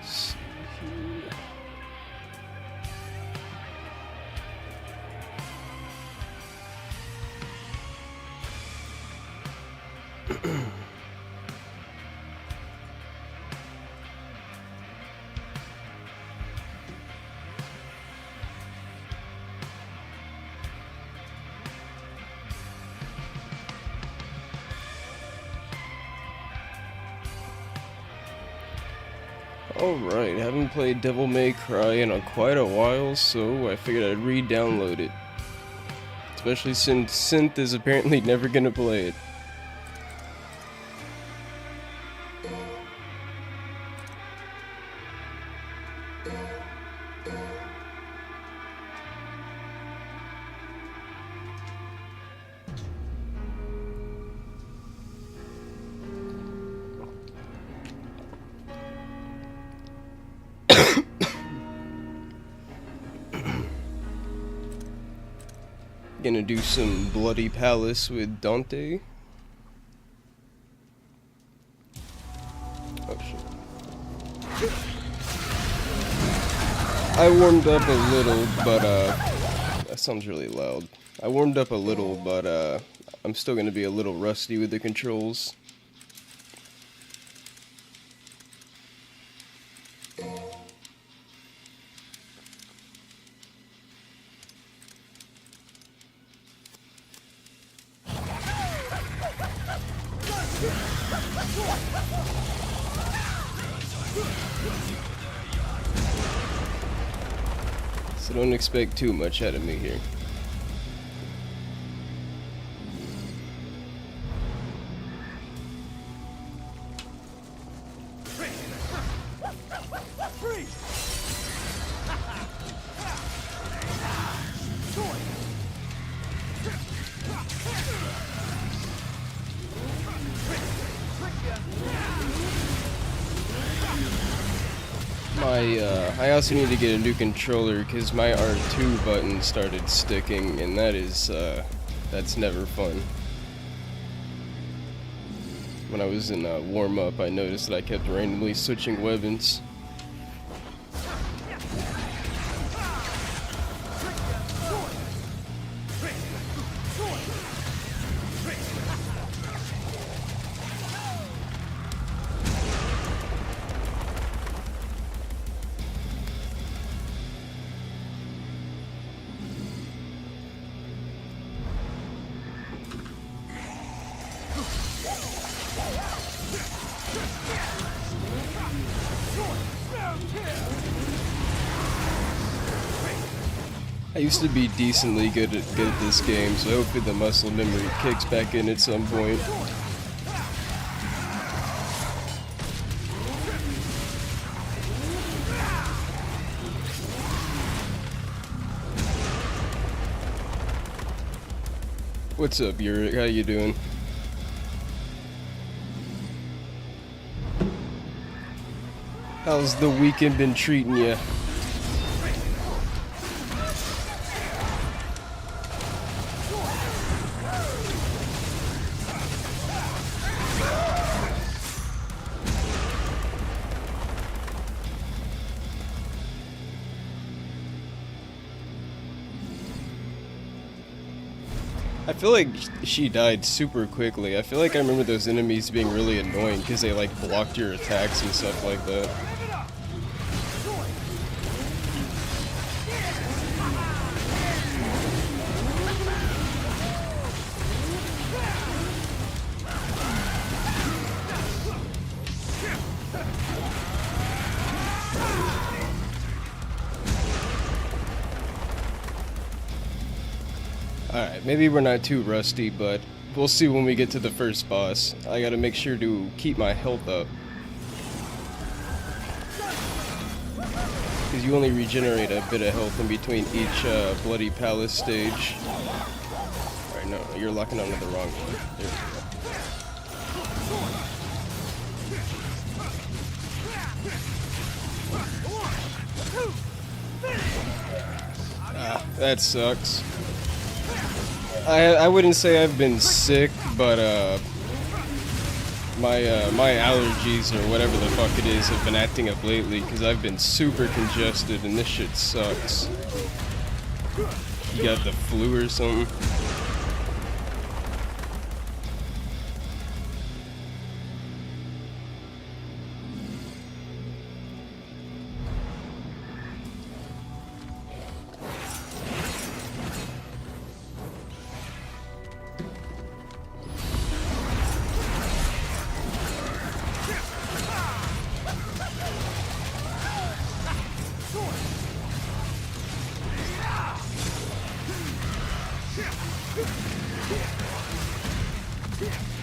see here. Alright, haven't played Devil May Cry in quite a while, so I figured I'd re-download it. Especially since Synth is apparently never gonna play it. Gonna do some Bloody Palace with Dante. Oh shit. I warmed up a little, but that sounds really loud. I warmed up a little, but I'm still gonna be a little rusty with the controls. So don't expect too much out of me here. I also need to get a new controller because my R2 button started sticking, and that's never fun. When I was in warm-up, I noticed that I kept randomly switching weapons. I used to be decently good at this game, so hopefully the muscle memory kicks back in at some point. What's up, Yurik? How you doing? How's the weekend been treating you? I feel like she died super quickly. I feel like I remember those enemies being really annoying because they like blocked your attacks and stuff like that. Alright, maybe we're not too rusty, but we'll see when we get to the first boss. I gotta make sure to keep my health up. Because you only regenerate a bit of health in between each Bloody Palace stage. Alright, no, you're locking onto the wrong one. There we go. Ah, that sucks. I wouldn't say I've been sick, but my allergies or whatever the fuck it is have been acting up lately because I've been super congested and this shit sucks. You got the flu or something?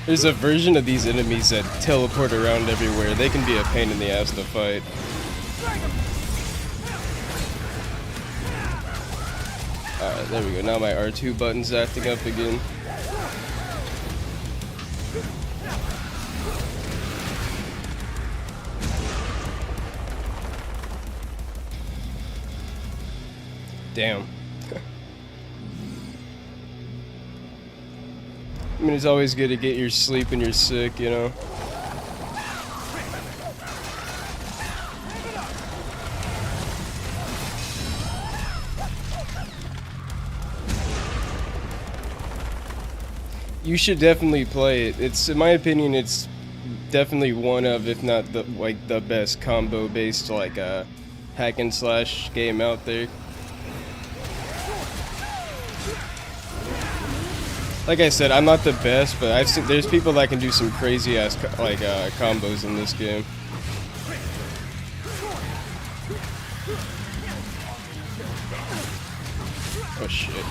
There's a version of these enemies that teleport around everywhere. They can be a pain in the ass to fight. Alright, there we go. Now my R2 button's acting up again. Damn. I mean, it's always good to get your sleep when you're sick, you know? You should definitely play it. It's, in my opinion, it's definitely one of, if not the, like, the best combo-based, like, hack and slash game out there. Like I said, I'm not the best, but I've seen there's people that can do some crazy ass combos in this game. Oh shit.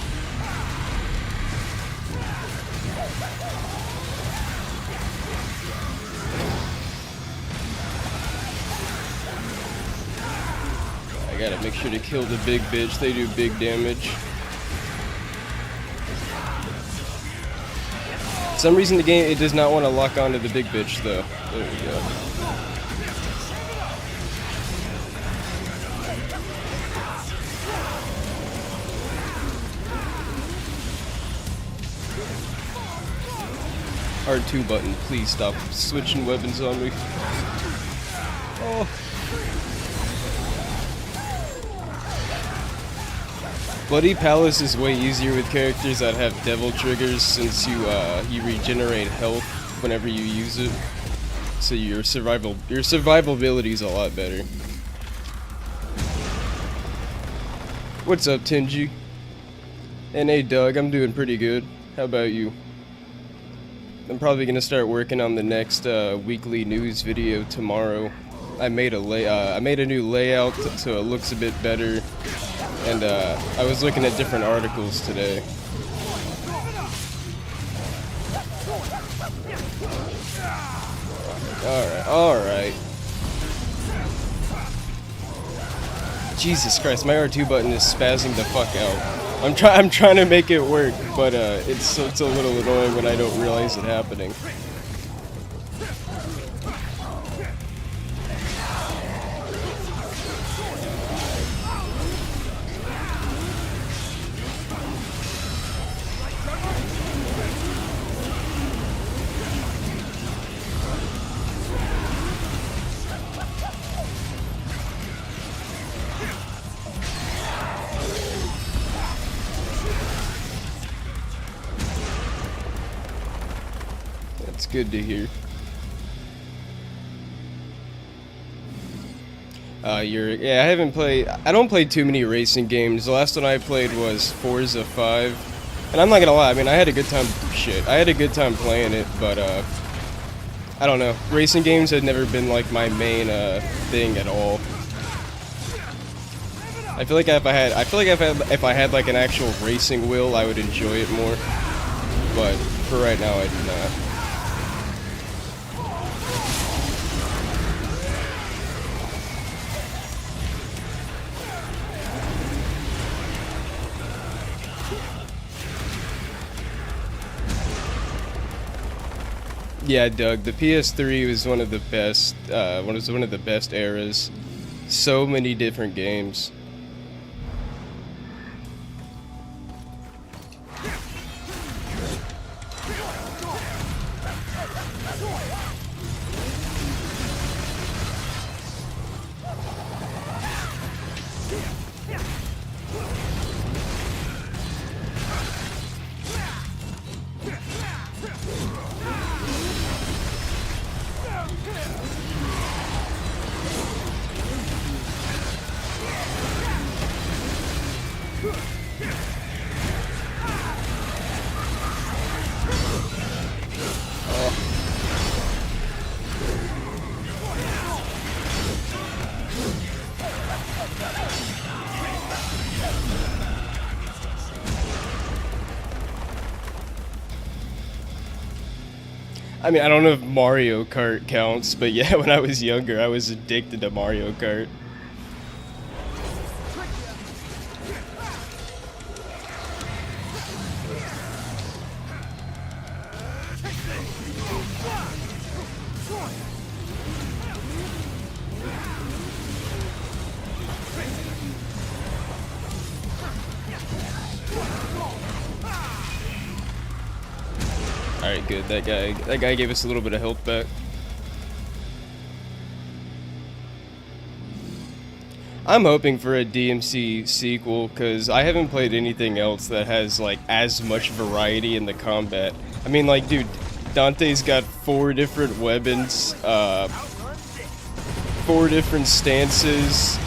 I gotta make sure to kill the big bitch. They do big damage. For some reason the game, it does not want to lock onto the big bitch though. There we go. R2 button, please stop switching weapons on me. Oh. Bloody Palace is way easier with characters that have devil triggers since you regenerate health whenever you use it. So your survivability is a lot better. What's up, Tingy? And hey, Doug, I'm doing pretty good. How about you? I'm probably gonna start working on the next weekly news video tomorrow. I made a new layout so it looks a bit better. And I was looking at different articles today. Alright. Jesus Christ, my R2 button is spazzing the fuck out. I'm trying to make it work, but it's a little annoying when I don't realize it happening. That's good to hear. I don't play too many racing games. The last one I played was Forza 5. And I'm not gonna lie, I mean, I had a good time playing it, but I don't know. Racing games had never been like my main thing at all. I feel like if I had like an actual racing wheel, I would enjoy it more. But for right now, I do not. Yeah, Doug, the PS3 was one of the best, one of the best eras. So many different games. I mean, I don't know if Mario Kart counts, but yeah, when I was younger, I was addicted to Mario Kart. Alright, good. That guy gave us a little bit of health back. I'm hoping for a DMC sequel, because I haven't played anything else that has, like, as much variety in the combat. I mean, like, dude, Dante's got 4 different weapons, 4 different stances,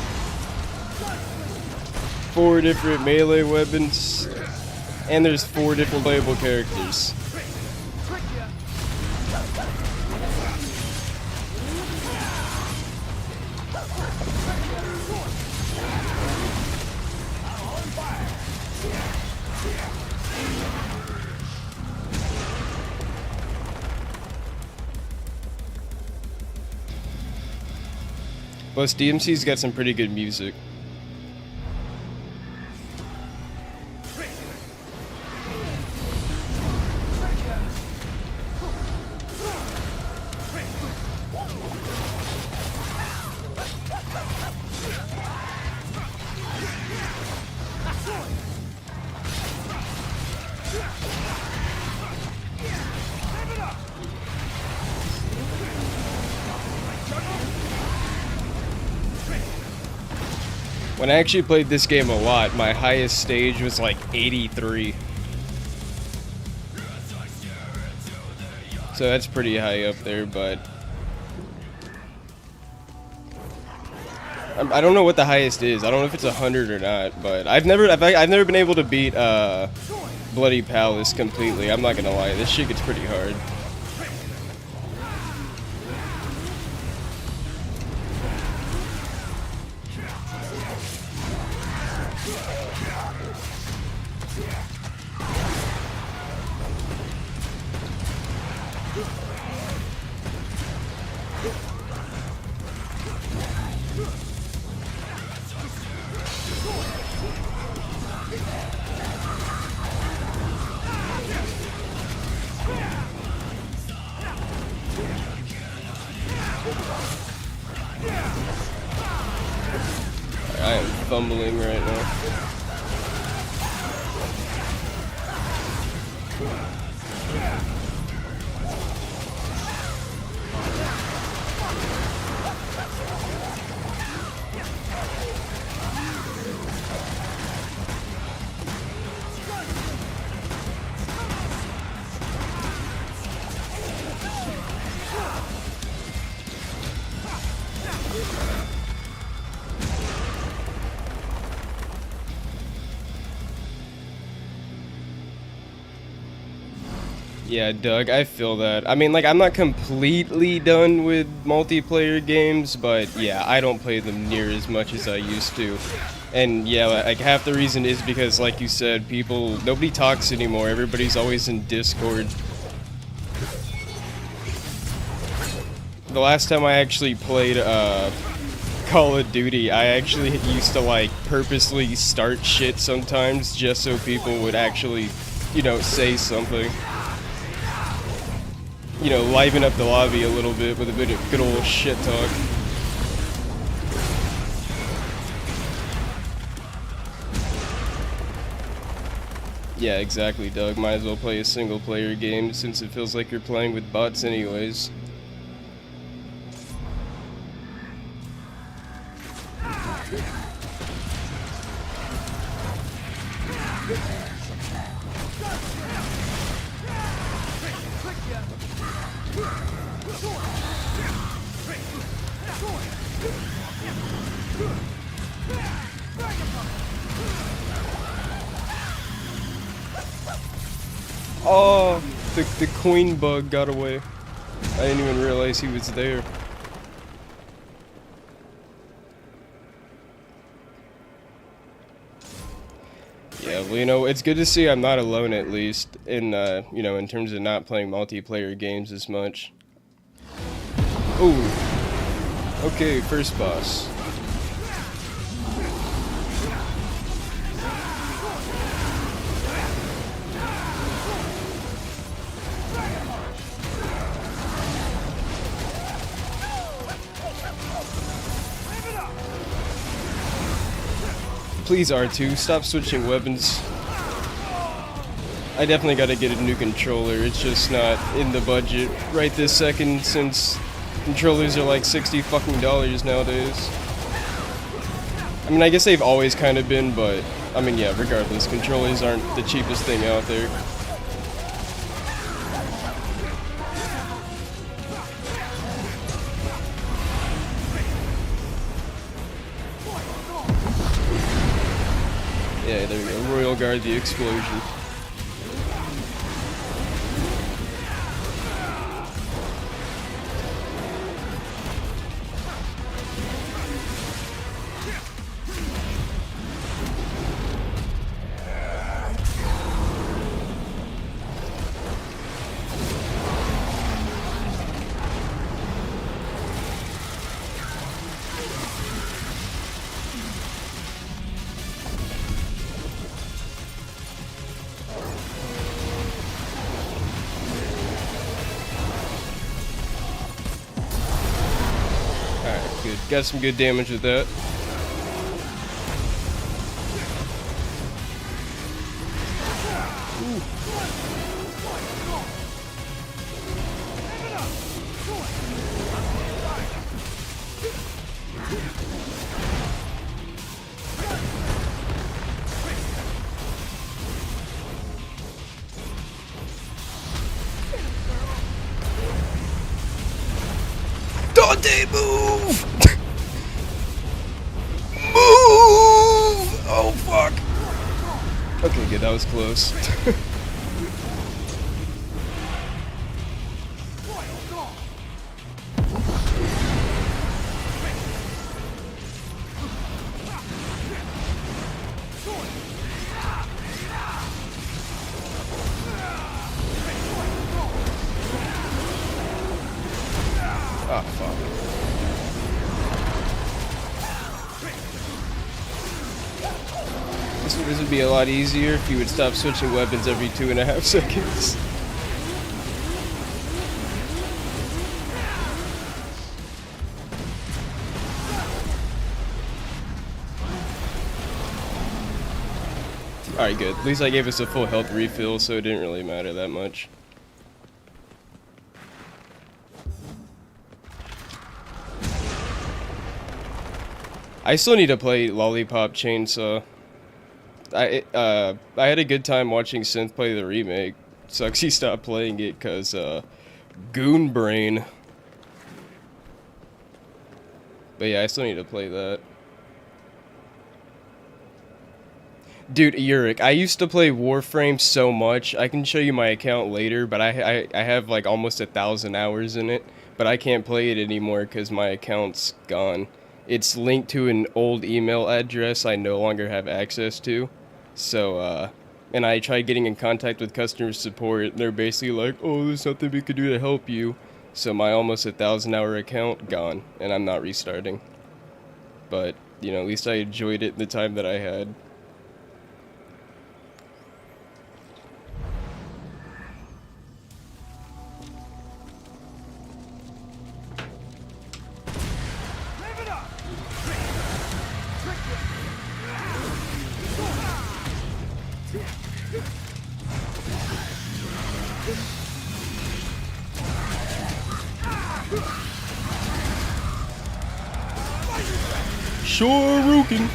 4 different melee weapons, and there's 4 different playable characters. Plus, DMC's got some pretty good music. When I actually played this game a lot, my highest stage was like 83. So that's pretty high up there, but I don't know what the highest is. I don't know if it's 100 or not, but I've never been able to beat Bloody Palace completely. I'm not gonna lie, this shit gets pretty hard. I am fumbling right now. Yeah, Doug, I feel that. I mean, like, I'm not completely done with multiplayer games, but yeah, I don't play them near as much as I used to. And yeah, like, half the reason is because, like you said, nobody talks anymore. Everybody's always in Discord. The last time I actually played, Call of Duty, I actually used to, like, purposely start shit sometimes just so people would actually, you know, say something. You know, liven up the lobby a little bit with a bit of good old shit talk. Yeah, exactly, Doug. Might as well play a single player game since it feels like you're playing with bots anyways. Oh, the coin bug got away. I didn't even realize he was there. Yeah, well, you know, it's good to see I'm not alone, at least, in, you know, in terms of not playing multiplayer games as much. Ooh. Okay, first boss. Please, R2, stop switching weapons. I definitely gotta get a new controller, it's just not in the budget right this second, since controllers are like $60 fucking nowadays. I mean, I guess they've always kind of been, but, I mean, yeah, regardless, controllers aren't the cheapest thing out there. Yeah, there we go. Royal Guard the explosion. Alright, good. Got some good damage with that. Ooh. Dante, move! Move! Oh, fuck. Okay, good, that was close. Ah, fuck. This would be a lot easier if you would stop switching weapons every 2.5 seconds. Alright, good. At least I gave us a full health refill, so it didn't really matter that much. I still need to play Lollipop Chainsaw. I had a good time watching Synth play the remake. Sucks he stopped playing it because Goon Brain. But yeah, I still need to play that. Dude, Yurik, I used to play Warframe so much. I can show you my account later, but I have like almost 1,000 hours in it. But I can't play it anymore because my account's gone. It's linked to an old email address I no longer have access to. So, and I tried getting in contact with customer support, and they're basically like, oh, there's nothing we could do to help you. So my almost 1,000-hour account, gone, and I'm not restarting. But, you know, at least I enjoyed it in the time that I had. Shoryuken.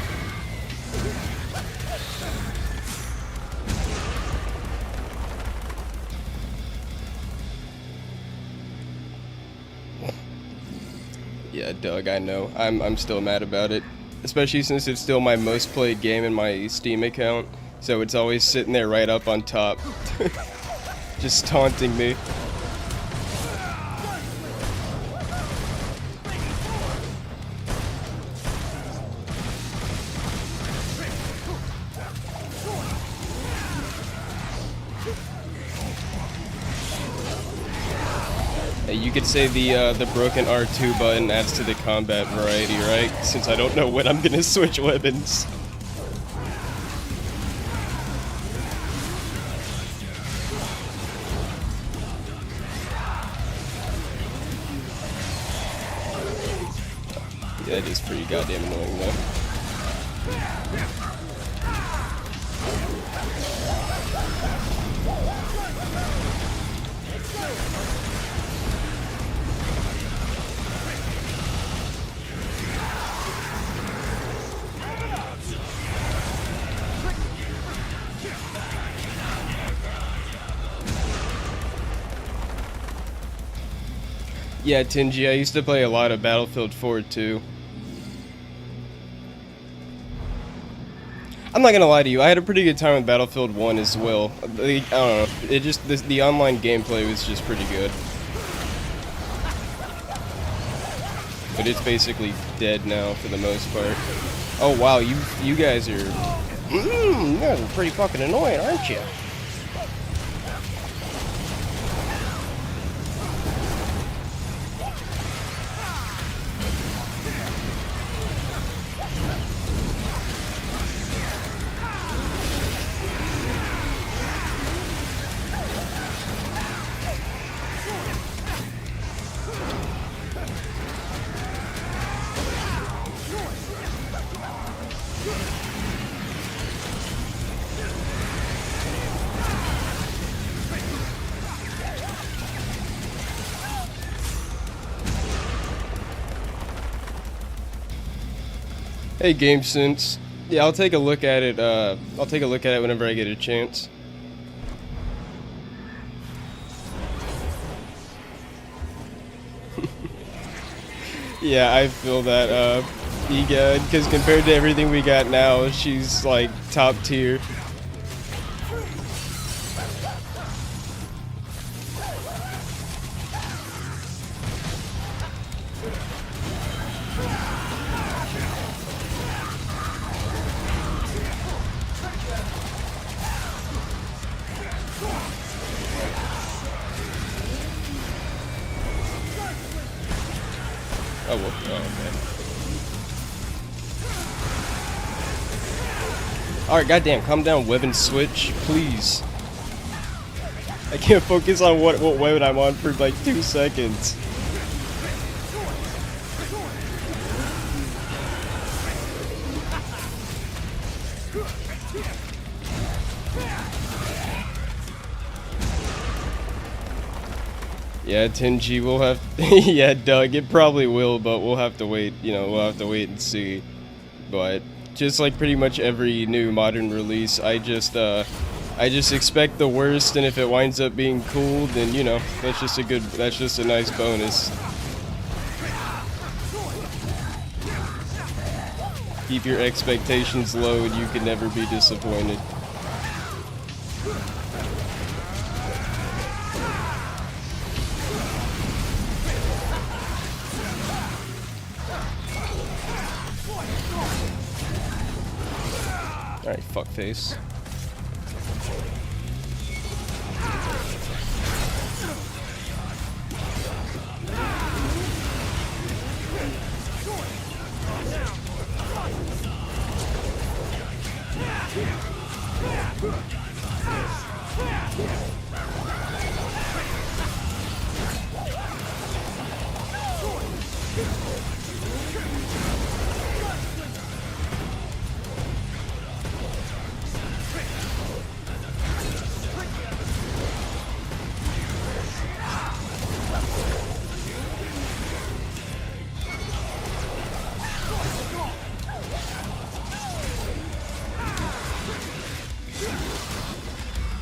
Yeah, Doug, I know. I'm still mad about it. Especially since it's still my most played game in my Steam account. So it's always sitting there right up on top. Just taunting me. Hey, you could say the broken R2 button adds to the combat variety, right? Since I don't know when I'm gonna switch weapons. Yeah, it is pretty goddamn annoying though. Yeah, Tingy, I used to play a lot of Battlefield 4 too. I'm not gonna lie to you, I had a pretty good time with Battlefield 1 as well. I don't know, it just, the online gameplay was just pretty good. But it's basically dead now for the most part. Oh wow, you guys are, you guys are pretty fucking annoying, aren't you? Hey, GameSense. Yeah, I'll take a look at it. I'll take a look at it whenever I get a chance. Yeah, I feel that. Because compared to everything we got now, she's like top tier. Oh, well, oh, okay. Alright, goddamn, calm down, weapon switch, please. I can't focus on what weapon I'm on for like 2 seconds. Yeah, 10G, we'll have yeah, Doug, it probably will, but we'll have to wait, you know, we'll have to wait and see. But just like pretty much every new modern release, I just expect the worst, and if it winds up being cool, then, you know, that's just a nice bonus. Keep your expectations low and you can never be disappointed. Alright, fuckface.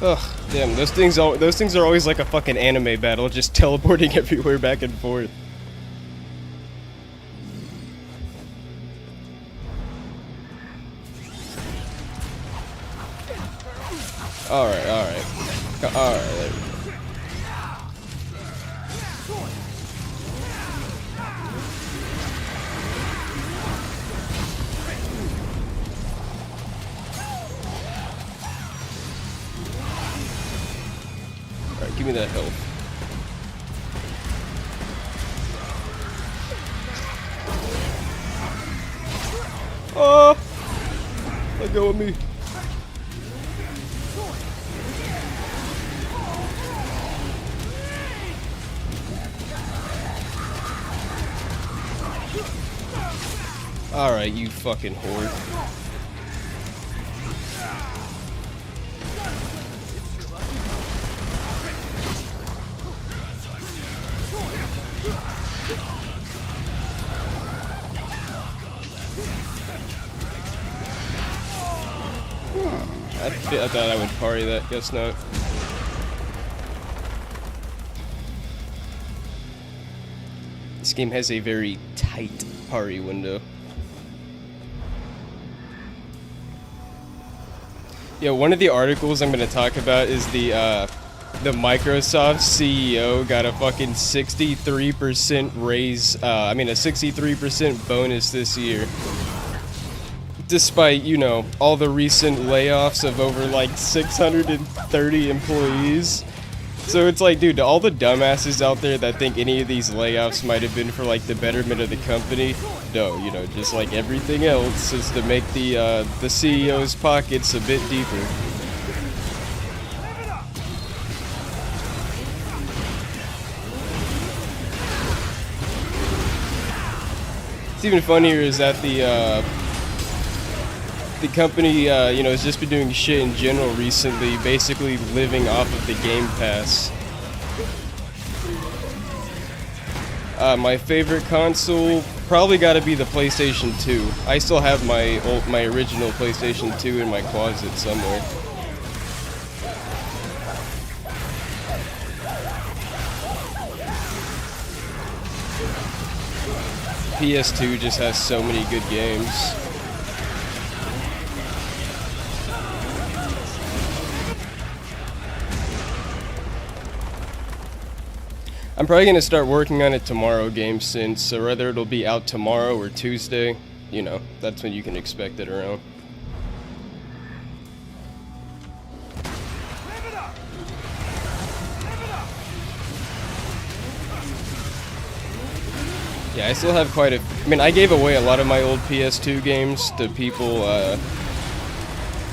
Ugh, damn, those things are always like a fucking anime battle, just teleporting everywhere back and forth. Alright. Alright. Give me that health. Oh! Let go of me. Alright, you fucking whore. I thought I would parry that, guess not. This game has a very tight parry window. Yeah, one of the articles I'm gonna talk about is the Microsoft CEO got a fucking 63% raise, a 63% bonus this year. Despite, you know, all the recent layoffs of over like 630 employees. So it's like, dude, to all the dumbasses out there that think any of these layoffs might have been for like the betterment of the company, no, you know, just like everything else is to make the CEO's pockets a bit deeper. What's even funnier is that the company, you know, has just been doing shit in general recently, basically living off of the Game Pass. My favorite console probably got to be the PlayStation 2. I still have my original PlayStation 2 in my closet somewhere. PS2 just has so many good games. I'm probably going to start working on it tomorrow, Game Sense, so whether it'll be out tomorrow or Tuesday, you know, that's when you can expect it around. Yeah, I still have quite a... I mean, I gave away a lot of my old PS2 games to people,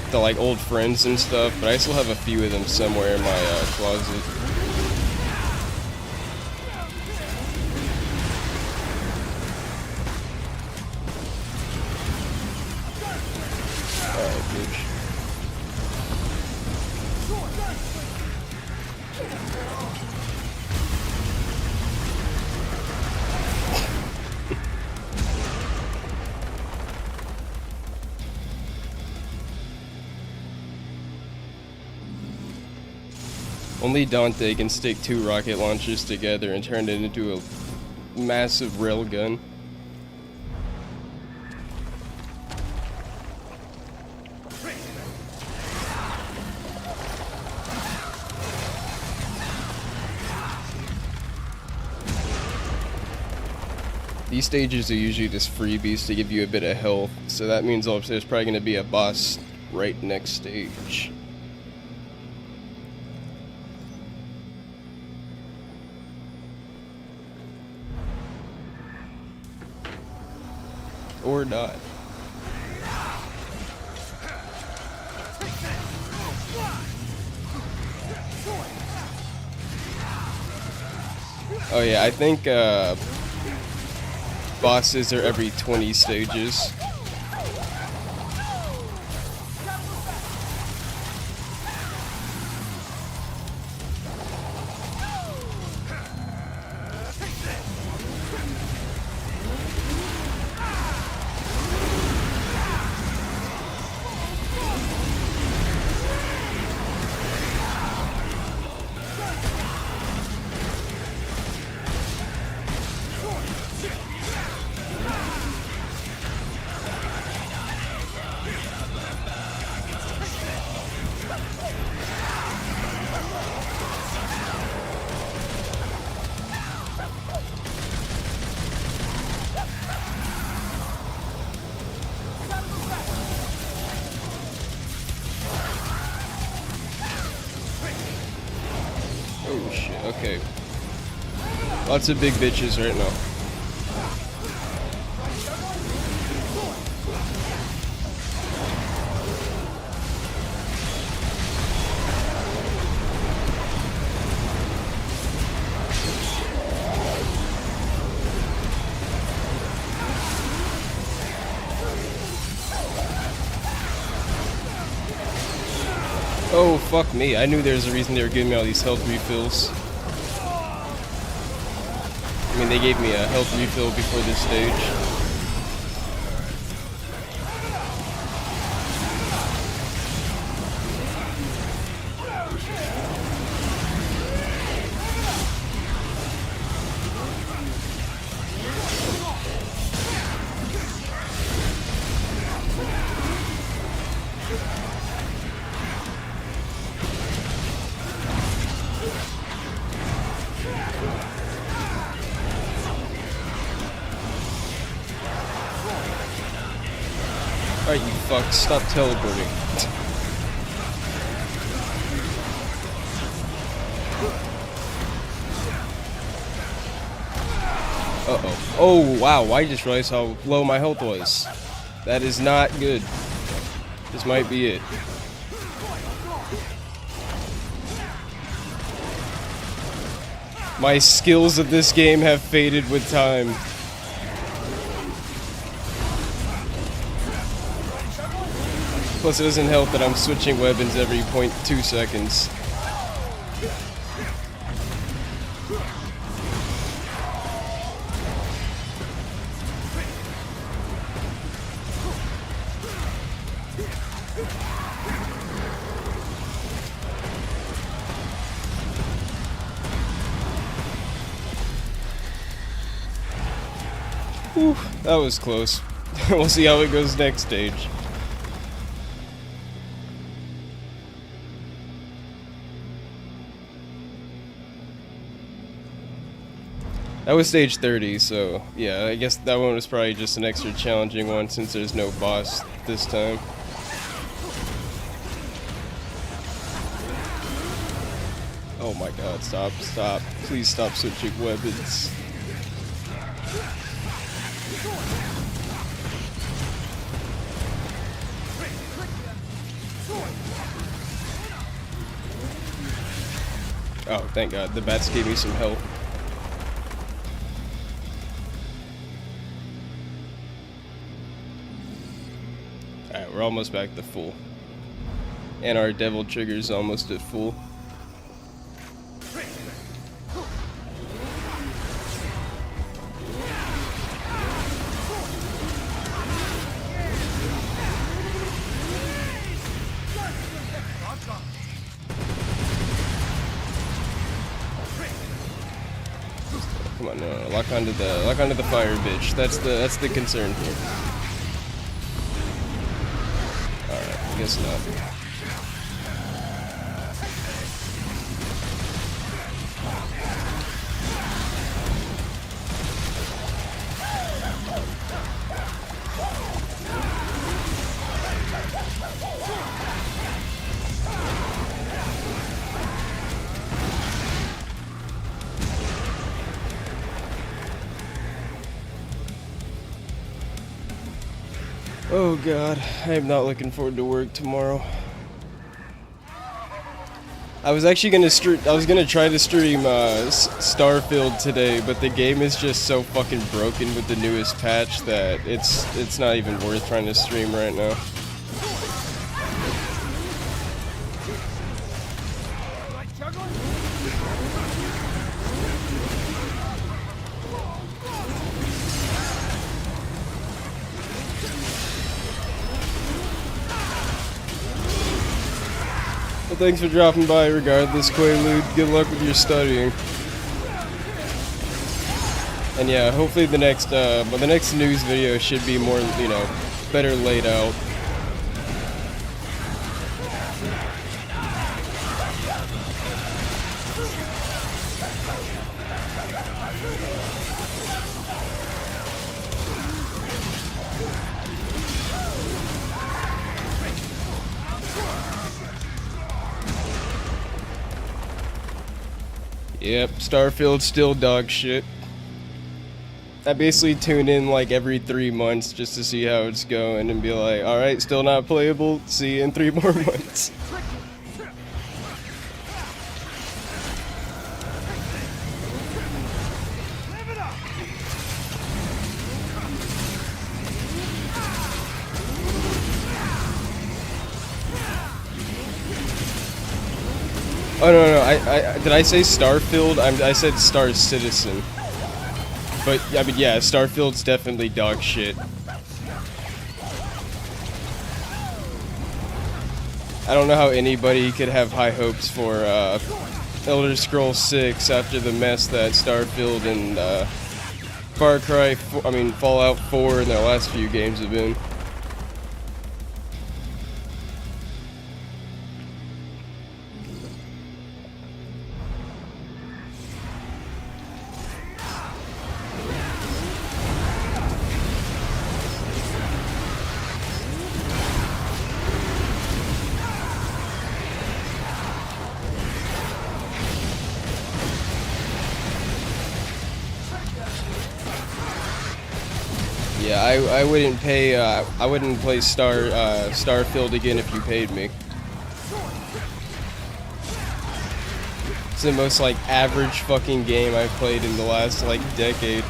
to like old friends and stuff, but I still have a few of them somewhere in my closet. Alright, bitch. Only Dante can stick 2 rocket launchers together and turn it into a massive railgun. These stages are usually just freebies to give you a bit of health, so that means there's probably going to be a boss right next stage. Or not. Oh yeah, I think bosses are every 20 stages. Okay. Lots of big bitches right now. Oh, fuck me. I knew there was a reason they were giving me all these health refills. I mean, they gave me a health refill before this stage. Alright, you fuck, stop teleporting. Uh-oh. Oh, wow, I just realized how low my health was. That is not good. This might be it. My skills at this game have faded with time. Plus, it doesn't help that I'm switching weapons every 0.2 seconds. Whew, that was close. We'll see how it goes next stage. That was stage 30, so yeah, I guess that one was probably just an extra challenging one since there's no boss this time. Oh my god, stop, stop. Please stop switching weapons. Oh, thank god, the bats gave me some health. Alright, we're almost back to full. And our devil trigger's almost at full. Come on, no, lock onto the fire, bitch. That's the concern here. Alright, I guess not. Oh god, I am not looking forward to work tomorrow. I was actually gonna try to stream Starfield today, but the game is just so fucking broken with the newest patch that it's not even worth trying to stream right now. Well, thanks for dropping by regardless, Quaalude. Good luck with your studying. And yeah, hopefully the next news video should be more, you know, better laid out. Yep, Starfield's still dog shit. I basically tune in like every 3 months just to see how it's going and be like, alright, still not playable, see you in 3 more months. Oh no, I did I say Starfield? I said Star Citizen. But I mean, yeah, Starfield's definitely dog shit. I don't know how anybody could have high hopes for Elder Scrolls 6 after the mess that Starfield and Fallout 4 in their last few games have been. Yeah, I wouldn't pay. I wouldn't play Starfield again if you paid me. It's the most like average fucking game I've played in the last like decade.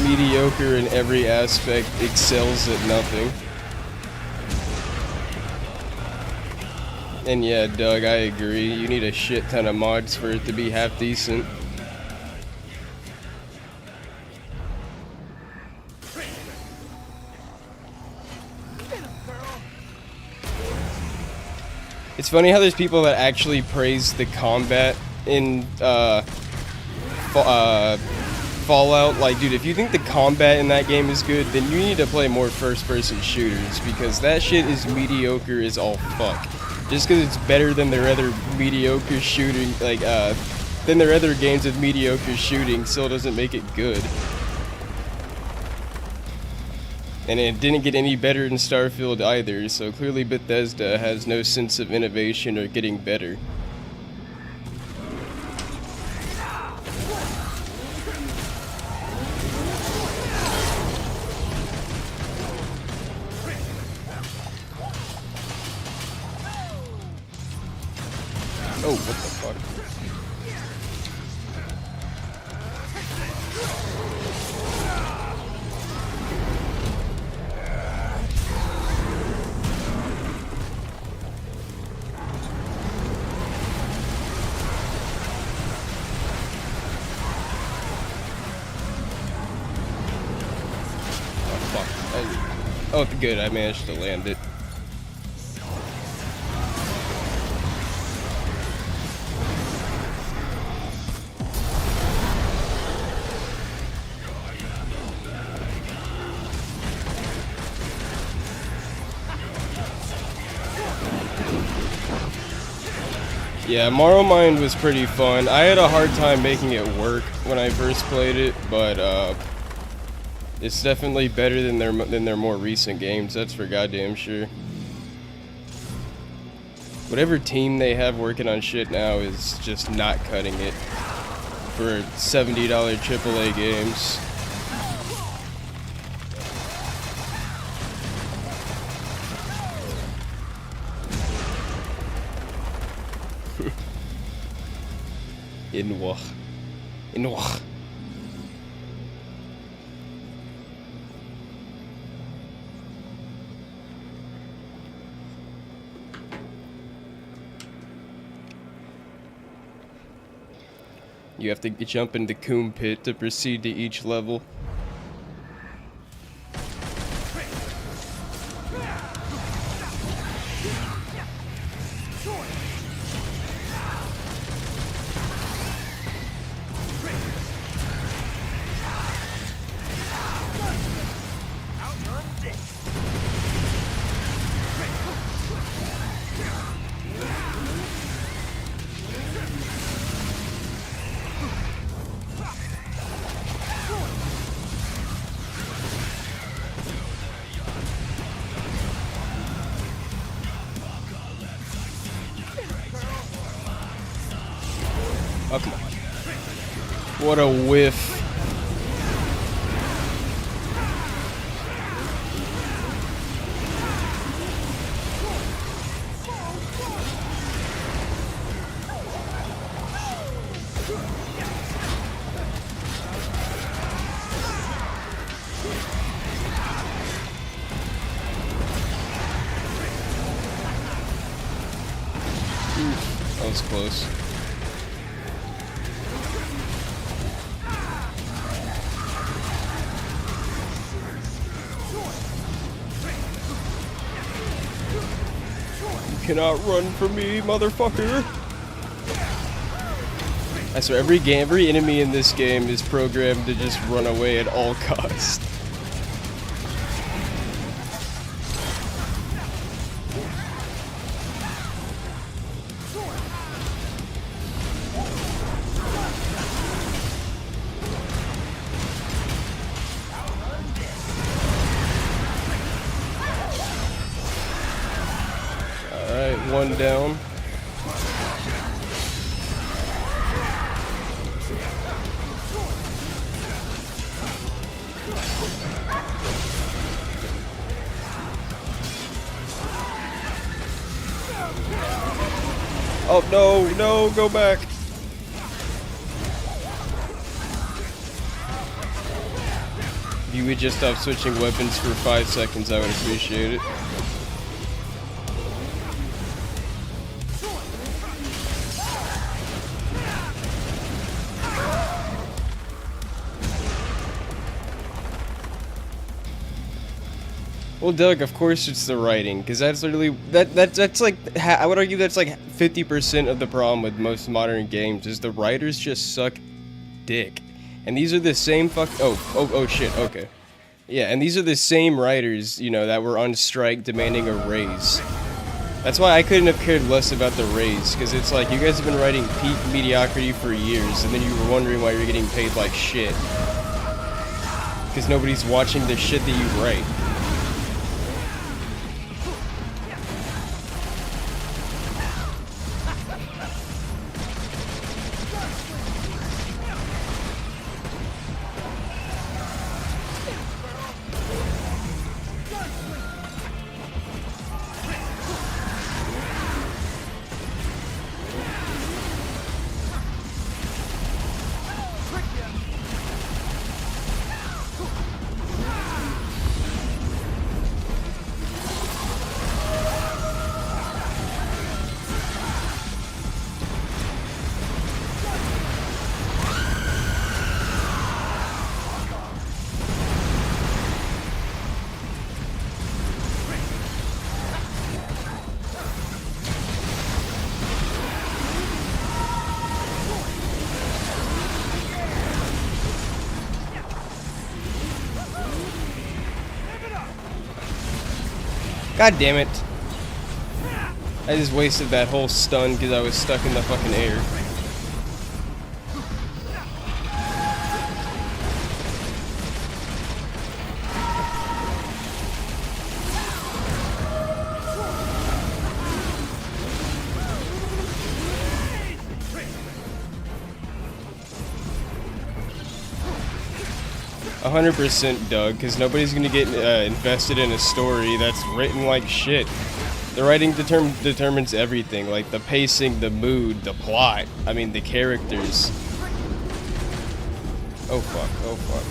Mediocre in every aspect, excels at nothing. And yeah, Doug, I agree. You need a shit ton of mods for it to be half decent. It's funny how there's people that actually praise the combat in Fallout. Like, dude, if you think the combat in that game is good, then you need to play more first-person shooters, because that shit is mediocre as all fuck. Just because it's better than their other mediocre shooting, like, than their other games with mediocre shooting, still doesn't make it good. And it didn't get any better in Starfield either, so clearly Bethesda has no sense of innovation or getting better. Oh, what the fuck? Oh, good, I managed to land it. Yeah, Morrowind was pretty fun. I had a hard time making it work when I first played it, but it's definitely better than their more recent games. That's for goddamn sure. Whatever team they have working on shit now is just not cutting it for $70 AAA games. Inwach. You have to jump into Coom Pit to proceed to each level. What a whiff. Oof, that was close. You cannot run from me, motherfucker. I swear, every enemy in this game is programmed to just run away at all costs. Alright, one down. Oh, no, no, go back. If you would just stop switching weapons for 5 seconds, I would appreciate it. Well, Doug, of course it's the writing, because that's literally that's like I would argue that's like 50% of the problem with most modern games is the writers just suck dick, and these are the same oh shit, okay, yeah, and these are the same writers, you know, that were on strike demanding a raise. That's why I couldn't have cared less about the raise, because it's like you guys have been writing peak mediocrity for years, and then you were wondering why you're getting paid like shit, because nobody's watching the shit that you write. God damn it. I just wasted that whole stun because I was stuck in the fucking air. %, Doug, because nobody's gonna get invested in a story that's written like shit. The writing determines everything, like the pacing, the mood, the plot. I mean, the characters. Oh fuck! Oh fuck!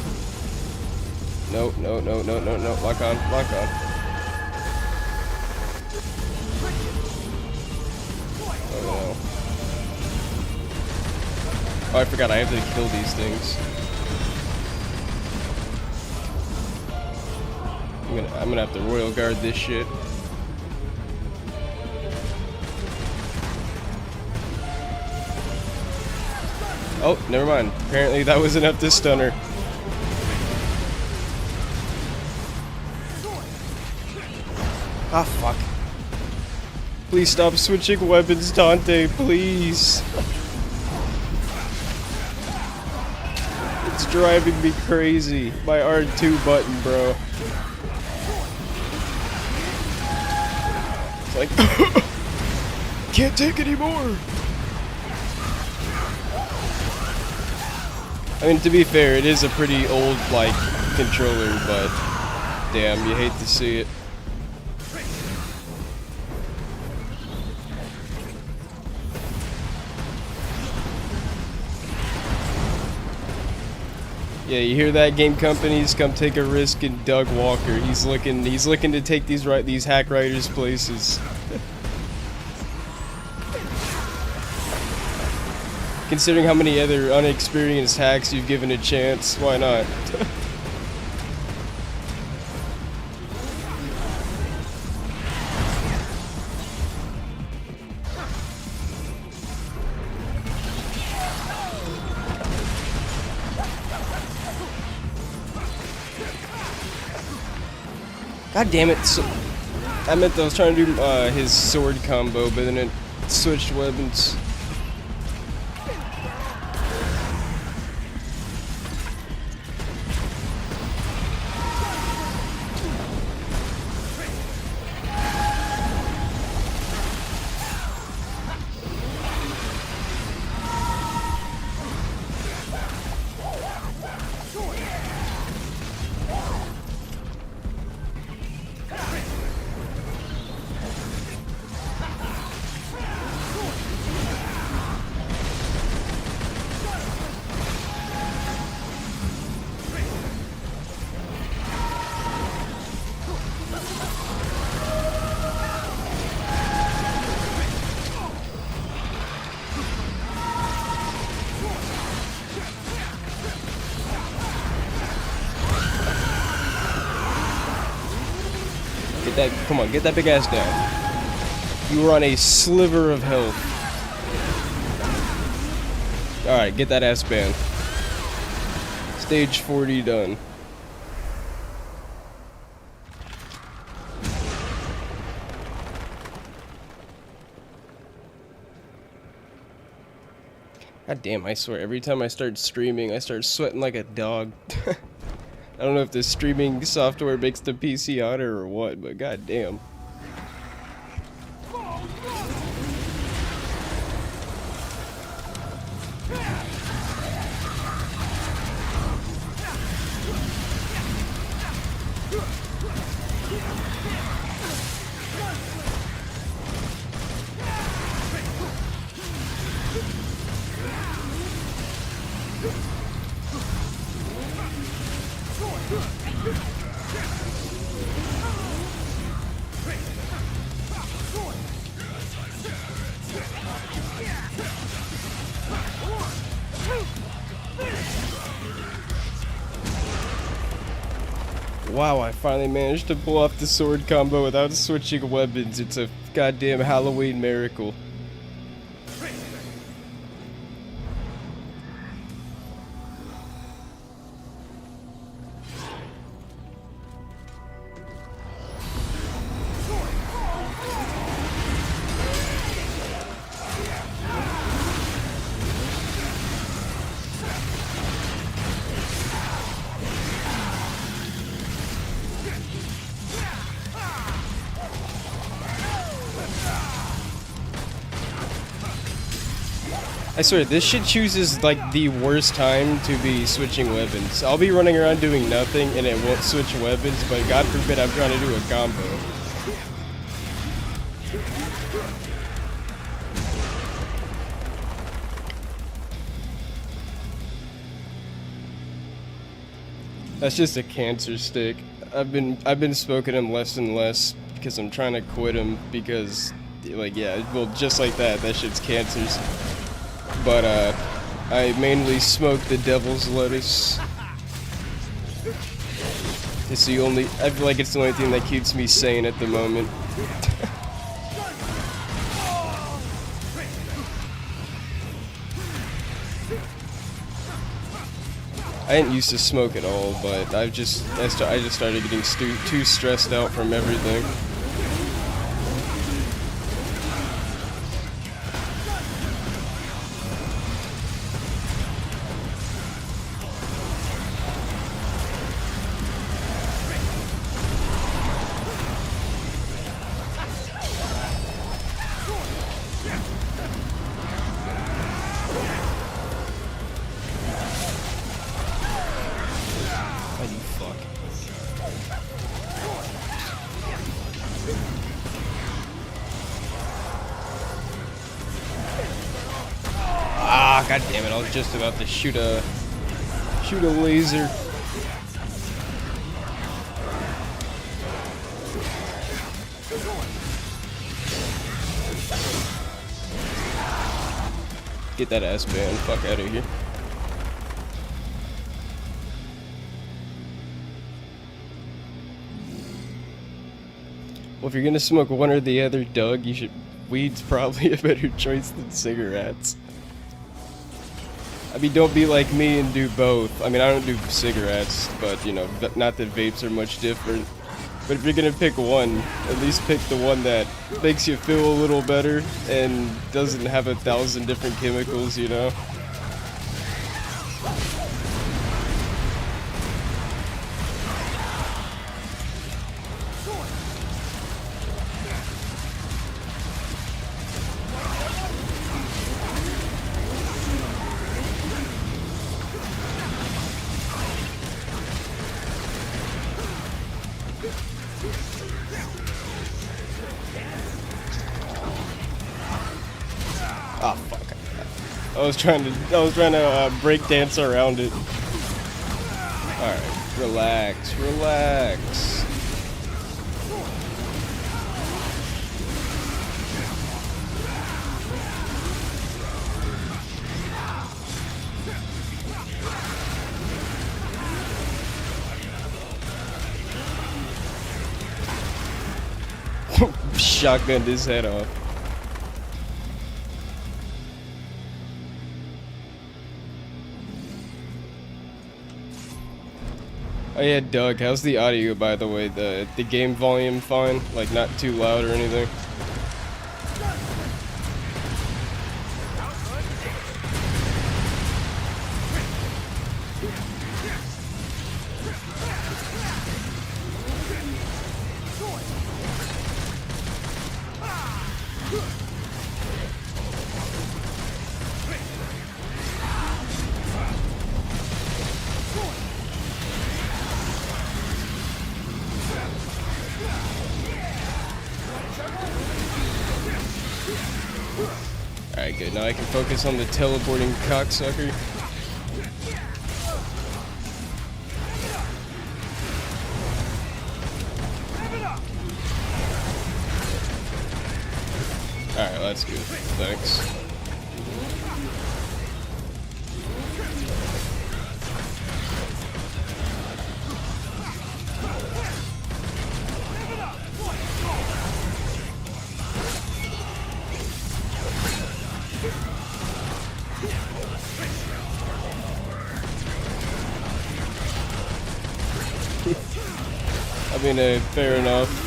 No! No! No! No! No! No! Lock on! Lock on! Oh no! Oh, I forgot. I have to kill these things. I'm gonna have to royal guard this shit. Oh, never mind. Apparently that was enough to stun her. Ah, fuck. Please stop switching weapons, Dante, please. It's driving me crazy. My R2 button, bro. Like, can't take any more. I mean, to be fair, it is a pretty old, like, controller, but damn, you hate to see it. Yeah, you hear that, game companies? Come take a risk in Doug Walker. He's looking to take these hack writers' places. Considering how many other unexperienced hacks you've given a chance, why not? God damn it. I meant I was trying to do his sword combo, but then it switched weapons. Come on, get that big ass down. You were on a sliver of health. Alright, get that ass banned. Stage 40 done. God damn, I swear, every time I start streaming, I start sweating like a dog. I don't know if the streaming software makes the PC hotter or what, but god damn. Wow, I finally managed to pull off the sword combo without switching weapons. It's a goddamn Halloween miracle. I swear, this shit chooses like the worst time to be switching weapons. I'll be running around doing nothing and it won't switch weapons, but God forbid I'm trying to do a combo. That's just a cancer stick. I've been smoking him less and less because I'm trying to quit him because, like, yeah, well, just like that shit's cancers. But I mainly smoke the devil's lettuce. It's the only, I feel like it's the only thing that keeps me sane at the moment. I didn't used to smoke at all, but I just started getting too stressed out from everything. God damn it! I was just about to shoot a laser. Get that ass band, fuck out of here. Well, if you're gonna smoke one or the other, Doug, weed's probably a better choice than cigarettes. I mean, don't be like me and do both. I mean, I don't do cigarettes, but, you know, not that vapes are much different. But if you're gonna pick one, at least pick the one that makes you feel a little better and doesn't have 1,000 different chemicals, you know? Ah, fuck. I was trying to break dance around it. Alright, relax, relax. Shotgunned his head off. Oh yeah, Doug, how's the audio, by the way? The game volume fine? Like, not too loud or anything? Alright, good. Now I can focus on the teleporting cocksucker. Alright, that's good. Thanks. I mean, fair enough.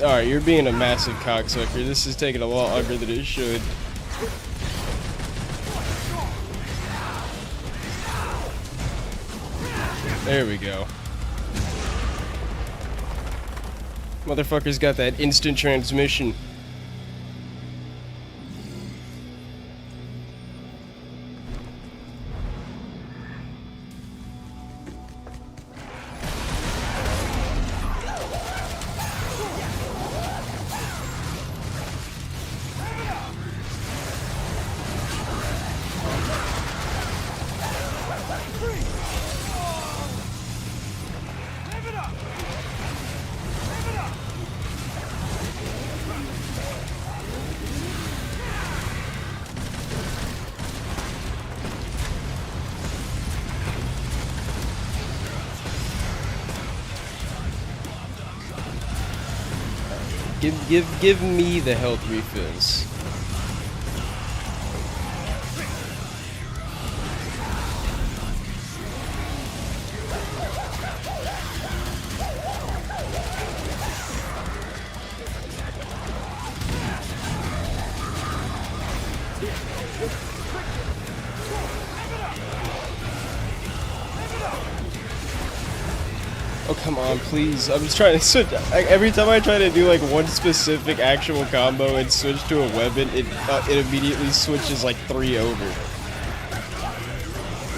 Alright, you're being a massive cocksucker. This is taking a lot longer than it should. There we go. Motherfucker's got that instant transmission. Give me the health refills. Oh, come on, please. I'm just trying to switch. Every time I try to do like one specific actual combo and switch to a weapon, it immediately switches like 3 over.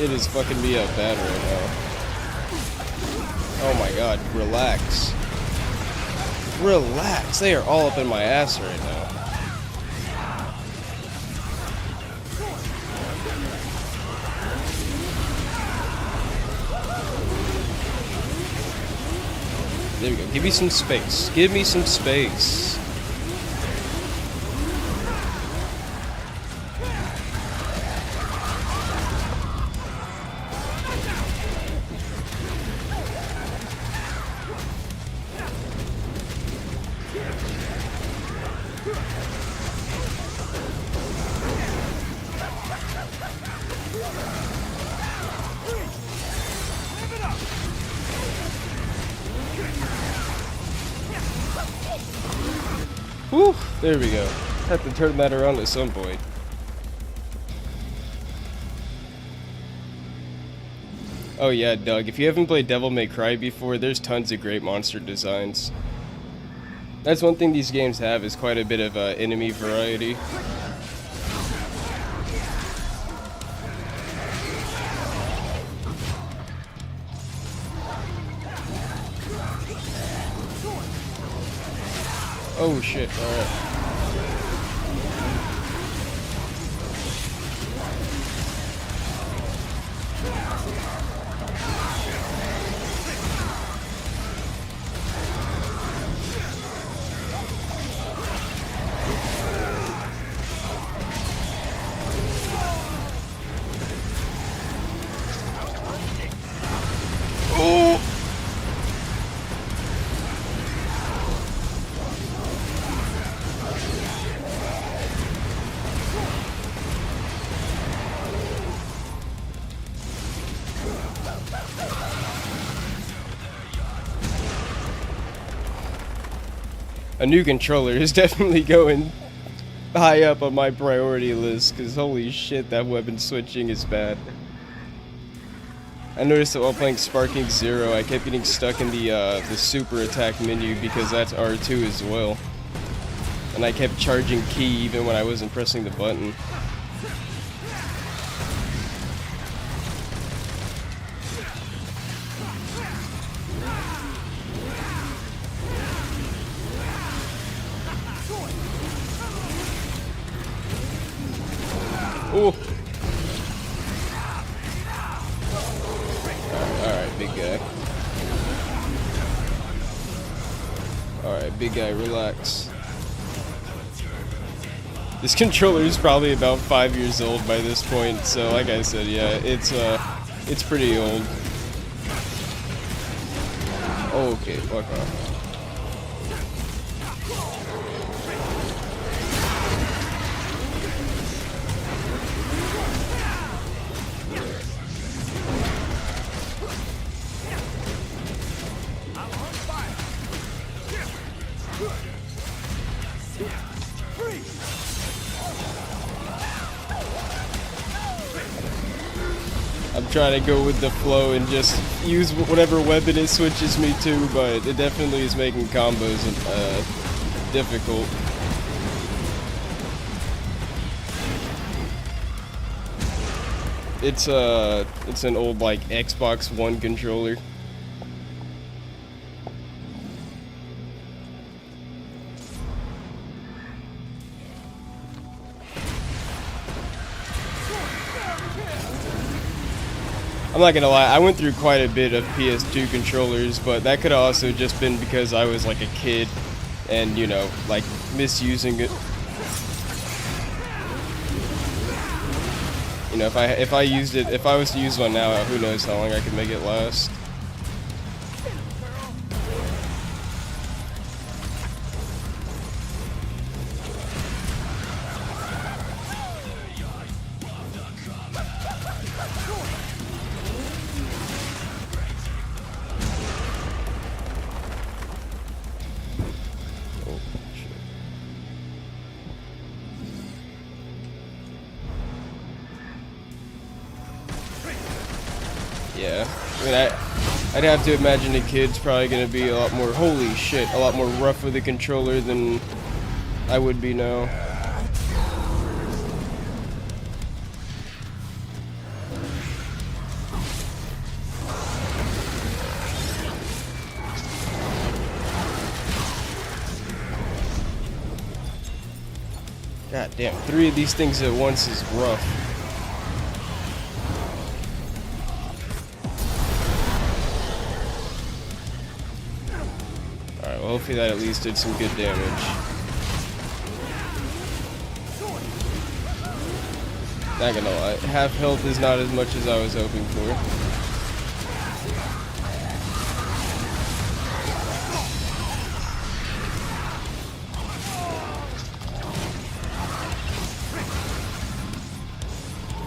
It is fucking me up bad right now. Oh my god, relax. Relax. They are all up in my ass right now. There we go. Give me some space. Give me some space. Whew, there we go. Have to turn that around at some point. Oh yeah, Doug, if you haven't played Devil May Cry before, there's tons of great monster designs. That's one thing these games have, is quite a bit of enemy variety. Oh shit, alright. Oh! A new controller is definitely going high up on my priority list, because holy shit, that weapon switching is bad. I noticed that while playing Sparking Zero, I kept getting stuck in the super attack menu because that's R2 as well. And I kept charging key even when I wasn't pressing the button. Oh! Alright, big guy. Alright, big guy, relax. This controller is probably about 5 years old by this point, so like I said, yeah, it's pretty old. Oh, okay, fuck off. I'm trying to go with the flow and just use whatever weapon it switches me to, but it definitely is making combos difficult. It's an old like Xbox One controller. I'm not gonna lie, I went through quite a bit of PS2 controllers, but that could have also just been because I was like a kid and, you know, like misusing it. You know, if I was to use one now, who knows how long I could make it last. Yeah, I mean, I'd have to imagine the kid's probably gonna be a lot more, holy shit, a lot more rough with the controller than I would be now. God damn, 3 of these things at once is rough. Alright, well hopefully that at least did some good damage. Not gonna lie, half health is not as much as I was hoping for.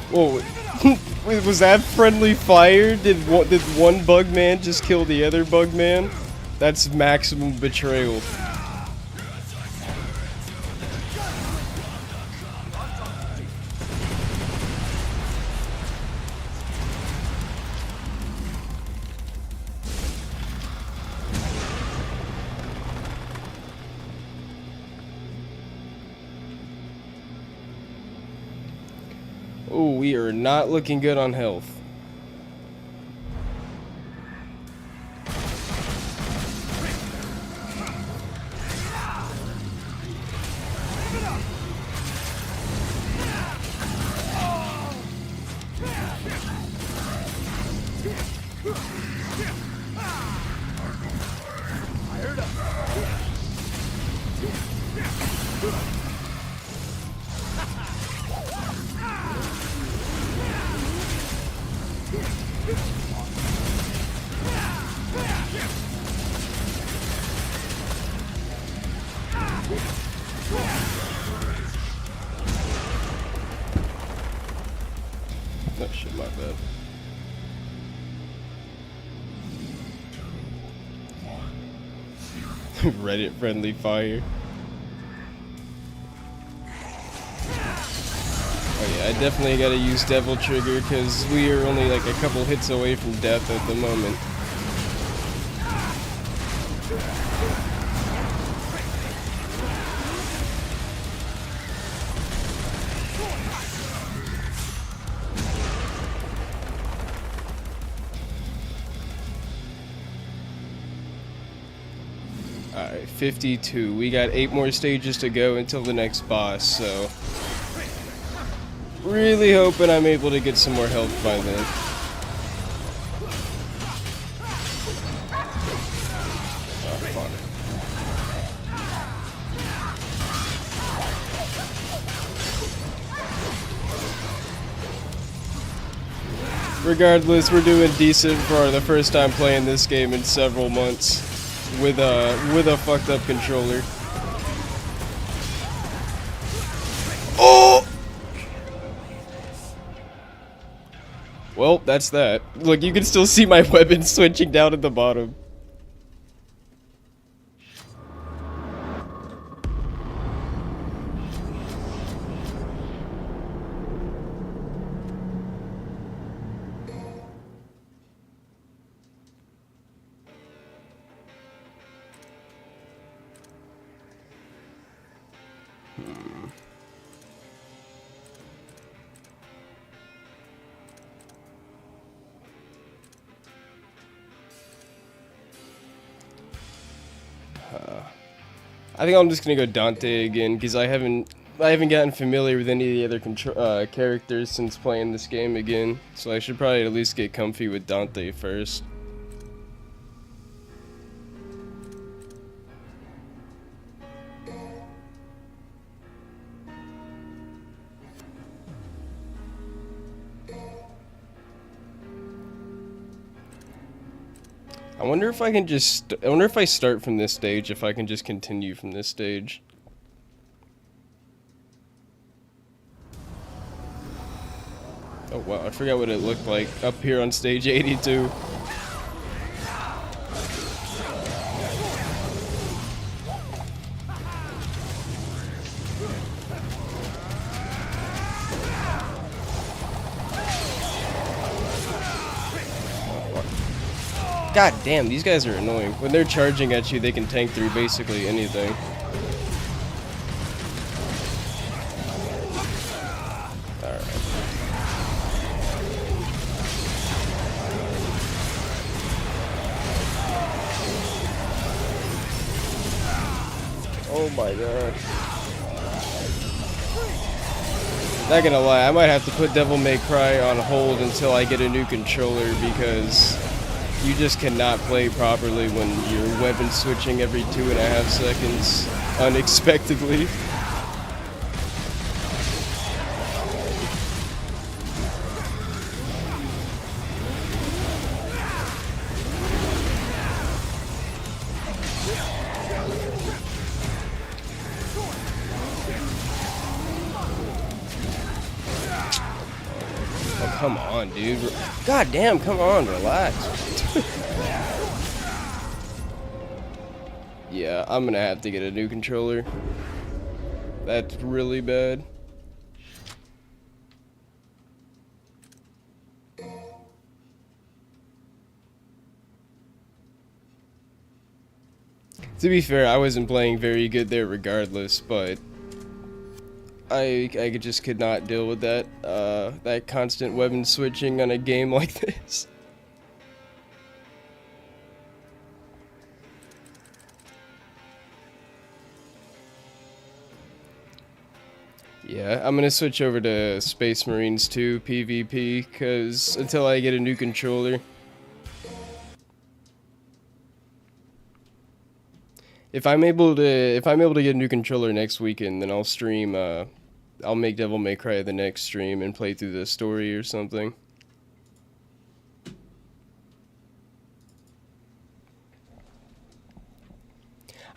Whoa, wait, was that friendly fire? Did one bug man just kill the other bug man? That's maximum betrayal. Oh, we are not looking good on health. Oh shit, my bad. Reddit friendly fire. Oh yeah, I definitely gotta use Devil Trigger because we are only like a couple hits away from death at the moment. Alright, 52. We got 8 more stages to go until the next boss, so really hoping I'm able to get some more health by then. Oh, fuck. Regardless, we're doing decent for the first time playing this game in several months with a fucked up controller. Oh! Well, that's that. Look, you can still see my weapon switching down at the bottom. I think I'm just gonna go Dante again because I haven't gotten familiar with any of the other characters since playing this game again. So I should probably at least get comfy with Dante first. I wonder if I can just, I wonder if I start from this stage, if I can just continue from this stage. Oh wow, I forgot what it looked like up here on stage 82. God damn, these guys are annoying. When they're charging at you, they can tank through basically anything. Alright. Oh my god. Not gonna lie, I might have to put Devil May Cry on hold until I get a new controller, because you just cannot play properly when you're weapon switching every 2.5 seconds unexpectedly. Oh, come on, dude. God damn, come on, relax. Yeah, I'm gonna have to get a new controller. That's really bad. To be fair, I wasn't playing very good there regardless, but I just could not deal with that, that constant weapon switching on a game like this. Yeah, I'm gonna switch over to Space Marines 2 PvP, cause until I get a new controller. If I'm able to get a new controller next weekend, then I'll stream, I'll make Devil May Cry the next stream and play through the story or something.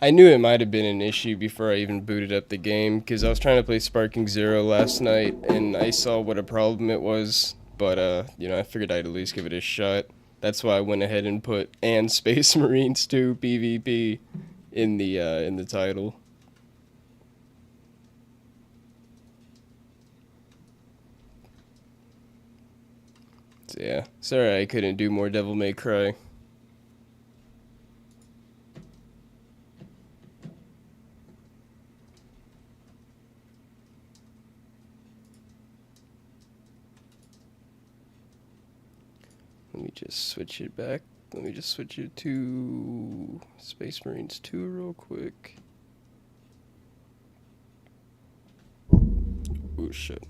I knew it might have been an issue before I even booted up the game, because I was trying to play Sparking Zero last night, and I saw what a problem it was, but, you know, I figured I'd at least give it a shot. That's why I went ahead and put "and Space Marines 2 PvP" in the title. So yeah, sorry I couldn't do more Devil May Cry. Let me just switch it back. Let me just switch it to Space Marines 2 real quick. Oh shit.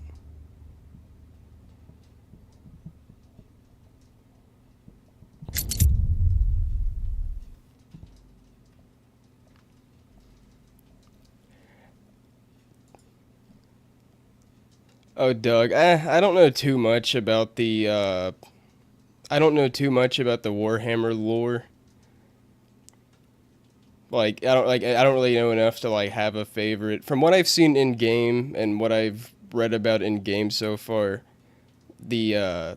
Oh, Doug, I don't know too much about the, I don't know too much about the Warhammer lore. Like, I don't really know enough to, like, have a favorite. From what I've seen in-game and what I've read about in-game so far, the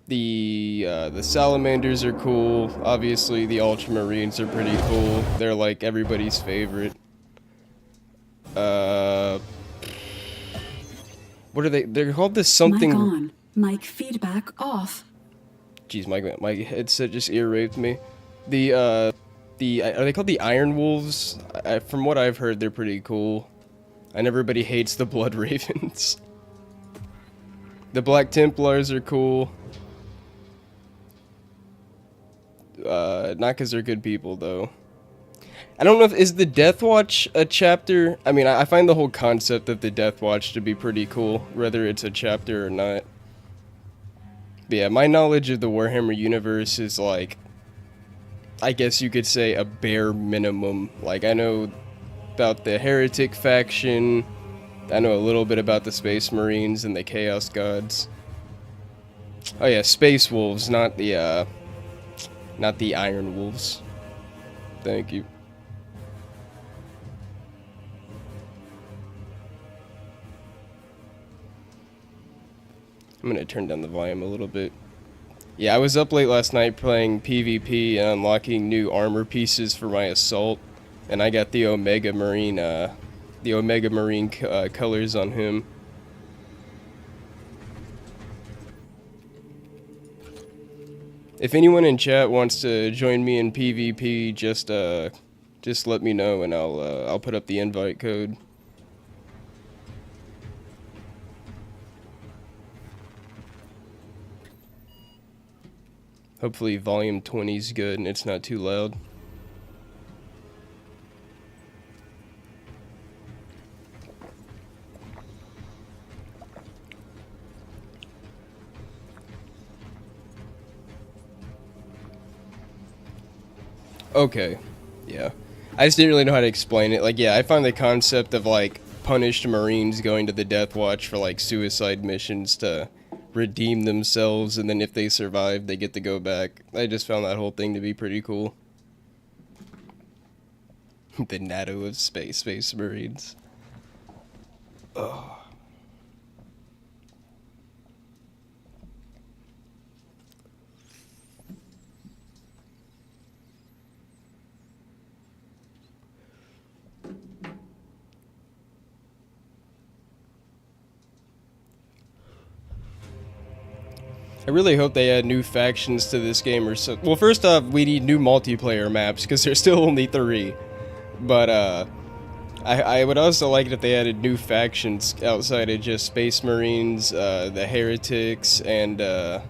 Salamanders are cool. Obviously, the Ultramarines are pretty cool. They're, like, everybody's favorite. What are they? They're called this something. Mic on. Mic feedback off. Jeez, my headset just ear raped me. Are they called the Iron Wolves? From what I've heard, they're pretty cool. And everybody hates the Blood Ravens. The Black Templars are cool. Not because they're good people, though. I don't know if, is the Death Watch a chapter? I mean, I find the whole concept of the Death Watch to be pretty cool, whether it's a chapter or not. But yeah, my knowledge of the Warhammer universe is like, I guess you could say a bare minimum. Like, I know about the Heretic faction, I know a little bit about the Space Marines and the Chaos Gods. Oh yeah, Space Wolves, not the Iron Wolves. Thank you. I'm gonna turn down the volume a little bit. Yeah, I was up late last night playing PvP and unlocking new armor pieces for my assault, and I got the Omega Marine colors on him. If anyone in chat wants to join me in PvP, just let me know and I'll put up the invite code. Hopefully volume 20 is good and it's not too loud. Okay, yeah. I just didn't really know how to explain it. Like, yeah, I find the concept of, like, punished Marines going to the Death Watch for, like, suicide missions to redeem themselves, and then if they survive, they get to go back. I just found that whole thing to be pretty cool. The NATO of Space Marines. Ugh. I really hope they add new factions to this game or so. Well, first off, we need new multiplayer maps because there's still only 3. But I would also like it if they added new factions outside of just Space Marines, the Heretics, and the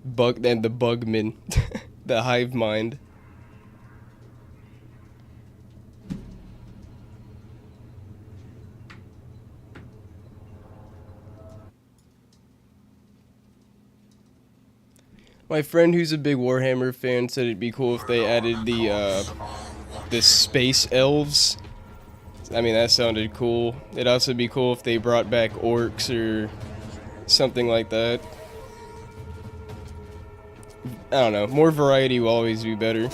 Bugmen, the Hive Mind. My friend who's a big Warhammer fan said it'd be cool if they added the space elves. I mean, that sounded cool. It'd also be cool if they brought back orcs or something like that. I don't know. More variety will always be better.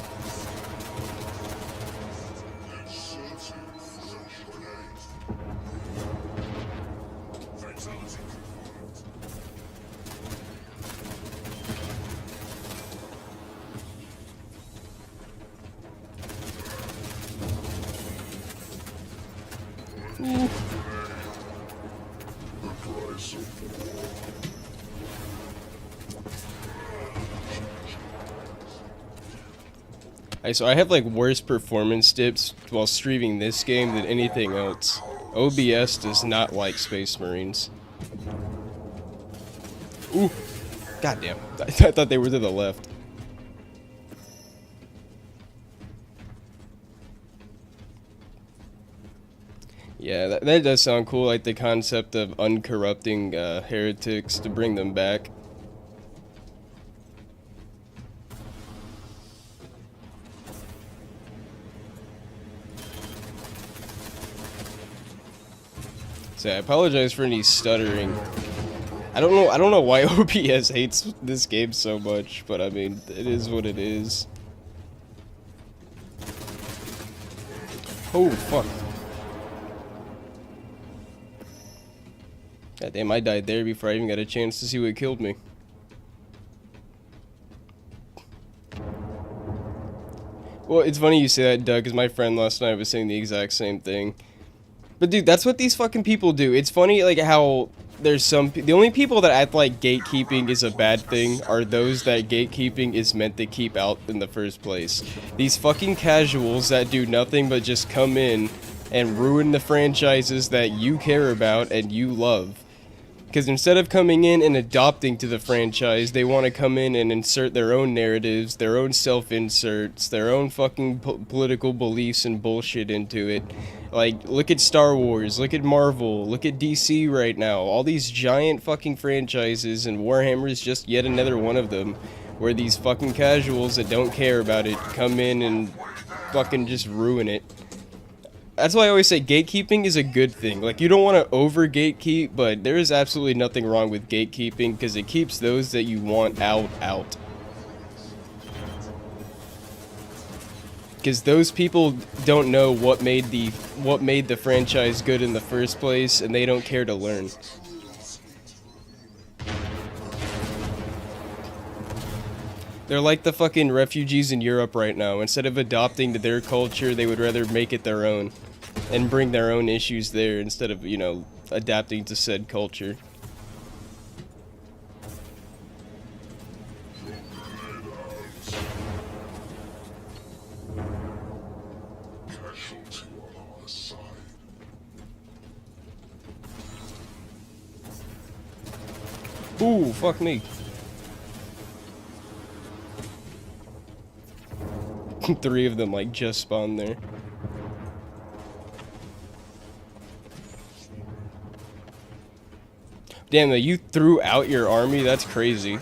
So I have like worse performance dips while streaming this game than anything else. OBS does not like Space Marines. Ooh, goddamn! I thought they were to the left. Yeah, that does sound cool. Like the concept of uncorrupting heretics to bring them back. So I apologize for any stuttering. I don't know why OBS hates this game so much, but I mean, it is what it is. Oh fuck. God damn, I died there before I even got a chance to see what killed me. Well, it's funny you say that, Doug, because my friend last night was saying the exact same thing. But dude, that's what these fucking people do. It's funny, like, how there's the only people that act like gatekeeping is a bad thing are those that gatekeeping is meant to keep out in the first place. These fucking casuals that do nothing but just come in and ruin the franchises that you care about and you love. Because instead of coming in and adopting to the franchise, they want to come in and insert their own narratives, their own self-inserts, their own fucking political beliefs and bullshit into it. Like, look at Star Wars, look at Marvel, look at DC right now. All these giant fucking franchises, and Warhammer is just yet another one of them, where these fucking casuals that don't care about it come in and fucking just ruin it. That's why I always say gatekeeping is a good thing. Like, you don't want to over gatekeep, but there is absolutely nothing wrong with gatekeeping because it keeps those that you want out. Because those people don't know what made the franchise good in the first place, and they don't care to learn. They're like the fucking refugees in Europe right now. Instead of adopting to their culture, they would rather make it their own and bring their own issues there instead of, you know, adapting to said culture. Ooh, fuck me. Three of them like just spawned there. Damn, you threw out your army? That's crazy.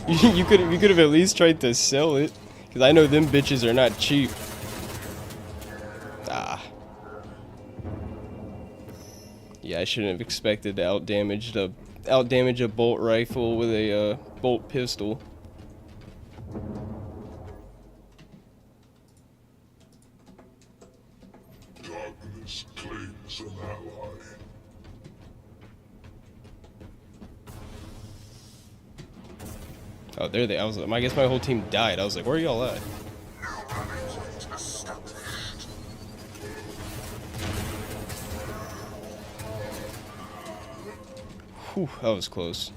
You could have at least tried to sell it, cause I know them bitches are not cheap. Ah. Yeah, I shouldn't have expected to outdamage a bolt rifle with a bolt pistol. Darkness claims an ally. Oh, there they. I guess my whole team died. I was like, where are y'all at? Whew, that was close.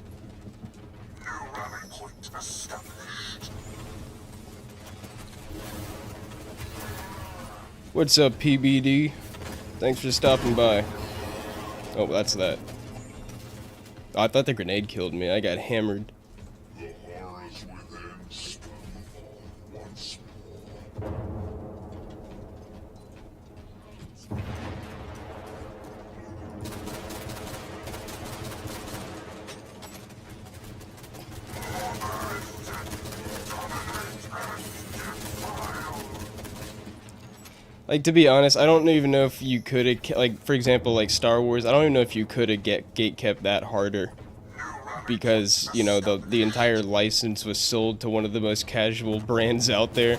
What's up, PBD? Thanks for stopping by. Oh, that's that. Oh, I thought the grenade killed me. I got hammered. The horrors within stumble once more. Like, to be honest, I don't even know if you could have, like, for example, like Star Wars, I don't even know if you could have gate kept that harder. Because, you know, the entire license was sold to one of the most casual brands out there.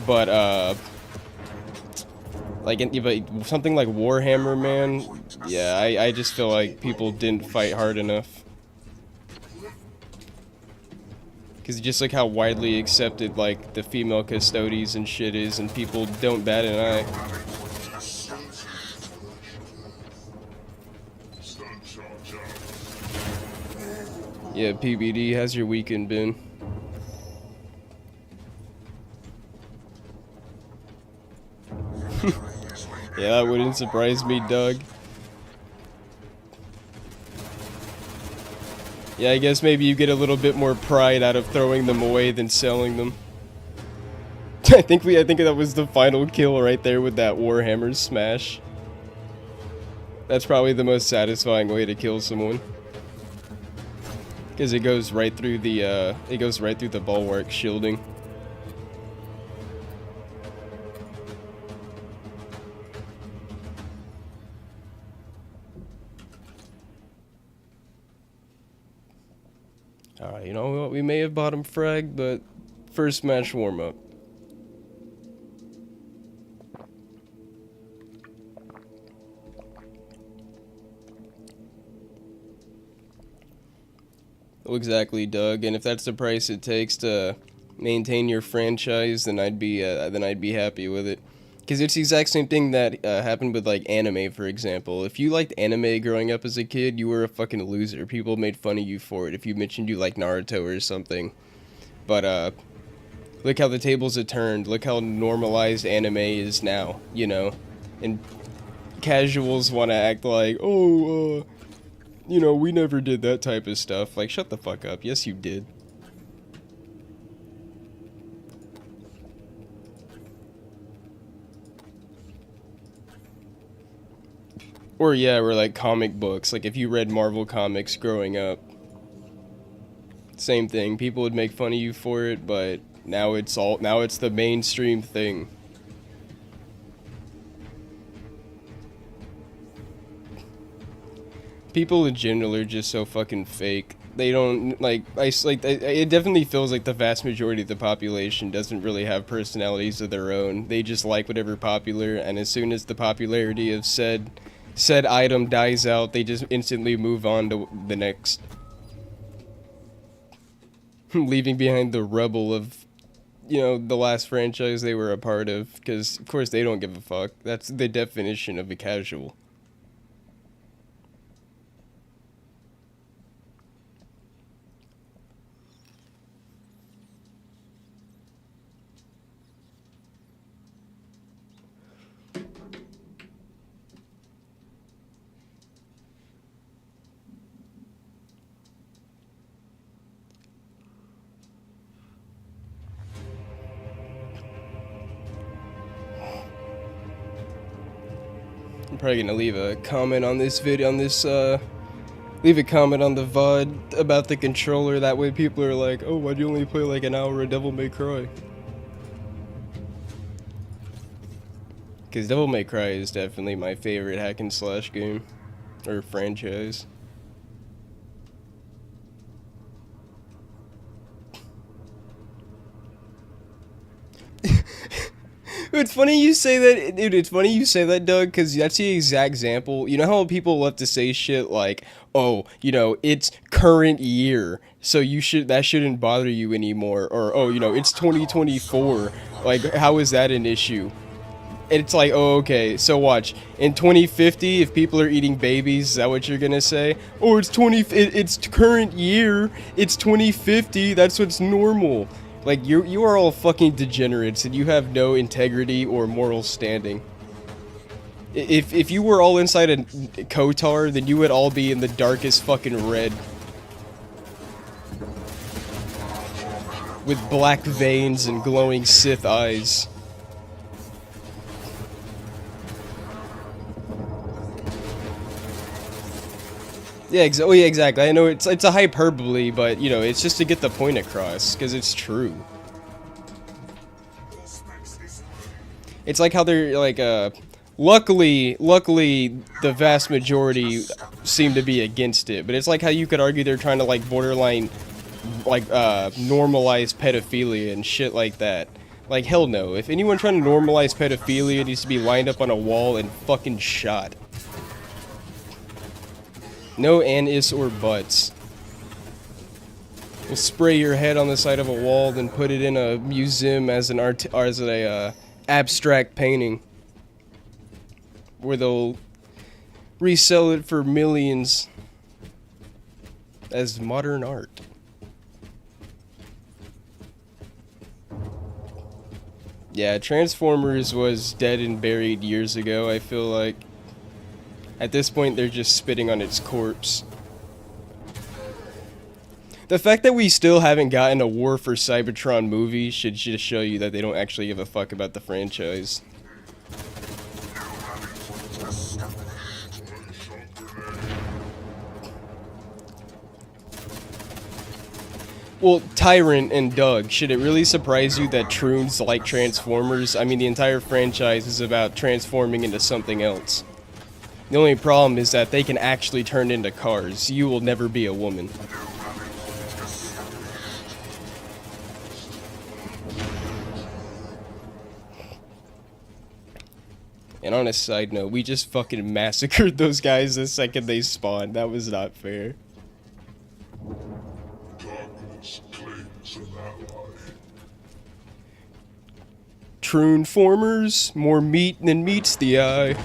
But, like, but something like Warhammer, man, yeah, I just feel like people didn't fight hard enough. Because just like how widely accepted, like, the female custodies and shit is, and people don't bat an eye. Yeah, PBD, how's your weekend been? Yeah, that wouldn't surprise me, Doug. Yeah, I guess maybe you get a little bit more pride out of throwing them away than selling them. I think that was the final kill right there with that Warhammer smash. That's probably the most satisfying way to kill someone. Because it goes right through the bulwark shielding. Alright, you know what? We may have bottom frag, but first match warm up. Well, exactly, Doug. And if that's the price it takes to maintain your franchise, then I'd be happy with it. Because it's the exact same thing that happened with, like, anime, for example. If you liked anime growing up as a kid, you were a fucking loser. People made fun of you for it if you mentioned you like Naruto or something. But, look how the tables have turned. Look how normalized anime is now, you know? And casuals want to act like, oh, you know, we never did that type of stuff. Like, shut the fuck up. Yes, you did. Or yeah, or like comic books. Like if you read Marvel comics growing up, same thing. People would make fun of you for it, but now it's the mainstream thing. People in general are just so fucking fake. They don't it definitely feels like the vast majority of the population doesn't really have personalities of their own. They just like whatever popular, and as soon as the popularity of said item dies out, they just instantly move on to the next. Leaving behind the rubble of, you know, the last franchise they were a part of, because of course they don't give a fuck. That's the definition of a casual. I'm probably gonna leave a comment on this video, leave a comment on the VOD about the controller. That way people are like, oh, why'd you only play like an hour of Devil May Cry? Because Devil May Cry is definitely my favorite hack and slash game, or franchise. It's funny you say that, dude. It's funny you say that, Doug, because that's the exact example. You know how people love to say shit like, "Oh, you know, it's current year, so that shouldn't bother you anymore," or "Oh, you know, it's 2024. Like, how is that an issue?" And it's like, "Oh, okay. So watch in 2050, if people are eating babies, is that what you're gonna say? Oh, it's current year. It's 2050. That's what's normal." Like, you are all fucking degenerates, and you have no integrity or moral standing. If you were all inside a Kotar, then you would all be in the darkest fucking red. With black veins and glowing Sith eyes. Yeah, yeah, exactly. I know it's a hyperbole, but, you know, it's just to get the point across, because it's true. It's like how they're, like, luckily, the vast majority seem to be against it, but it's like how you could argue they're trying to, like, borderline, like, normalize pedophilia and shit like that. Like, hell no. If anyone trying to normalize pedophilia needs to be lined up on a wall and fucking shot. No anise or butts. We'll spray your head on the side of a wall, then put it in a museum as an abstract painting, where they'll resell it for millions as modern art. Yeah, Transformers was dead and buried years ago, I feel like. At this point, they're just spitting on its corpse. The fact that we still haven't gotten a War for Cybertron movie should just show you that they don't actually give a fuck about the franchise. Well, Tyrant and Doug, should it really surprise you that Troons like Transformers? I mean, the entire franchise is about transforming into something else. The only problem is that they can actually turn into cars. You will never be a woman. And on a side note, we just fucking massacred those guys the second they spawned. That was not fair. Darkness claims an ally. Troonformers, more meat than meets the eye.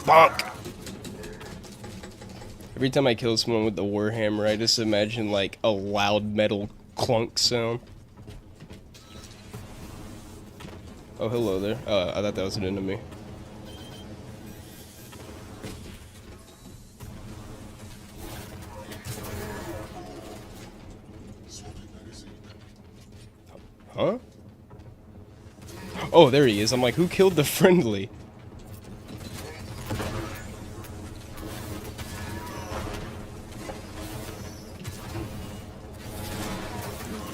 Bonk! Every time I kill someone with the Warhammer, I just imagine, like, a loud metal clunk sound. Oh, hello there. I thought that was an enemy. Huh? Oh, there he is. I'm like, who killed the friendly?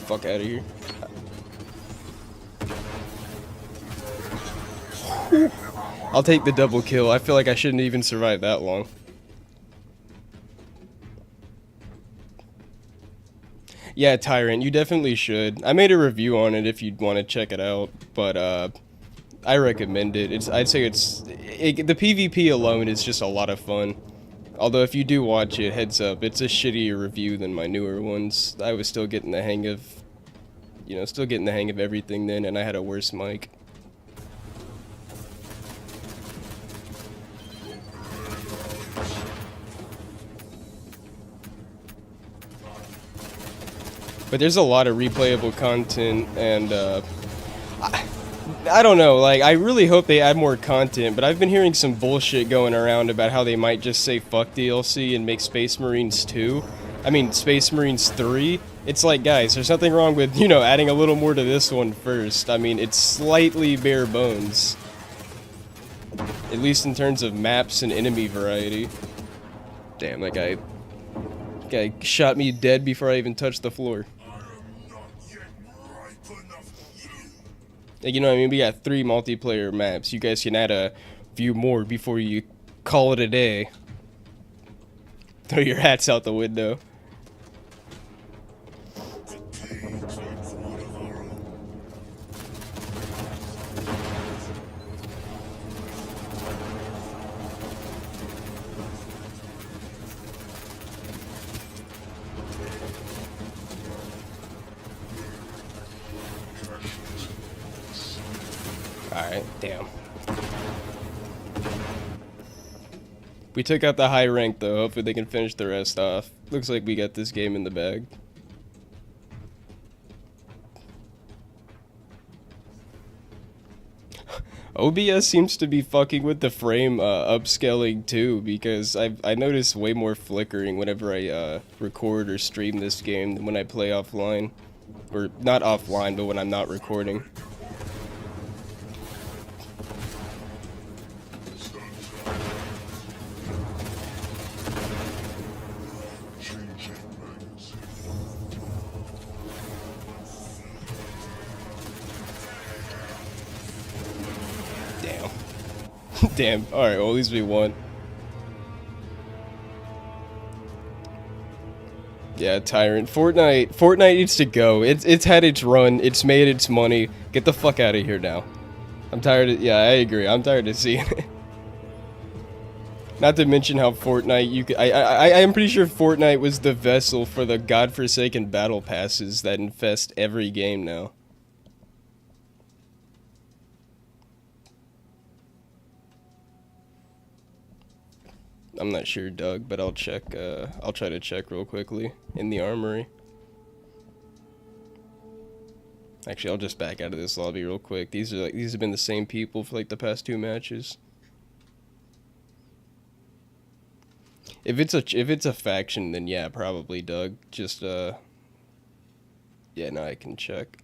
Fuck out of here. I'll take the double kill. I feel like I shouldn't even survive that long. Yeah, Tyrant, you definitely should. I made a review on it if you'd want to check it out, but I recommend it. I'd say the PvP alone is just a lot of fun. Although if you do watch it, heads up, it's a shittier review than my newer ones. I was still getting the hang of, you know, everything then, and I had a worse mic. But there's a lot of replayable content, and I don't know, like, I really hope they add more content, but I've been hearing some bullshit going around about how they might just say fuck DLC and make Space Marines 2. I mean, Space Marines 3. It's like, guys, there's nothing wrong with, you know, adding a little more to this one first. I mean, it's slightly bare bones. At least in terms of maps and enemy variety. Damn, that guy shot me dead before I even touched the floor. You know what I mean? We got 3 multiplayer maps. You guys can add a few more before you call it a day. Throw your hats out the window. Alright, damn. We took out the high rank though, hopefully they can finish the rest off. Looks like we got this game in the bag. OBS seems to be fucking with the frame upscaling too, because I notice way more flickering whenever I record or stream this game than when I play offline. Or not offline, but when I'm not recording. Damn. Damn. Alright, well at least we won. Yeah, Tyrant. Fortnite needs to go. It's had its run. It's made its money. Get the fuck out of here now. I'm tired of, yeah, I agree. I'm tired of seeing it. Not to mention how Fortnite, I am pretty sure Fortnite was the vessel for the godforsaken battle passes that infest every game now. I'm not sure, Doug, but I'll check, I'll try to check real quickly in the armory. Actually, I'll just back out of this lobby real quick. These have been the same people for like the past 2 matches. If it's a faction, then yeah, probably, Doug. Just yeah, no, I can check.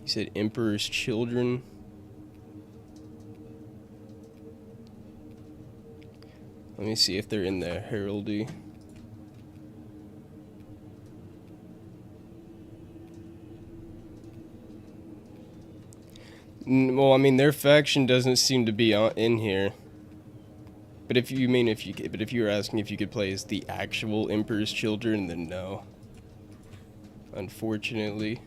He said Emperor's Children. Let me see if they're in the heraldry. Well, I mean, their faction doesn't seem to be in here. But if you were asking if you could play as the actual Emperor's Children, then no. Unfortunately.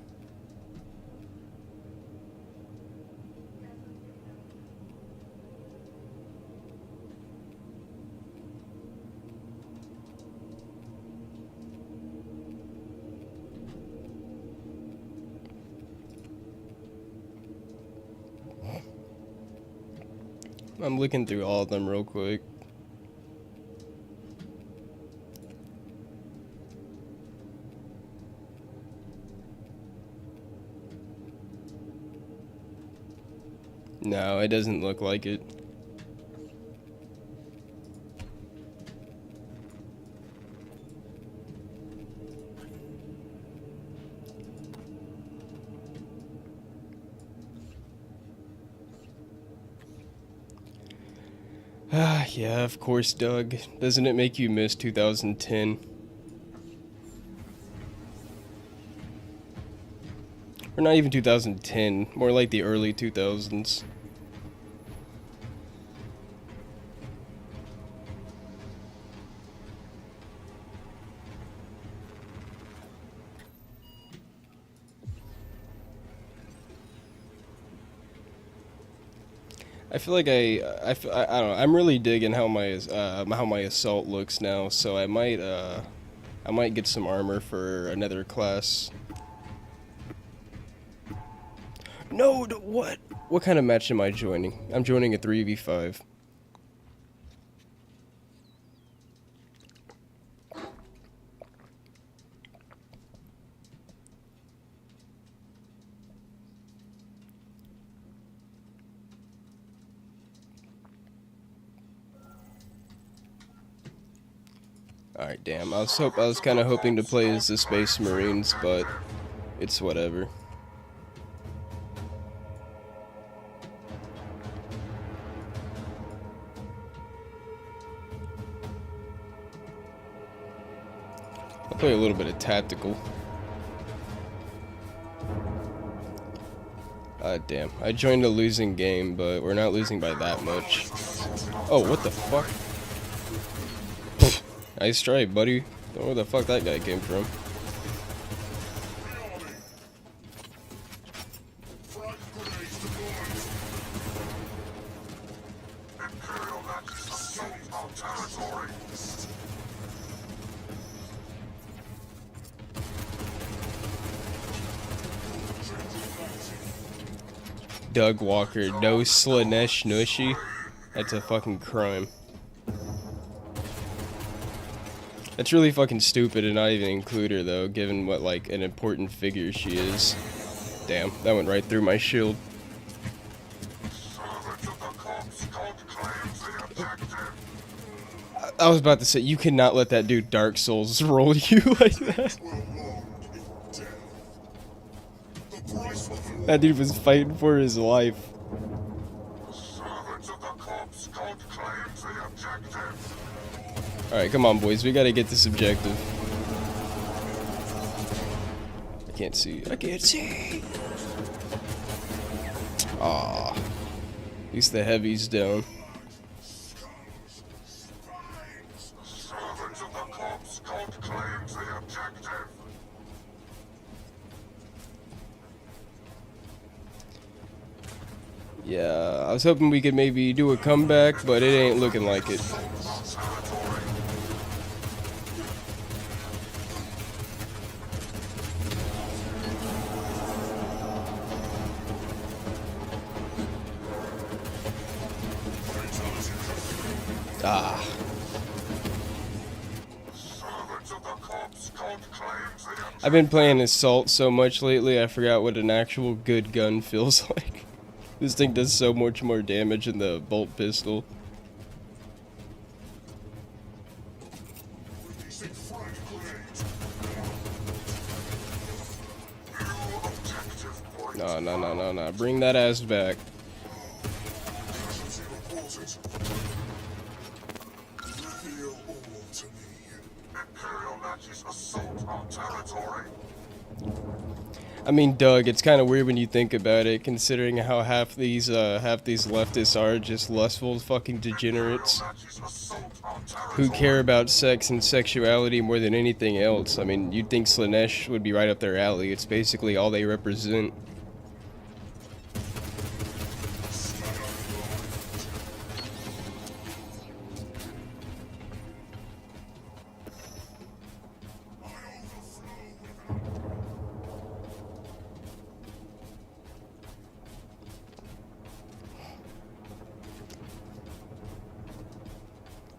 I'm looking through all of them real quick. No, it doesn't look like it. Ah, yeah, of course, Doug. Doesn't it make you miss 2010? Or not even 2010, more like the early 2000s. I feel like I don't know. I'm really digging how my assault looks now, so I might get some armor for another class. No, what? What kind of match am I joining? I'm joining a 3v5. Alright, damn. I was kind of hoping to play as the Space Marines, but it's whatever. I'll play a little bit of tactical. Damn. I joined a losing game, but we're not losing by that much. Oh, what the fuck? Nice strike, buddy. Don't know where the fuck that guy came from. Doug Walker, no Slanesh Nushi. That's a fucking crime. That's really fucking stupid to not even include her though, given what like an important figure she is. Damn, that went right through my shield. I was about to say, you cannot let that dude Dark Souls roll you like that. That dude was fighting for his life. Alright, come on boys, we gotta get this objective. I can't see. I can't see! Aw. At least the heavy's down. Yeah, I was hoping we could maybe do a comeback, but it ain't looking like it. Ah. I've been playing Assault so much lately, I forgot what an actual good gun feels like. This thing does so much more damage than the bolt pistol. No. Bring that ass back. I mean, Doug, it's kind of weird when you think about it, considering how half these leftists are just lustful fucking degenerates who care about sex and sexuality more than anything else. I mean, you'd think Slanesh would be right up their alley. It's basically all they represent.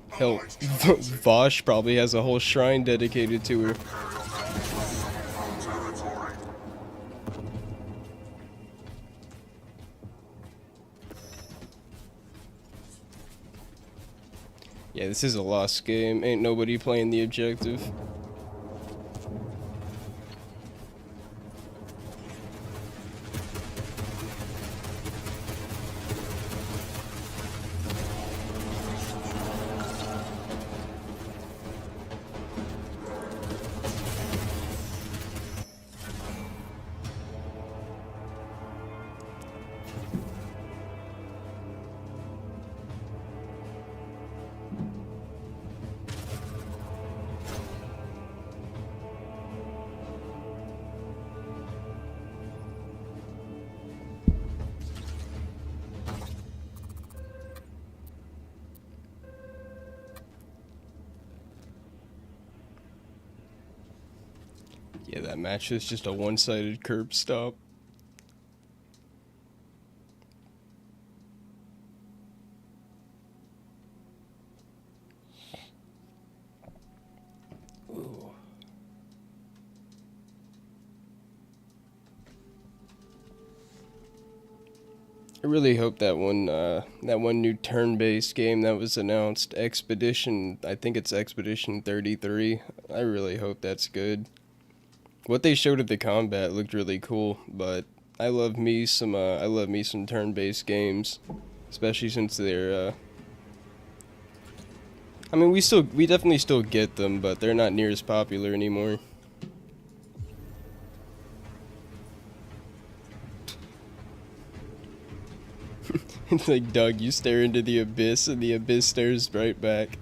Hell, Vosh probably has a whole shrine dedicated to her. Yeah, this is a lost game. Ain't nobody playing the objective. Yeah, that match was just a one-sided curb stop. really hope that one new turn-based game that was announced, Expedition, I think it's Expedition 33. I really hope that's good. What they showed of the combat looked really cool, but I love me some turn-based games, especially since they're I mean, we definitely still get them, but they're not near as popular anymore. It's like, Doug, you stare into the abyss, and the abyss stares right back.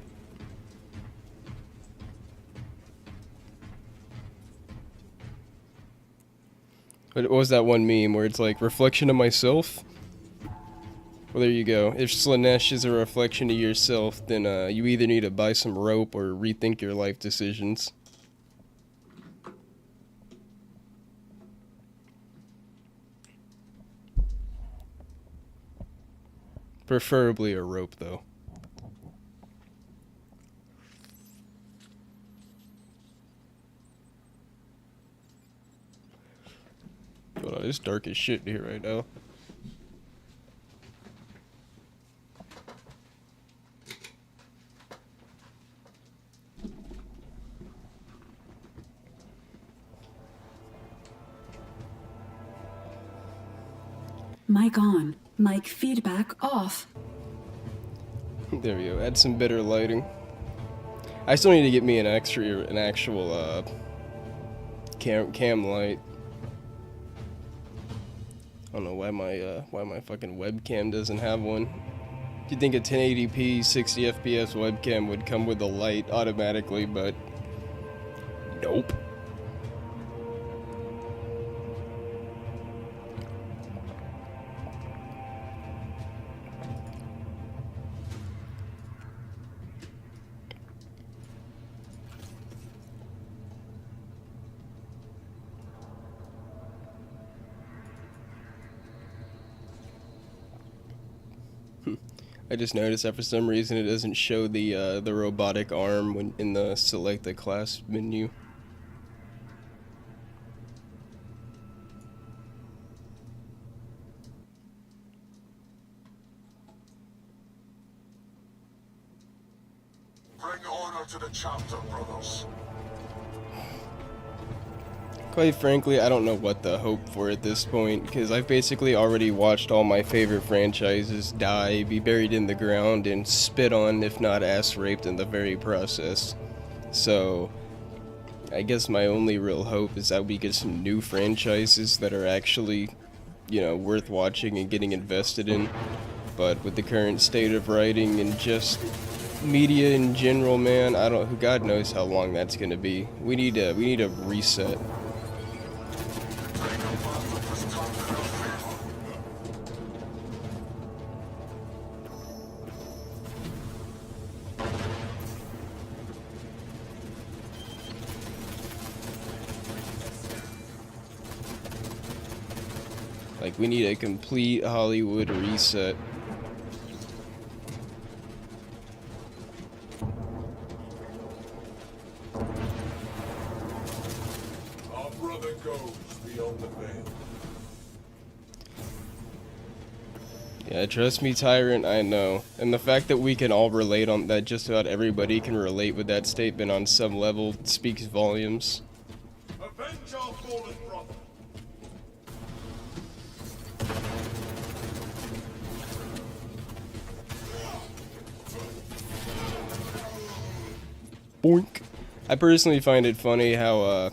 What was that one meme where it's like, reflection of myself? Well, there you go. If Slanesh is a reflection of yourself, then you either need to buy some rope or rethink your life decisions. Preferably a rope, though. Hold on, it's dark as shit here right now. Mic on. Mic feedback off. There we go. Add some better lighting. I still need to get me an actual cam light. I don't know why my fucking webcam doesn't have one. You'd think a 1080p 60 FPS webcam would come with a light automatically, but nope. I just noticed that for some reason it doesn't show the robotic arm when in the select the class menu. Bring order to the chapter, brothers. Quite frankly, I don't know what to hope for at this point, because I've basically already watched all my favorite franchises die, be buried in the ground, and spit on, if not ass raped, in the very process. So, I guess my only real hope is that we get some new franchises that are actually, you know, worth watching and getting invested in. But with the current state of writing and just media in general, man, God knows how long that's gonna be. We need a reset. Like, we need a complete Hollywood reset. Our brother goes beyond the veil. Yeah, trust me, Tyrant, I know. And the fact that we can all relate on that, just about everybody can relate with that statement on some level, speaks volumes. Avenge our fallen brother. Boink. I personally find it funny how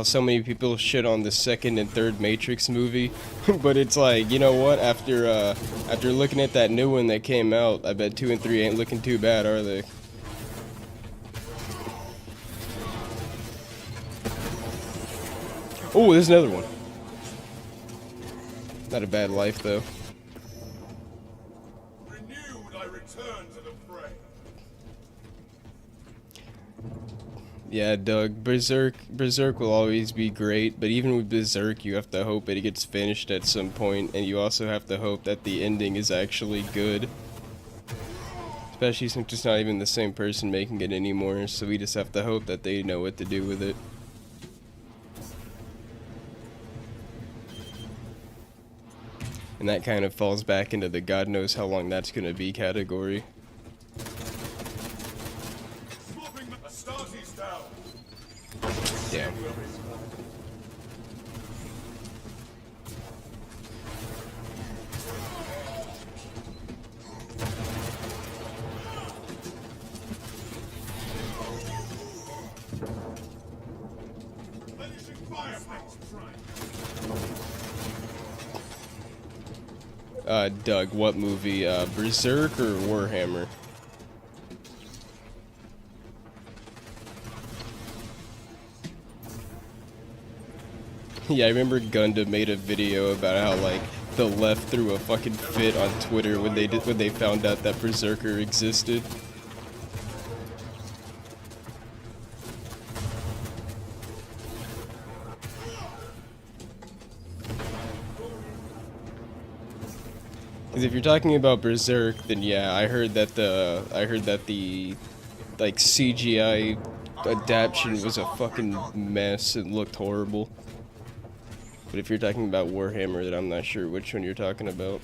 so many people shit on the second and third Matrix movie, but it's like, you know what? After looking at that new one that came out, I bet 2 and 3 ain't looking too bad, are they? Oh, there's another one. Not a bad life though. Renewed, I return to the fray. Yeah, Doug, Berserk will always be great, but even with Berserk, you have to hope it gets finished at some point, and you also have to hope that the ending is actually good. Especially since it's not even the same person making it anymore, so we just have to hope that they know what to do with it. And that kind of falls back into the God knows how long that's gonna be category. Astartes down. Damn. Doug, what movie? Berserk or Warhammer? Yeah, I remember Gundam made a video about how, like, the left threw a fucking fit on Twitter when they found out that Berserker existed. Because if you're talking about Berserk, then yeah, I heard that the like CGI adaptation was a fucking mess and looked horrible. But if you're talking about Warhammer, then I'm not sure which one you're talking about.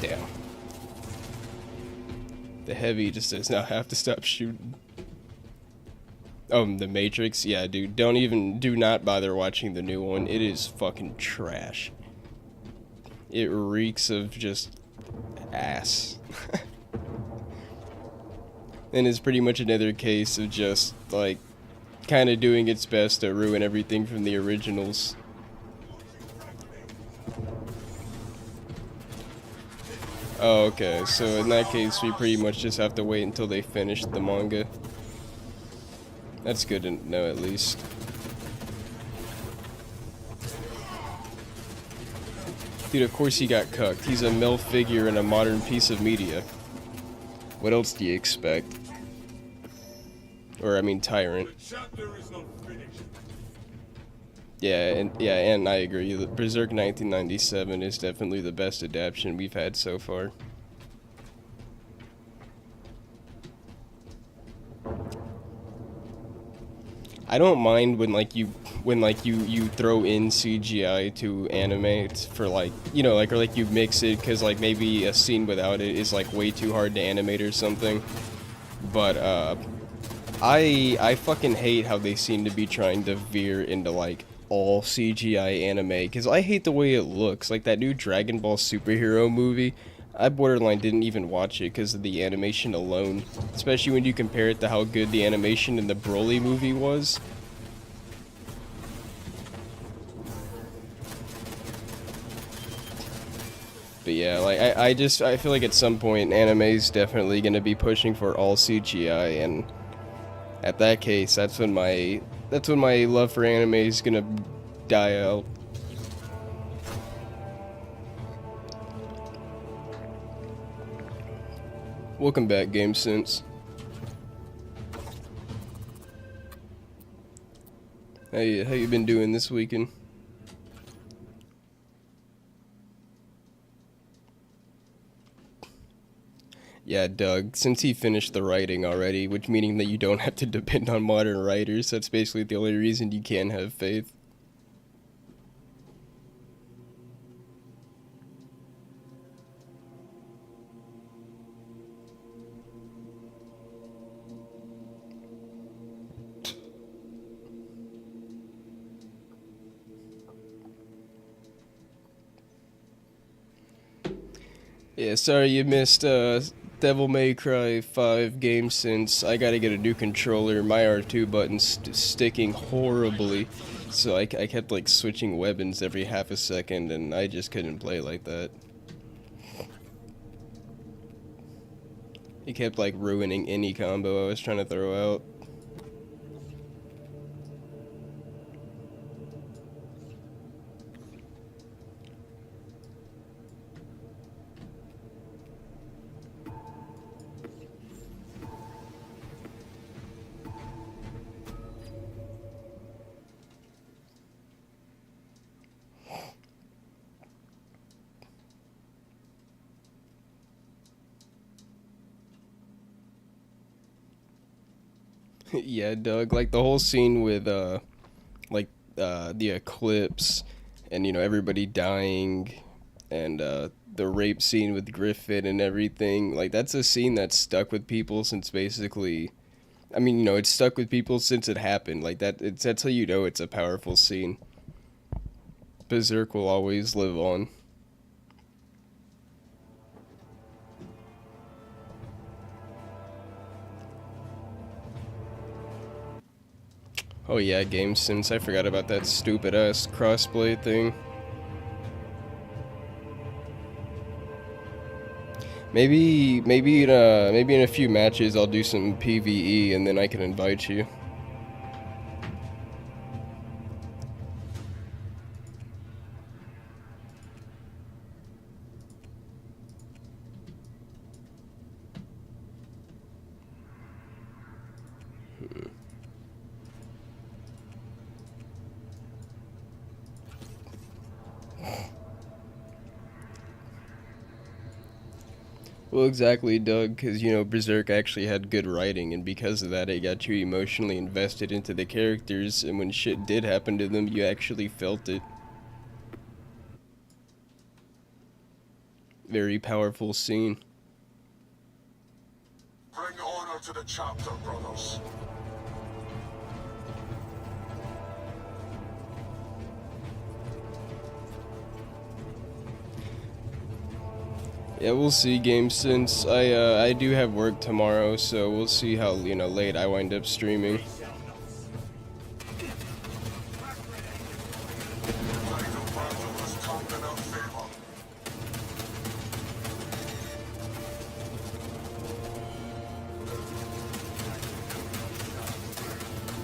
Damn. The heavy just does not have to stop shooting. The Matrix? Yeah, dude, do not bother watching the new one. It is fucking trash. It reeks of just ass. And it's pretty much another case of just, like, kind of doing its best to ruin everything from the originals. Oh, okay, so in that case, we pretty much just have to wait until they finish the manga. That's good to know, at least. Dude, of course he got cucked. He's a MILF figure in a modern piece of media. What else do you expect? Or, I mean, Tyrant. The chapter is not finished. Yeah, and I agree. Berserk 1997 is definitely the best adaptation we've had so far. I don't mind when you throw in CGI to animate for, like, you know, like, or like you mix it because, like, maybe a scene without it is like way too hard to animate or something. But I fucking hate how they seem to be trying to veer into, like, all CGI anime, because I hate the way it looks. Like that new Dragon Ball superhero movie, I borderline didn't even watch it because of the animation alone, especially when you compare it to how good the animation in the Broly movie was. But yeah, like, I feel like at some point anime's definitely gonna be pushing for all CGI, and at that case, that's when my love for anime is gonna die out. Welcome back, GameSense. How you been doing this weekend? Yeah, Doug, since he finished the writing already, which meaning that you don't have to depend on modern writers, that's basically the only reason you can have faith. Yeah, sorry you missed Devil May Cry 5 game since I gotta get a new controller. My R2 button's sticking horribly, so I kept like switching weapons every half a second, and I just couldn't play like that. He kept like ruining any combo I was trying to throw out. Yeah, Doug, like the whole scene with the eclipse and everybody dying and the rape scene with Griffin and everything. Like that's a scene that's stuck with people since basically I mean, it's stuck with people since it happened. Like that's how you know it's a powerful scene. Berserk will always live on. Oh yeah, Game Sense. I forgot about that stupid ass crossplay thing. Maybe in a few matches I'll do some PvE and then I can invite you. Well, exactly, Doug, because, Berserk actually had good writing, and because of that, it got you emotionally invested into the characters, and when shit did happen to them, you actually felt it. Very powerful scene. Bring honor to the chapter, brothers. Yeah, we'll see, Game Sense. I do have work tomorrow, so we'll see how, late I wind up streaming.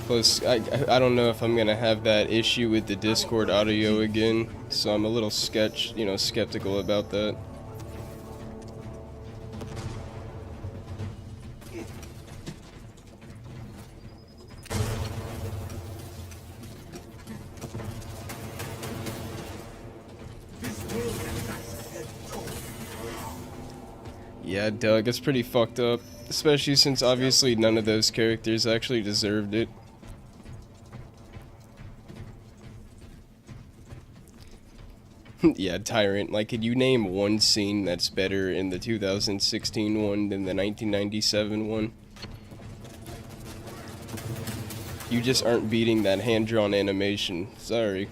Plus, I don't know if I'm gonna have that issue with the Discord audio again, so I'm a little skeptical about that. Yeah, Doug, it's pretty fucked up, especially since obviously none of those characters actually deserved it. Yeah, Tyrant. Like, could you name one scene that's better in the 2016 one than the 1997 one? You just aren't beating that hand-drawn animation. Sorry.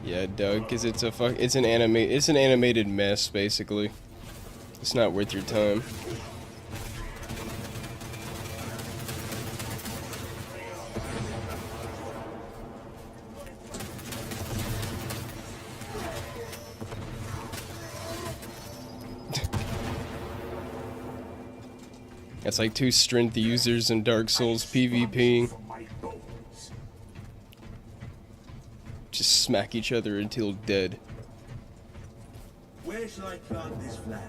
Yeah, Doug, because it's an animated mess, basically. It's not worth your time. That's like two strength users in Dark Souls PvP. Just smack each other until dead. Where shall I plant this flag?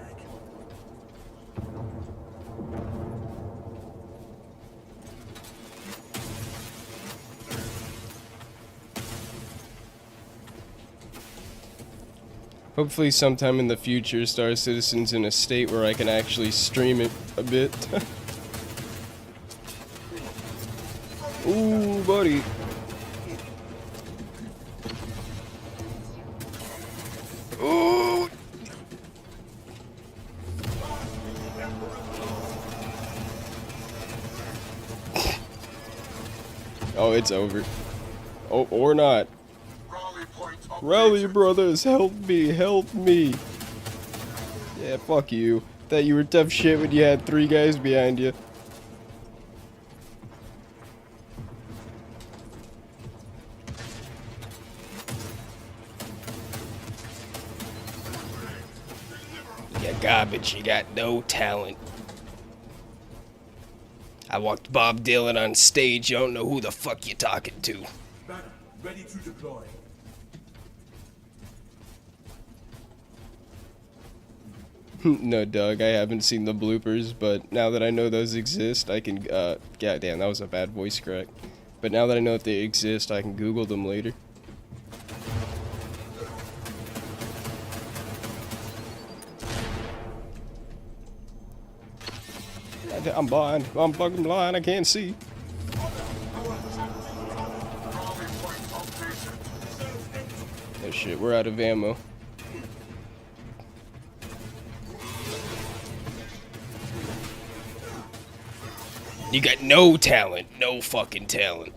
Hopefully sometime in the future, Star Citizen's in a state where I can actually stream it a bit. Ooh, buddy. Ooh. Oh, it's over. Oh, or not. Rally, brothers, help me, help me. Yeah, fuck you. Thought you were tough shit when you had 3 guys behind you. You garbage, you got no talent. I walked Bob Dylan on stage, you don't know who the fuck you're talking to. Banner, ready to deploy. No, Doug, I haven't seen the bloopers, but now that I know those exist, I can, goddamn, that was a bad voice crack. But now that I know that they exist, I can Google them later. I'm blind. I'm fucking blind. I can't see. Oh shit, we're out of ammo. You got no talent. No fucking talent.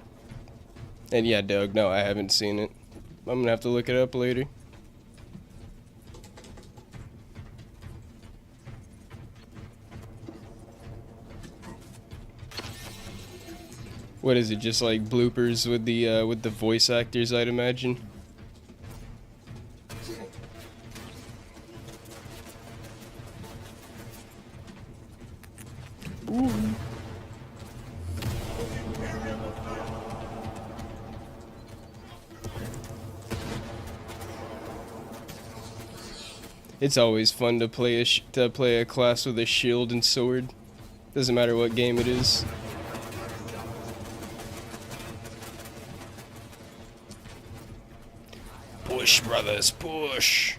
And yeah, Doug, no, I haven't seen it. I'm gonna have to look it up later. What is it? Just like bloopers with the voice actors, I'd imagine. Ooh. It's always fun to play a class with a shield and sword. Doesn't matter what game it is. Push, brothers, push.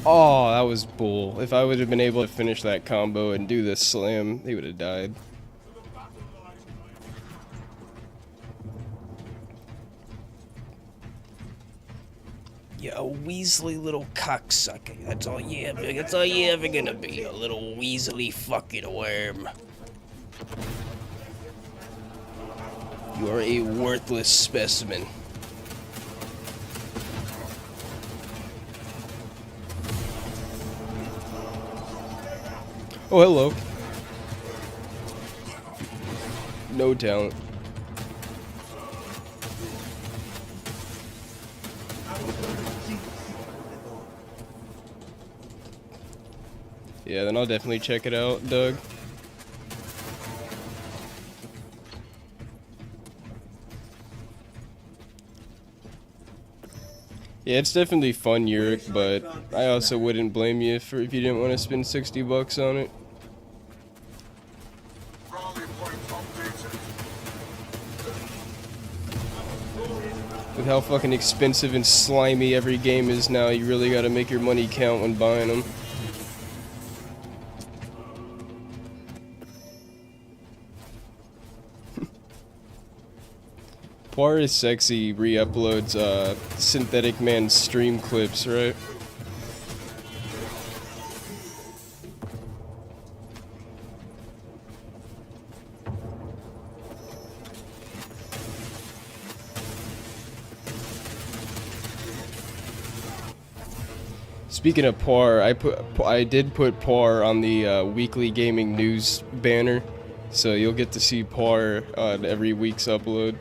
Oh, that was bull. If I would have been able to finish that combo and do this slam, he would have died. You a Weasley little cocksucker. That's all you ever gonna be. A little Weasley fucking worm. You are a worthless specimen. Oh, hello. No talent. Yeah, then I'll definitely check it out, Doug. Yeah, it's definitely fun, Yurik, but I also wouldn't blame you if you didn't want to spend $60 on it. With how fucking expensive and slimy every game is now, you really gotta make your money count when buying them. Poir is Sexy re-uploads Synthetic Man's stream clips, right? Speaking of Poir, I did put Poir on the weekly gaming news banner, so you'll get to see Poir on every week's upload.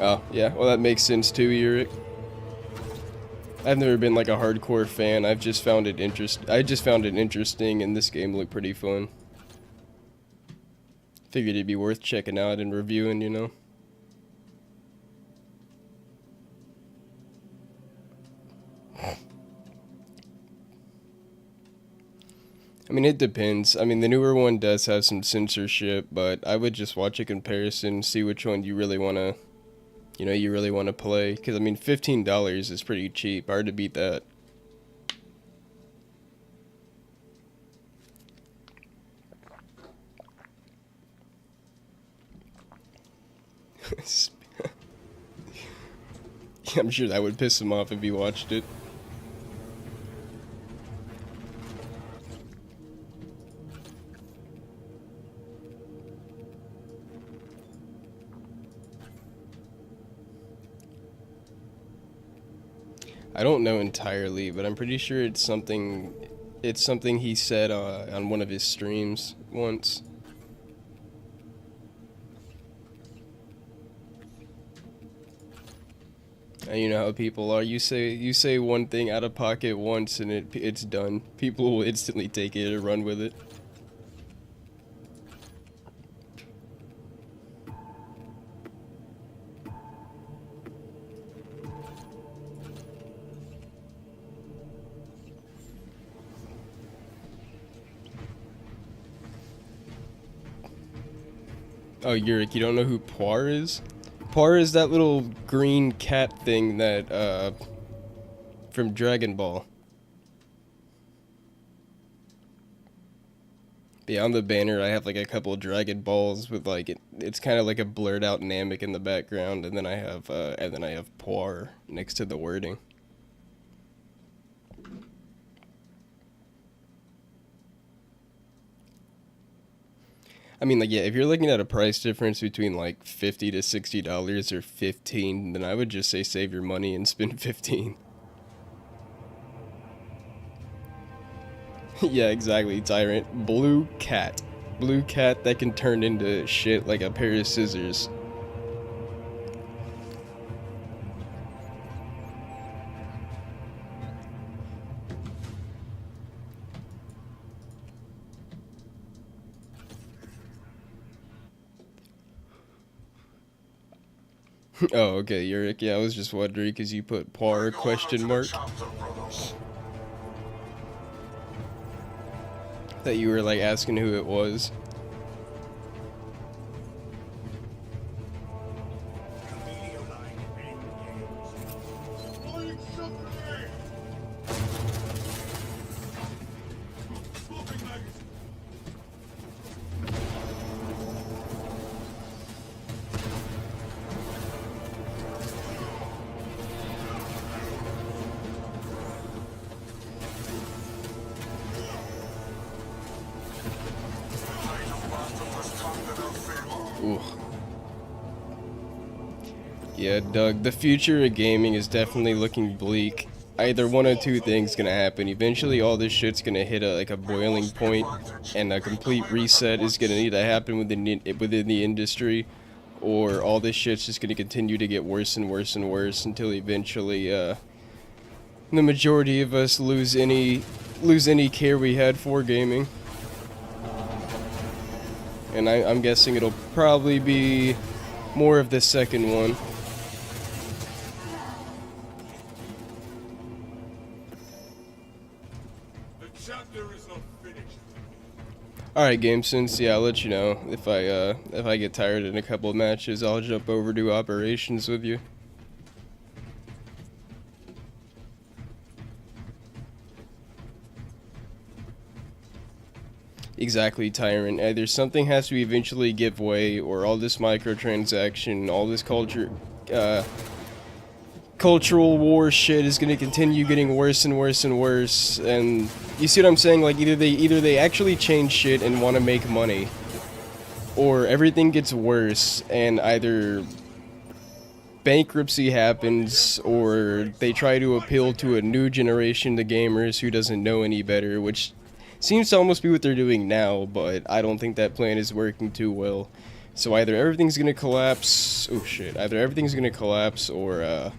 Oh, yeah, well that makes sense too, Yurik. I've never been like a hardcore fan, I just found it interesting and this game looked pretty fun. Figured it'd be worth checking out and reviewing, you know. I mean, it depends. I mean, the newer one does have some censorship, but I would just watch a comparison, see which one you really want to, you really want to play. Because, I mean, $15 is pretty cheap. Hard to beat that. I'm sure that would piss him off if he watched it. I don't know entirely, but I'm pretty sure it's something he said on one of his streams once. And you know how people are. You say one thing out of pocket once and it's done. People will instantly take it and run with it. Oh, Yurik, you don't know who Poir is? Poir is that little green cat thing that, from Dragon Ball. Yeah, on the banner I have like a couple of Dragon Balls with like it's kind of like a blurred out Namek in the background, and then I have Poir next to the wording. I mean, like, yeah, if you're looking at a price difference between like $50 to $60 or 15, then I would just say save your money and spend 15. Yeah, exactly, Tyrant. Blue cat. Blue cat that can turn into shit like a pair of scissors. Oh, okay, Yurik. Yeah, I was just wondering because you put Poir question mark. That you were like asking who it was. Ooh. Yeah, Doug, the future of gaming is definitely looking bleak. Either one of two things gonna happen. Eventually all this shit's gonna hit a boiling point, and a complete reset is gonna need to happen within the industry, or all this shit's just gonna continue to get worse and worse and worse until eventually the majority of us lose any care we had for gaming. And I'm guessing it'll probably be more of the second one. The chapter is not finished. Alright, GameSense, yeah, I'll let you know. If I get tired in a couple of matches, I'll jump over to operations with you. Exactly, Tyrant. Either something has to eventually give way, or all this microtransaction, all this cultural war shit is gonna continue getting worse and worse and worse. And you see what I'm saying? Like, either they actually change shit and want to make money, or everything gets worse and either bankruptcy happens, or they try to appeal to a new generation of gamers who doesn't know any better, which seems to almost be what they're doing now, but I don't think that plan is working too well. So either everything's gonna collapse, oh shit, either everything's gonna collapse, or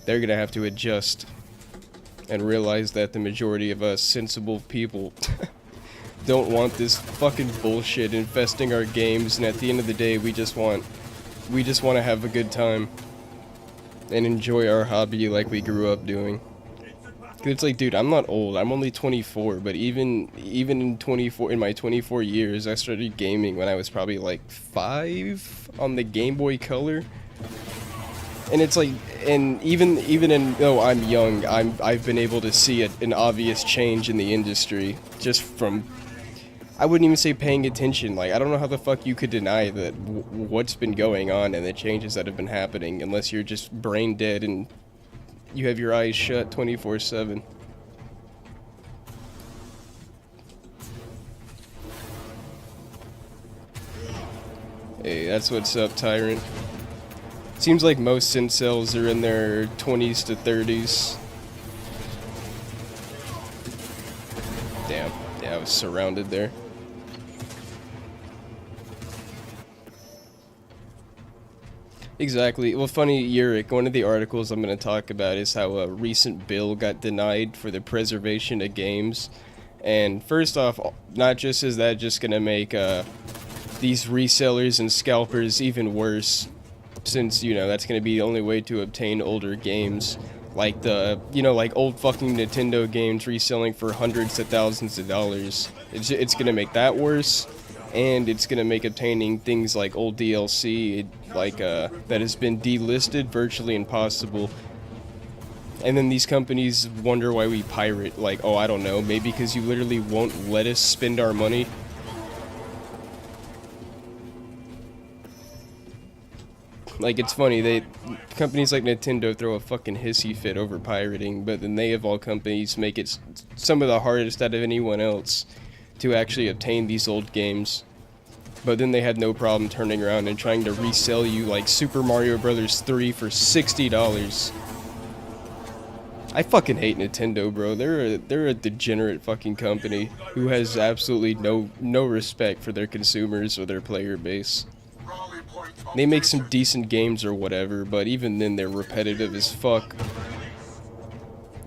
they're gonna have to adjust and realize that the majority of us sensible people don't want this fucking bullshit infesting our games, and at the end of the day, we just want to have a good time and enjoy our hobby like we grew up doing. It's like, dude, I'm not old. I'm only 24, but even in my 24 years, I started gaming when I was probably like 5 on the Game Boy Color. And it's like, and even though I'm young, I've been able to see an obvious change in the industry just from, I wouldn't even say paying attention. Like, I don't know how the fuck you could deny that what's been going on and the changes that have been happening unless you're just brain dead and you have your eyes shut 24/7. Hey, that's what's up, Tyrant. Seems like most incels are in their 20s to 30s. Damn, yeah, I was surrounded there. Exactly. Well, funny, Yurik, one of the articles I'm going to talk about is how a recent bill got denied for the preservation of games. And first off, not just is that just going to make these resellers and scalpers even worse, since, you know, that's going to be the only way to obtain older games. Like like old fucking Nintendo games reselling for hundreds of thousands of dollars. It's going to make that worse. and it's gonna make obtaining things like old DLC, like that has been delisted, virtually impossible. And then these companies wonder why we pirate. Like, oh, I don't know, maybe because you literally won't let us spend our money. Like, it's funny, companies like Nintendo throw a fucking hissy fit over pirating, but then they, of all companies, make it some of the hardest out of anyone else to actually obtain these old games. But then they had no problem turning around and trying to resell you, like, Super Mario Bros. 3 for $60. I fucking hate Nintendo, bro. They're a degenerate fucking company who has absolutely no respect for their consumers or their player base. They make some decent games or whatever, but even then they're repetitive as fuck.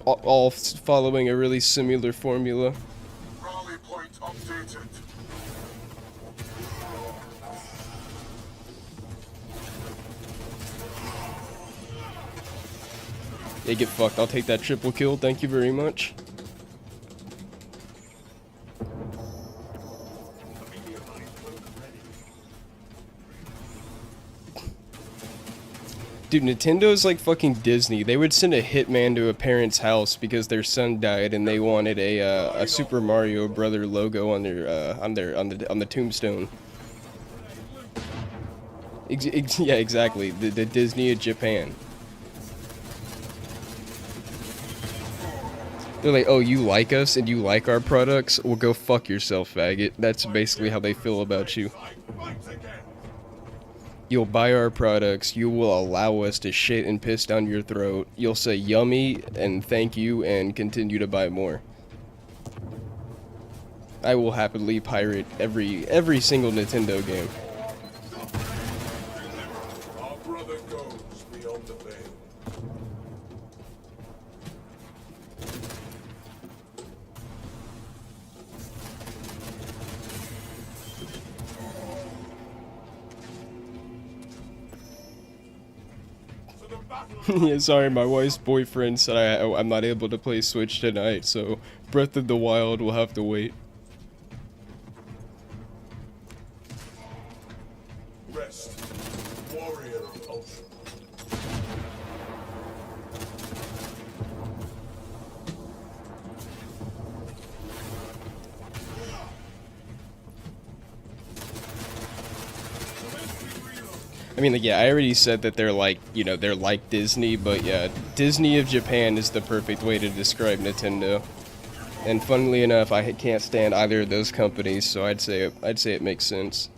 All following a really similar formula. Yeah, get fucked. I'll take that triple kill. Thank you very much. Dude, Nintendo's like fucking Disney. They would send a hitman to a parent's house because their son died and they wanted a Super Mario Brother logo on the tombstone. Yeah, exactly. The Disney of Japan. They're like, oh, you like us and you like our products? Well, go fuck yourself, faggot. That's basically how they feel about you. You'll buy our products, you will allow us to shit and piss down your throat, you'll say yummy and thank you and continue to buy more. I will happily pirate every single Nintendo game. Our brother goes beyond the veil. Yeah, sorry, my wife's boyfriend said I'm not able to play Switch tonight, so Breath of the Wild will have to wait. Rest, warrior of Ultra. I mean, like, yeah, I already said that they're like, you know, they're like Disney, but yeah, Disney of Japan is the perfect way to describe Nintendo. And funnily enough, I can't stand either of those companies, so I'd say it makes sense.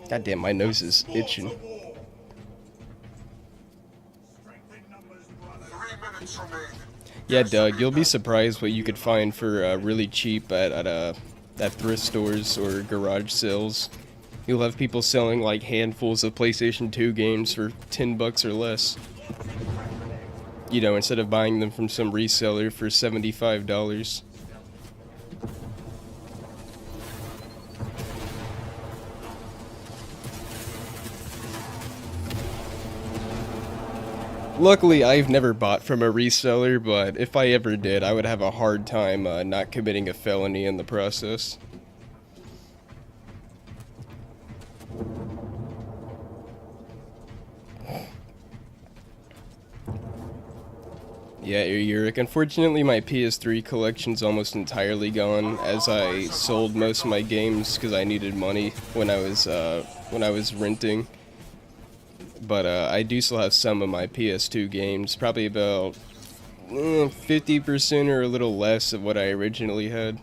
God damn, my nose is itching. 3 minutes remain. Yeah, Doug, you'll be surprised what you could find for really cheap at thrift stores or garage sales. You'll have people selling like handfuls of PlayStation 2 games for $10 or less. You know, instead of buying them from some reseller for $75. Luckily, I've never bought from a reseller, but if I ever did, I would have a hard time not committing a felony in the process. Yeah, Yurik. Unfortunately, my PS3 collection's almost entirely gone, as I sold most of my games because I needed money when I was renting. But I do still have some of my PS2 games, probably about 50% or a little less of what I originally had.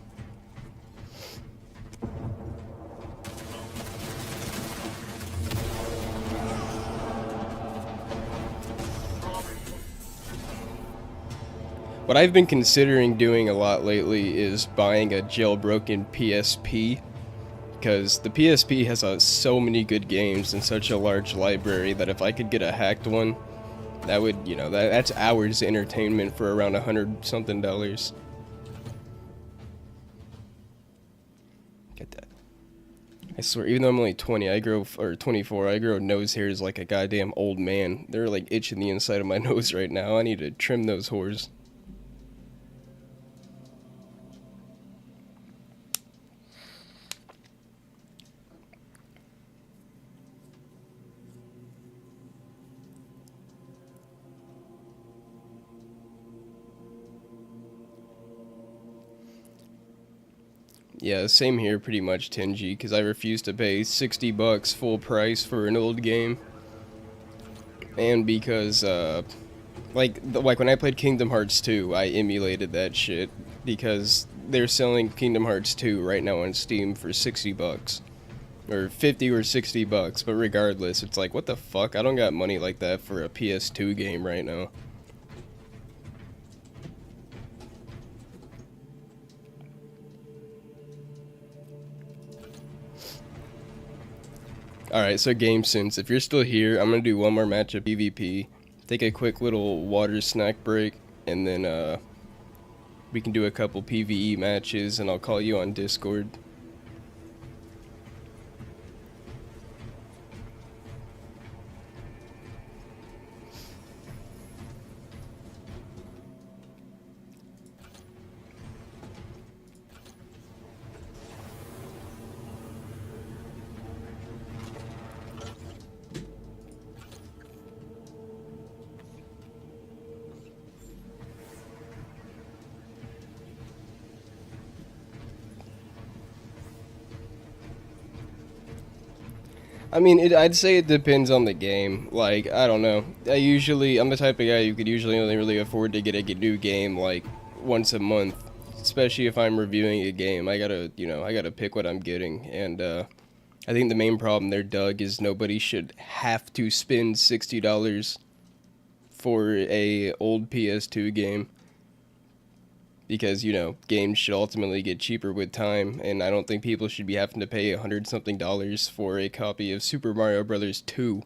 What I've been considering doing a lot lately is buying a jailbroken PSP, because the PSP has so many good games and such a large library that if I could get a hacked one, that would, you know, that's hours of entertainment for around $100-something. Get that. I swear, even though I'm only 20, or 24, I grow nose hairs like a goddamn old man. They're like itching the inside of my nose right now. I need to trim those whores. Yeah, same here pretty much, Tenji, because I refuse to pay $60 full price for an old game. And because, like when I played Kingdom Hearts 2, I emulated that shit, because they're selling Kingdom Hearts 2 right now on Steam for $60. Or 50 or $60, but regardless, it's like, what the fuck? I don't got money like that for a PS2 game right now. Alright, so GameSense, if you're still here, I'm gonna do one more match of PvP, take a quick little water snack break, and then we can do a couple PvE matches, and I'll call you on Discord. I mean, I'd say it depends on the game. Like, I don't know. I'm the type of guy who could usually only really afford to get a new game, like, once a month. Especially if I'm reviewing a game. I gotta pick what I'm getting. And, I think the main problem there, Doug, is nobody should have to spend $60 for a old PS2 game. Because, games should ultimately get cheaper with time, and I don't think people should be having to pay $100-something for a copy of Super Mario Bros. 2,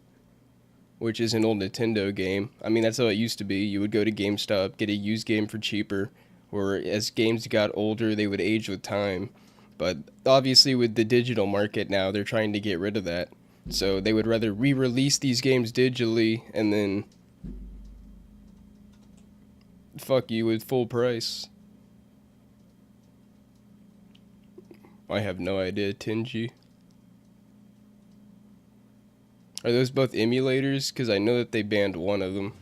which is an old Nintendo game. I mean, that's how it used to be. You would go to GameStop, get a used game for cheaper, or as games got older, they would age with time. But obviously with the digital market now, they're trying to get rid of that. So they would rather re-release these games digitally, and then fuck you with full price. I have no idea, Tenji. Are those both emulators? Because I know that they banned one of them.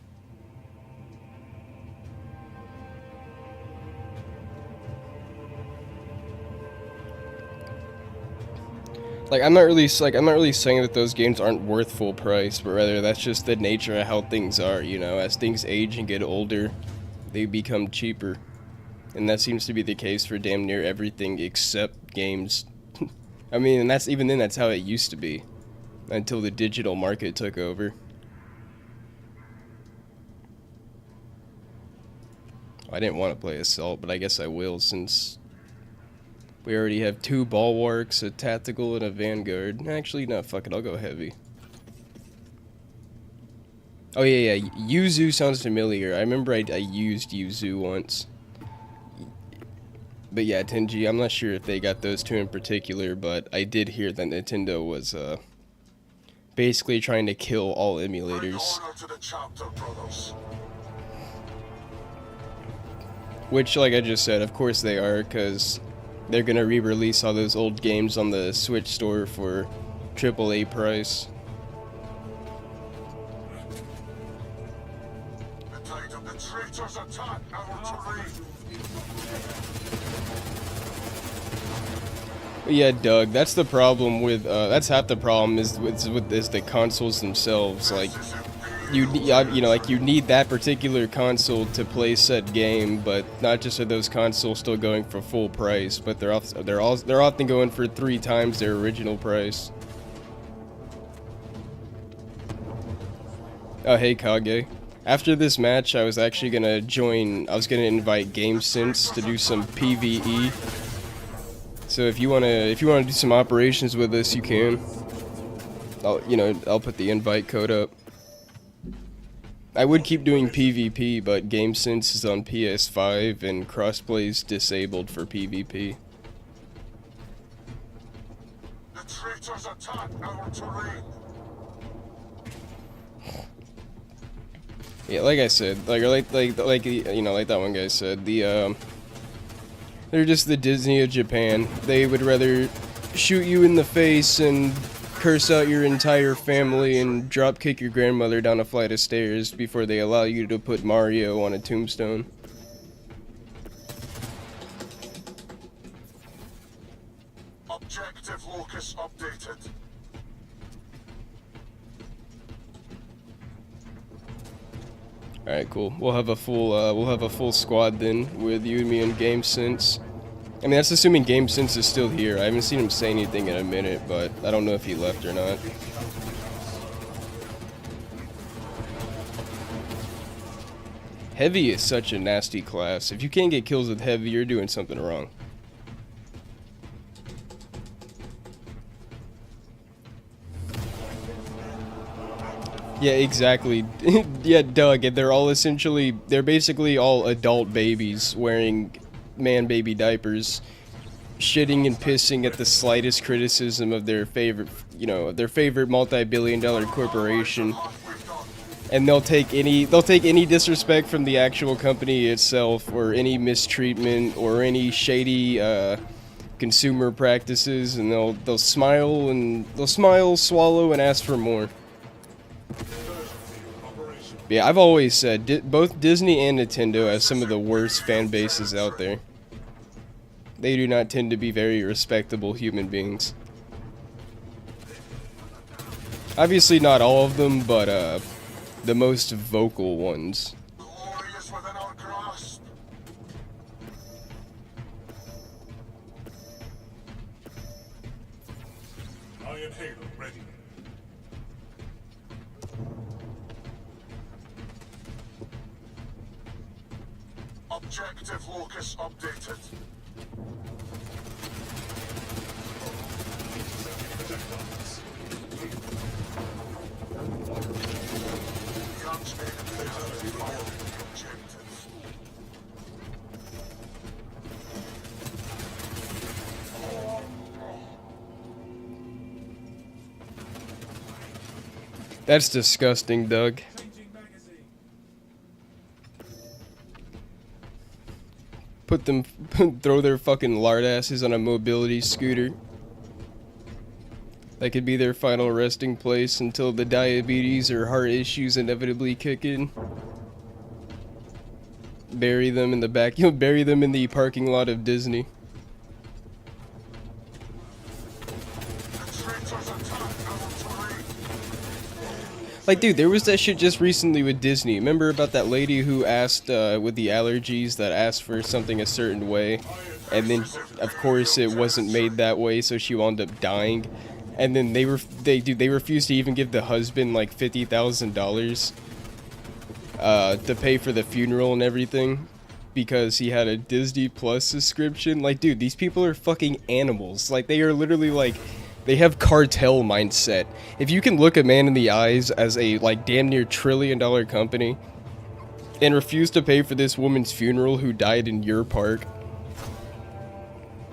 Like, I'm not really saying that those games aren't worth full price, but rather that's just the nature of how things are, As things age and get older, they become cheaper. And that seems to be the case for damn near everything except games. I mean, and that's how it used to be. Until the digital market took over. I didn't want to play Assault, but I guess I will since we already have 2 Bulwarks, a Tactical, and a Vanguard. Actually, no, fuck it, I'll go Heavy. Oh yeah, Yuzu sounds familiar. I remember I used Yuzu once. But yeah, Tenji, I'm not sure if they got those 2 in particular, but I did hear that Nintendo was basically trying to kill all emulators. Which, like I just said, of course they are, because they're going to re-release all those old games on the Switch store for AAA price. The tide of the traitors attack our terrain. Yeah, Doug, that's the problem with, that's half the problem is with the consoles themselves. Like, you need that particular console to play said game, but not just are those consoles still going for full price, but they're often going for 3 times their original price. Oh, hey, Kage. After this match, I was actually gonna invite GameSense to do some PvE. So if you wanna do some operations with us, you can. I'll put the invite code up. I would keep doing PvP, but GameSense is on PS5 and crossplay's disabled for PvP. The traitors attack our terrain. Yeah, like I said, like that one guy said, they're just the Disney of Japan. They would rather shoot you in the face and curse out your entire family and drop kick your grandmother down a flight of stairs before they allow you to put Mario on a tombstone. updated. All right, cool. We'll have a full squad then with you and me and GameSense. I mean, that's assuming GameSense is still here. I haven't seen him say anything in a minute, but I don't know if he left or not. Heavy is such a nasty class. If you can't get kills with heavy, you're doing something wrong. Yeah, exactly. Yeah, Doug, and they're basically all adult babies wearing man-baby diapers, shitting and pissing at the slightest criticism of their favorite, their favorite multi-billion-dollar corporation. And they'll take any disrespect from the actual company itself, or any mistreatment, or any shady consumer practices, and they'll smile, swallow, and ask for more. Yeah, I've always said both Disney and Nintendo have some of the worst fan bases out there. They do not tend to be very respectable human beings. Obviously not all of them, but the most vocal ones. Glorious within our grasp. Iron Halo ready. Objective locus updated. Guns made clear. Fire the objective. That's disgusting, Doug. Throw their fucking lard asses on a mobility scooter. That could be their final resting place until the diabetes or heart issues inevitably kick in. Bury them in the back. You'll bury them in the parking lot of Disney. Like, dude, there was that shit just recently with Disney. Remember about that lady who asked, with the allergies, that asked for something a certain way, and then, of course, it wasn't made that way, so she wound up dying. And then they refused to even give the husband like $50,000 to pay for the funeral and everything because he had a Disney Plus subscription. Like, dude, these people are fucking animals. Like, they are literally like, they have cartel mindset. If you can look a man in the eyes as a like damn near $1 trillion company and refuse to pay for this woman's funeral who died in your park,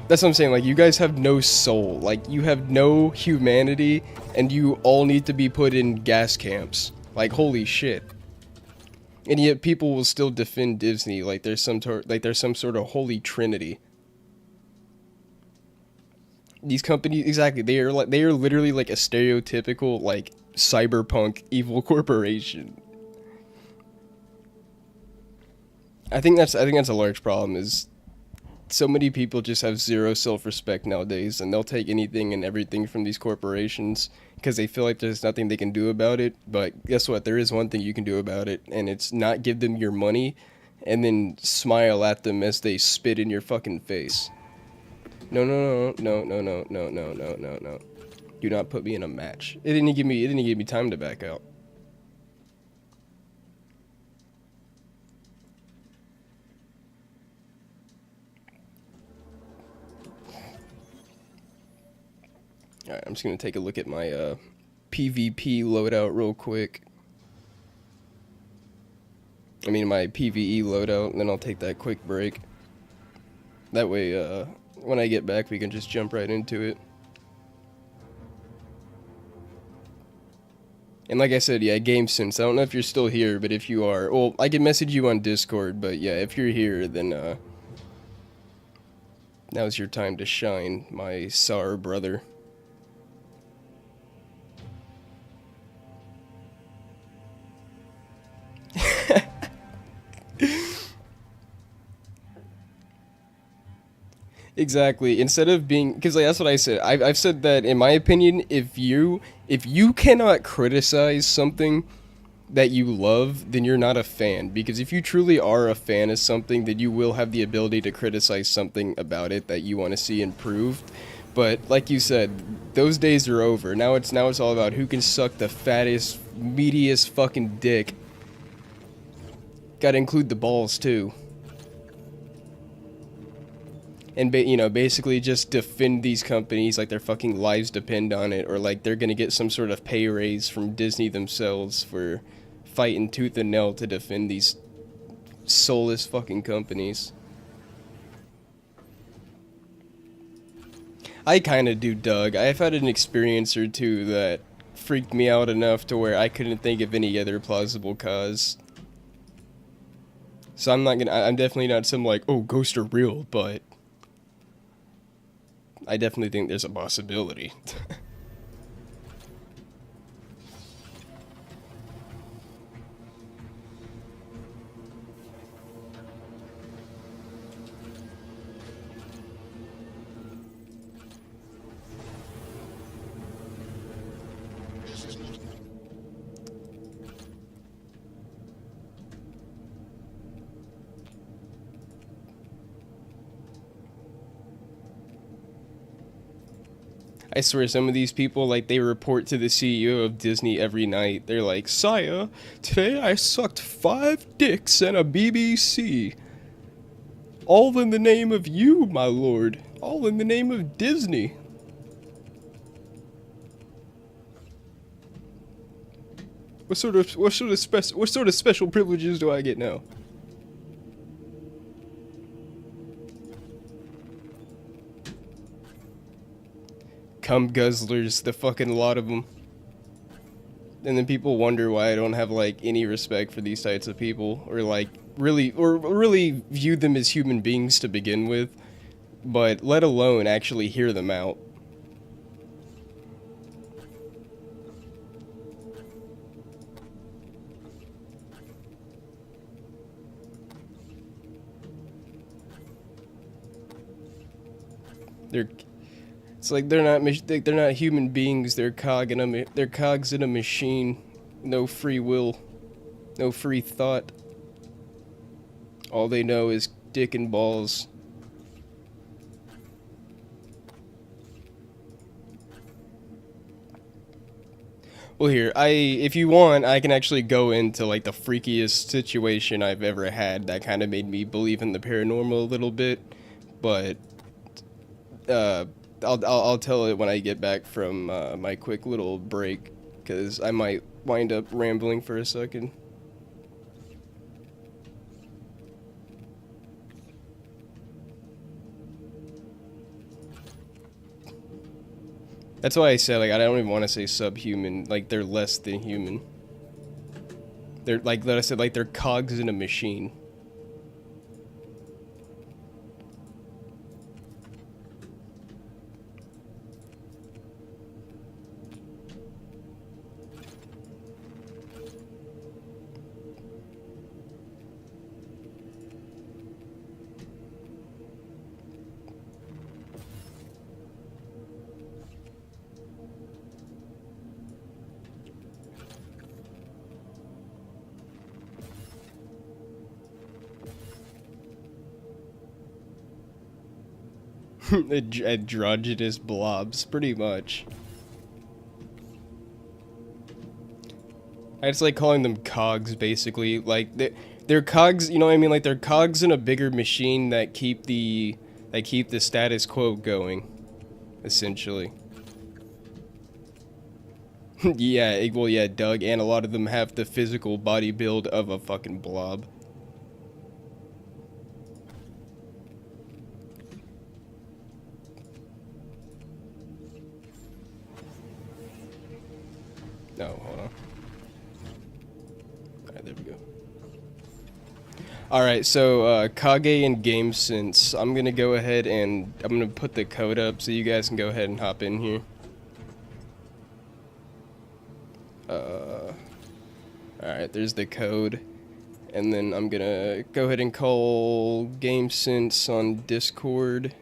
that's what I'm saying. Like, you guys have no soul. Like, you have no humanity, and you all need to be put in gas camps. Like, holy shit. And yet people will still defend Disney like there's some sort of holy trinity. These companies, exactly, they are literally like a stereotypical like cyberpunk evil corporation. I think that's a large problem, is so many people just have zero self-respect nowadays, and they'll take anything and everything from these corporations because they feel like there's nothing they can do about it. But guess what? There is one thing you can do about it, and it's not give them your money and then smile at them as they spit in your fucking face. No. Do not put me in a match. It didn't give me time to back out. Alright, I'm just gonna take a look at my PvP loadout real quick. I mean my PvE loadout, and then I'll take that quick break. That way, when I get back, we can just jump right into it. And like I said, yeah, GameSense, I don't know if you're still here, but if you are, well, I can message you on Discord, but yeah, if you're here, then now's your time to shine, my sour brother. Exactly. Instead of being, because like, that's what I said. I've said that in my opinion, if you cannot criticize something that you love, then you're not a fan. Because if you truly are a fan of something, then you will have the ability to criticize something about it that you want to see improved. But like you said, those days are over. Now it's all about who can suck the fattest, meatiest fucking dick. Gotta include the balls too. And basically just defend these companies like their fucking lives depend on it, or like they're gonna get some sort of pay raise from Disney themselves for fighting tooth and nail to defend these soulless fucking companies. I kinda do, Doug. I've had an experience or two that freaked me out enough to where I couldn't think of any other plausible cause. So I'm definitely not some like, oh, ghosts are real, but I definitely think there's a possibility. I swear some of these people, like, they report to the CEO of Disney every night. They're like, Saya, today I sucked 5 dicks and a BBC. All in the name of you, my lord. All in the name of Disney. What sort of special privileges do I get now? Cum guzzlers, the fucking lot of them. And then people wonder why I don't have like any respect for these types of people, or like really view them as human beings to begin with, but let alone actually hear them out. It's like they're not human beings. They're cogs in a machine. No free will, no free thought. All they know is dick and balls. Well, here, if you want, I can actually go into like the freakiest situation I've ever had that kind of made me believe in the paranormal a little bit, but uh, I'll tell it when I get back from my quick little break, because I might wind up rambling for a second. That's why I said, like, I don't even want to say subhuman. Like, they're less than human. They're, like I said, like, they're cogs in a machine. Androgynous blobs, pretty much. I just like calling them cogs, basically. Like, they're cogs, you know what I mean? Like, they're cogs in a bigger machine that keep the status quo going, essentially. Yeah, well, yeah, Doug, and a lot of them have the physical body build of a fucking blob. Oh, hold on. Alright, there we go. Alright, so, Kage and GameSense, I'm gonna go ahead and I'm gonna put the code up so you guys can go ahead and hop in here. Alright, there's the code. And then I'm gonna go ahead and call GameSense on Discord.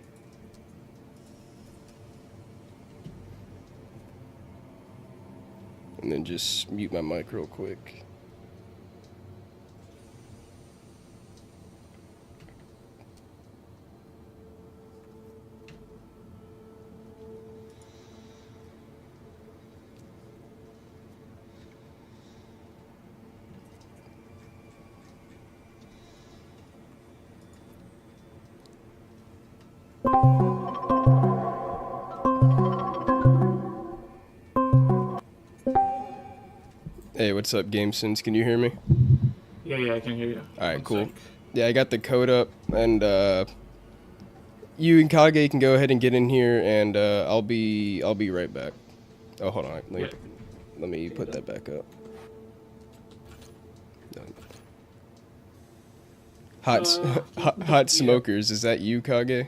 And then just mute my mic real quick. Hey, what's up, GameSense? Can you hear me? Yeah, I can hear you. Alright, One cool. sec. Yeah, I got the code up, and you and Kage can go ahead and get in here, and I'll be right back. Oh, hold on. Yeah. Let me put that back up. No. Hot smokers. Is that you, Kage?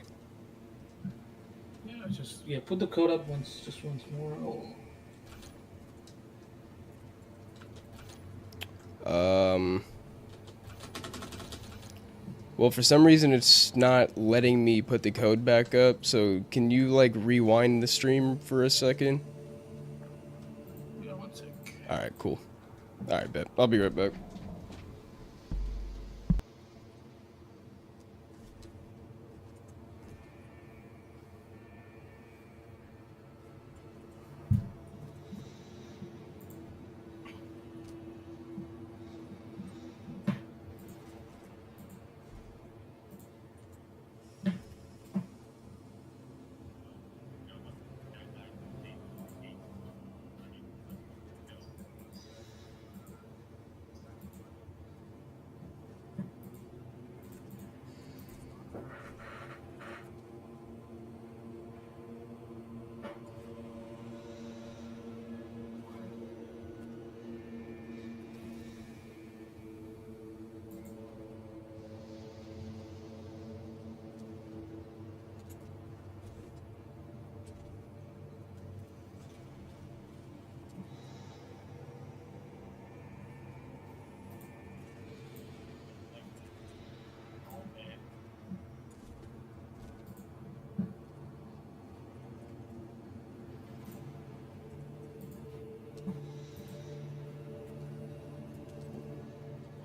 Yeah, put the code up once more. Well, for some reason it's not letting me put the code back up, so can you, like, rewind the stream for a second? Yeah, one sec. Alright, cool. Alright, bet. I'll be right back.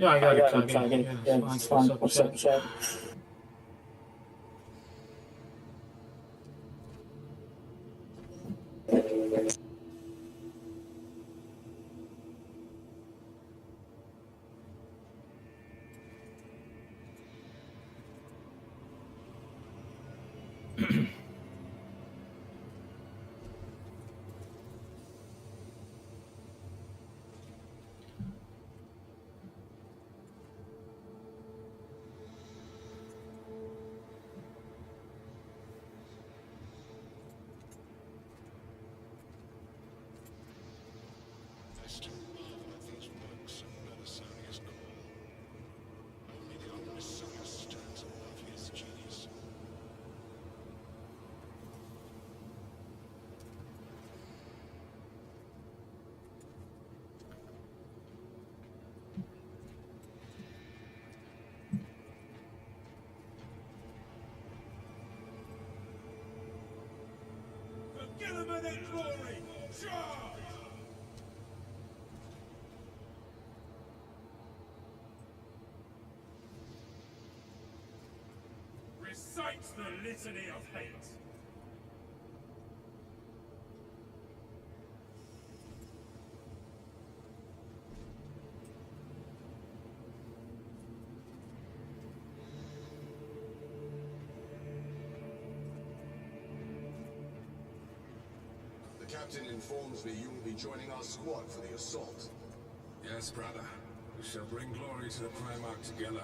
Yeah, I got it. Kage. Yeah, it's fine. What's up, chat? Forget about that glory! Charge! Recites the litany of hate. The captain informs me you will be joining our squad for the assault. Yes, brother. We shall bring glory to the Primarch together.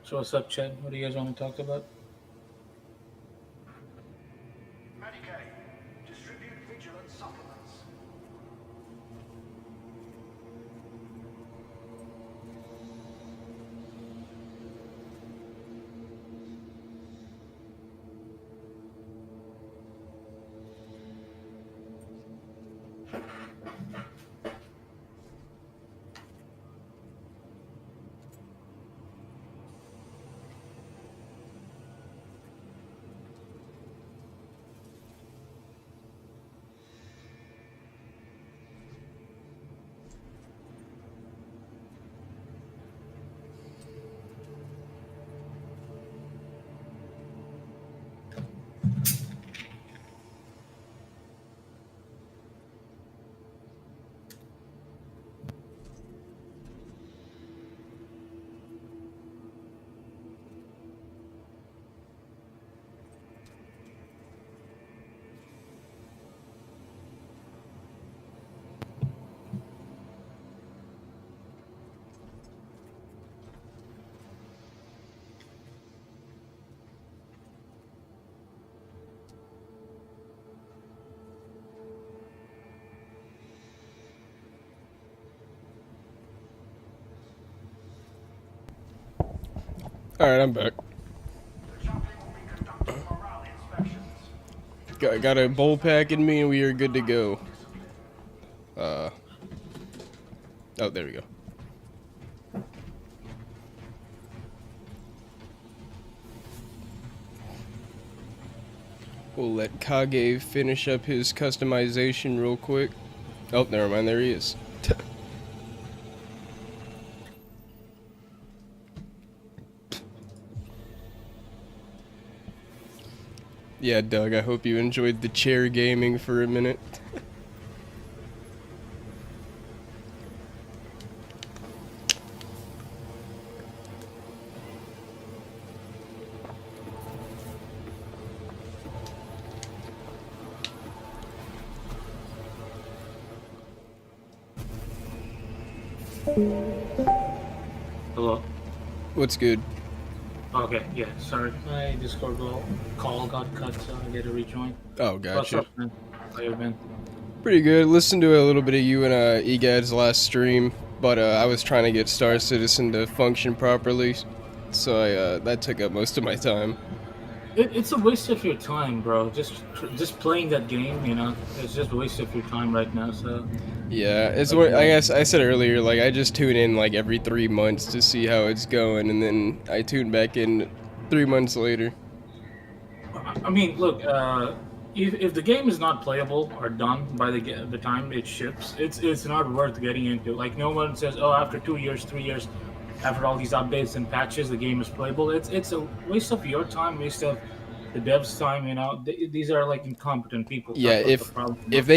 So what's up, chat? What do you guys want to talk about? Medicaid. Distribute vigilant supplements. Alright, I'm back. The chaplain will be conducting morale inspections. Got a bowl pack in me and we are good to go. Oh, there we go. We'll let Kage finish up his customization real quick. Oh, never mind, there he is. Yeah, Doug, I hope you enjoyed the chair gaming for a minute. Hello. What's good? Okay, yeah, sorry. My Discord call got cut, so I get to rejoin. Oh, What's gotcha. up, man? How you been? Pretty good. Listened to a little bit of you and Egad's last stream, but I was trying to get Star Citizen to function properly, so that took up most of my time. It's a waste of your time, bro. Just playing that game, you know, it's just a waste of your time right now. So Yeah, it's what I guess I said earlier. Like I just tune in like every 3 months to see how it's going, and then I tune back in 3 months later. I mean, look, if the game is not playable or done by the time it ships, it's not worth getting into. Like no one says, oh, after 2 years, 3 years, after all these updates and patches, the game is playable. It's a waste of your time, waste of the devs' time. You know, these are like incompetent people. Yeah, That's what the problem is.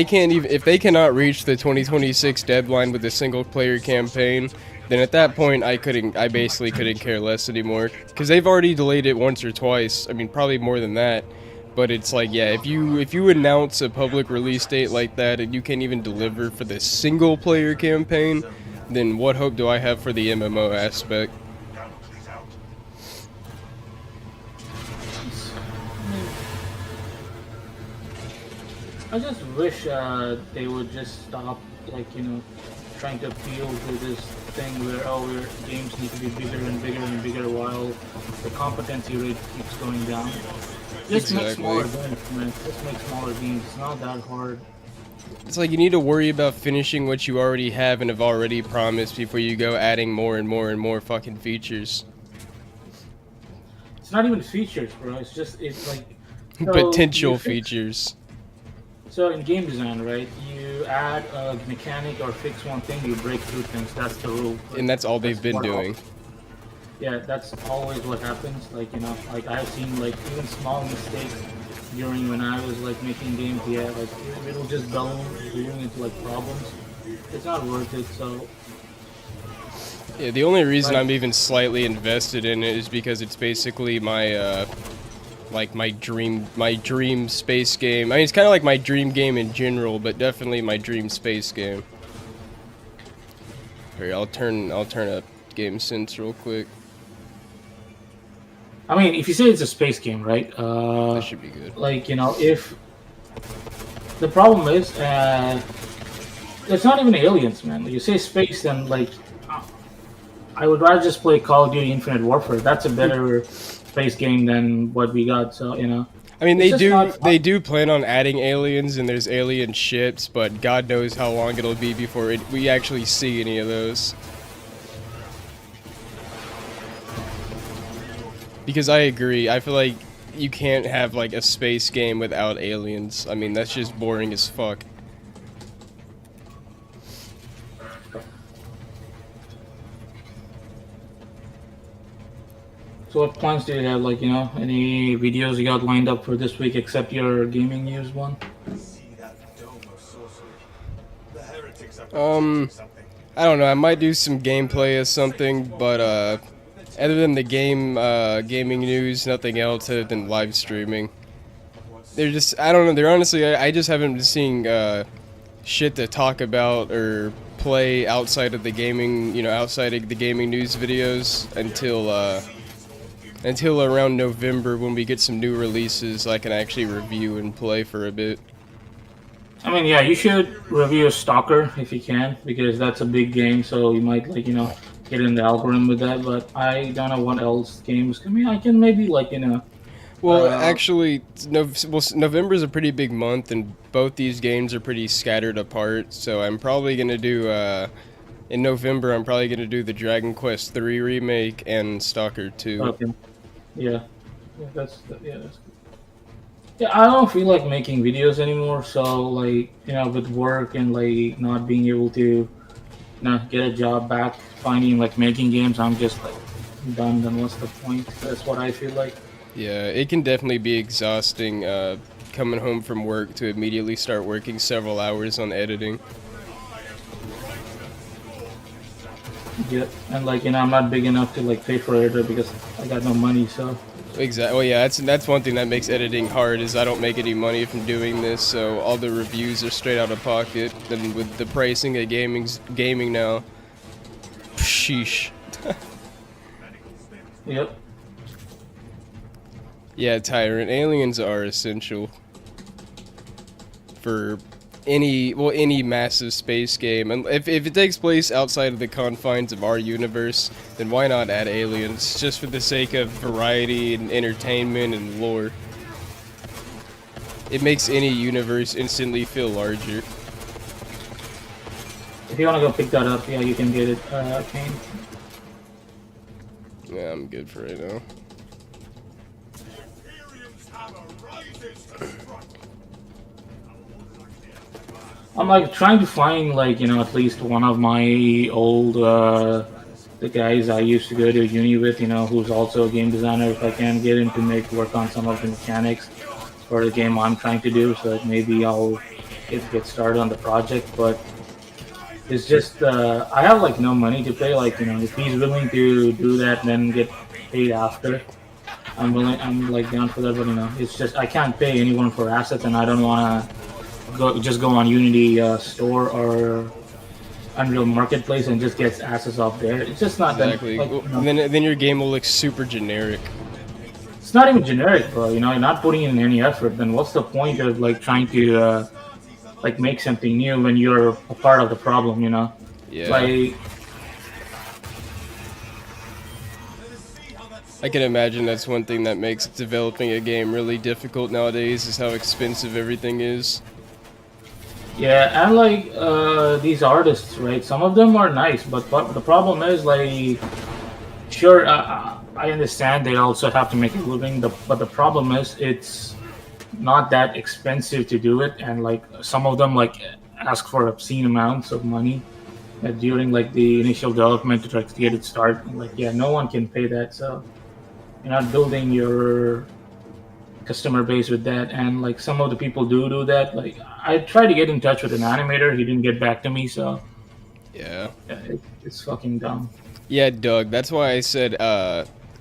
if they cannot reach the 2026 deadline with a single player campaign, then at that point I basically couldn't care less anymore, because they've already delayed it once or twice. I mean, probably more than that. But it's like, yeah, if you announce a public release date like that and you can't even deliver for the single player campaign, then what hope do I have for the MMO aspect? I just wish they would just stop, like, you know, trying to appeal to this thing where, oh, games need to be bigger and bigger and bigger while the competency rate keeps going down. Just make smaller games, man. Just make smaller games. It's not that hard. It's like you need to worry about finishing what you already have and have already promised before you go adding more and more and more fucking features. It's not even features, bro. It's like... So Potential features. So in game design, right, you add a mechanic or fix one thing, you break two things. That's the rule. And that's all they've been doing. Yeah, that's always what happens. Like, you know, like I've seen like even small mistakes during when I was like making games. Yeah, like it'll just balloon into like problems. It's not worth it. So yeah, the only reason I'm even slightly invested in it is because it's basically my like my dream space game. I mean, it's kind of like my dream game in general, but definitely my dream space game. Here, I'll turn up Game Sense real quick. I mean, if you say it's a space game, right? That should be good. Like, you know, if the problem is, it's not even aliens, man. You say space, then like, I would rather just play Call of Duty Infinite Warfare. That's a better space game than what we got. So, you know. I mean, they do plan on adding aliens, and there's alien ships, but God knows how long it'll be before we actually see any of those. Because I agree, I feel like you can't have like a space game without aliens. I mean, that's just boring as fuck. So what plans do you have? Like, you know, any videos you got lined up for this week except your gaming news one? I don't know, I might do some gameplay or something, but other than the gaming news, nothing else other than live streaming. They're just, I don't know, they're honestly, I just haven't been seeing shit to talk about or play outside of the gaming, you know, outside of the gaming news videos until around November when we get some new releases I can actually review and play for a bit. I mean, yeah, you should review Stalker if you can, because that's a big game, so you might, like, you know, get in the algorithm with that. But I don't know what else games. I mean, I can maybe like Well, Uh, actually, November is a pretty big month, and both these games are pretty scattered apart. So I'm probably gonna do in November. I'm probably gonna do the Dragon Quest III remake and Stalker 2. okay. Yeah. Yeah, that's good. Yeah, I don't feel like making videos anymore. So like with work and like not being able to get a job back, finding like making games, I'm just like done. Then what's the point? That's what I feel like. Yeah, it can definitely be exhausting coming home from work to immediately start working several hours on editing. Yeah, and like I'm not big enough to like pay for editor because I got no money. So Exactly. Well, yeah, that's one thing that makes editing hard is I don't make any money from doing this, so all the reviews are straight out of pocket. And with the pricing of gaming now, sheesh. yep. Yeah, Tyrant, aliens are essential for any massive space game. And if it takes place outside of the confines of our universe, then why not add aliens, just for the sake of variety and entertainment and lore. It makes any universe instantly feel larger. If you wanna go pick that up, yeah, you can get it, Kane. Yeah, I'm good for right now. I'm like trying to find like at least one of my old the guys I used to go to uni with, who's also a game designer. If I can get him to work on some of the mechanics for the game I'm trying to do, so that maybe I'll get started on the project. But it's just I have like no money to pay. Like if he's willing to do that, then get paid after. I'm willing. I'm like down for that, but it's just I can't pay anyone for assets, and I don't want to go on Unity store or Unreal Marketplace and just gets assets off there. It's just not Exactly. that. Well, then your game will look super generic. It's not even generic, bro. You're not putting in any effort. Then what's the point of like trying to like make something new when you're a part of the problem? Yeah. Like I can imagine that's one thing that makes developing a game really difficult nowadays is how expensive everything is. yeah, and like these artists, right? Some of them are nice, but the problem is like, sure, I understand they also have to make a living, but the problem is it's not that expensive to do it, and like some of them like ask for obscene amounts of money during like the initial development to try to get it started. Like, yeah, no one can pay that, so you're not building your customer base with that. And like some of the people do that. Like I tried to get in touch with an animator, he didn't get back to me, so Yeah. it's fucking dumb. Yeah, Doug, that's why I said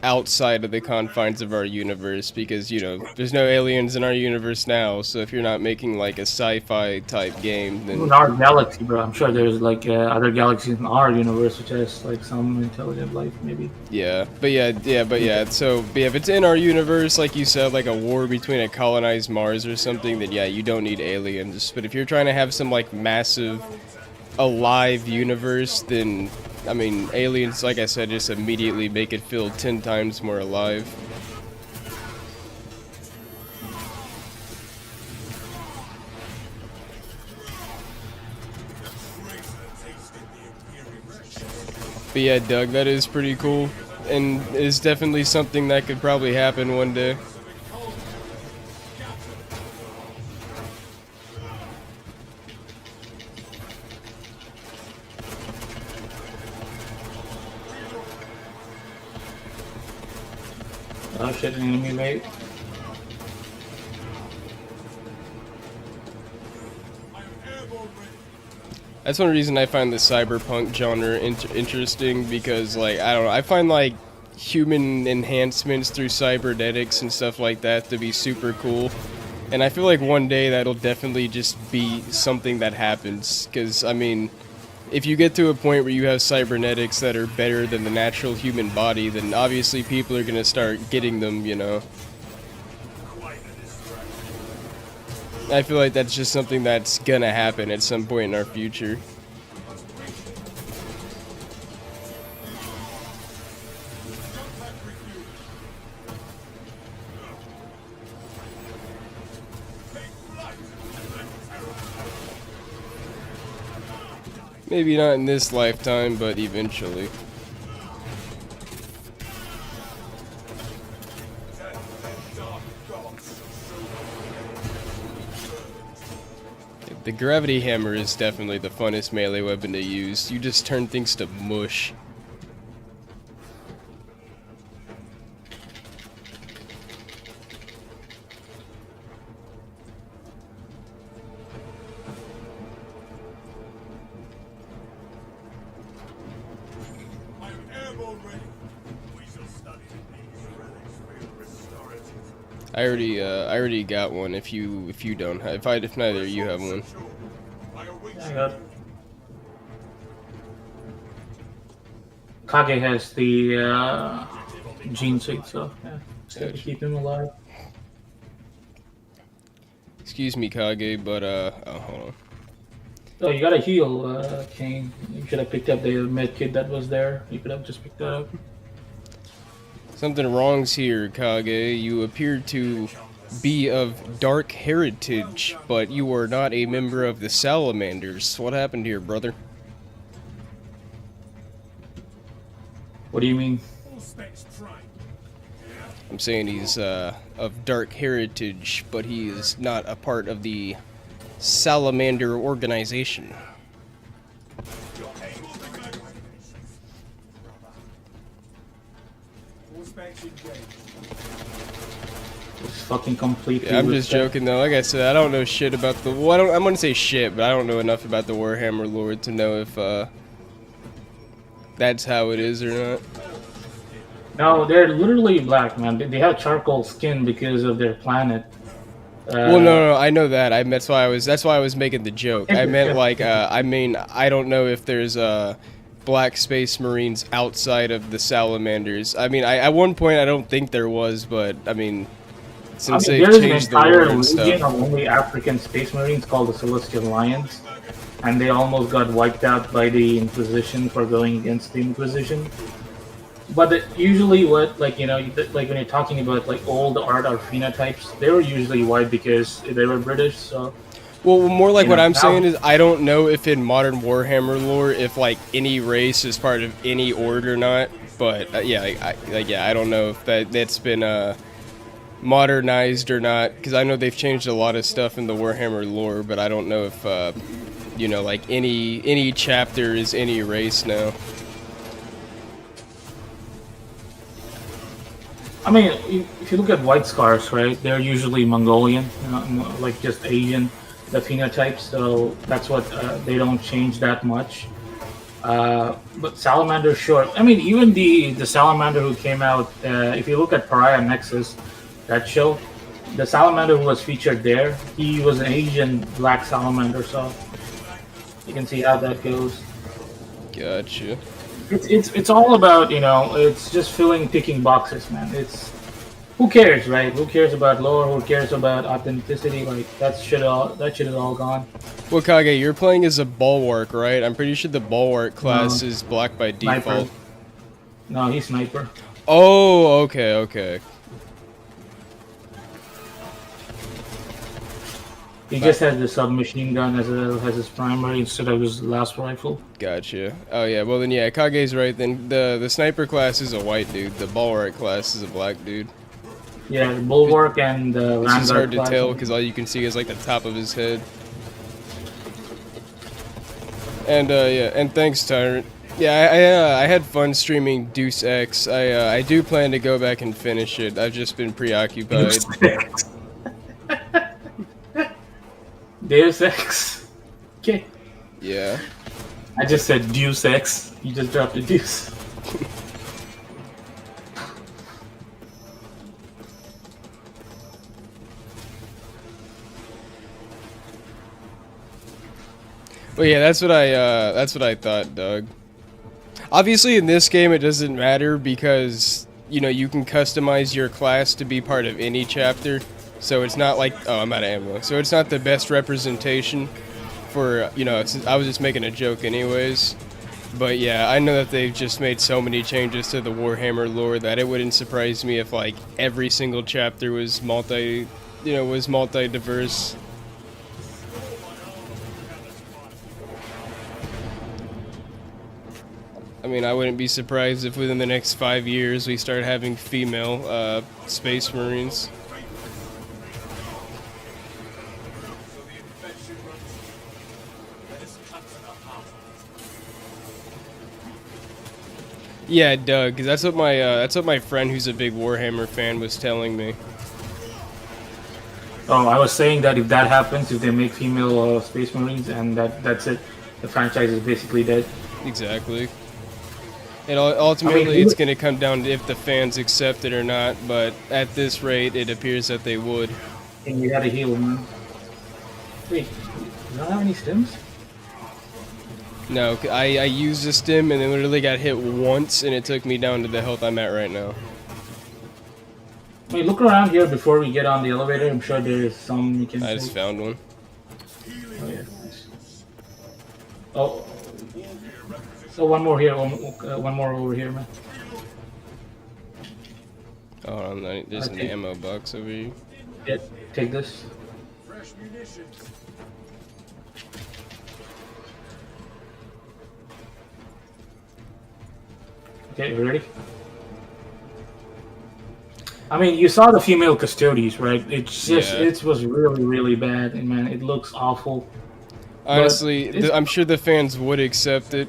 outside of the confines of our universe, because, there's no aliens in our universe now, so if you're not making like a sci-fi type game, then... In our galaxy, bro, I'm sure there's like other galaxies in our universe which has like some intelligent life, maybe. Yeah, but if it's in our universe, like you said, like a war between a colonized Mars or something, then yeah, you don't need aliens. But if you're trying to have some like massive alive universe, then I mean, aliens, like I said, just immediately make it feel 10 times more alive. But yeah, Doug, that is pretty cool, and is definitely something that could probably happen one day. Oh shit, an enemy, mate. That's one reason I find the cyberpunk genre interesting, because, like, I don't know, I find, like, human enhancements through cybernetics and stuff like that to be super cool. And I feel like one day that'll definitely just be something that happens, because, I mean, if you get to a point where you have cybernetics that are better than the natural human body, then obviously people are going to start getting them, I feel like that's just something that's going to happen at some point in our future. Maybe not in this lifetime, but eventually. The gravity hammer is definitely the funnest melee weapon to use. You just turn things to mush. I'm airborne ready. We shall study these relics for your restorative. I already got one. If you don't, if neither of you have one. I await I got. Kage has the gene suit, so yeah, just gotta keep him alive. Excuse me, Kage, but oh, hold on. Oh, you gotta heal, Kane. You should have picked up the med kit that was there. You could have just picked that up. Something wrong's here, Kage. You appear to be of dark heritage, but you are not a member of the Salamanders. What happened here, brother? What do you mean? all specs prime. I'm saying he's of dark heritage, but he is not a part of the Salamander organization. All specs engaged. It's fucking complete. Yeah, I'm just joking though. Like I said, I don't know shit about the. Well, I'm gonna say shit, but I don't know enough about the Warhammer lore to know if that's how it is or not. No, they're literally black, man. They have charcoal skin because of their planet. Well, no, I know that. That's why I was making the joke. I meant like, I mean, I don't know if there's black space marines outside of the Salamanders. I mean, at one point I don't think there was, but I mean, since they've there's an changed the entire lore and legion stuff. of only African space marines called the Celestial Lions, and they almost got wiped out by the Inquisition for going against the Inquisition. But usually, what like when you're talking about like old art or phenotypes, they were usually white because they were British. So, Well, more like you what know, I'm now- saying is I don't know if in modern Warhammer lore if like any race is part of any order or not. But yeah, I don't know if that's been modernized or not, because I know they've changed a lot of stuff in the Warhammer lore, but I don't know if like any chapter is any race now. I mean, if you look at White Scars, right, they're usually Mongolian, like just Asian, the phenotypes. So that's what they don't change that much. But Salamander, sure. I mean, even the Salamander who came out, if you look at Pariah Nexus, that show, the Salamander who was featured there, he was an Asian black Salamander. So you can see how that goes. Gotcha. It's all about, it's just ticking boxes, man. It's who cares, right? Who cares about lore? Who cares about authenticity? Like that shit is all gone. Well, Kage, you're playing as a Bulwark, right? I'm pretty sure the Bulwark class is black by default. Sniper. No, he's sniper. Oh, okay. He just has the submachine gun as his primary instead of his last rifle. Gotcha. Oh yeah, well then yeah, Kage's right then. The sniper class is a white dude, the Bulwark class is a black dude. Yeah, the Bulwark and the It's just hard Vanguard to class. tell because all you can see is like the top of his head. And yeah, and thanks Tyrant. Yeah, I had fun streaming Deus Ex. I do plan to go back and finish it. I've just been preoccupied. Deus Ex. Okay. Yeah. I just said Deus Ex. You just dropped a deuce. Well, yeah, that's what I thought, Doug. Obviously, in this game, it doesn't matter because you can customize your class to be part of any chapter. So it's not like, oh, I'm out of ammo. So it's not the best representation for, since I was just making a joke anyways. But yeah, I know that they've just made so many changes to the Warhammer lore that it wouldn't surprise me if like every single chapter was multi-diverse. I mean, I wouldn't be surprised if within the next 5 years we start having female space marines. So the infection runs deep. Let us cut to the heart. Yeah, Doug, 'cause that's what my friend who's a big Warhammer fan was telling me. Oh, I was saying that if that happens, if they make female Space Marines, and that's it, the franchise is basically dead. Exactly. And ultimately, I mean, it's going to come down to if the fans accept it or not. But at this rate, it appears that they would. And you gotta heal, man. Wait, you don't have any stims? No, I used a stim and then literally got hit once, and it took me down to the health I'm at right now. Wait, look around here before we get on the elevator. I'm sure there's some you can I just take. found one. Oh, yeah. Nice. Oh. So one more here, one more over here, man. Oh, hold on, there's an Okay. ammo box over here. Yeah, take this. Fresh munitions. Okay, you ready? I mean, you saw the female custodies, right? It's just, Yeah. it was really, really bad, and man, it looks awful. Honestly, it's- I'm sure the fans would accept it,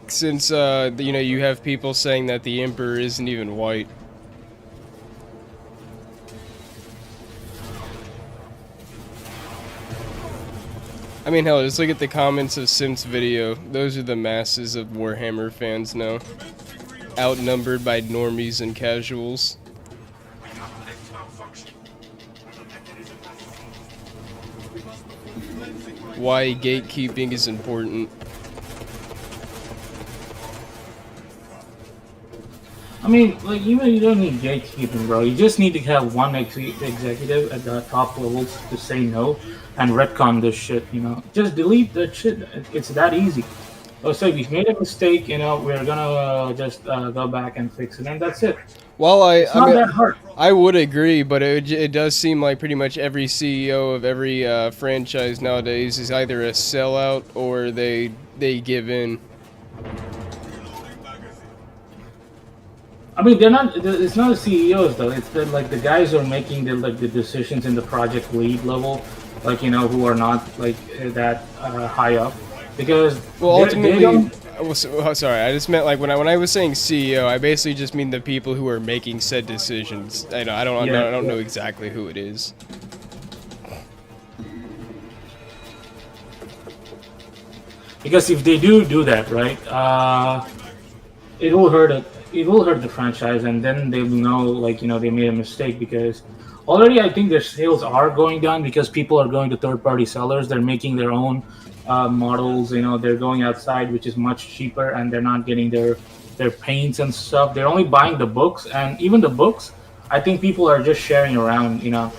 since you know, you have people saying that the Emperor isn't even white. I mean, hell, just look at the comments of Sim's video. Those are the masses of Warhammer fans now, outnumbered by normies and casuals. Why gatekeeping is important. I mean, like, even you don't need gatekeeping, bro. You just need to have one executive at the top levels to say no and retcon this shit, you know. Just delete that shit. It's that easy. Oh, so we've made a mistake, you know, we're gonna just go back and fix it, and that's it. Well, It's not that hard. I would agree, but it does seem like pretty much every CEO of every franchise nowadays is either a sellout or they give in. I mean, they're not. It's not the CEOs though. It's like the guys who are making the decisions in the project lead level, like, you know, who are not like that high up, because Well, they ultimately, don't. sorry, I just meant like when I was saying CEO, I basically just mean the people who are making said decisions. I don't know exactly who it is. Because if they do that, right, it will hurt it. It will hurt the franchise, and then they will know, like, you know, they made a mistake. Because already, I think their sales are going down because people are going to third-party sellers. They're making their own models. You know, they're going outside, which is much cheaper, and they're not getting their paints and stuff. They're only buying the books, and even the books, I think people are just sharing around. You know,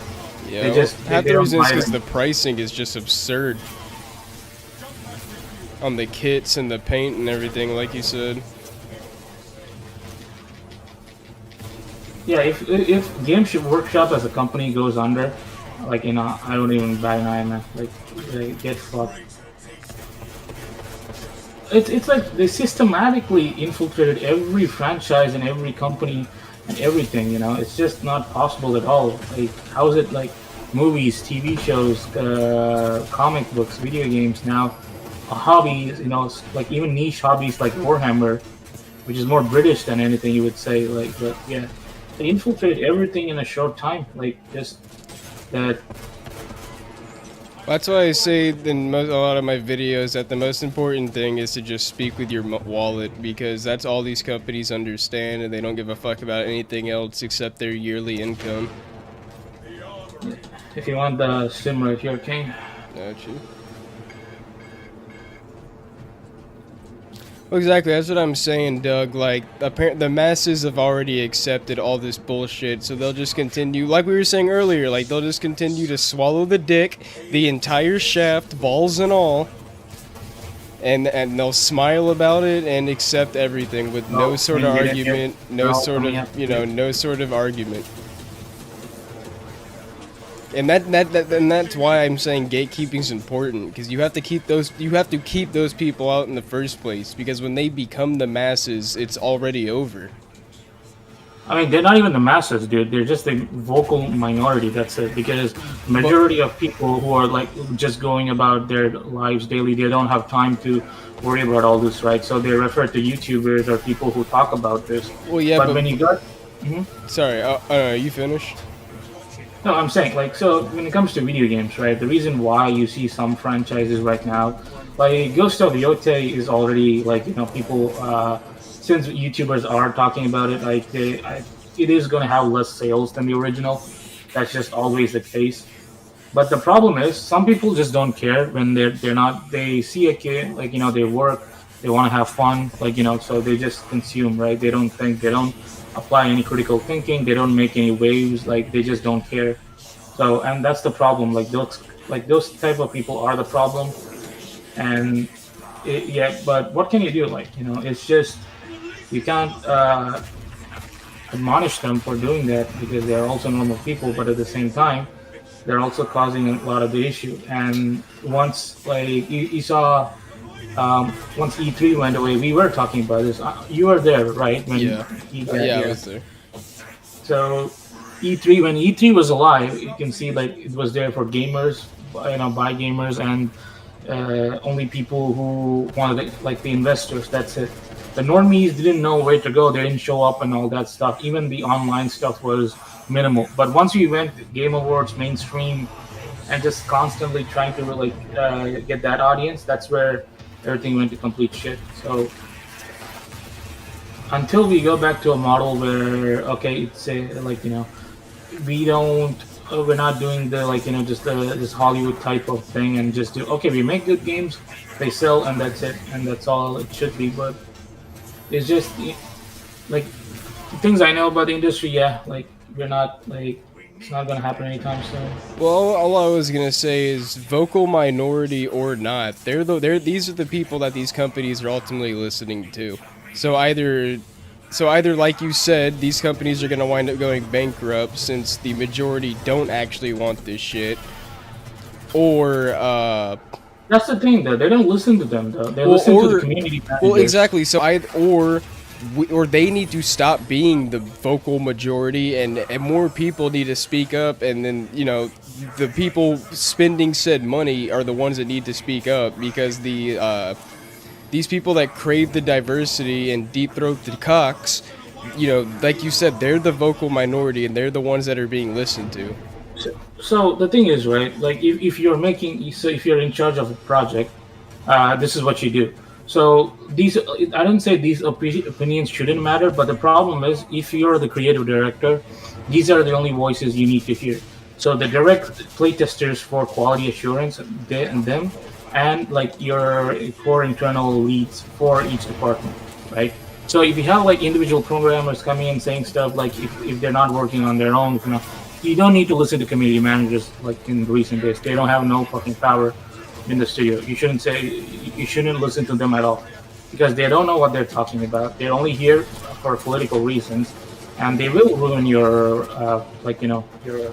Yeah, they just half they the don't reason is buy because them. the pricing is just absurd on the kits and the paint and everything, like you said. Yeah, if Game Workshop as a company goes under, like, you know, I don't even buy an IMF. Like, they get fucked. It's like they systematically infiltrated every franchise and every company and everything. You know, it's just not possible at all. Like, how is it like movies, TV shows, comic books, video games now, hobbies? You know, like even niche hobbies like Warhammer, which is more British than anything you would say. Like, but yeah. They infiltrate everything in a short time, like just that. That's why I say in a lot of my videos that the most important thing is to just speak with your wallet, because that's all these companies understand, and they don't give a fuck about anything else except their yearly income. If you want the sim right here, King. Gotcha. Well, exactly, that's what I'm saying, Doug. Like, the masses have already accepted all this bullshit, so they'll just continue, like we were saying earlier, like, they'll just continue to swallow the dick, the entire shaft, balls and all, and they'll smile about it and accept everything with no sort of argument, no sort of, you know, no sort of argument. And that's why I'm saying gatekeeping's important, because you have to keep those people out in the first place, because when they become the masses, it's already over. I mean, they're not even the masses, dude. They're just the vocal minority. That's it. Because majority of people who are like just going about their lives daily, they don't have time to worry about all this, right? So they refer to YouTubers or people who talk about this. Well, yeah, but when you got, sorry, you finish? no, I'm saying like so when it comes to video games, right? The reason why you see some franchises right now, like Ghost of Yote, is already like people. Since YouTubers are talking about it, like it is going to have less sales than the original. That's just always the case. But the problem is, some people just don't care when they're not. They see a kid, like they work, they want to have fun, like so they just consume, right? They don't think, they don't apply any critical thinking, they don't make any waves, like they just don't care. So, and that's the problem. Like those type of people are the problem. And yeah, but what can you do? Like it's just. You can't admonish them for doing that because they're also normal people, but at the same time, they're also causing a lot of the issue. And once, like you saw, once E3 went away, we were talking about this. You were there, right? When Yeah, I was there. So E3, when E3 was alive, you can see like it was there for gamers, by gamers, and only people who wanted it, like the investors. That's it. The normies didn't know where to go. They didn't show up and all that stuff. Even the online stuff was minimal. But once we went Game Awards mainstream and just constantly trying to get that audience, that's where everything went to complete shit. So until we go back to a model where it's we don't. We're not doing the just this Hollywood type of thing and just do we make good games, they sell, and that's it, and that's all it should be. But it's just like things I know about the industry. Yeah, like we're not like it's not gonna happen anytime soon. Well, all I was gonna say is vocal minority or not, these are the people that these companies are ultimately listening to. So either like you said, these companies are gonna wind up going bankrupt since the majority don't actually want this shit, or That's the thing, though. They don't listen to them, though. They listen to the community managers. Well, exactly. So or they need to stop being the vocal majority, and more people need to speak up, and then the people spending said money are the ones that need to speak up, because these people that crave the diversity and deep throat the cocks, like you said, they're the vocal minority, and they're the ones that are being listened to. So the thing is, right? Like if you're in charge of a project, this is what you do. So I don't say these opinions shouldn't matter, but the problem is if you're the creative director, these are the only voices you need to hear. So the direct playtesters for quality assurance, and like your core internal leads for each department, right? So if you have like individual programmers coming and saying stuff like if they're not working on their own, you don't need to listen to community managers like in recent days. They don't have no fucking power in the studio. You shouldn't listen to them at all because they don't know what they're talking about. They're only here for political reasons, and they will ruin your your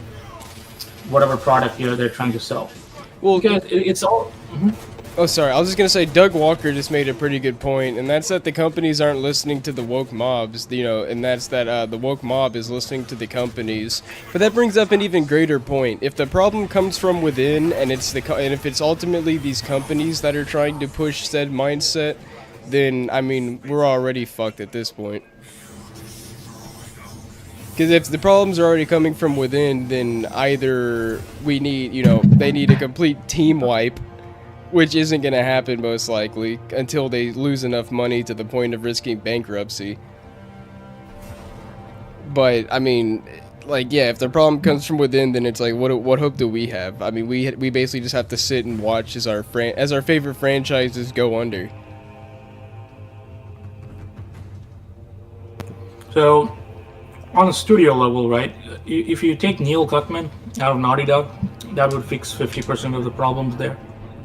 whatever product they're trying to sell. Well, because it's all. Mm-hmm. Oh, sorry. I was just gonna say Doug Walker just made a pretty good point, and that's that the companies aren't listening to the woke mobs, and that's that the woke mob is listening to the companies. But that brings up an even greater point. If the problem comes from within, and if it's ultimately these companies that are trying to push said mindset, then I mean we're already fucked at this point. Because if the problems are already coming from within, then either we need, they need a complete team wipe, which isn't going to happen most likely until they lose enough money to the point of risking bankruptcy. But I mean, if the problem comes from within, then it's like, what hope do we have? I mean, we basically just have to sit and watch as our favorite franchises go under. So, on a studio level, right? If you take Neil Cuckman out of Naughty Dog, that would fix 50% of the problems there.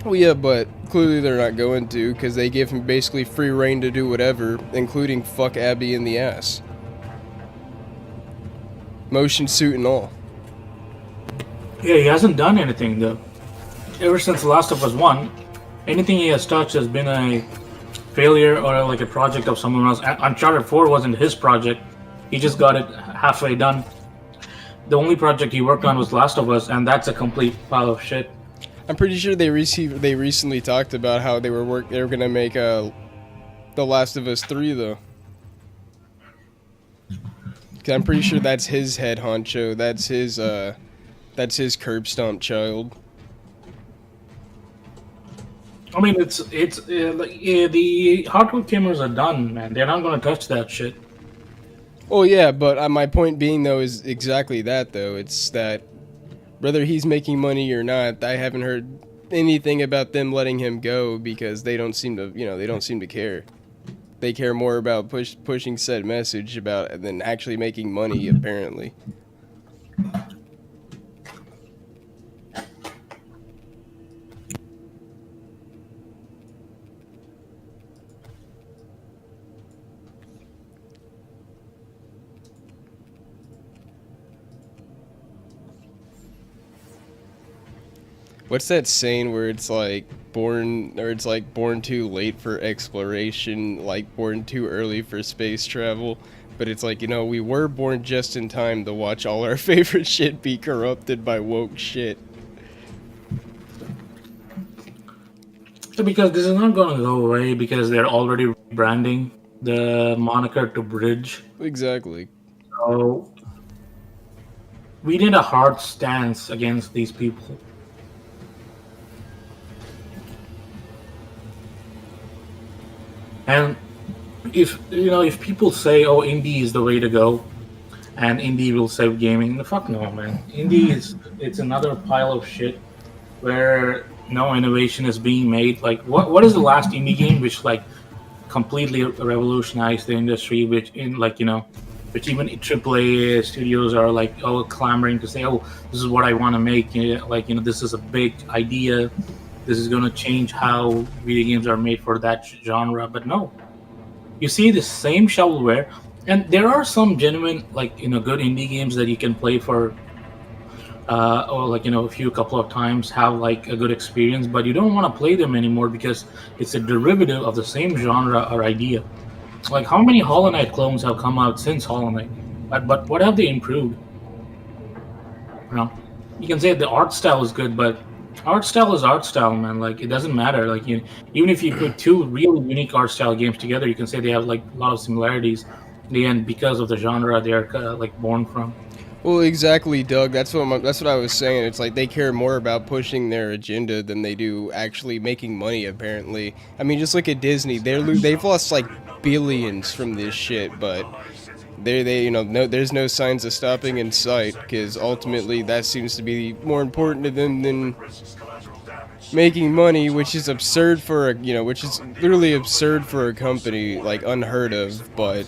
Well, yeah, but clearly they're not going to, because they give him basically free reign to do whatever, including fuck Abby in the ass. Motion suit and all. Yeah, he hasn't done anything though. Ever since The Last of Us 1, anything he has touched has been a failure or like a project of someone else. Uncharted 4 wasn't his project. He just got it halfway done. The only project he worked on was Last of Us, and that's a complete pile of shit. I'm pretty sure they recently talked about how they were gonna make The Last of Us 3 though. 'Cause I'm pretty sure that's his head honcho. That's his curb stomp child. I mean, the hardcore gamers are done, man. They're not gonna touch that shit. Oh yeah, but my point being though is exactly that though. It's that whether he's making money or not, I haven't heard anything about them letting him go because they don't seem to care. They care more about pushing said message about than actually making money apparently. What's that saying where it's like born too late for exploration, like born too early for space travel? But it's like, we were born just in time to watch all our favorite shit be corrupted by woke shit. So because this is not gonna go away because they're already branding the moniker to Bridge. Exactly. So we need a hard stance against these people. And if people say, "Oh, indie is the way to go," and indie will save gaming, the fuck no, man. It's another pile of shit where no innovation is being made. Like, what is the last indie game which like completely revolutionized the industry? Which even AAA studios are like clamoring to say, "Oh, this is what I want to make." This is a big idea. This is going to change how video games are made for that genre. But no, you see the same shovelware, and there are some genuine good indie games that you can play for a couple of times, have like a good experience, but you don't want to play them anymore because it's a derivative of the same genre or idea. Like, how many Hollow Knight clones have come out since Hollow Knight? But what have they improved? You can say the art style is good, but art style is art style, man. Like, it doesn't matter. Like, even if you put two really unique art style games together, you can say they have like a lot of similarities in the end because of the genre they're born from. Well, exactly, Doug. That's what I was saying. It's like they care more about pushing their agenda than they do actually making money. Apparently, I mean, just look at Disney. They've lost like billions from this shit, but there's no signs of stopping in sight because ultimately that seems to be more important to them than making money, which is absurd for which is literally absurd for a company, like unheard of, but.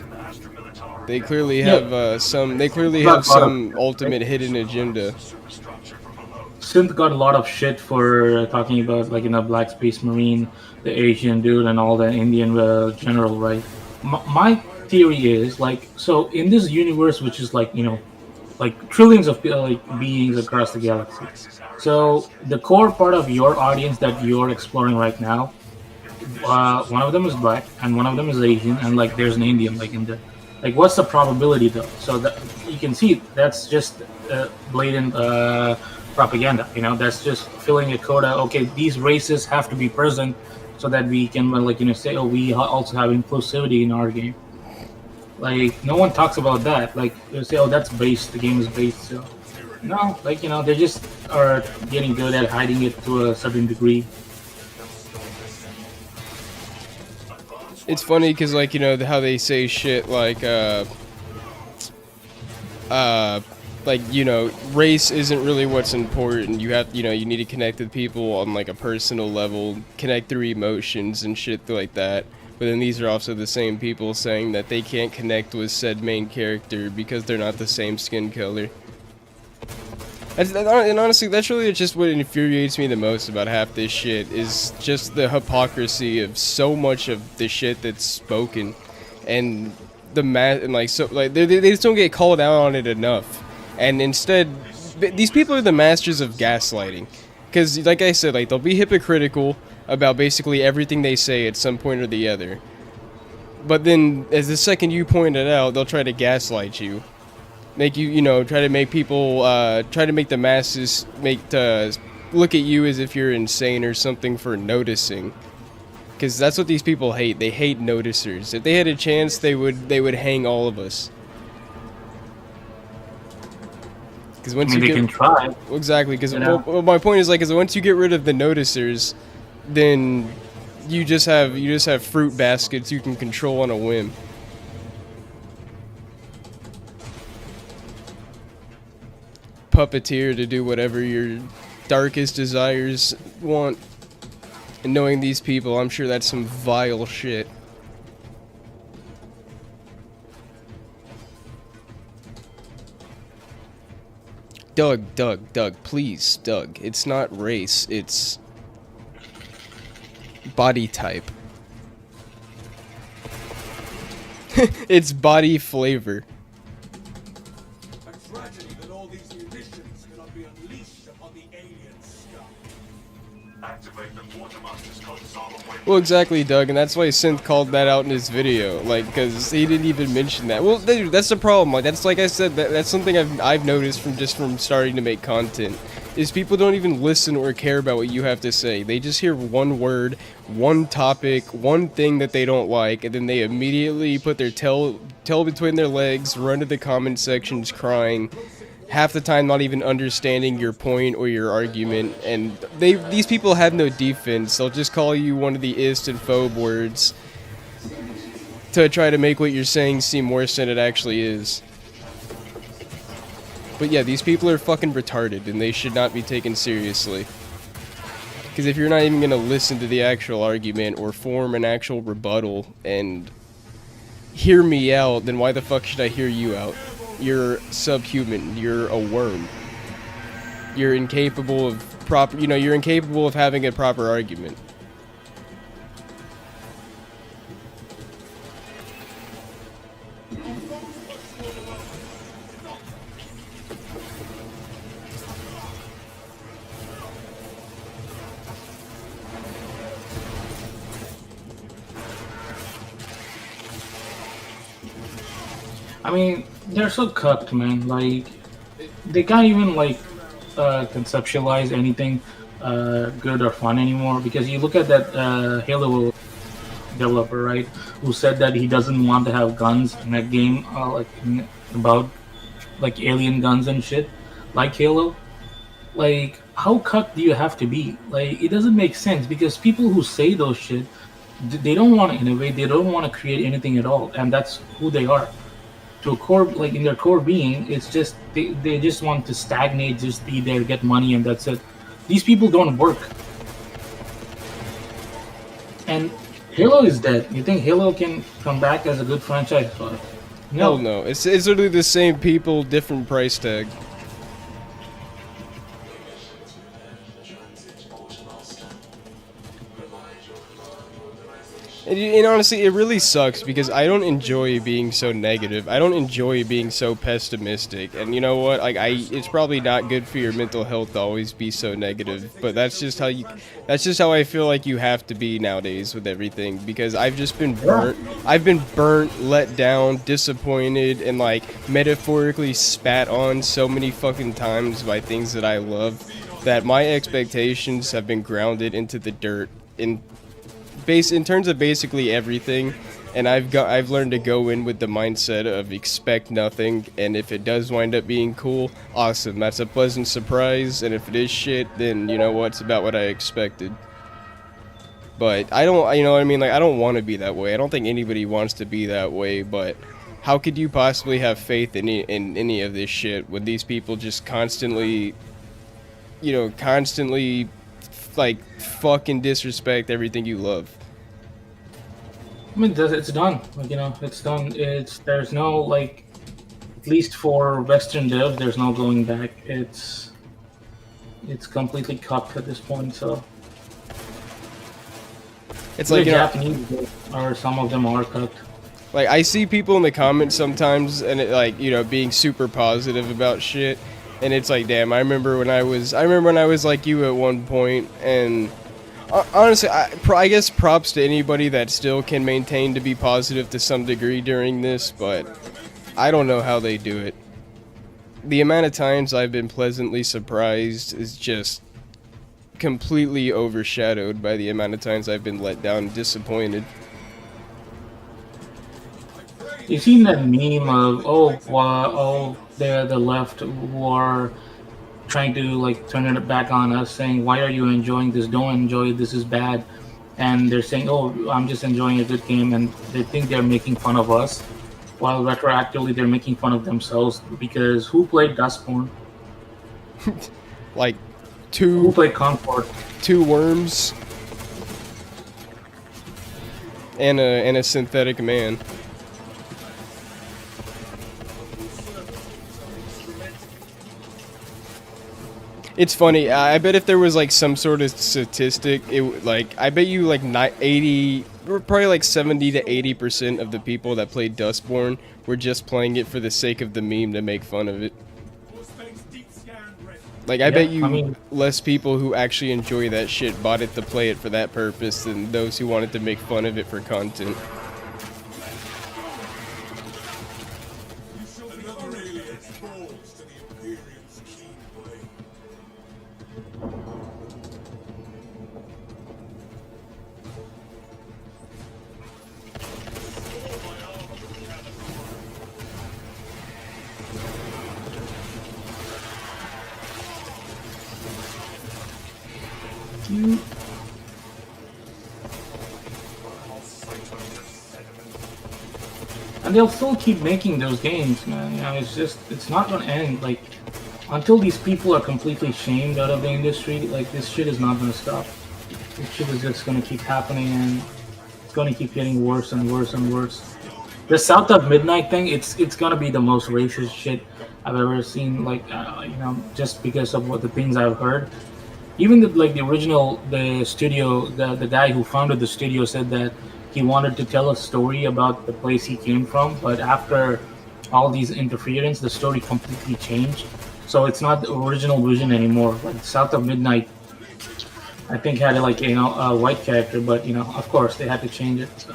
They clearly have some ultimate hidden agenda. Synth got a lot of shit for talking about Black Space Marine, the Asian dude, and all the Indian general, right? My theory is so in this universe, which is like trillions of beings across the galaxy. So the core part of your audience that you're exploring right now, one of them is black and one of them is Asian, and there's an Indian in there. What's the probability though? So that you can see that's just blatant propaganda. That's just filling a quota. Okay, these races have to be present so that we can say, oh, we also have inclusivity in our game. No one talks about that. They say, oh, that's based. The game is based. So no, they just are getting good at hiding it to a certain degree. It's funny because, how they say shit race isn't really what's important. You have, you need to connect with people on, a personal level, connect through emotions and shit like that. But then these are also the same people saying that they can't connect with said main character because they're not the same skin color. And honestly, that's really just what infuriates me the most about half this shit, is just the hypocrisy of so much of the shit that's spoken, and the they just don't get called out on it enough. And instead, these people are the masters of gaslighting. Because, like I said, like, they'll be hypocritical about basically everything they say at some point or the other. But then, as the second you point it out, they'll try to gaslight you. Make you, you know, try to make people, try to make the masses look at you as if you're insane or something for noticing. Because that's what these people hate. They hate noticers. If they had a chance, they would hang all of us. Because once they can try. Exactly. Because You my point is like, is once you get rid of the noticers, then you just have fruit baskets you can control on a whim. Puppeteer to do whatever your darkest desires want. And knowing these people, I'm sure that's some vile shit. Doug, please, Doug. It's not race, it's body type. It's body flavor. A tragedy that all these munitions cannot be unleashed upon the alien scum. Activate the Quartermaster's code Solemn Wave. Well, exactly, Doug, and that's why Synth called that out in his video, like, because he didn't even mention that. Well, dude, that's the problem. Like I said, that's something I've noticed from starting to make content, is people don't even listen or care about what you have to say. They just hear one word, one topic, one thing that they don't like, and then they immediately put their tail between their legs, run to the comment sections crying, half the time not even understanding your point or your argument, and these people have no defense. They'll just call you one of the ist and phobe words to try to make what you're saying seem worse than it actually is. But yeah, these people are fucking retarded, and they should not be taken seriously. Because if you're not even gonna listen to the actual argument or form an actual rebuttal and hear me out, then why the fuck should I hear you out? You're subhuman. You're a worm. You're incapable of you're incapable of having a proper argument. I mean, they're so cucked, man. Like, they can't even like conceptualize anything good or fun anymore. Because you look at that Halo developer, right, who said that he doesn't want to have guns in that game, about like alien guns and shit, like Halo. Like, how cucked do you have to be? Like, it doesn't make sense, because people who say those shit, they don't want to innovate. They don't want to create anything at all, and that's who they are. To a core, like in their core being, it's just they just want to stagnate, just be there, get money, and that's it. These people don't work. And Halo is dead. You think Halo can come back as a good franchise? No. Hell no. It's literally the same people, different price tag. And honestly, it really sucks, because I don't enjoy being so negative. I don't enjoy being so pessimistic. And you know what? Like, it's probably not good for your mental health to always be so negative. But that's just how I feel like you have to be nowadays with everything. Because I've just been burnt. I've been burnt, let down, disappointed, and like metaphorically spat on so many fucking times by things that I love, that my expectations have been grounded into the dirt in terms of basically everything, and I've learned to go in with the mindset of expect nothing, and if it does wind up being cool, awesome, that's a pleasant surprise, and if it is shit, then you know what, it's about what I expected. But I don't, you know what I mean, like, I don't want to be that way. I don't think anybody wants to be that way, but how could you possibly have faith in any of this shit when these people just constantly, like, fucking disrespect everything you love? I mean, it's done. Like, it's done. There's no, like, at least for Western devs, there's no going back. It's completely cucked at this point. So it's like, Japanese, or some of them are cucked. Like, I see people in the comments sometimes, and it, like, being super positive about shit, And it's like, damn, I remember when I was like you at one point, and honestly, I guess props to anybody that still can maintain to be positive to some degree during this, but I don't know how they do it. The amount of times I've been pleasantly surprised is just completely overshadowed by the amount of times I've been let down and disappointed. You seen that meme of they're the left who are trying to like turn it back on us, saying, "Why are you enjoying this? Don't enjoy it. This is bad." And they're saying, "Oh, I'm just enjoying a good game," and they think they're making fun of us, while retroactively they're making fun of themselves because who played Dustborn? Like Who played Concord? 2 worms and a synthetic man. It's funny. I bet if there was like some sort of statistic, I bet you like 80, probably like 70 to 80% of the people that played Dustborn were just playing it for the sake of the meme to make fun of it. Like, I bet you less people who actually enjoy that shit bought it to play it for that purpose than those who wanted to make fun of it for content. And they'll still keep making those games, man. You know, it's not gonna end. Like, until these people are completely shamed out of the industry, like, this shit is not gonna stop. This shit is just gonna keep happening, and it's gonna keep getting worse and worse and worse. The South of Midnight thing, it's gonna be the most racist shit I've ever seen. Like, you know, just because of what the things I've heard. Even the studio, the guy who founded the studio said that he wanted to tell a story about the place he came from, but after all these interference, the story completely changed. So it's not the original vision anymore. Like South of Midnight, I think had like, you know, a white character, but you know, of course they had to change it. So.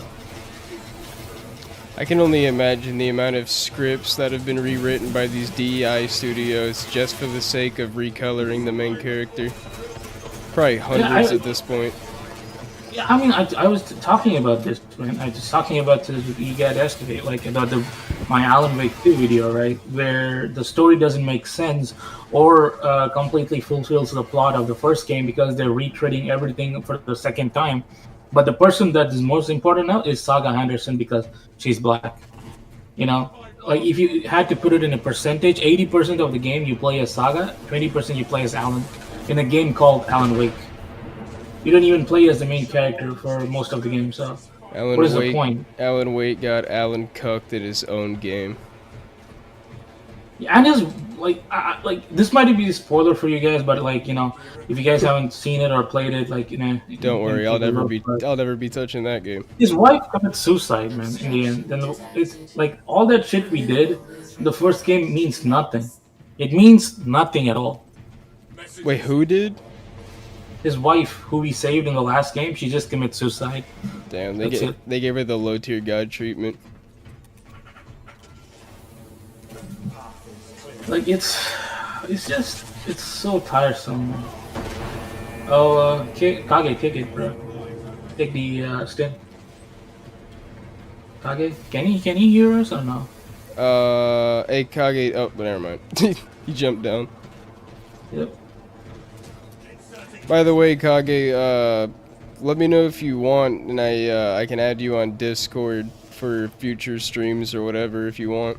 I can only imagine the amount of scripts that have been rewritten by these DEI studios just for the sake of recoloring the main character. Probably hundreds at this point. Yeah, I mean, I was talking about this, man. I was talking about this with EGAD yesterday, like about my Alan Wake 2 video, right? Where the story doesn't make sense or completely fulfills the plot of the first game because they're retreading everything for the second time. But the person that is most important now is Saga Anderson because she's black. You know, like if you had to put it in a percentage, 80% of the game you play as Saga, 20% you play as Alan in a game called Alan Wake. You don't even play as the main character for most of the game, so what is the point? Alan Wake got Alan cucked in his own game. Yeah, and his like this might be a spoiler for you guys, but like, you know, if you guys haven't seen it or played it, like, you know, don't worry, I'll never be touching that game. His wife committed suicide, man. In the end, then it's like all that shit we did. The first game means nothing. It means nothing at all. Wait, who did? His wife, who we saved in the last game, she just committed suicide. Damn, they gave her the low tier god treatment. Like it's so tiresome. Oh, Kage, take it, bro. Take the stim. Kage, can he hear us or no? Hey Kage. Oh, but never mind. He jumped down. Yep. By the way, Kage, let me know if you want, and I can add you on Discord for future streams or whatever if you want.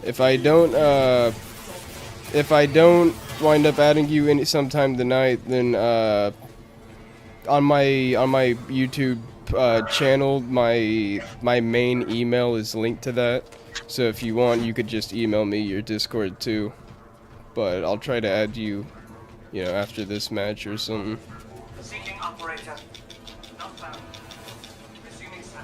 If I don't wind up adding you any sometime tonight, then on my YouTube channel, my main email is linked to that. So if you want, you could just email me your Discord too. But I'll try to add you, you know, after this match or something. Seeking operator. Not found. Resuming search.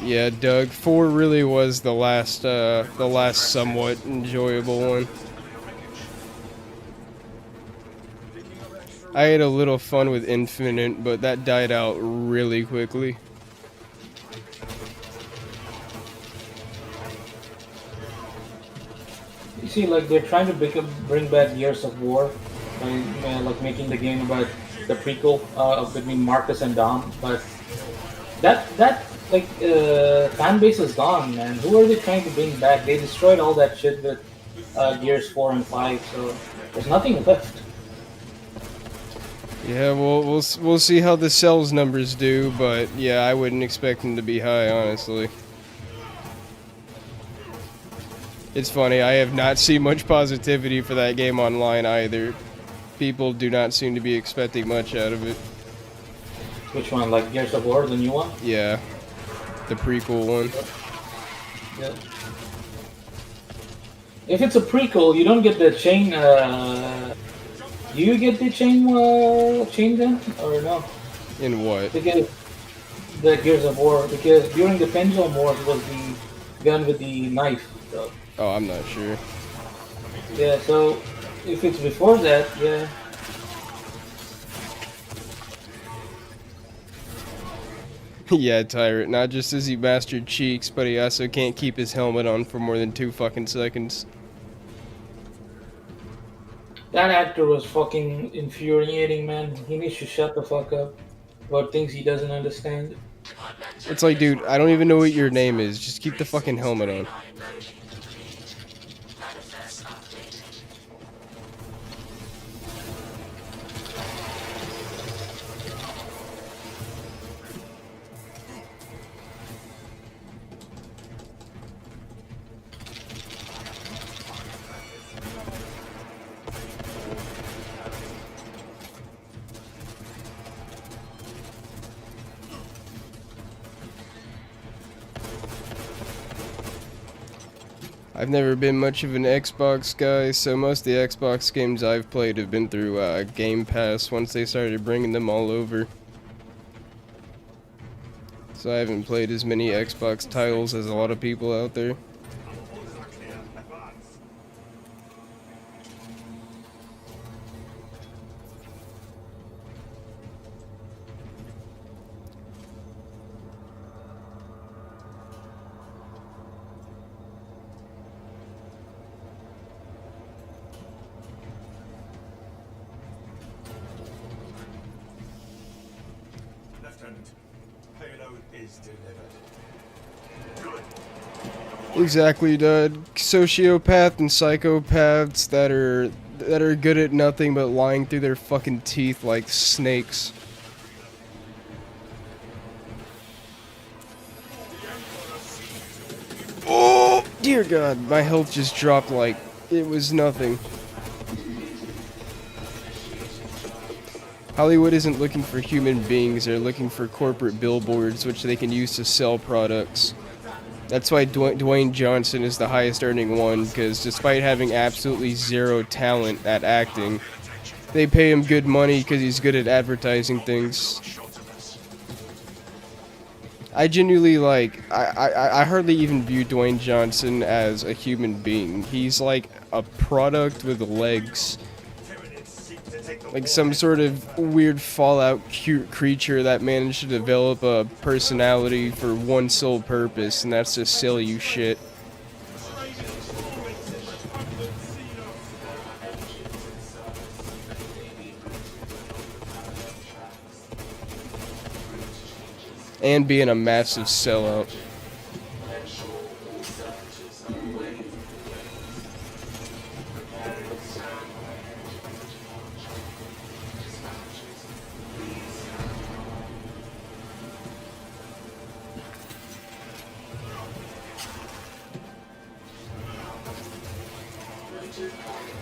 Yeah, Doug, 4 really was the last somewhat enjoyable one. I had a little fun with Infinite, but that died out really quickly. You see, like they're trying to bring back Years of War, by like making the game about the prequel between Marcus and Dom, but that fan base is gone, man. Who are they trying to bring back? They destroyed all that shit with Gears 4 and 5, so there's nothing left. Yeah, we'll see how the sales numbers do, but yeah, I wouldn't expect them to be high, honestly. It's funny, I have not seen much positivity for that game online either. People do not seem to be expecting much out of it. Which one, like Gears of War, the new one? Yeah, the prequel one. Yeah. If it's a prequel, you don't get the chain. Do you get the chain gun or no? In what? Because the Gears of War, because during the Pendulum Wars was the gun with the knife. So. Oh, I'm not sure. Yeah, so if it's before that, yeah. Yeah, Tyrant. Not just is he mastered cheeks, but he also can't keep his helmet on for more than 2 fucking seconds. That actor was fucking infuriating, man. He needs to shut the fuck up about things he doesn't understand. It's like, dude, I don't even know what your name is. Just keep the fucking helmet on. I've never been much of an Xbox guy, so most of the Xbox games I've played have been through Game Pass once they started bringing them all over. So I haven't played as many Xbox titles as a lot of people out there. Lieutenant, payload is delivered. Exactly, dude. Sociopath and psychopaths that are good at nothing but lying through their fucking teeth like snakes. Oh, dear God, my health just dropped like it was nothing. Hollywood isn't looking for human beings, they're looking for corporate billboards which they can use to sell products. That's why Dwayne Johnson is the highest earning one, because despite having absolutely zero talent at acting, they pay him good money because he's good at advertising things. I genuinely, like, I hardly even view Dwayne Johnson as a human being. He's like a product with legs. Like some sort of weird Fallout cute creature that managed to develop a personality for one sole purpose, and that's to sell you shit. And being a massive sellout.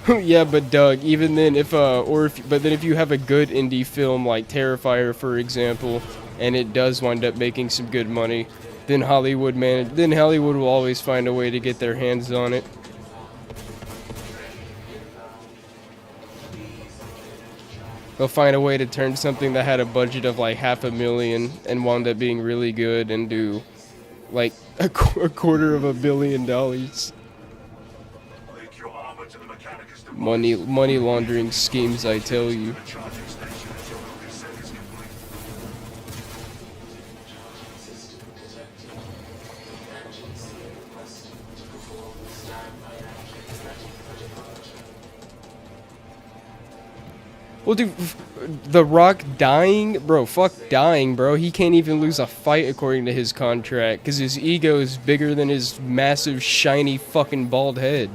Yeah, but Doug, even then, but then if you have a good indie film like Terrifier, for example, and it does wind up making some good money, then Hollywood will always find a way to get their hands on it. They'll find a way to turn something that had a budget of like $500,000 and wound up being really good and do like a $250 million. Link your armor to the mechanicus device. Money laundering schemes, I tell you. Charging station until the reset is complete. Well, dude, The Rock dying? Bro, fuck dying, bro. He can't even lose a fight according to his contract, because his ego is bigger than his massive, shiny, fucking bald head.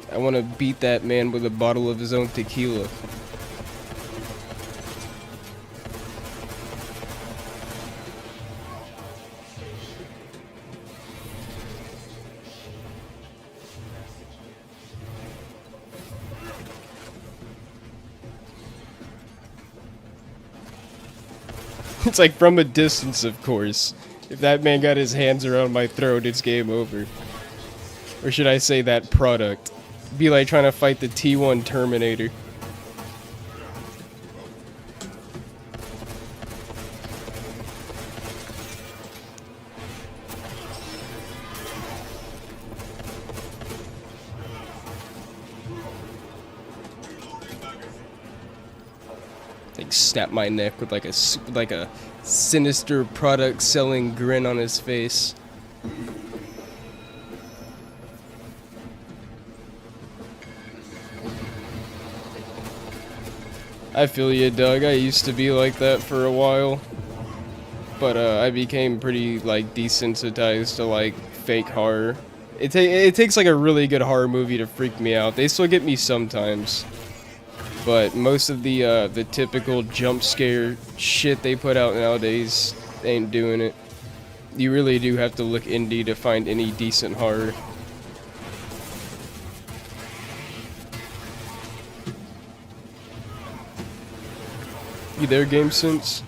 I want to beat that man with a bottle of his own tequila. It's like from a distance, of course. If that man got his hands around my throat, it's game over. Or should I say that product? Be like trying to fight the T1 Terminator. Like snap my neck with like a sinister product selling grin on his face. I feel you, Doug. I used to be like that for a while, but I became pretty like desensitized to like fake horror. It takes like a really good horror movie to freak me out. They still get me sometimes, but most of the typical jump scare shit they put out nowadays ain't doing it. You really do have to look indie to find any decent horror. You there, Game Sense?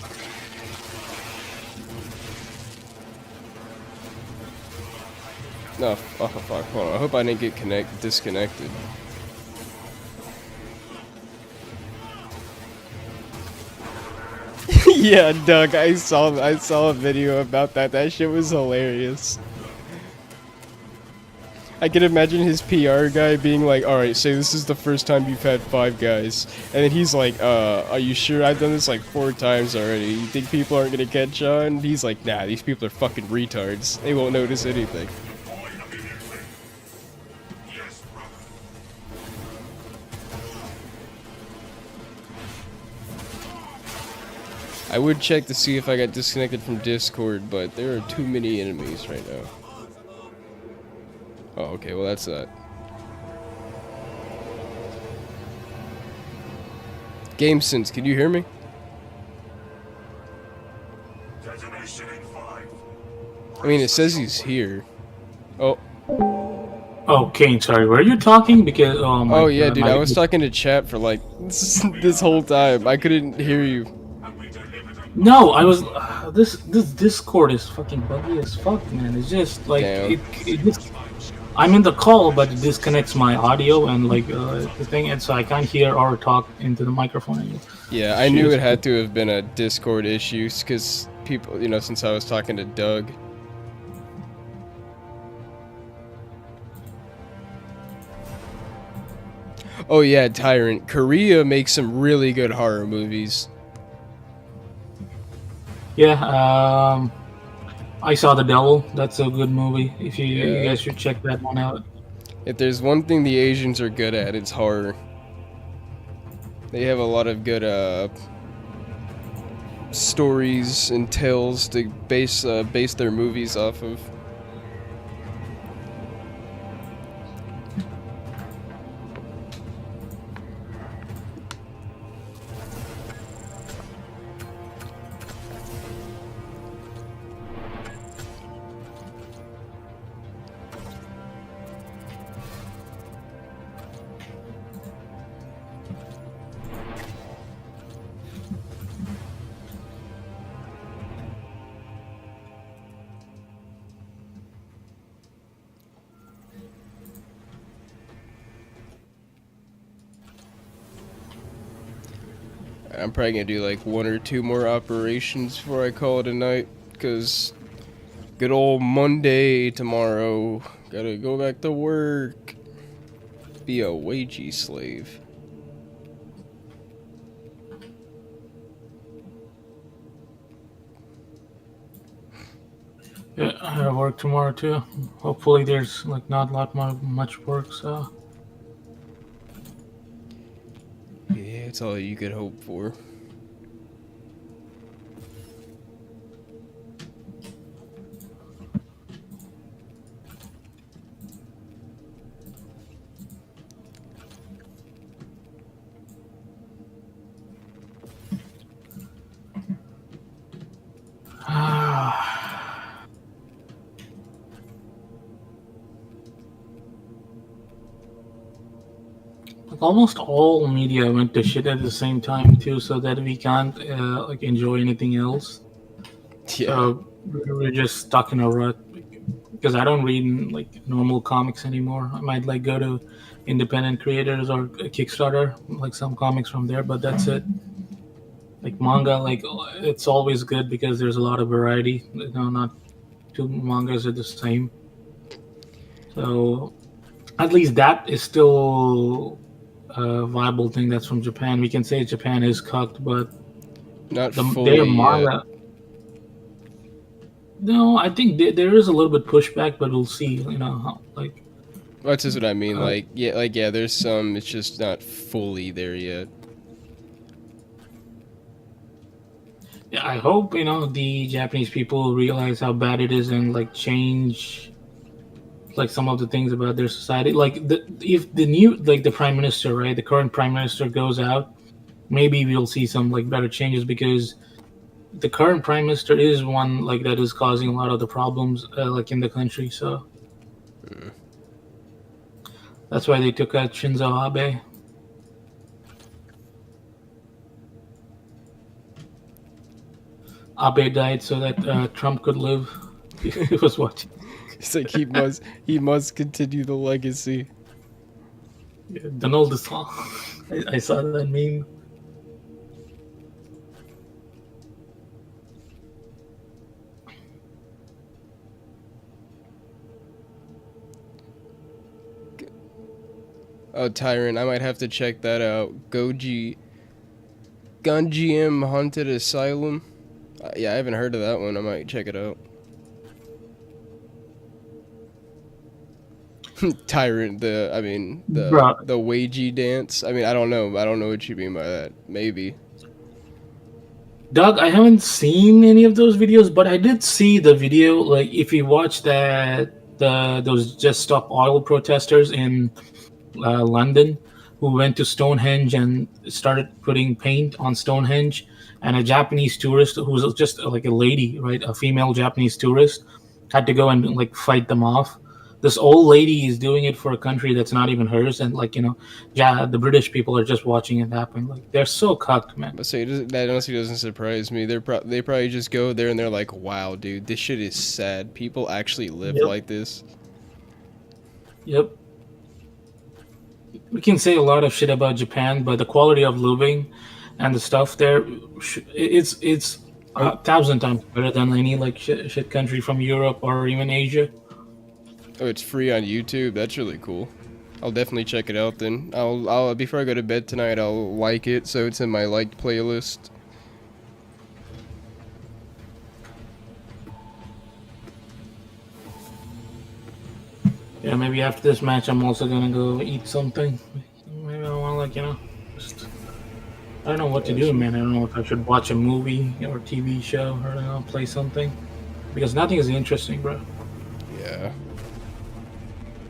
No, oh fuck, hold on. I hope I didn't get disconnected. Yeah, Doug, I saw a video about that. That shit was hilarious. I can imagine his PR guy being like, alright, say this is the first time you've had 5 guys. And then he's like, are you sure? I've done this like 4 times already. You think people aren't gonna catch on? He's like, nah, these people are fucking retards. They won't notice anything. Yes, brother. I would check to see if I got disconnected from Discord, but there are too many enemies right now. Oh, okay, well that's that. Game Sense, can you hear me? Detonation in 5. I mean, it says he's here. Oh. Oh, Kane, sorry, were you talking? Because Oh yeah, dude, I was talking to chat for like this whole time. I couldn't hear you. No, I was. This Discord is fucking buggy as fuck, man. It's just like it just. I'm in the call, but it disconnects my audio and like the thing, and so I can't hear or talk into the microphone. Yeah, I knew it had to have been a Discord issue, because people, you know, since I was talking to Doug. Oh yeah, Tyrant. Korea makes some really good horror movies. Yeah, I saw The Devil. That's a good movie. If you guys should check that one out. If there's one thing the Asians are good at, it's horror. They have a lot of good stories and tales to base their movies off of. I'm probably gonna do like 1 or 2 more operations before I call it a night, cause good old Monday tomorrow. Gotta go back to work. Be a wagey slave. Yeah, I have work tomorrow too. Hopefully, there's like not a lot much work. So Yeah, it's all you could hope for. like almost all media went to shit at the same time too, so that we can't like enjoy anything else. Yeah. So we're just stuck in a rut because I don't read like normal comics anymore. I might like go to independent creators or Kickstarter, like some comics from there, but that's it. Like manga, like it's always good because there's a lot of variety. You know, not two mangas are the same. So at least that is still a viable thing that's from Japan. We can say Japan is cucked, but Not their fully manga. No, I think there is a little bit pushback, but we'll see. You know, how, like That's just what I mean. Yeah, there's some. It's just not fully there yet. yeah, I hope the Japanese people realize how bad it is and like change like some of the things about their society. Like if the new the prime minister, right, the current prime minister goes out, maybe we'll see some like better changes because the current prime minister is one like that is causing a lot of the problems like in the country. So that's why they took out Shinzo Abe. Abe died so that Trump could live. He was watching. It's like he must continue the legacy. Yeah, Donald the song. I saw that meme. Oh, Tyrant, I might have to check that out. Gunjiam Haunted Asylum. Yeah, I haven't heard of that one. I might check it out. Tyrant, the wagey dance. I mean, I don't know. I don't know what you mean by that. Maybe. Doug, I haven't seen any of those videos, but I did see the video. Like, if you watch those Just Stop Oil protesters in London, who went to Stonehenge and started putting paint on Stonehenge, and a Japanese tourist who was just like a lady, right, a female Japanese tourist, had to go and like fight them off. This old lady is doing it for a country that's not even hers, and the British people are just watching it happen. Like they're so cucked, man. But say that honestly doesn't surprise me. They probably just go there and they're like, "Wow, dude, this shit is sad. People actually live like this." Yep. We can say a lot of shit about Japan, but the quality of living and the stuff there, it's 1,000 times better than any like shit country from Europe or even Asia. Oh, it's free on YouTube. That's really cool. I'll definitely check it out then. I'll before I go to bed tonight, I'll like it so it's in my liked playlist. Yeah, maybe after this match, I'm also gonna go eat something. Maybe I want just I don't know what to do, man. I don't know if I should watch a movie or TV show or I don't know, play something because nothing is interesting, bro. Yeah.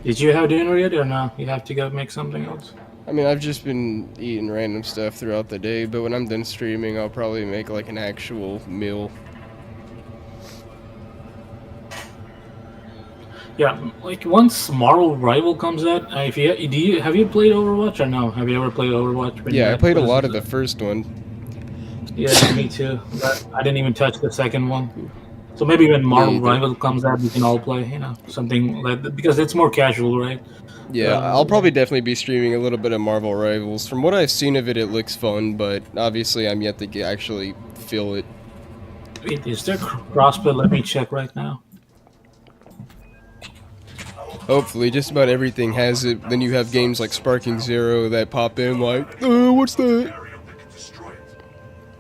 Did you have dinner yet or no? You have to go make something else. I mean, I've just been eating random stuff throughout the day, but when I'm done streaming, I'll probably make like an actual meal. Yeah, like once Marvel Rival comes out, if you have you played Overwatch or no? Have you ever played Overwatch? When you Yeah, I had played a lot of cousins? the first one. Yeah, me too. But I didn't even touch the second one. So maybe when Me Marvel either. Rival comes out, we can all play. You know, something like that, because it's more casual, right? Yeah, I'll probably definitely be streaming a little bit of Marvel Rivals. From what I've seen of it, it looks fun, but obviously I'm yet to actually feel it. Wait, is there crossplay? Let me check right now. Hopefully, just about everything has it. Then you have games like Sparking Zero that pop in like, what's that? Area that can destroy it.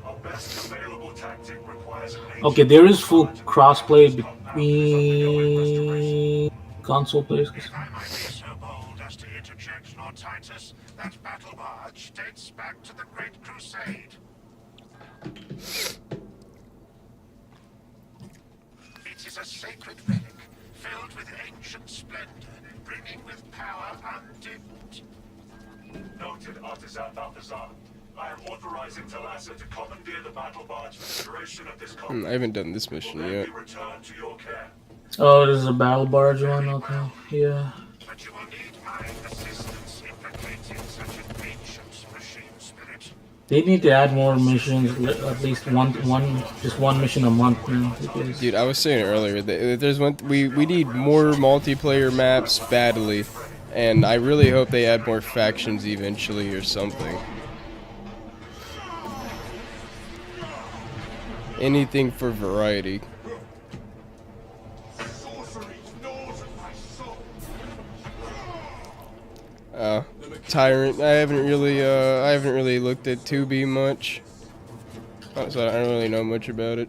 Our best available tactic requires an Okay, there is full crossplay between console players. I might be so bold as to interject, Lord Titus, that battle barge dates back to the Great Crusade. It is a sacred relic, filled with ancient splendor, brimming with power undimmed. Noted, Artisan Balthazar. I am authorizing Talassa to commandeer the battle barge for the duration of this I conflict. haven't done this mission Will then yet. be returned to your care. Oh, this is a battle barge one. Okay, yeah. But you will need my assistance in locating such an ancient machine spirit. They need to add more missions, at least just one mission a month, man. Because Dude, I was saying earlier that there's we need more multiplayer maps badly, and I really hope they add more factions eventually or something. Anything for variety. Sorcery gnaws at my soul. Tyrant. I haven't really looked at 2B much, so I don't really know much about it.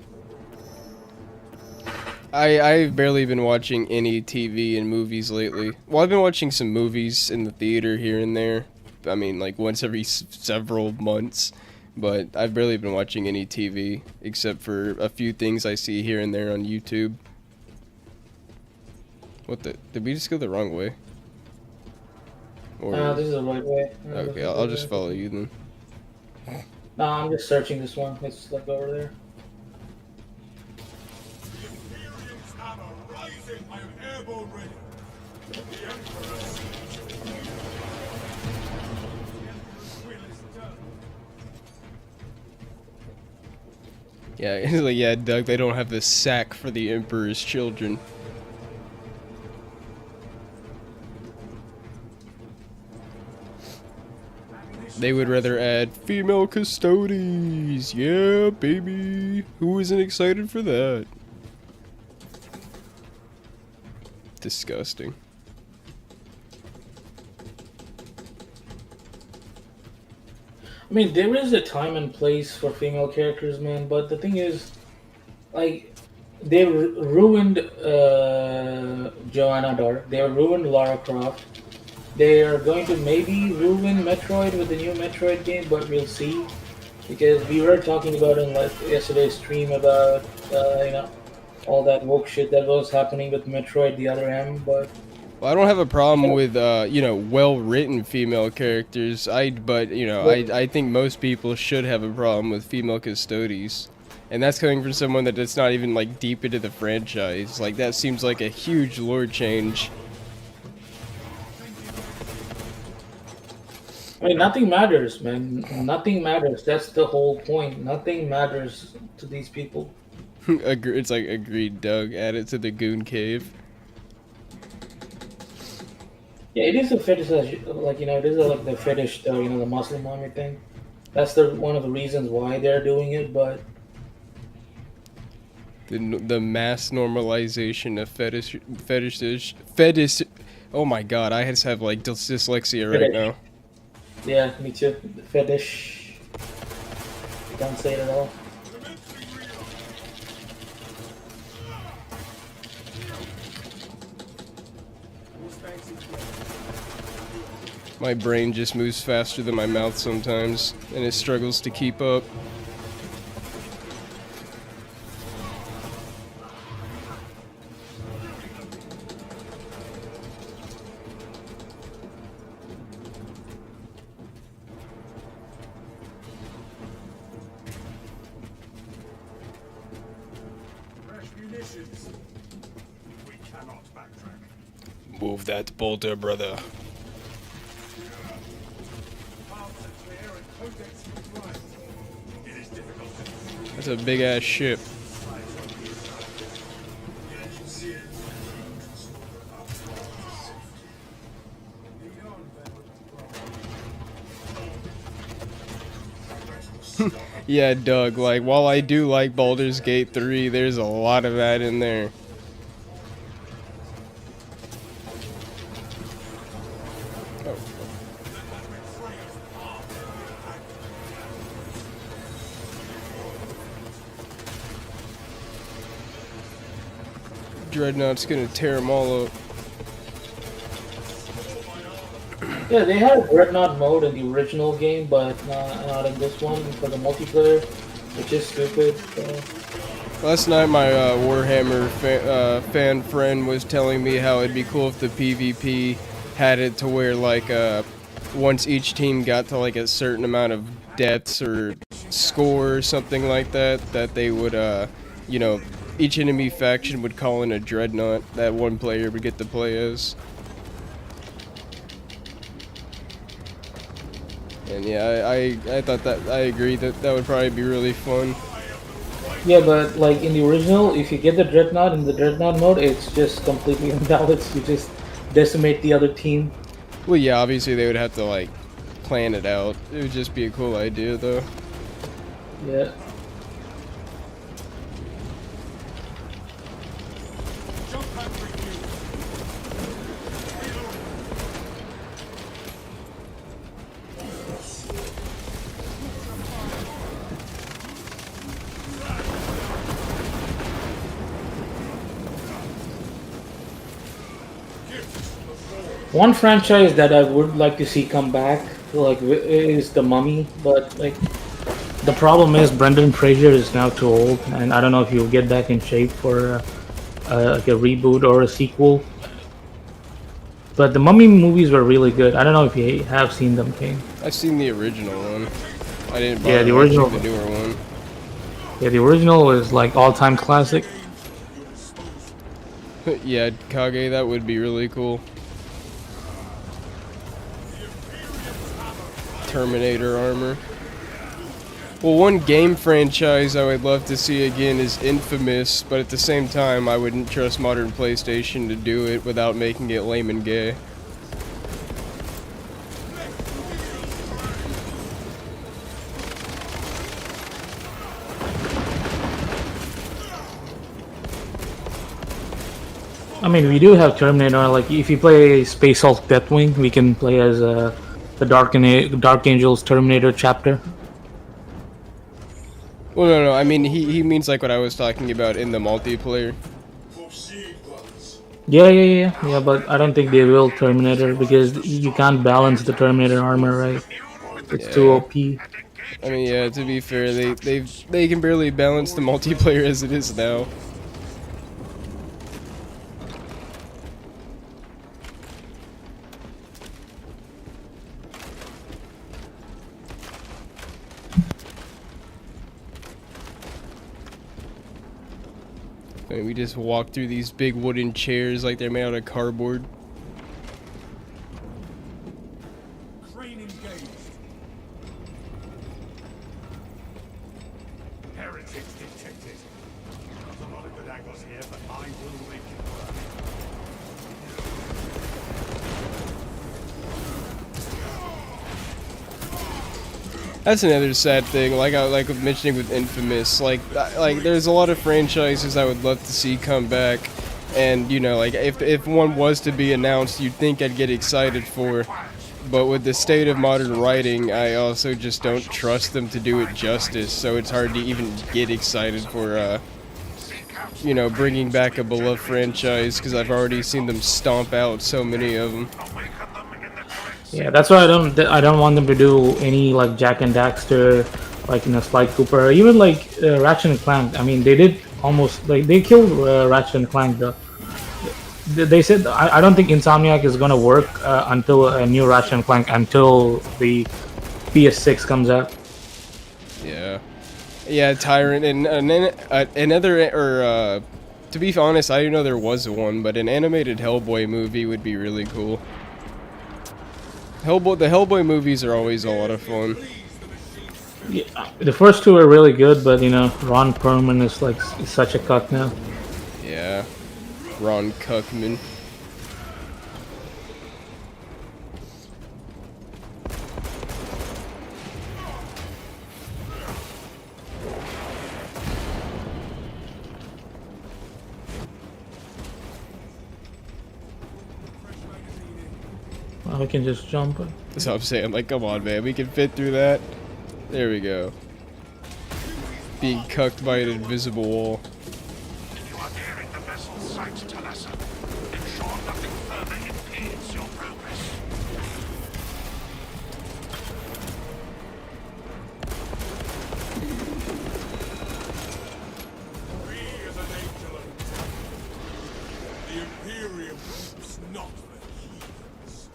I've barely been watching any TV and movies lately. Well, I've been watching some movies in the theater here and there. I mean, like once every several months. But I've barely been watching any TV, except for a few things I see here and there on YouTube. What the? Did we just go the wrong way? Or, this is the right way. okay, I'll just follow you then. No, I'm just searching this one. It's like over there. Imperium's hammer rising. I am airborne ready. The Emperor's siege. The Emperor's will is done. Yeah, it's like, yeah, Doug, they don't have the sack for the Emperor's children. They would rather add female custodies. Yeah, baby. Who isn't excited for that? Disgusting. I mean, there is a time and place for female characters, man. But the thing is, like, they ruined Joanna Dark. They ruined Lara Croft. They are going to maybe ruin Metroid with the new Metroid game, but we'll see. Because we were talking about in like yesterday's stream about all that woke shit that was happening with Metroid the Other M, but Well, I don't have a problem with well-written female characters. I think most people should have a problem with female custodies. And that's coming from someone that's not even like deep into the franchise. Like that seems like a huge lore change. I mean, nothing matters, man. Nothing matters. That's the whole point. Nothing matters to these people. It's like agreed, Doug. Add it to the goon cave. Yeah, it is a fetish, like it is like the fetish, the Muslim army thing. That's one of the reasons why they're doing it. But The mass normalization of fetish. Oh my god, I just have like dyslexia right Fetish. now. yeah, me too. The fetish. I can't say it at all. My brain just moves faster than my mouth sometimes, and it struggles to keep up. Fresh munitions. We cannot backtrack. Move that boulder, brother. Paths are clear and codex compliant. It is difficult. That's a big ass ship. Yeah, Doug, like, while I do like Baldur's Gate 3, there's a lot of that in there. Dreadnought's gonna tear them all up. Yeah, they had a Dreadnought mode in the original game, but not in this one for the multiplayer, which is stupid. So. Last night, my Warhammer fan friend was telling me how it'd be cool if the PvP had it to where, like, once each team got to like a certain amount of deaths or score or something like that, that they would, you know, each enemy faction would call in a Dreadnought that one player would get to play as. And yeah, I thought that, I agree that that would probably be really fun. Yeah, but like in the original, if you get the Dreadnought in the Dreadnought mode, it's just completely unbalanced. You just decimate the other team. Well, yeah, obviously they would have to like plan it out. It would just be a cool idea, though. Yeah. One franchise that I would like to see come back, like, is the Mummy, but like, the problem is Brendan Fraser is now too old, and I don't know if he'll get back in shape for like a reboot or a sequel. But the Mummy movies were really good. I don't know if you have seen them, King. I've seen the original one. I didn't bother Yeah, the original. watching the newer one. Yeah, the original is like all-time classic. Yeah, Kage, that would be really cool. Terminator armor. Well, one game franchise I would love to see again is Infamous, but at the same time, I wouldn't trust modern PlayStation to do it without making it lame and gay. I mean, we do have Terminator. Like, if you play Space Hulk Deathwing, we can play as the Dark Angel's Terminator chapter. Well, no, I mean, he means like what I was talking about in the multiplayer. Yeah, but I don't think they will Terminator because you can't balance the Terminator armor, right? It's too OP. I mean, yeah, to be fair, they can barely balance the multiplayer as it is now. And we just walk through these big wooden chairs like they're made out of cardboard. Crane engaged. Heretics detected. There's a lot of good angles here, but I will make it work. That's another sad thing, like I was mentioning with Infamous, like there's a lot of franchises I would love to see come back, and you know, like if one was to be announced, you'd think I'd get excited for, but with the state of modern writing, I also just don't trust them to do it justice, so it's hard to even get excited for, you know, bringing back a beloved franchise, because I've already seen them stomp out so many of them. Awaken them in the correct Yeah, that's why I don't want them to do any like Jack and Daxter, like Sly Cooper, or even like Ratchet and Clank. I mean, they did almost like they killed Ratchet and Clank. They said I don't think Insomniac is gonna work until a new Ratchet and Clank until the PS6 comes out. Yeah. Yeah, Tyrant and then another or to be honest, I didn't know there was one, but an animated Hellboy movie would be really cool. The Hellboy movies are always a lot of fun. Yeah, the first two are really good, but Ron Perlman is like such a cuck now. Yeah. Ron Cuckman. Well, we can just jump it. That's what I'm saying. Like, come on, man. We can fit through that. There we go. Being cucked by an invisible wall. You are nearing the vessel's site, Talassa. Ensure nothing further impedes your progress. We as an angel of death. The Imperium is not for heathens.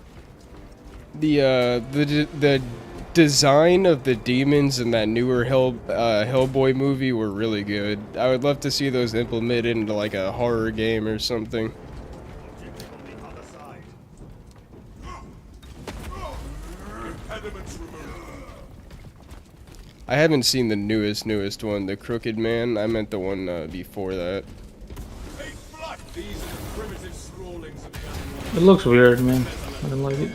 The design of the demons in that newer Hellboy movie were really good. I would love to see those implemented into like a horror game or something. Impediments removed. I haven't seen the newest one, the Crooked Man. I meant the one before that. Take flight. These are the primitive scrawlings of the animal. It looks weird, man. I don't like it.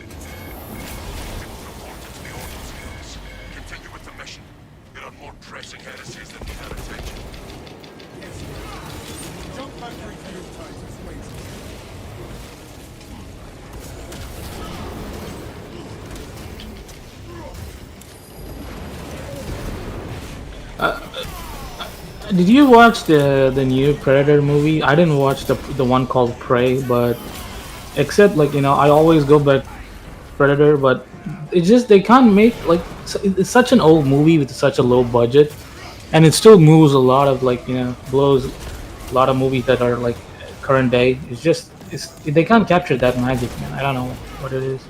Continue with the mission. There are more pressing heresies that need our attention. Jump factory fuel Titus waiting. Did you watch the new Predator movie? I didn't watch the one called Prey, but except like I always go back Predator, but it's just they can't make like it's such an old movie with such a low budget, and it still moves a lot of like blows a lot of movies that are like current day. They can't capture that magic, man. I don't know what it is.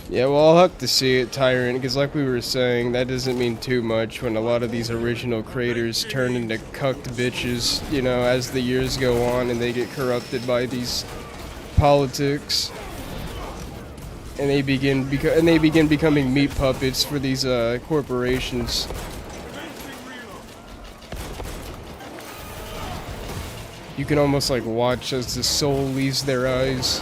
Yeah, well, I'll have to see it, Tyrant, because like we were saying, that doesn't mean too much when a lot of these original creators turn into cucked bitches, as the years go on and they get corrupted by these politics. And they begin becoming meat puppets for these corporations. You can almost like watch as the soul leaves their eyes.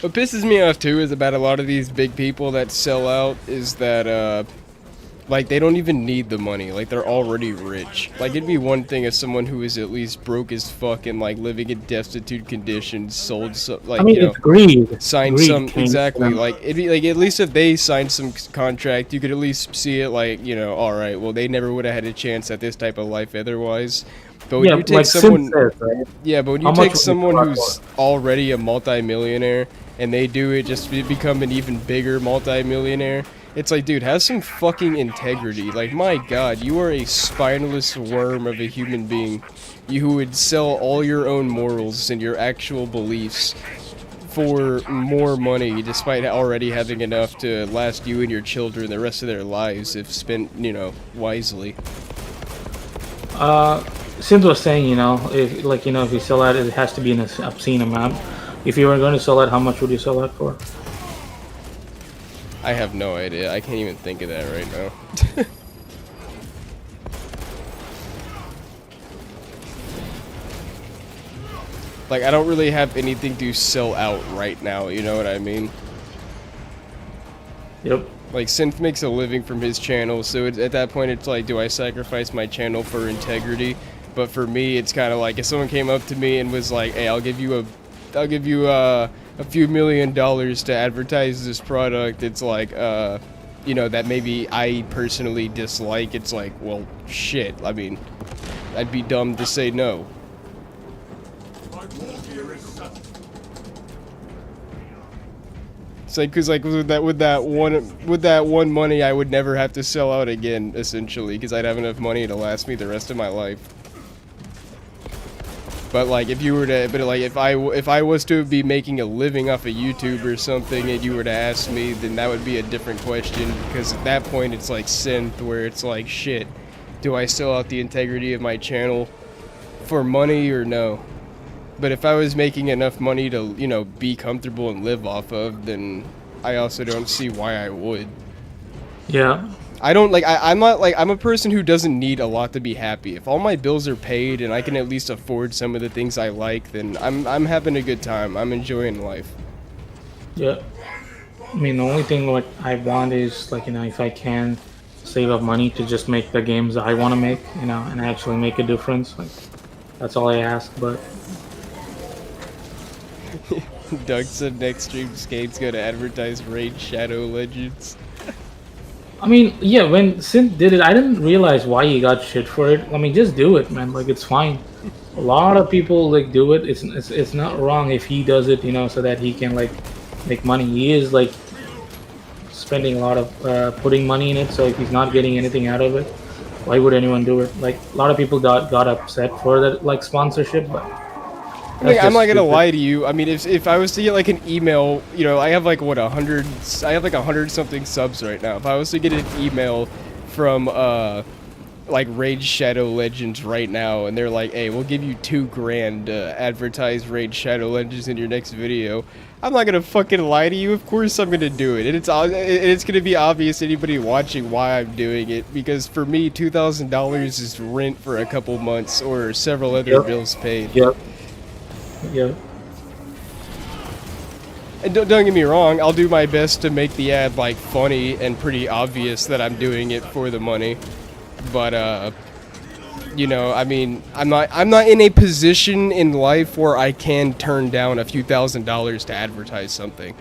What pisses me off too is about a lot of these big people that sell out is that like they don't even need the money, like they're already rich. Like it'd be one thing if someone who is at least broke as fuck and like living in destitute conditions sold some, like It's greed. signed Greed some changes exactly them. like it'd be like at least if they signed some contract you could at least see it like all right, well they never would have had a chance at this type of life otherwise. But when you take like someone Sim says, right? yeah, but when How you much take would you someone sell out who's already a multi-millionaire and they do it just to become an even bigger multi-millionaire, it's like, dude, have some fucking integrity. Like, my god, you are a spineless worm of a human being. You who would sell all your own morals and your actual beliefs for more money, despite already having enough to last you and your children the rest of their lives if spent, wisely. Sim was saying, if you sell out, it has to be in an obscene amount. If you were going to sell it, how much would you sell it for? I have no idea. I can't even think of that right now. Like, I don't really have anything to sell out right now, you know what I mean? Yep. Like, Synth makes a living from his channel, so at that point it's like, do I sacrifice my channel for integrity? But for me, it's kind of like, if someone came up to me and was like, hey, I'll give you a few $1 million to advertise this product, it's like, you know, that maybe I personally dislike, it's like, well, shit. I mean, I'd be dumb to say no. My war gear is set. It's like, cause like with that one money, I would never have to sell out again, essentially, because I'd have enough money to last me the rest of my life. But like, if you were to, if I was to be making a living off of YouTube or something, and you were to ask me, then that would be a different question, because at that point it's like synth, where it's like, shit, do I sell out the integrity of my channel for money or no? But if I was making enough money to, you know, be comfortable and live off of, then I also don't see why I would. Yeah. I don't like. I'm not like. I'm a person who doesn't need a lot to be happy. If all my bills are paid and I can at least afford some of the things I like, then I'm having a good time. I'm enjoying life. Yeah. I mean, the only thing what I want is, like, you know, if I can save up money to just make the games I want to make, you know, and actually make a difference. Like, that's all I ask. But Doug said next stream Skate's gonna advertise Raid Shadow Legends. I mean, yeah, when Synth did it, I didn't realize why he got shit for it. I mean, just do it, man. Like, it's fine. A lot of people like do it. It's not wrong if he does it, you know, so that he can like make money. He is like spending a lot of putting money in it. So if he's not getting anything out of it, why would anyone do it? Like, a lot of people got upset for that, like, sponsorship, but Like, I'm not gonna lie to you. I mean, if I was to get like an email, you know, I have like what 100. I have like 100 something subs right now. If I was to get an email from like Raid Shadow Legends right now, and they're like, "Hey, we'll give you $2,000 to advertise Raid Shadow Legends in your next video," I'm not gonna fucking lie to you. Of course, I'm gonna do it, and it's gonna be obvious to anybody watching why I'm doing it. Because for me, $2,000 is rent for a couple months or several other bills paid. Yep. Yeah. And don't get me wrong, I'll do my best to make the ad like funny and pretty obvious that I'm doing it for the money. But you know, I mean, I'm not in a position in life where I can turn down a few $1,000s to advertise something.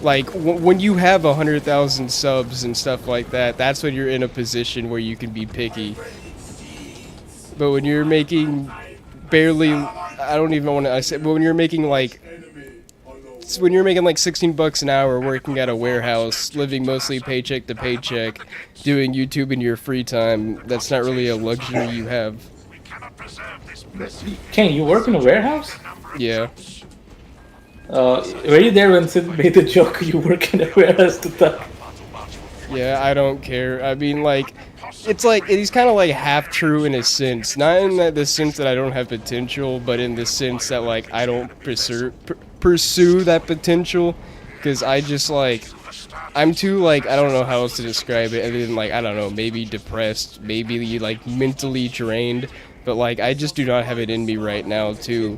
Like when you have 100,000 subs and stuff like that, that's when you're in a position where you can be picky. But when you're making barely, I don't even want to, I say, but when you're making like, when you're making like 16 bucks an hour working at a warehouse, living mostly paycheck to paycheck, doing YouTube in your free time, that's not really a luxury you have. Ken, you work in a warehouse? Yeah. Were you there when Sid made the joke you work in a warehouse to talk? Yeah, I don't care. I mean, like, it's like, he's kind of like half true in a sense. Not in the sense that I don't have potential, but in the sense that, like, I don't pursue that potential. Because I just, like, I'm too, like, I don't know how else to describe it other than, like, I don't know, maybe depressed, maybe, like, mentally drained. But, like, I just do not have it in me right now to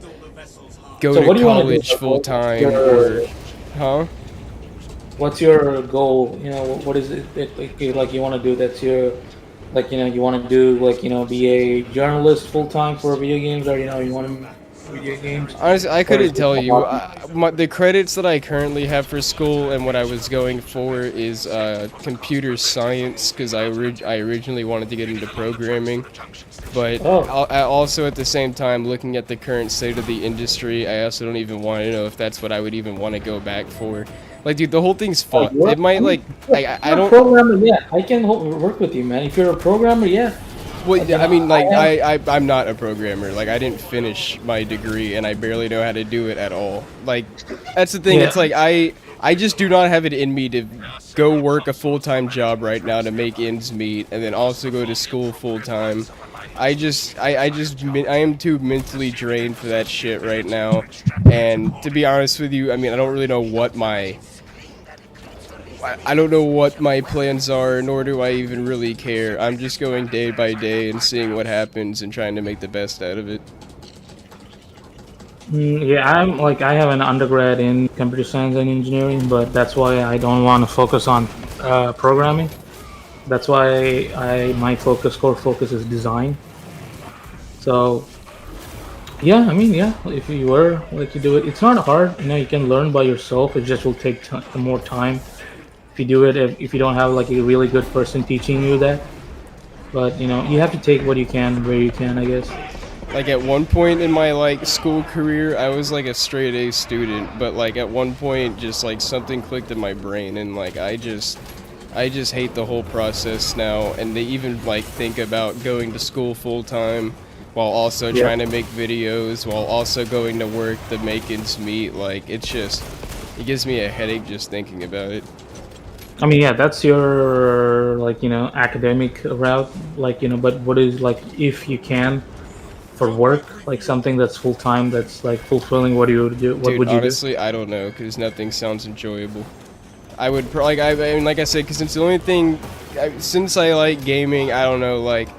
go to college full time or, huh? What's your goal? You know, what is it that, like you want to do? That's your, like, you know, you want to do, like, you know, be a journalist full time for video games, or, you know, you want to video games? Honestly, I couldn't tell you. The credits that I currently have for school and what I was going for is computer science, because I originally wanted to get into programming. But I also at the same time, looking at the current state of the industry, I also don't even want to know if that's what I would even want to go back for. Like, dude, the whole thing's fucked. It might, like, I don't... Programmer, yeah. I can work with you, man. If you're a programmer, yeah. Well, I mean, like, I'm not a programmer. Like, I didn't finish my degree, and I barely know how to do it at all. Like, that's the thing. Yeah. It's like, I just do not have it in me to go work a full-time job right now to make ends meet, and then also go to school full-time. I am too mentally drained for that shit right now. And to be honest with you, I mean, I don't really know what I don't know what my plans are, nor do I even really care. I'm just going day by day and seeing what happens and trying to make the best out of it. Yeah, I have an undergrad in computer science and engineering, but that's why I don't want to focus on programming. That's why my core focus is design. So, yeah, I mean, yeah, if you do it, it's not hard. You know, you can learn by yourself. It just will take more time. if you do it, if you don't have like a really good person teaching you that. But you know, you have to take what you can where you can, I guess. Like at one point in my like school career, I was like a straight A student, but like at one point just like something clicked in my brain and like I just hate the whole process now, and they even like think about going to school full time while also trying to make videos while also going to work to make ends meet. Like it gives me a headache just thinking about it. I mean, yeah, that's your like, you know, academic route, like, you know, but what is like if you can for work, like something that's full time, that's like fulfilling, what do you do? What Dude, would you honestly, I don't know, because nothing sounds enjoyable. I would like I mean, like I said, because it's the only thing. Since I like gaming, I don't know. Like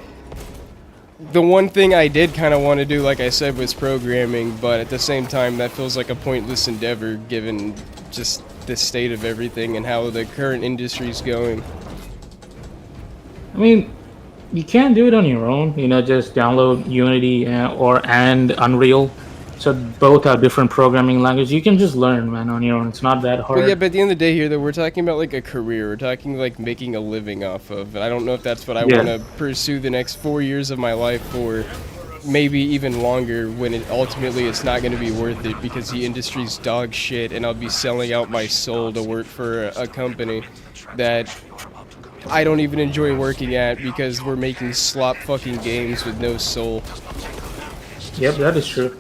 the one thing I did kind of want to do, like I said, was programming. But at the same time, that feels like a pointless endeavor, given just the state of everything and how the current industry's going. I mean, you can do it on your own. You know, just download Unity and Unreal. So both have different programming languages. You can just learn, man, on your own. It's not that hard. But yeah, but at the end of the day here, though, we're talking about like a career. We're talking like making a living off of. And I don't know if that's what I want to pursue the next 4 years of my life, or maybe even longer, when ultimately it's not going to be worth it because the industry's dog shit, and I'll be selling out my soul to work for a company that I don't even enjoy working at because we're making slop fucking games with no soul. Yep, that is true.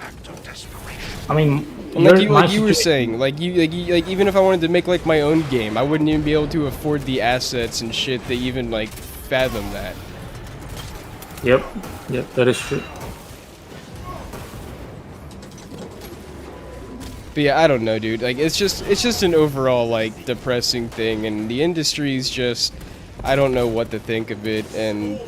I mean, like you were saying, like even if I wanted to make like my own game, I wouldn't even be able to afford the assets and shit to even like fathom that. Yep, that is true. But yeah, I don't know, dude. Like it's just an overall like depressing thing, and the industry's just, I don't know what to think of it, and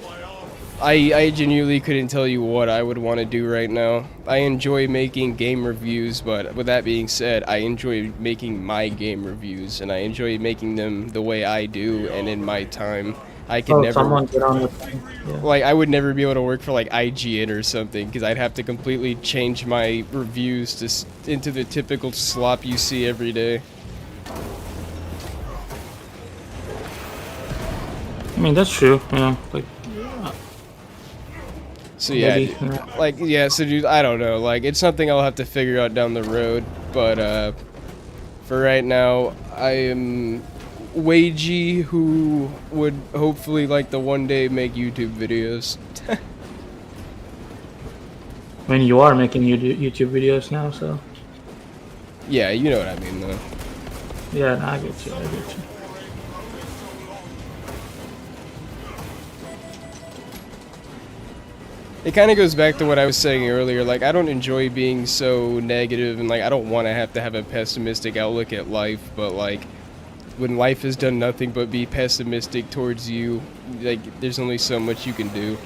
I genuinely couldn't tell you what I would want to do right now. I enjoy making game reviews, but with that being said, I enjoy making my game reviews, and I enjoy making them the way I do and in my time. I could never. Someone get on the thing. Yeah. Like I would never be able to work for like IGN or something, because I'd have to completely change my reviews to into the typical slop you see every day. I mean, that's true. Yeah, like. So yeah, Maybe, so dude, I don't know, like, it's something I'll have to figure out down the road, but, for right now, I am Wagey, who would hopefully like to one day make YouTube videos. I mean, you are making YouTube videos now, so. Yeah, you know what I mean, though. Yeah, no, I get you. It kind of goes back to what I was saying earlier, like, I don't enjoy being so negative, and, like, I don't want to have a pessimistic outlook at life, but, like, when life has done nothing but be pessimistic towards you, like, there's only so much you can do.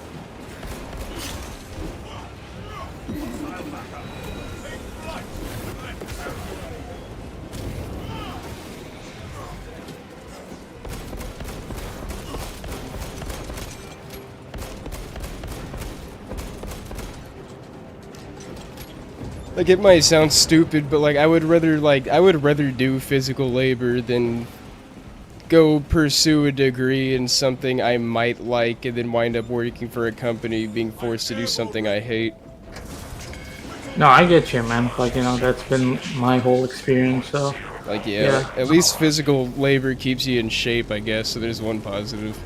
Like, it might sound stupid, but like I would rather do physical labor than go pursue a degree in something I might like and then wind up working for a company being forced to do something I hate. No, I get you, man. Like, you know, that's been my whole experience, so. Like, yeah. At least physical labor keeps you in shape, I guess, so there's one positive.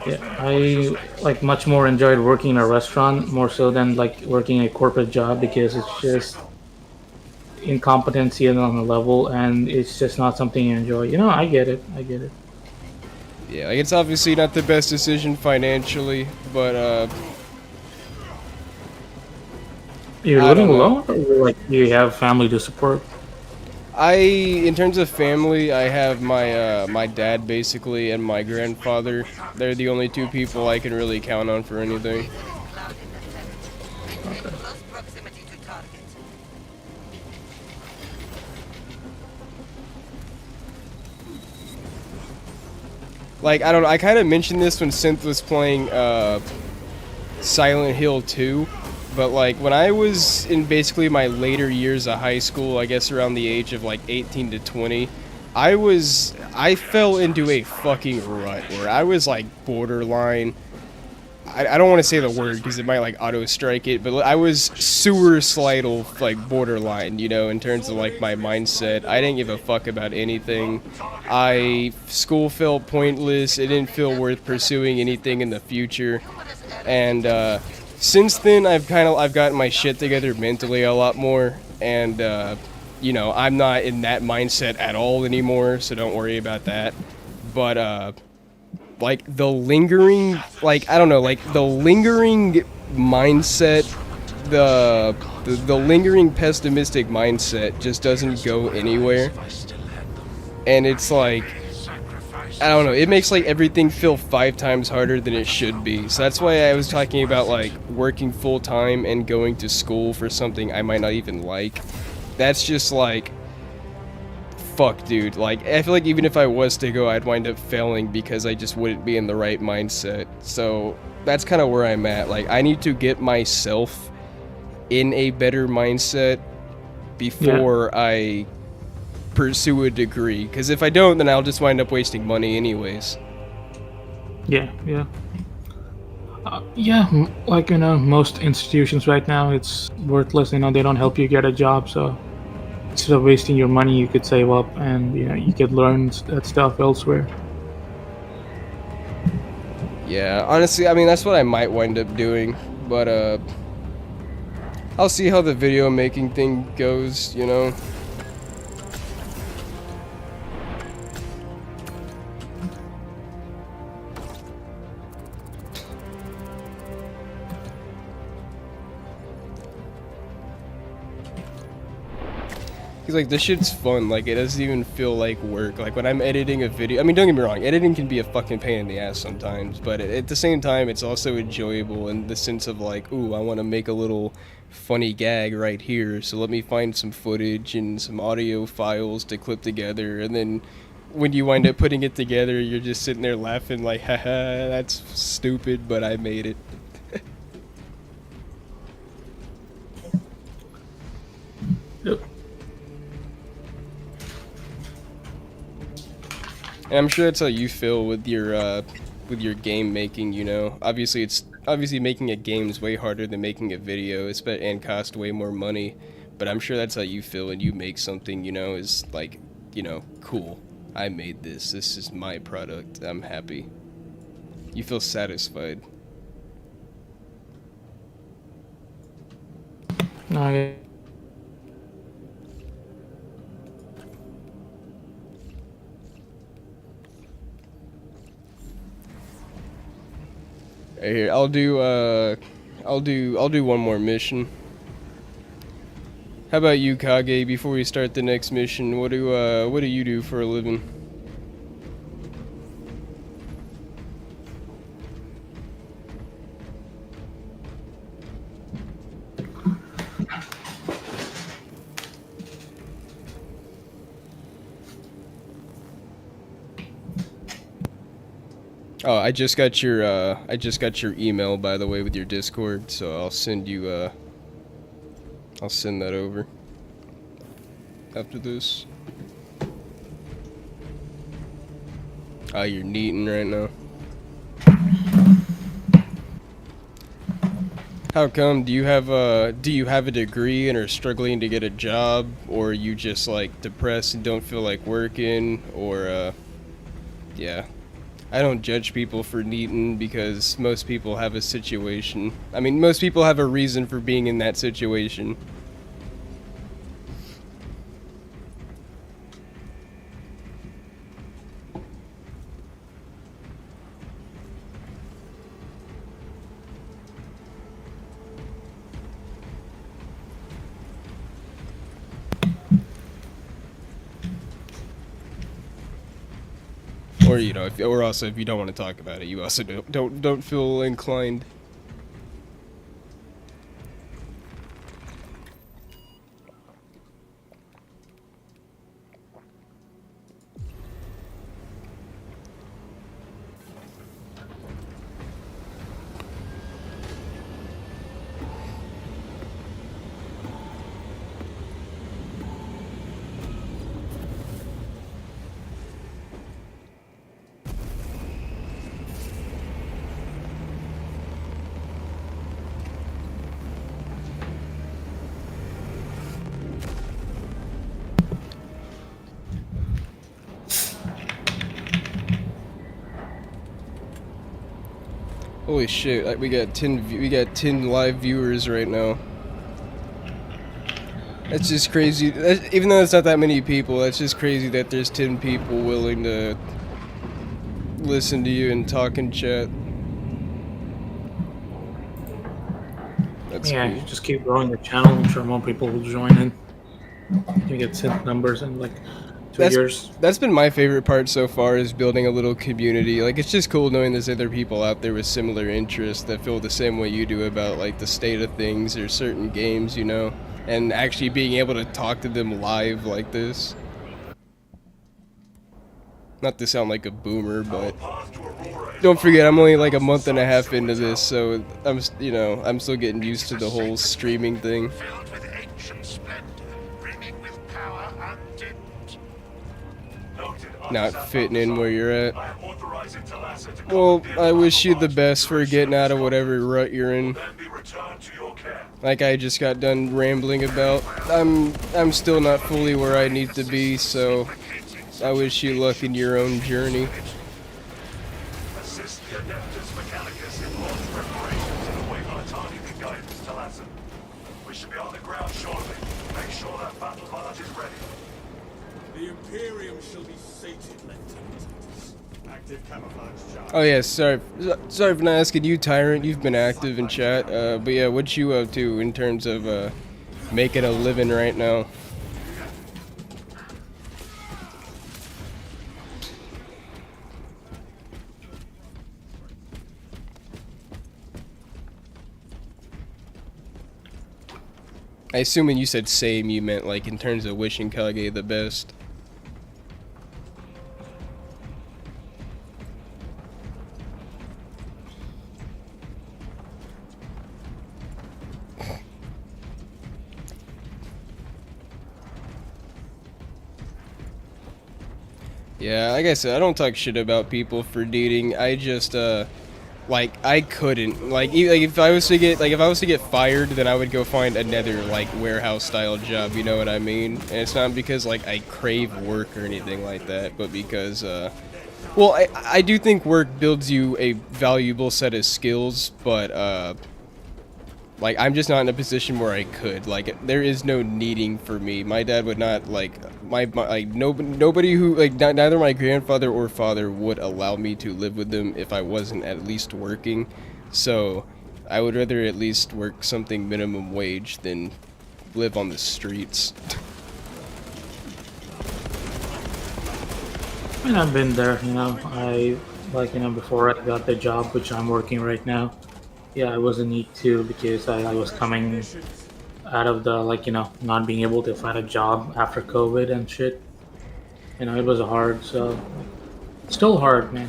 Yeah, I like much more enjoyed working in a restaurant more so than like working a corporate job, because it's just incompetency on a level, and it's just not something you enjoy. You know, I get it. Yeah, like, it's obviously not the best decision financially, but You're living alone, or like you have family to support? in terms of family, I have my my dad basically and my grandfather. They're the only two people I can really count on for anything. Like, I don't know, I kind of mentioned this when Synth was playing Silent Hill 2, but like when I was in basically my later years of high school, I guess around the age of like 18 to 20, I fell into a fucking rut where I was like borderline. I don't want to say the word because it might like auto strike it, but I was suicidal, like borderline, you know, in terms of like my mindset. I didn't give a fuck about anything. School felt pointless. It didn't feel worth pursuing anything in the future. And since then, I've gotten my shit together mentally a lot more, and you know, I'm not in that mindset at all anymore, so don't worry about that. But like the lingering, like I don't know, like the lingering mindset, the lingering pessimistic mindset just doesn't go anywhere, and it's like, I don't know, it makes like everything feel 5 times harder than it should be. So that's why I was talking about like working full time and going to school for something I might not even like. That's just like, fuck, dude. Like, I feel like even if I was to go, I'd wind up failing because I just wouldn't be in the right mindset. So that's kind of where I'm at. Like, I need to get myself in a better mindset before I pursue a degree. Because if I don't, then I'll just wind up wasting money anyways. Yeah, yeah. Like, you know, most institutions right now, it's worthless. You know, they don't help you get a job, so instead of wasting your money, you could save up and, you know, you could learn that stuff elsewhere. Yeah, honestly, I mean, that's what I might wind up doing, but I'll see how the video making thing goes, you know. Cause like this shit's fun, like it doesn't even feel like work. Like when I'm editing a video, I mean, don't get me wrong, editing can be a fucking pain in the ass sometimes, but at the same time, it's also enjoyable in the sense of like, ooh, I want to make a little funny gag right here, so let me find some footage and some audio files to clip together, and then when you wind up putting it together, you're just sitting there laughing like, haha, that's stupid, but I made it. Yep. And I'm sure that's how you feel with your game making, you know. Obviously making a game is way harder than making a video, and cost way more money. But I'm sure that's how you feel when you make something, you know, is like, you know, cool. I made this. This is my product. I'm happy. You feel satisfied. Okay. Right here, I'll do one more mission. How about you, Kage? Before we start the next mission, what do you do for a living? Oh, I just got your email, by the way, with your Discord, so I'll send you I'll send that over after this. Oh, you're neating right now. How come? Do you have a degree and are struggling to get a job, or are you just like depressed and don't feel like working, or yeah. I don't judge people for neating because most people have a situation. I mean, most people have a reason for being in that situation. Or, you know, if you don't want to talk about it, you also don't feel inclined. Holy shit! We got 10 live viewers right now. That's just crazy. Even though it's not that many people, that's just crazy that there's 10 people willing to listen to you and talk and chat. That's Yeah, cool. just keep growing the channel. I'm sure more people will join in. You get synth numbers in like 2 years. That's been my favorite part so far, is building a little community. Like, it's just cool knowing there's other people out there with similar interests that feel the same way you do about like the state of things or certain games, you know, and actually being able to talk to them live like this. Not to sound like a boomer, but don't forget I'm only like a month and a half into this, so I'm still getting used to the whole streaming thing. Filled with ancient splendor, brimming with power undimmed. Not fitting in where you're at. I am authorizing Talassa to Well, commandeer I the wish you the large best for getting out of operation. whatever rut you're in. Then be returned to your care. Like I just got done rambling about. I'm still not fully where I need to be, so I wish you luck in your own journey. Assist the Adeptus Mechanicus in launch preparations and await our targeting guidance, Talassa. We should be on the ground shortly. Make sure that battle barge is ready. The Imperium shall be sated, Lieutenant. Active camouflage charge. Oh yeah, sorry for not asking you, Tyrant. You've been active in chat. But yeah, what you up to in terms of making a living right now? I assume when you said same, you meant like in terms of wishing Kage the best. Yeah, like I said, I don't talk shit about people for dating. I just like I couldn't like if I was to get fired, then I would go find another like warehouse style job, you know what I mean? And it's not because like I crave work or anything like that, but because well, I do think work builds you a valuable set of skills, but like I'm just not in a position where I could. Like there is no needing for me. My dad would not like nobody who like neither my grandfather or father would allow me to live with them if I wasn't at least working. So I would rather at least work something minimum wage than live on the streets. I mean, I've been there, you know. Before I got the job, which I'm working right now. Yeah, I was in need too because I was coming out of the not being able to find a job after COVID and shit. You know, it was hard. So still hard, man.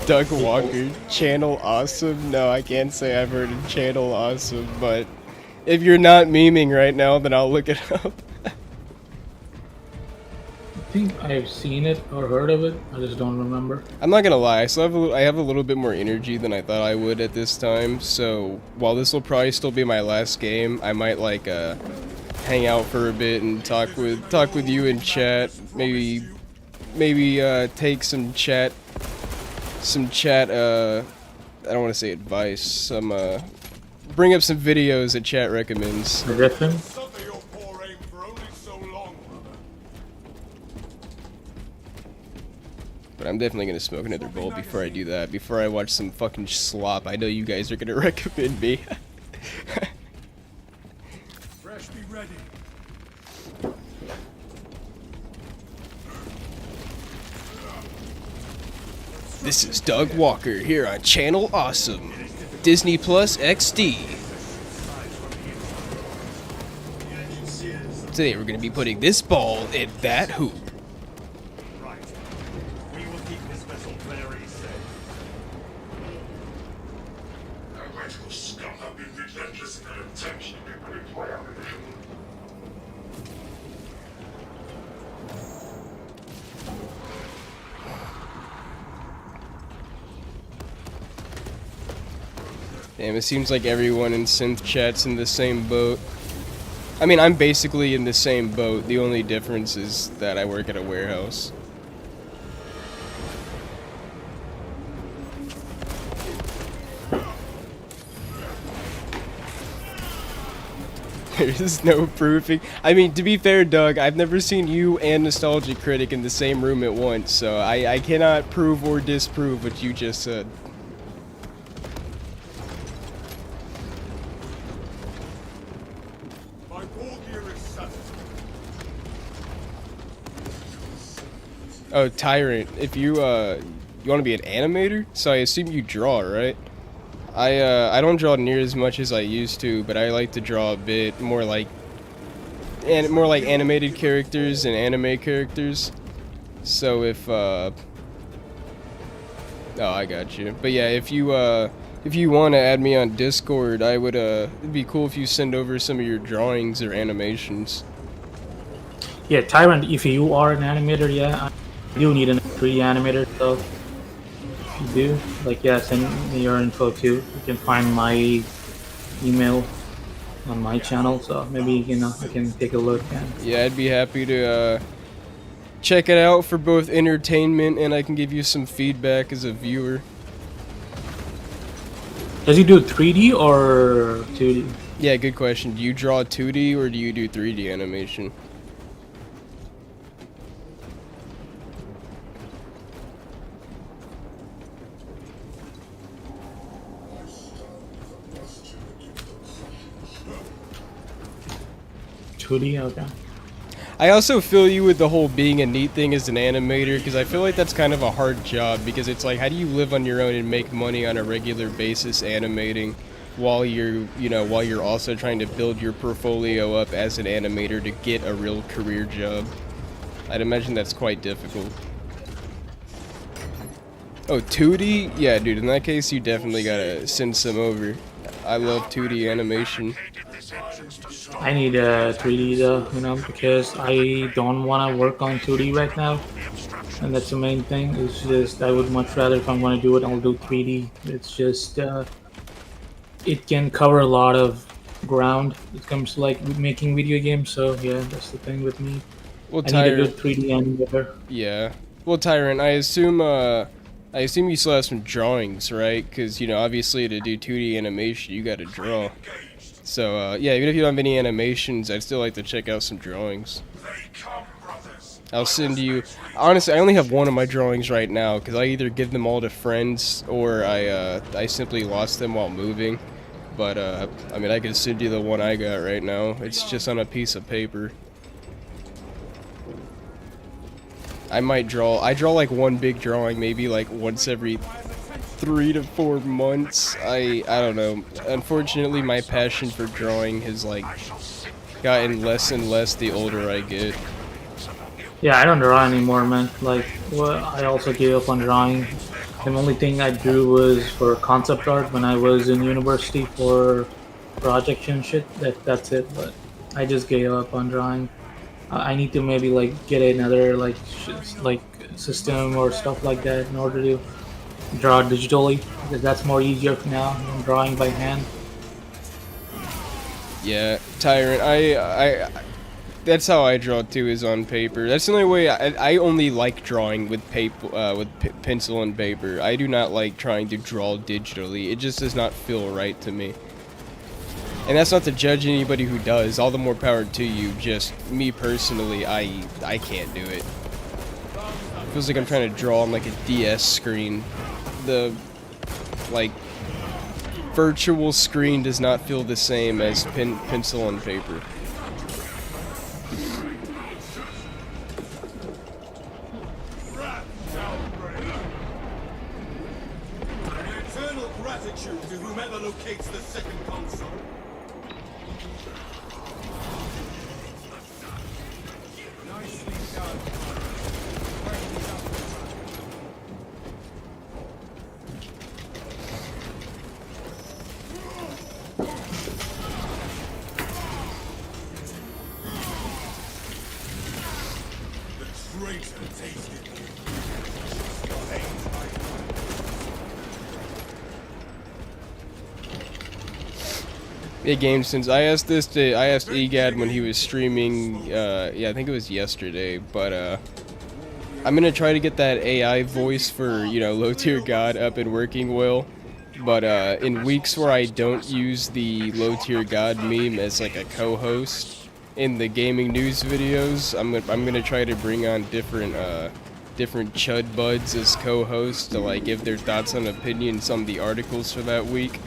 Doug Walker, channel awesome. No, I can't say I've heard of channel awesome, but if you're not memeing right now, then I'll look it up. I think I've seen it or heard of it. I just don't remember. I'm not gonna lie, I have a little bit more energy than I thought I would at this time. So while this will probably still be my last game, I might like hang out for a bit and talk with you in chat. Maybe take some chat. I don't want to say advice. Bring up some videos that chat recommends. Griffin? Suffer your poor aim for only so long, brother. But I'm definitely gonna smoke another bowl before I do that. Before I watch some fucking slop, I know you guys are gonna recommend me. Fresh, be ready. This is Doug Walker here on Channel Awesome, Disney Plus XD. Today we're gonna be putting this ball in that hoop. Right. We will keep this vessel very safe. The ritual scum have been relentless in their intention to degrade my ammunition. Damn, it seems like everyone in synth chat's in the same boat. I mean, I'm basically in the same boat. The only difference is that I work at a warehouse. There's no proving. I mean, to be fair, Doug, I've never seen you and Nostalgia Critic in the same room at once, so I cannot prove or disprove what you just said. My war gear is satisfied. Oh, Tyrant, if you want to be an animator, so I assume you draw, right? I don't draw near as much as I used to, but I like to draw a bit more like animated characters and anime characters. So if oh, I got you. But yeah, if you want to add me on Discord, I would it'd be cool if you send over some of your drawings or animations. Yeah, Tyrant, if you are an animator, yeah, I do need a 3D animator, so if you do, like, yeah, send me your info too. You can find my email on my channel, so maybe I can take a look. And Yeah, I'd be happy to check it out for both entertainment, and I can give you some feedback as a viewer. does he do 3D or 2D? Yeah, good question. Do you draw 2D or do you do 3D animation? Okay. I also feel you with the whole being a neat thing as an animator, because I feel like that's kind of a hard job, because it's like, how do you live on your own and make money on a regular basis animating while you're also trying to build your portfolio up as an animator to get a real career job? I'd imagine that's quite difficult. Oh, 2D? Yeah, dude, in that case, you definitely gotta send some over. I love 2D animation. I need a 3D though, because I don't want to work on 2D right now, and that's the main thing. It's just I would much rather, if I'm going to do it, I'll do 3D. It's just it can cover a lot of ground when it comes to like making video games. So yeah, that's the thing with me. Well, I need a good 3D animator. Yeah. Well, Tyrant, I assume you still have some drawings, right? Because, obviously to do 2D animation, you gotta draw. So, yeah, even if you don't have any animations, I'd still like to check out some drawings. I'll send you... Honestly, I only have one of my drawings right now, because I either give them all to friends, or I simply lost them while moving. But, I mean, I can send you the one I got right now. It's just on a piece of paper. I draw like one big drawing maybe like once every 3 to 4 months. I don't know. Unfortunately, my passion for drawing has like gotten less and less the older I get. Yeah, I don't draw anymore, man. Like, I also gave up on drawing. The only thing I drew was for concept art when I was in university for projects and shit. That's it. But I just gave up on drawing. I need to maybe like get another like system or stuff like that in order to draw digitally, because that's more easier now than drawing by hand. Yeah, Tyrant, I that's how I draw too, is on paper. That's the only way. I only like drawing with pencil and paper. I do not like trying to draw digitally. It just does not feel right to me. And that's not to judge anybody who does. All the more power to you. Just me personally, I can't do it. It feels like I'm trying to draw on like a DS screen. The like virtual screen does not feel the same as pencil and paper. An eternal gratitude to whomever locates the second console. Yeah, game since I asked EGAD when he was streaming, yeah, I think it was yesterday, but I'm gonna try to get that AI voice for, low tier god up and working well, But in weeks where I don't use the low tier god meme as like a co-host in the gaming news videos, I'm gonna try to bring on different chud buds as co-hosts to like give their thoughts and opinions on the articles for that week.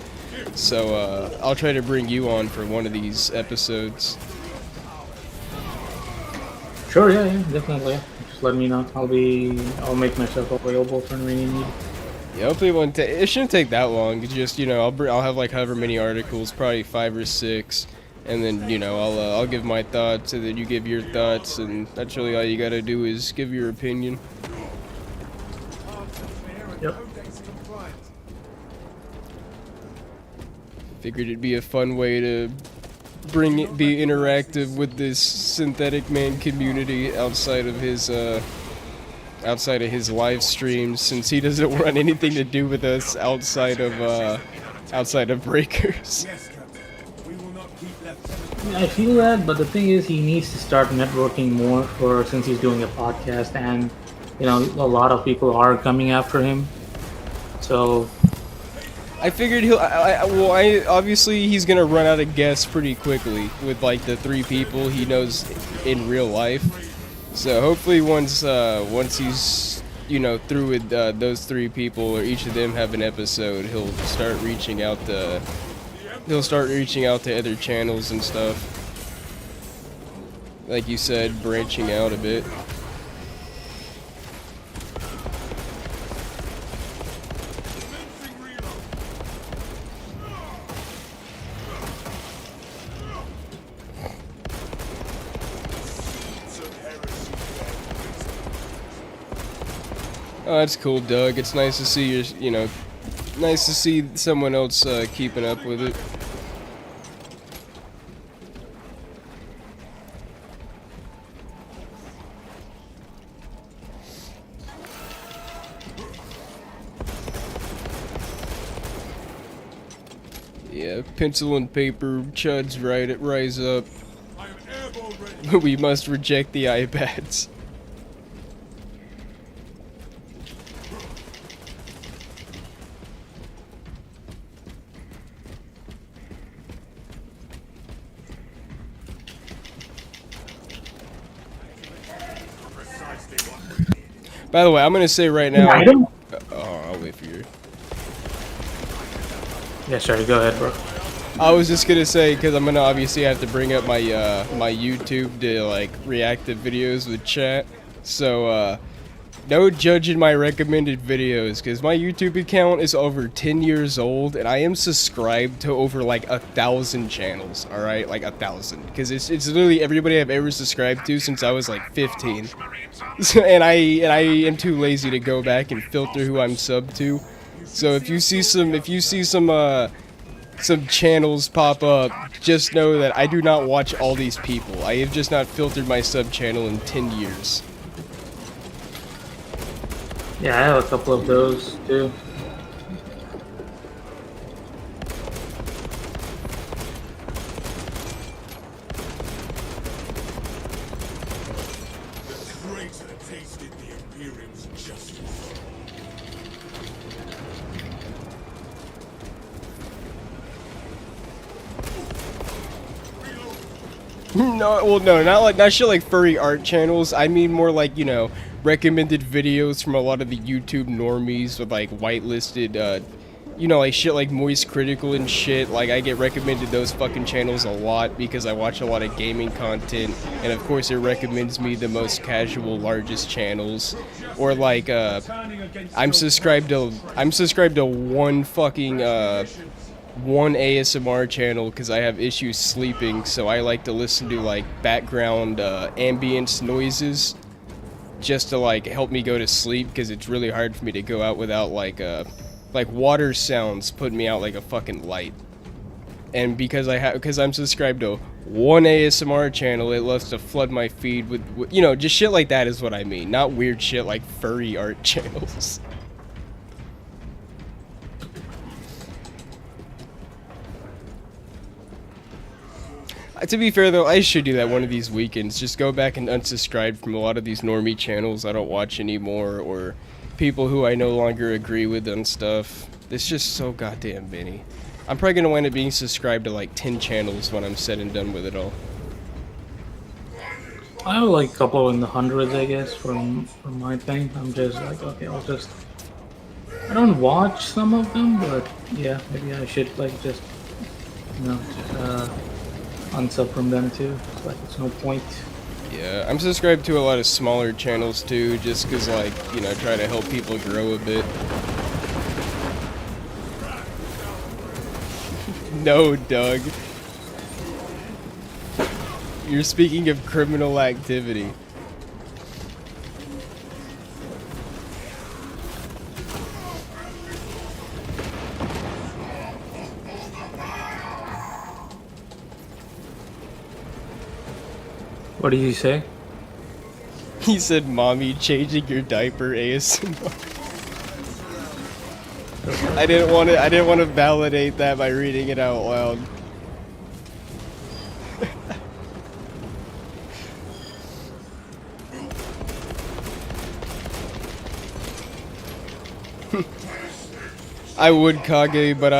So I'll try to bring you on for one of these episodes. Sure, yeah, definitely. Just let me know. I'll make myself available for any need. Yeah, hopefully it shouldn't take that long. It's just, you know, I'll have like however many articles, probably 5 or 6, and then, you know, I'll give my thoughts, and then you give your thoughts, and that's really all you gotta do is give your opinion. Yep. Figured it'd be a fun way to be interactive with this synthetic man community outside of his live streams, since he doesn't want anything to do with us outside of breakers. Yes, Captain. We will not keep Lieutenant. I feel that, but the thing is, he needs to start networking more since he's doing a podcast, and you know, a lot of people are coming after him. So I figured obviously he's gonna run out of guests pretty quickly with like the 3 people he knows in real life. So hopefully once he's, you know, through with those 3 people, or each of them have an episode, he'll start reaching out to other channels and stuff. Like you said, branching out a bit. Oh, that's cool, Doug. It's nice to see nice to see someone else keeping up with it. Yeah, pencil and paper, chuds, rise up. I am airborne ready. We must reject the iPads. By the way, I'm gonna say right now. I'll wait for you. yeah, sorry, go ahead, bro. I was just gonna say, because I'm gonna obviously have to bring up my my YouTube to like react to videos with chat. So no judging my recommended videos, because my YouTube account is over 10 years old, and I am subscribed to over like 1,000 channels. All right, like 1,000, because it's literally everybody I've ever subscribed to since I was like 15. and I am too lazy to go back and filter who I'm subbed to. So if you see some channels pop up, just know that I do not watch all these people. I have just not filtered my sub channel in 10 years. Yeah, I have a couple of those too. The traitor tasted the Imperium's justice. No, well, no, not shit like furry art channels. I mean more like, you know, recommended videos from a lot of the YouTube normies with like whitelisted, you know, like shit like Moist Critical and shit. Like I get recommended those fucking channels a lot because I watch a lot of gaming content, and of course it recommends me the most casual, largest channels. Or like, I'm subscribed to one fucking one ASMR channel because I have issues sleeping, so I like to listen to like background ambience noises just to like help me go to sleep, because it's really hard for me to go out without like water sounds putting me out like a fucking light. And because I'm subscribed to one ASMR channel, it loves to flood my feed with, you know, just shit like that is what I mean, not weird shit like furry art channels. To be fair though, I should do that one of these weekends. Just go back and unsubscribe from a lot of these normie channels I don't watch anymore, or people who I no longer agree with and stuff. It's just so goddamn many. I'm probably gonna wind up being subscribed to like 10 channels when I'm said and done with it all. I have like a couple in the hundreds, I guess, from my thing. I'm just like, okay, I'll just. I don't watch some of them, but yeah, maybe I should like just, you know, unsub from them too. It's like it's no point. Yeah, I'm subscribed to a lot of smaller channels too, just cause like, you know, try to help people grow a bit. No, Doug. You're speaking of criminal activity. What did you say? He said, "Mommy, changing your diaper ASMR." I didn't want to validate that by reading it out loud. I would Kage, but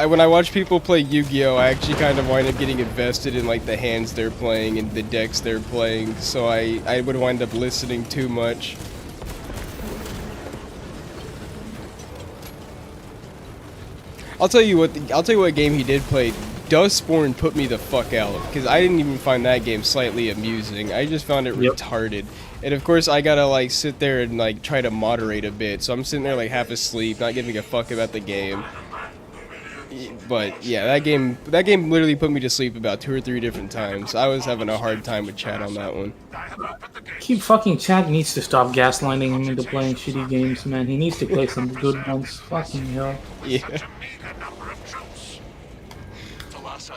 when I watch people play Yu-Gi-Oh, I actually kind of wind up getting invested in like the hands they're playing and the decks they're playing, so I would wind up listening too much. I'll tell you what game he did play. Dustborn put me the fuck out, because I didn't even find that game slightly amusing. I just found it retarded. And of course I gotta like sit there and like try to moderate a bit, so I'm sitting there like half asleep, not giving a fuck about the game. But yeah, that game literally put me to sleep about 2 or 3 different times. I was having a hard time with chat on that one. Keep fucking Chad needs to stop gaslighting him into playing shitty games, man. He needs to play some good ones. Fucking hell. Yeah.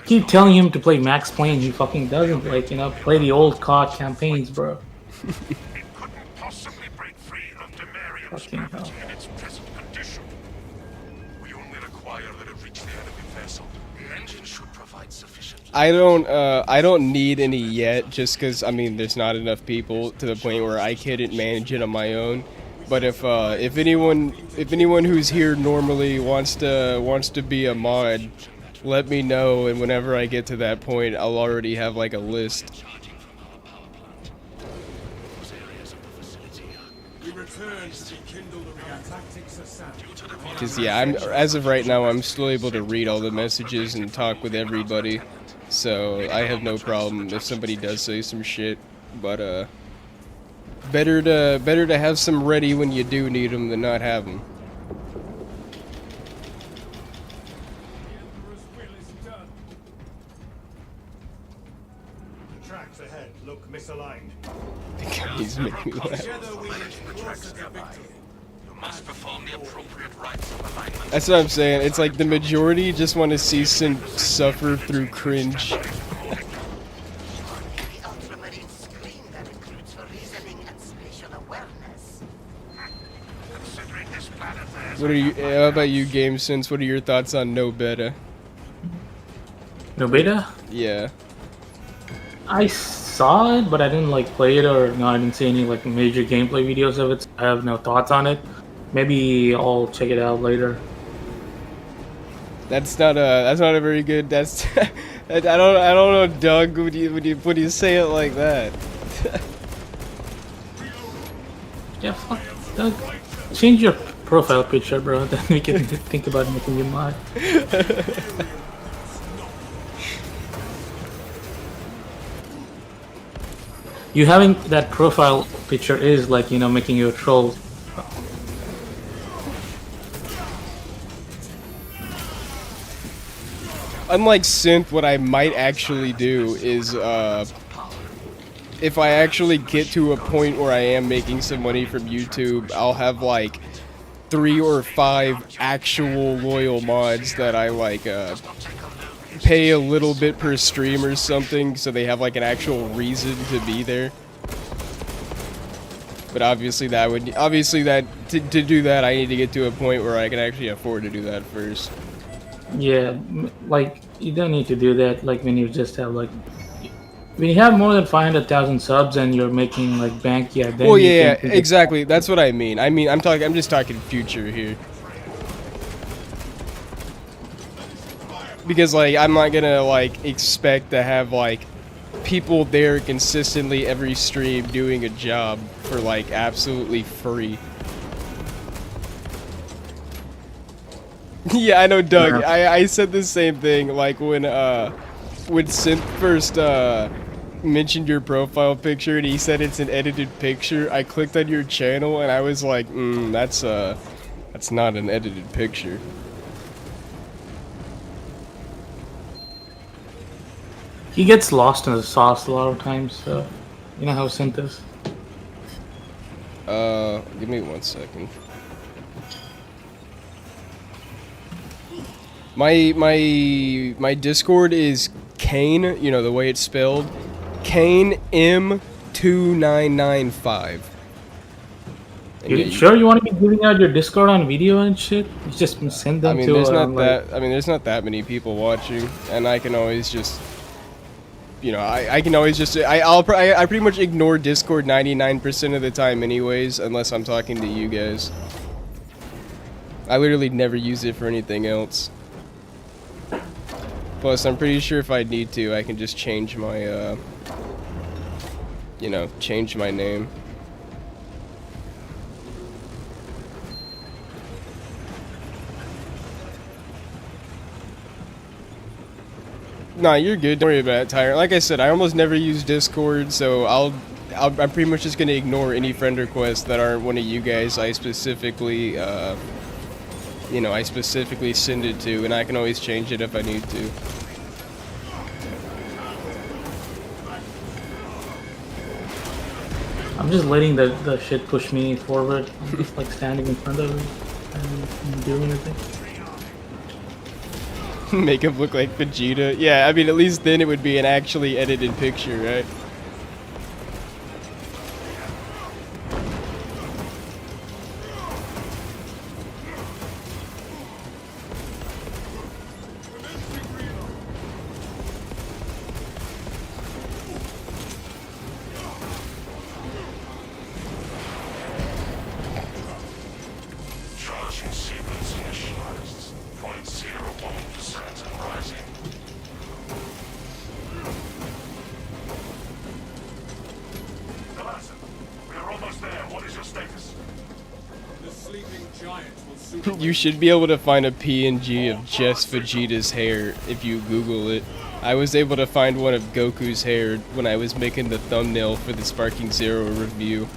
Keep telling him to play Max Payne, he fucking doesn't. Like, you know, play the old COD campaigns, bro. Fucking hell. I don't need any yet, just because I mean there's not enough people to the point where I couldn't manage it on my own. But if anyone who's here normally wants to be a mod, let me know, and whenever I get to that point, I'll already have like a list. Because yeah, as of right now, I'm still able to read all the messages and talk with everybody, so I have no problem if somebody does say some shit. But better to have some ready when you do need them than not have them. Tracks ahead look misaligned. He's making me laugh. That's what I'm saying. It's like the majority just want to see Sin suffer through cringe. What are you? How about you, Game Sense? What are your thoughts on no beta? No beta? Yeah. I saw it, but I didn't like play it, or no, I didn't see any like major gameplay videos of it. So I have no thoughts on it. Maybe I'll check it out later. That's not a very good. That's I don't know, Doug. Would you say it like that? Yeah, fuck, Doug. Change your profile picture, bro. Then we can think about making you mod. You having that profile picture is like, you know, making you a troll. Unlike Synth, what I might actually do is, if I actually get to a point where I am making some money from YouTube, I'll have like 3 or 5 actual loyal mods that I like, pay a little bit per stream or something, so they have like an actual reason to be there. But obviously to do that, I need to get to a point where I can actually afford to do that first. Yeah, like you don't need to do that. Like when you just have like, when you have more than 500,000 subs and you're making like bank, yeah. Then Well, yeah, exactly. That's what I mean. I'm just talking future here. because like I'm not gonna like expect to have like people there consistently every stream doing a job for like absolutely free. Yeah, I know, Doug. Yeah. I said the same thing like when Synth first mentioned your profile picture and he said it's an edited picture. I clicked on your channel and I was like, that's not an edited picture. He gets lost in the sauce a lot of times, so you know how Synth is. Give me 1 second. My Discord is Kane, you know the way it's spelled. Kane M2995. You sure you want to be giving out your Discord on video and shit? You just send them to. There's not that many people watching, and I can always just, you know, I can always just I pretty much ignore Discord 99% of the time, anyways, unless I'm talking to you guys. I literally never use it for anything else. Plus, I'm pretty sure if I need to, I can just change my, you know, change my name. Nah, you're good. Don't worry about it, Tyrant. Like I said, I almost never use Discord, so I'm pretty much just gonna ignore any friend requests that aren't one of you guys. I specifically, you know, I specifically send it to, and I can always change it if I need to. I'm just letting the shit push me forward. I'm just like standing in front of it and doing anything. Make him look like Vegeta. Yeah, I mean, at least then it would be an actually edited picture, right? Charging sequence initialized. 0.01% and rising. Aladdin, we are almost there. What is your status? The sleeping giant will soon. You should be able to find a PNG of just Vegeta's hair if you Google it. I was able to find one of Goku's hair when I was making the thumbnail for the Sparking Zero review.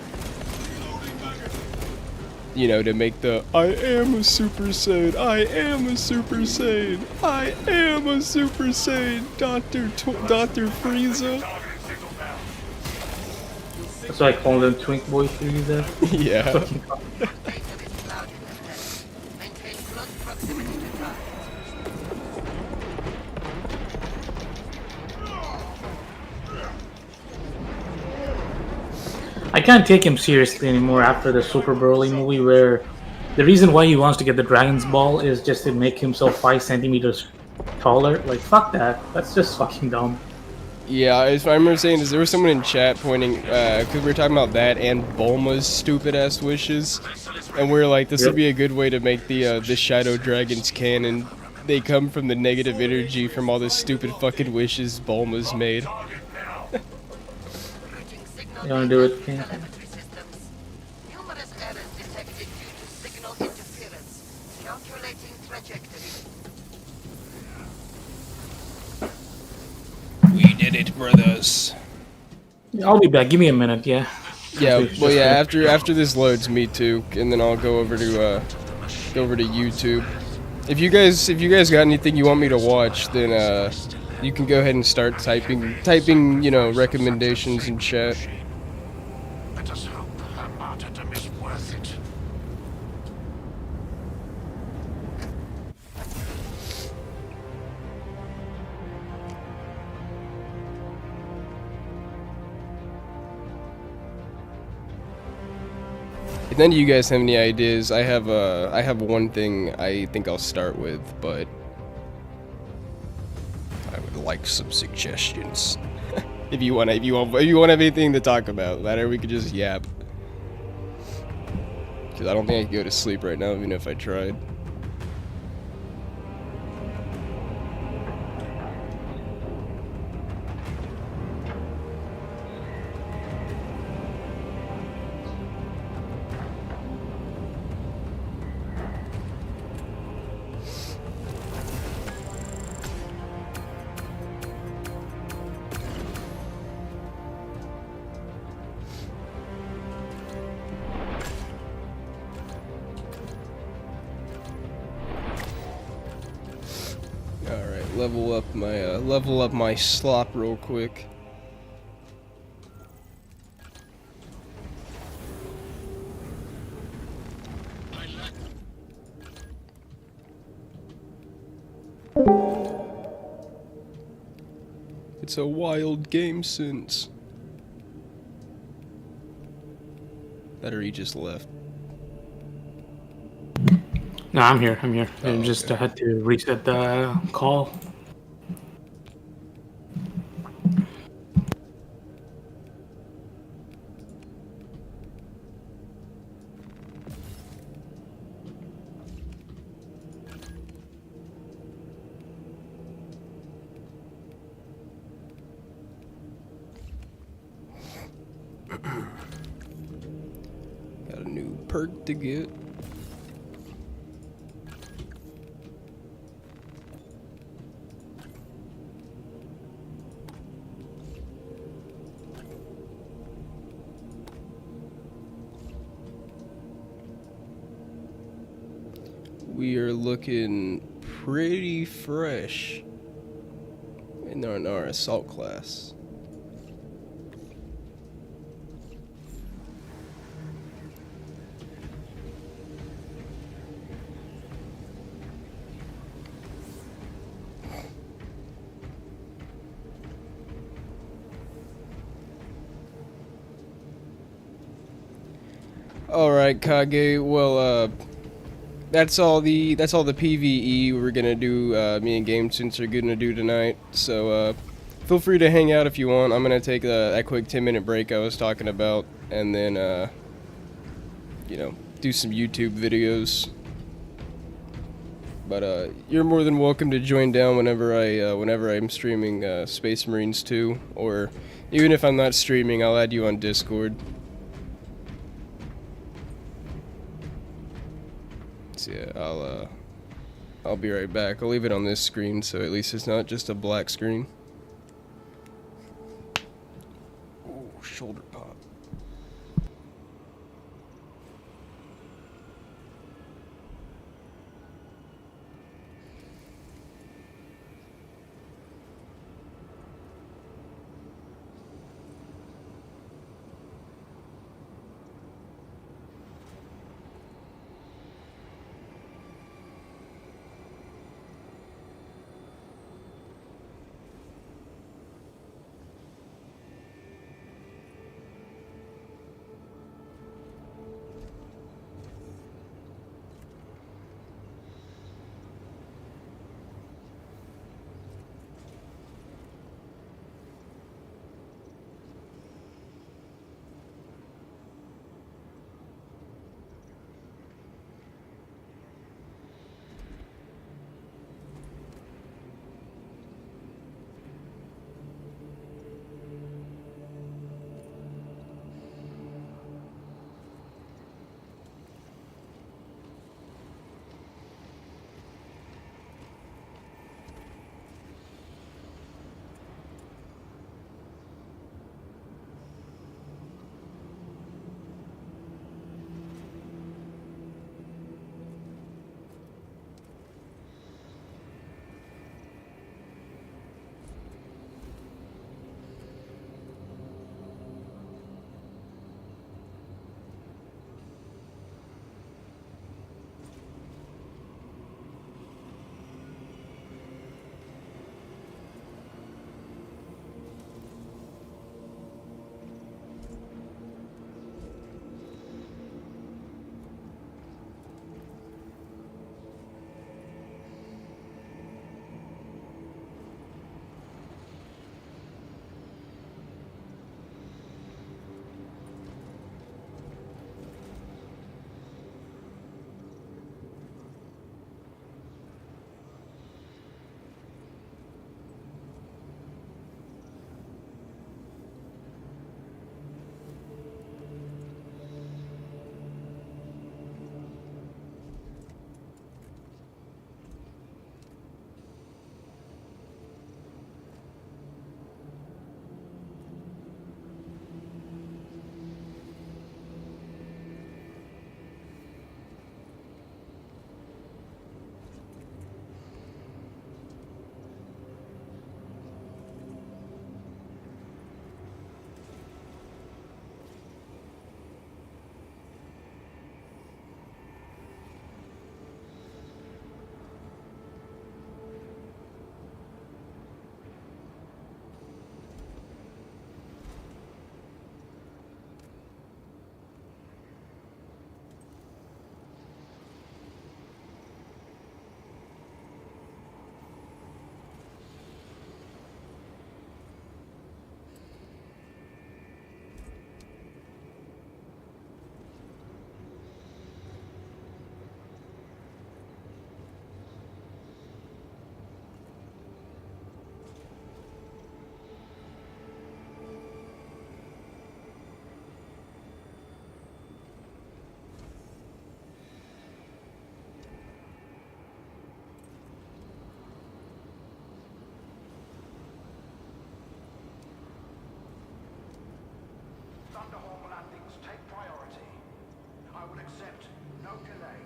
You know, to make the I am a Super Saiyan, I am a Super Saiyan, I am a Super Saiyan, Dr. Frieza. That's why I call them Twink Boy Frieza. Yeah. Maintain close proximity to target. I can't take him seriously anymore after the Super Broly movie, where the reason why he wants to get the Dragon's Ball is just to make himself 5 centimeters taller. Like, fuck that. That's just fucking dumb. Yeah, if I remember saying this, there was someone in chat pointing, because we were talking about that and Bulma's stupid-ass wishes, and we were like, this would be a good way to make the Shadow Dragons canon. They come from the negative energy from all the stupid fucking wishes Bulma's made. You wanna do it, King? Telemetry systems. Numerous errors detected due to signal interference. Calculating trajectory. We did it, brothers. I'll be back. Give me a minute, yeah. Yeah, well, yeah. After this loads, me too, and then I'll go over to YouTube. If you guys got anything you want me to watch, then you can go ahead and start typing, you know, recommendations in chat. Let us hope her martyrdom is worth it. If none of you guys have any ideas, I have one thing I think I'll start with, but I would like some suggestions. if you want to have anything to talk about, that or we could just yap. Cause I don't think I could go to sleep right now, even if I tried. level up my slop real quick. It's a wild game since. That or he just left. No, I'm here. I'm here. Oh, I just okay. had to reset the call. Got a new perk to get. We are looking pretty fresh in our assault class. All right, Kage. Well, that's all the PvE we're gonna do. Me and Game Sense are gonna do tonight. So feel free to hang out if you want. I'm gonna take that quick 10-minute break I was talking about, and then you know, do some YouTube videos. But you're more than welcome to join down whenever I'm streaming Space Marines 2, or even if I'm not streaming, I'll add you on Discord. So yeah, I'll be right back. I'll leave it on this screen so at least it's not just a black screen. Ooh, shoulder pop. take priority. I will accept no delay.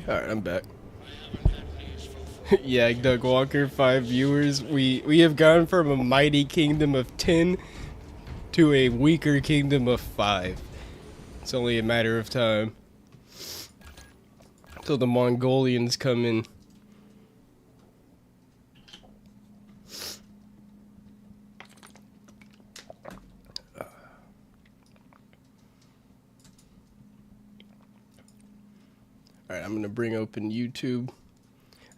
Alright, I'm back. Yeah, Doug Walker, 5 viewers. We have gone from a mighty kingdom of 10 to a weaker kingdom of 5. It's only a matter of time till the Mongolians come in. Alright, I'm gonna bring open YouTube.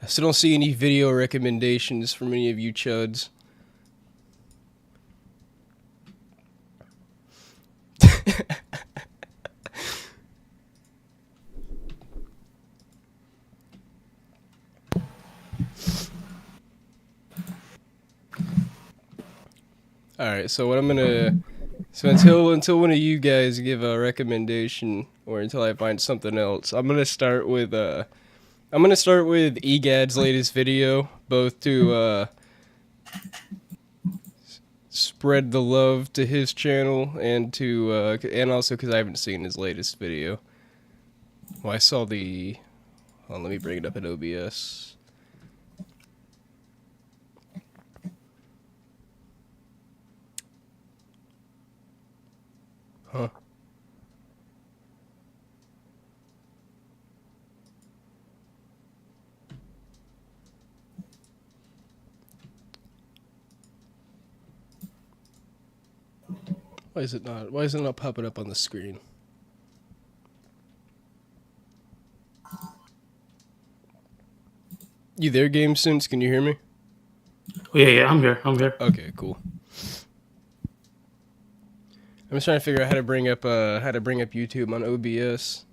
I still don't see any video recommendations from any of you chuds. Alright, so what I'm gonna... So until one of you guys give a recommendation, or until I find something else, I'm gonna start with EGAD's latest video, both to spread the love to his channel and to and also because I haven't seen his latest video. Well, I saw the... Hold on, let me bring it up in OBS. Huh. Why is it not popping up on the screen? You there, GameSense? Can you hear me? Oh, yeah, I'm here. Okay, cool. I'm just trying to figure out how to bring up YouTube on OBS.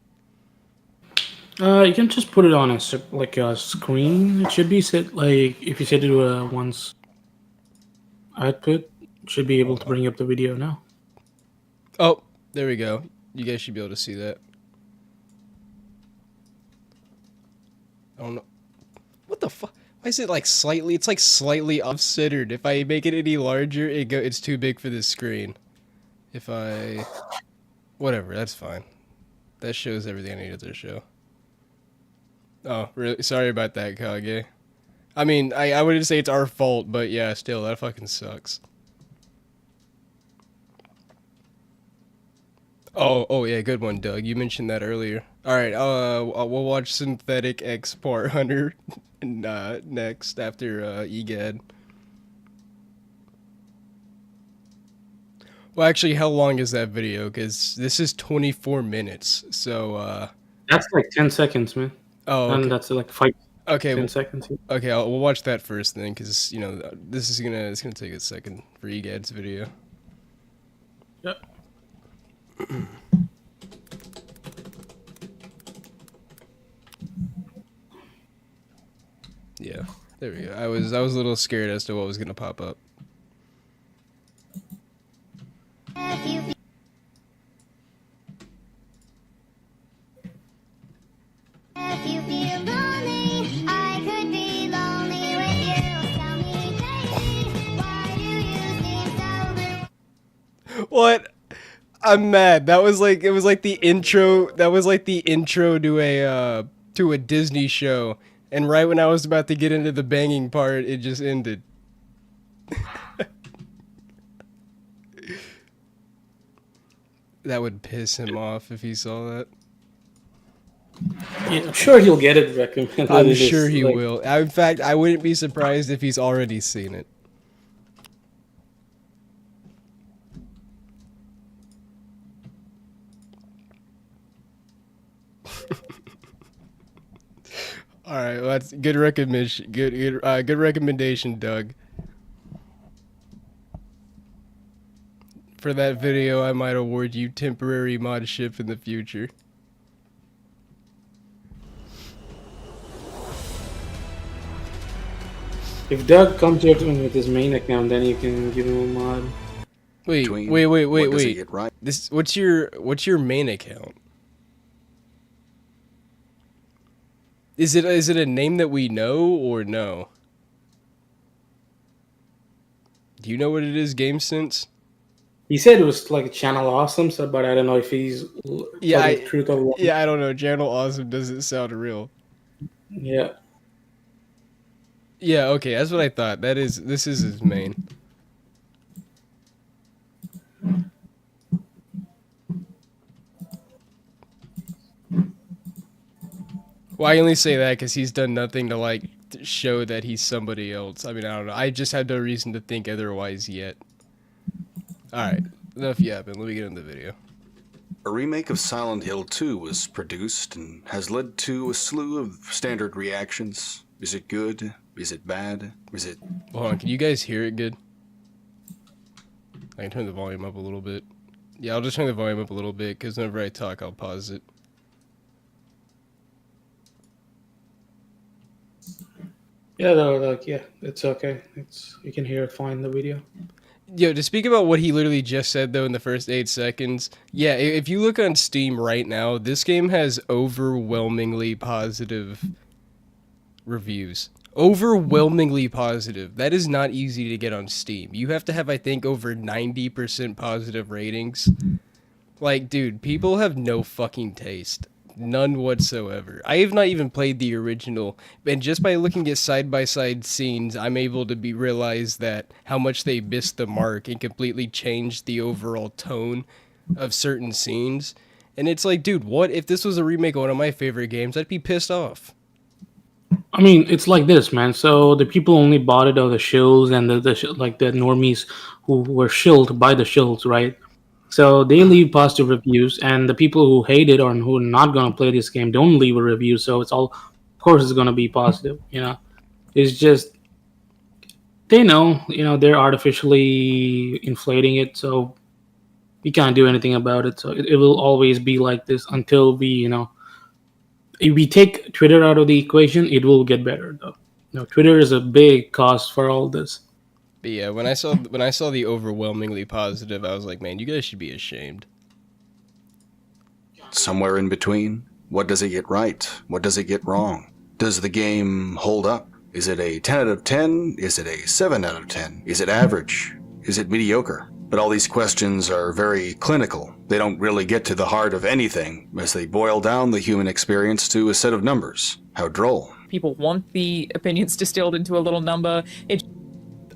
You can just put it on a screen. It should be set like if you set it to once output, should be able to bring up the video now. Oh, there we go. You guys should be able to see that. I don't know. What the fuck? Why is it like slightly? It's like slightly off-centered. If I make it any larger, it's too big for the screen. If I... Whatever, that's fine. That shows everything I needed to show. Oh, really? Sorry about that, Kage. I mean, I wouldn't say it's our fault, but yeah, still, that fucking sucks. Oh yeah, good one, Doug. You mentioned that earlier. Alright, we'll watch Synthetic X Part Hunter next, after EGAD. Well, actually, how long is that video? Because this is 24 minutes, so... That's like 10 seconds, man. Oh, And okay. that's like 5, Okay, 10 seconds. okay. We'll watch that first then, because you know this is it's gonna take a second for Egad's video. Yep. Yeah, there we go. I was a little scared as to what was gonna pop up. If you feel lonely, I could be lonely with you. Tell me, baby, why do you seem so blue? What? I'm mad. That was like, it was like the intro. That was like the intro to a Disney show, and right when I was about to get into the banging part, it just ended. That would piss him off if he saw that. Yeah, I'm sure he'll get it recommended. I'm It is, sure he like, will. In fact, I wouldn't be surprised if he's already seen it. All right, well, that's good recommendation. Good recommendation, Doug. For that video, I might award you temporary mod ship in the future. If Doug comes here to him with his main account, then you can give him a mod. Wait, Between wait. what does it get right? This what's your main account? Is it a name that we know or no? Do you know what it is, GameSense? He said it was like Channel Awesome, so, but I don't know if he's Yeah, telling the truth or what. Yeah, I don't know. Channel Awesome doesn't sound real. Yeah. Yeah, okay, that's what I thought. This is his main. Well, I only say that because he's done nothing to like show that he's somebody else. I mean, I don't know. I just had no reason to think otherwise yet. All right, enough yapping. Let me get in the video. A remake of Silent Hill 2 was produced and has led to a slew of standard reactions. Is it good? Is it bad? Is it... Hold on, can you guys hear it good? I can turn the volume up a little bit. Yeah, I'll just turn the volume up a little bit because whenever I talk, I'll pause it. Yeah, though, like, yeah, it's okay. You can hear it fine in the video. Yo, to speak about what he literally just said, though, in the first 8 seconds, yeah, if you look on Steam right now, this game has overwhelmingly positive reviews. Overwhelmingly positive. That is not easy to get on Steam. You have to have, I think, over 90% positive ratings. Like, dude, people have no fucking taste. None whatsoever. I have not even played the original, and just by looking at side-by-side scenes, I'm able to realize that how much they missed the mark and completely changed the overall tone of certain scenes. And it's like, dude, what if this was a remake of one of my favorite games? I'd be pissed off. I mean, it's like this, man. So the people only bought it of the shills and like the normies who were shilled by the shills, right? So they leave positive reviews, and the people who hate it or who are not going to play this game don't leave a review. So it's all, of course, it's going to be positive. You know, it's just they know, they're artificially inflating it, so we can't do anything about it. So it will always be like this until if we take Twitter out of the equation, it will get better, though. Twitter is a big cost for all this. But yeah, when I saw the overwhelmingly positive, I was like, man, you guys should be ashamed. Somewhere in between? What does it get right? What does it get wrong? Does the game hold up? Is it a 10 out of 10? Is it a 7 out of 10? Is it average? Is it mediocre? But all these questions are very clinical. They don't really get to the heart of anything, as they boil down the human experience to a set of numbers. How droll. People want the opinions distilled into a little number.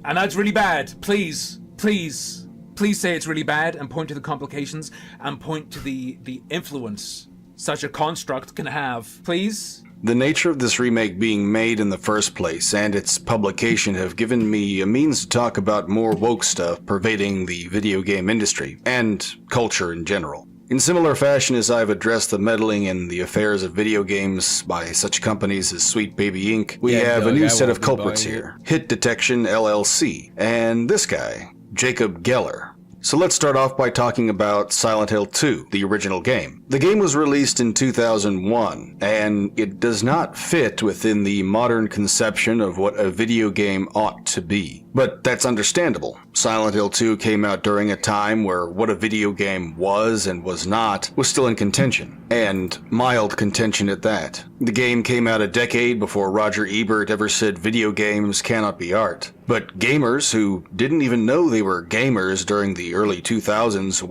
And that's really bad. Please say it's really bad and point to the complications and point to the influence such a construct can have. Please? The nature of this remake being made in the first place and its publication have given me a means to talk about more woke stuff pervading the video game industry and culture in general. In similar fashion as I've addressed the meddling in the affairs of video games by such companies as Sweet Baby Inc., we have a Doug, new I set won't of be culprits buying here. Hit Detection LLC, and this guy, Jacob Geller. So let's start off by talking about Silent Hill 2, the original game. The game was released in 2001, and it does not fit within the modern conception of what a video game ought to be. But that's understandable. Silent Hill 2 came out during a time where what a video game was and was not was still in contention, and mild contention at that. The game came out a decade before Roger Ebert ever said video games cannot be art. But gamers who didn't even know they were gamers during the early 2000s.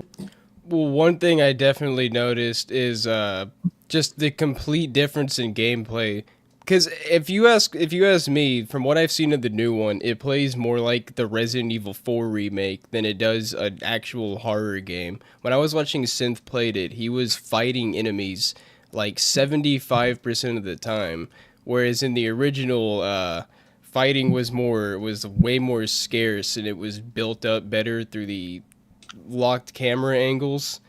Well, one thing I definitely noticed is just the complete difference in gameplay. Because if you ask me, from what I've seen of the new one, it plays more like the Resident Evil 4 remake than it does an actual horror game. When I was watching Synth played it, he was fighting enemies like 75% of the time, whereas in the original, fighting was way more scarce, and it was built up better through the locked camera angles.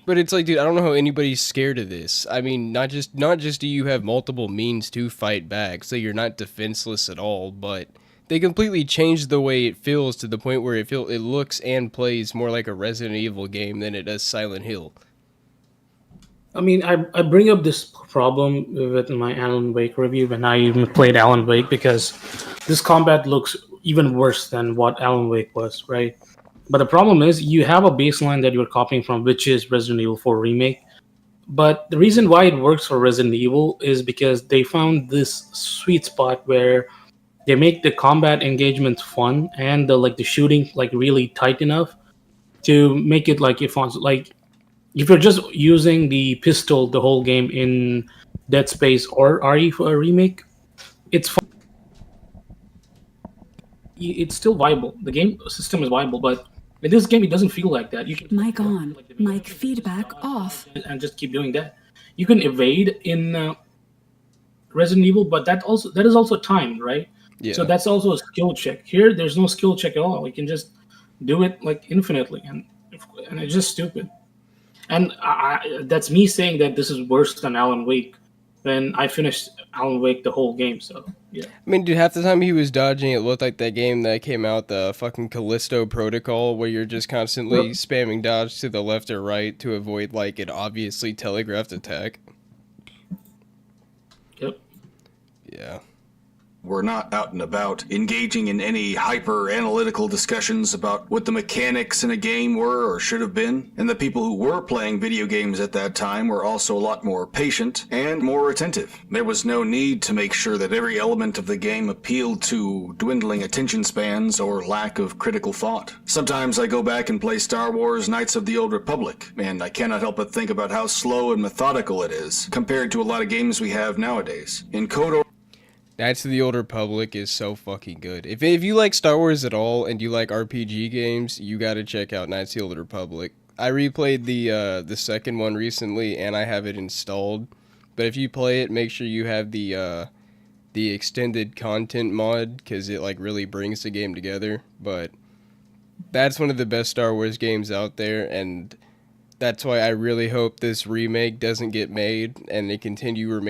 But it's like, dude, I don't know how anybody's scared of this. I mean, not just do you have multiple means to fight back, so you're not defenseless at all, but they completely changed the way it feels to the point where it looks and plays more like a Resident Evil game than it does Silent Hill. I mean, I bring up this problem with my Alan Wake review when I even played Alan Wake, because this combat looks even worse than what Alan Wake was, right? But the problem is you have a baseline that you're copying from, which is Resident Evil 4 Remake. But the reason why it works for Resident Evil is because they found this sweet spot where they make the combat engagements fun and the shooting really tight enough to make it if you're just using the pistol the whole game in Dead Space or RE for a remake, it's fun. It's still viable. The game system is viable, but in this game, it doesn't feel like that. You can Mic on. Mic feedback off. and just keep doing that. You can evade in Resident Evil, but that is also timed, right? Yeah. So that's also a skill check. Here, there's no skill check at all. You can just do it infinitely, and it's just stupid. And that's me saying that this is worse than Alan Wake when I finished Alan Wake the whole game. So yeah. I mean, dude, half the time he was dodging, it looked like that game that came out, the fucking Callisto Protocol, where you're just constantly spamming dodge to the left or right to avoid an obviously telegraphed attack. Yep. Yeah. We're not out and about engaging in any hyper-analytical discussions about what the mechanics in a game were or should have been, and the people who were playing video games at that time were also a lot more patient and more attentive. There was no need to make sure that every element of the game appealed to dwindling attention spans or lack of critical thought. Sometimes I go back and play Star Wars Knights of the Old Republic, and I cannot help but think about how slow and methodical it is compared to a lot of games we have nowadays. In KOTOR, Knights of the Old Republic is so fucking good. If you like Star Wars at all and you like RPG games, you gotta check out Knights of the Old Republic. I replayed the second one recently and I have it installed. But if you play it, make sure you have the extended content mod, because it really brings the game together. But that's one of the best Star Wars games out there, and that's why I really hope this remake doesn't get made and it continues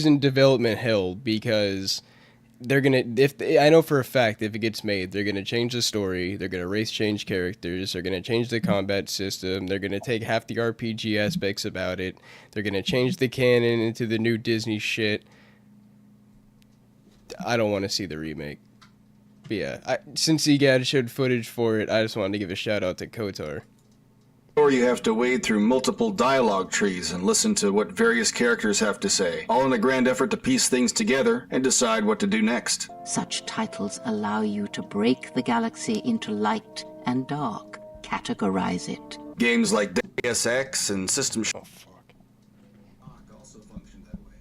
in development hell, because I know for a fact if it gets made, they're gonna change the story, they're gonna race change characters, they're gonna change the combat system, they're gonna take half the RPG aspects about it, they're gonna change the canon into the new Disney shit. I don't want to see the remake. But yeah, since EGAD showed footage for it, I just wanted to give a shout out to KOTOR. Or you have to wade through multiple dialogue trees and listen to what various characters have to say, all in a grand effort to piece things together and decide what to do next. Such titles allow you to break the galaxy into light and dark, categorize it. Games like Deus Ex and System Shock also function that way.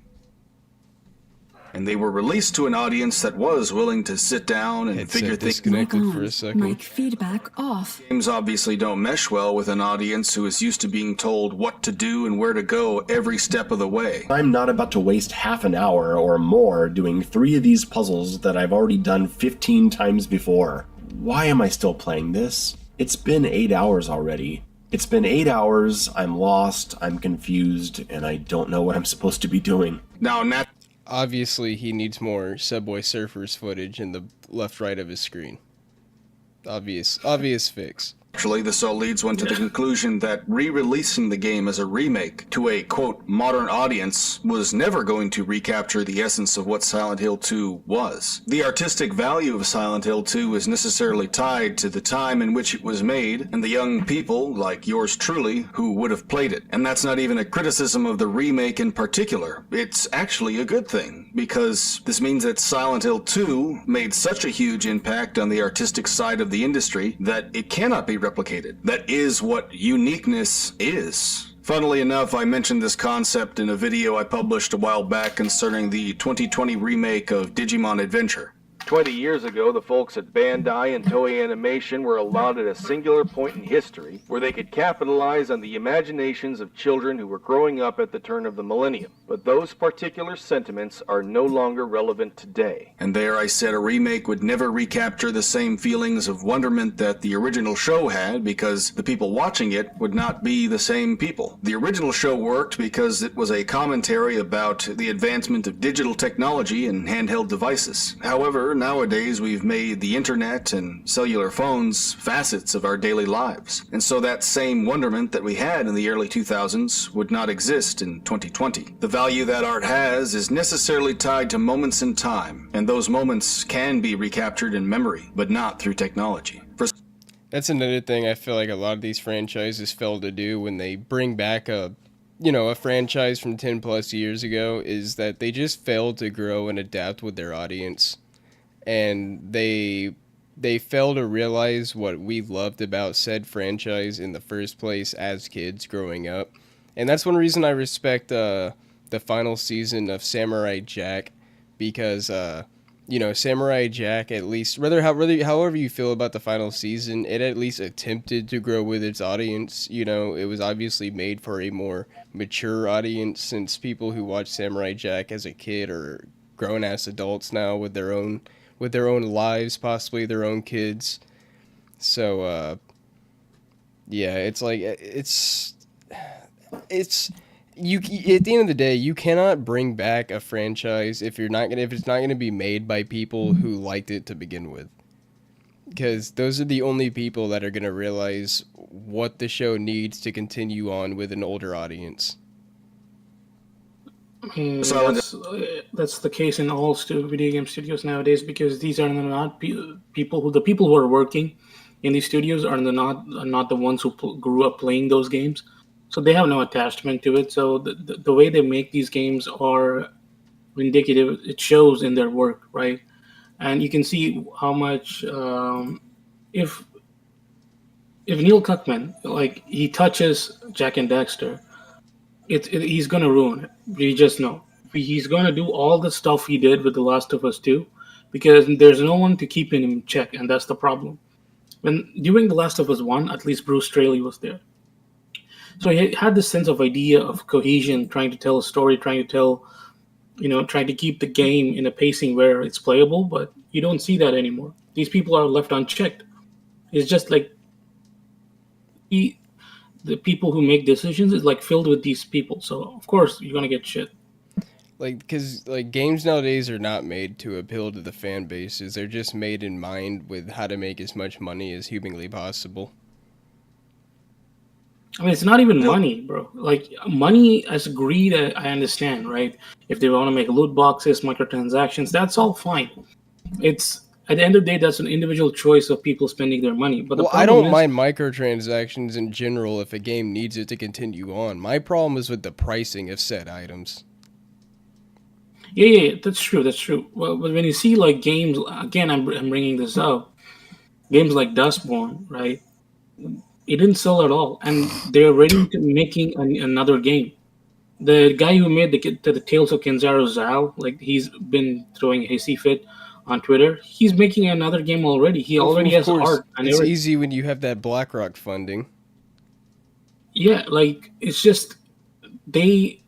And they were released to an audience that was willing to sit down and figure things out. For a second. Mic feedback off. Games obviously don't mesh well with an audience who is used to being told what to do and where to go every step of the way. I'm not about to waste half an hour or more doing 3 of these puzzles that I've already done 15 times before. Why am I still playing this? It's been 8 hours already. It's been 8 hours. I'm lost. I'm confused, and I don't know what I'm supposed to be doing. Now, Obviously, he needs more Subway Surfers footage in the left right of his screen. Obvious fix. Actually, this all leads one to the conclusion that re-releasing the game as a remake to a, quote, modern audience was never going to recapture the essence of what Silent Hill 2 was. The artistic value of Silent Hill 2 is necessarily tied to the time in which it was made and the young people, like yours truly, who would have played it. And that's not even a criticism of the remake in particular. It's actually a good thing, because this means that Silent Hill 2 made such a huge impact on the artistic side of the industry that it cannot be replicated. That is what uniqueness is. Funnily enough, I mentioned this concept in a video I published a while back concerning the 2020 remake of Digimon Adventure. 20 years ago, the folks at Bandai and Toei Animation were allotted a singular point in history where they could capitalize on the imaginations of children who were growing up at the turn of the millennium. But those particular sentiments are no longer relevant today. And there I said a remake would never recapture the same feelings of wonderment that the original show had, because the people watching it would not be the same people. The original show worked because it was a commentary about the advancement of digital technology and handheld devices. However, nowadays we've made the internet and cellular phones facets of our daily lives. And so that same wonderment that we had in the early 2000s would not exist in 2020. The value that art has is necessarily tied to moments in time, and those moments can be recaptured in memory, but not through technology. That's another thing I feel like a lot of these franchises fail to do when they bring back a franchise from 10 plus years ago, is that they just fail to grow and adapt with their audience. And they fail to realize what we loved about said franchise in the first place as kids growing up. And that's one reason I respect the final season of Samurai Jack, because Samurai Jack, at least, however you feel about the final season, it at least attempted to grow with its audience. It was obviously made for a more mature audience, since people who watch Samurai Jack as a kid are grown ass adults now with their own lives, possibly their own kids. So yeah, it's like you at the end of the day, you cannot bring back a franchise if it's not gonna be made by people who liked it to begin with, because those are the only people that are gonna realize what the show needs to continue on with an older audience. That's the case in all video game studios nowadays, because these are not the people who are working in these studios are not the ones who grew up playing those games, so they have no attachment to it. So the way they make these games are indicative. It shows in their work, right? And you can see how much if Neil Cuckman, like, he touches Jack and Daxter, he's gonna ruin it. We just know he's gonna do all the stuff he did with The Last of Us 2, because there's no one to keep him in check, and that's the problem. When during The Last of Us 1, at least Bruce Straley was there, so he had this sense of idea of cohesion, trying to tell a story, trying to keep the game in a pacing where it's playable. But you don't see that anymore. These people are left unchecked. It's just like the people who make decisions is like filled with these people. So of course you're gonna get shit. Because games nowadays are not made to appeal to the fan bases. They're just made in mind with how to make as much money as humanly possible. I mean, it's not even money, bro. Like, money as greed, I understand, right? If they want to make loot boxes, microtransactions, that's all fine. It's at the end of the day, that's an individual choice of people spending their money. But I don't mind microtransactions in general if a game needs it to continue on. My problem is with the pricing of said items. Yeah, that's true. That's true. Well, but when you see like games, again, I'm bringing this up. Games like Dustborn, right? It didn't sell at all, and they're ready to making another game. The guy who made the Tales of Kenzaro Zal, like, he's been throwing a hissy fit on Twitter. He's making another game already. He already has art. And it's easy when you have that BlackRock funding. Yeah, like, it's just they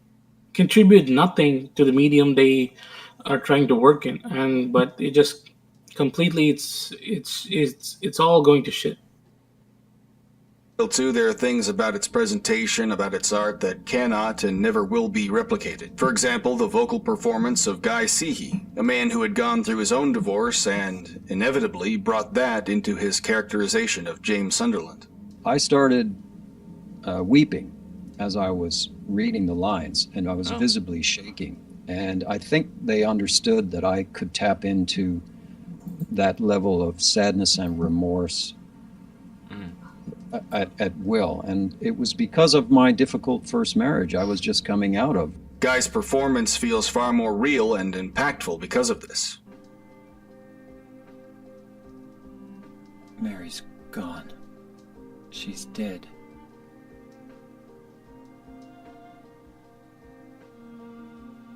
contribute nothing to the medium they are trying to work in, but it just completely it's all going to shit. 2, there are things about its presentation, about its art, that cannot and never will be replicated. For example, the vocal performance of Guy Seehee, a man who had gone through his own divorce and, inevitably, brought that into his characterization of James Sunderland. I started weeping as I was reading the lines, and I was visibly shaking. And I think they understood that I could tap into that level of sadness and remorse at will. And it was because of my difficult first marriage I was just coming out of. Guy's performance feels far more real and impactful because of this. Mary's gone. She's dead.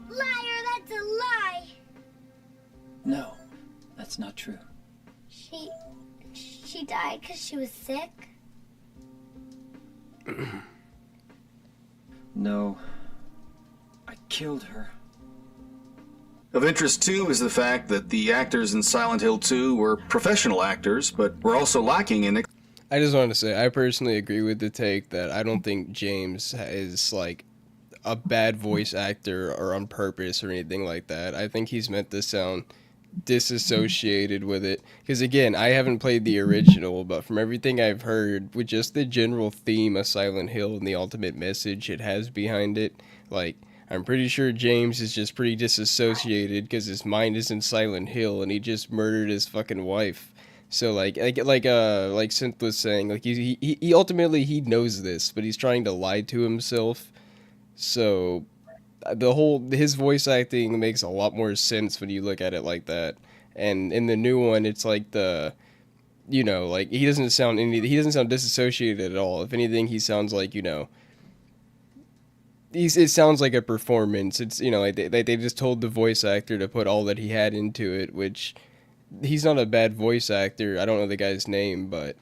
Liar, that's a lie! No, that's not true. She died because she was sick? No, I killed her. Of interest, too, is the fact that the actors in Silent Hill 2 were professional actors, but were also lacking in... I just want to say, I personally agree with the take that I don't think James is, like, a bad voice actor or on purpose or anything like that. I think he's meant to sound disassociated with it. Because, again, I haven't played the original, but from everything I've heard, with just the general theme of Silent Hill and the ultimate message it has behind it, like... I'm pretty sure James is just pretty disassociated because his mind is in Silent Hill and he just murdered his fucking wife. So like Synth was saying, like he ultimately he knows this, but he's trying to lie to himself. So his voice acting makes a lot more sense when you look at it like that. And in the new one, it's like like he doesn't sound disassociated at all. If anything, he sounds like, it sounds like a performance. It's, like they just told the voice actor to put all that he had into it, which he's not a bad voice actor. I don't know the guy's name, but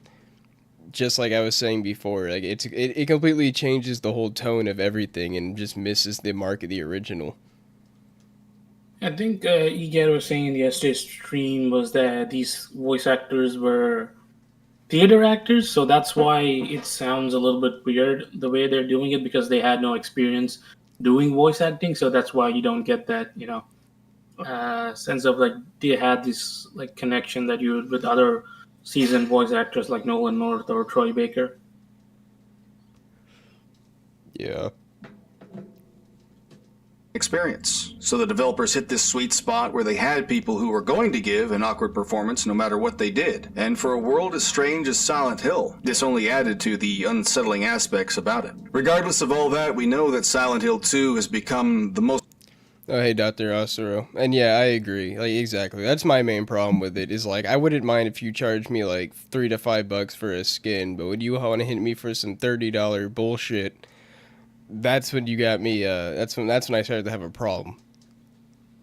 just like I was saying before, like it completely changes the whole tone of everything and just misses the mark of the original. I think Egad was saying in the yesterday's stream was that these voice actors were theater actors, so that's why it sounds a little bit weird the way they're doing it, because they had no experience doing voice acting. So that's why you don't get that sense of like they had this like connection that you would with other seasoned voice actors like Nolan North or Troy Baker. Yeah. Experience. So the developers hit this sweet spot where they had people who were going to give an awkward performance no matter what they did. And for a world as strange as Silent Hill, this only added to the unsettling aspects about it. Regardless of all that, we know that Silent Hill 2 has become the most... Oh, hey, Dr. Osoro. And yeah, I agree. Like, exactly. That's my main problem with it, is like, I wouldn't mind if you charged me like $3 to $5 for a skin, but when you want to hit me for some $30 bullshit... That's when you got me. That's when I started to have a problem.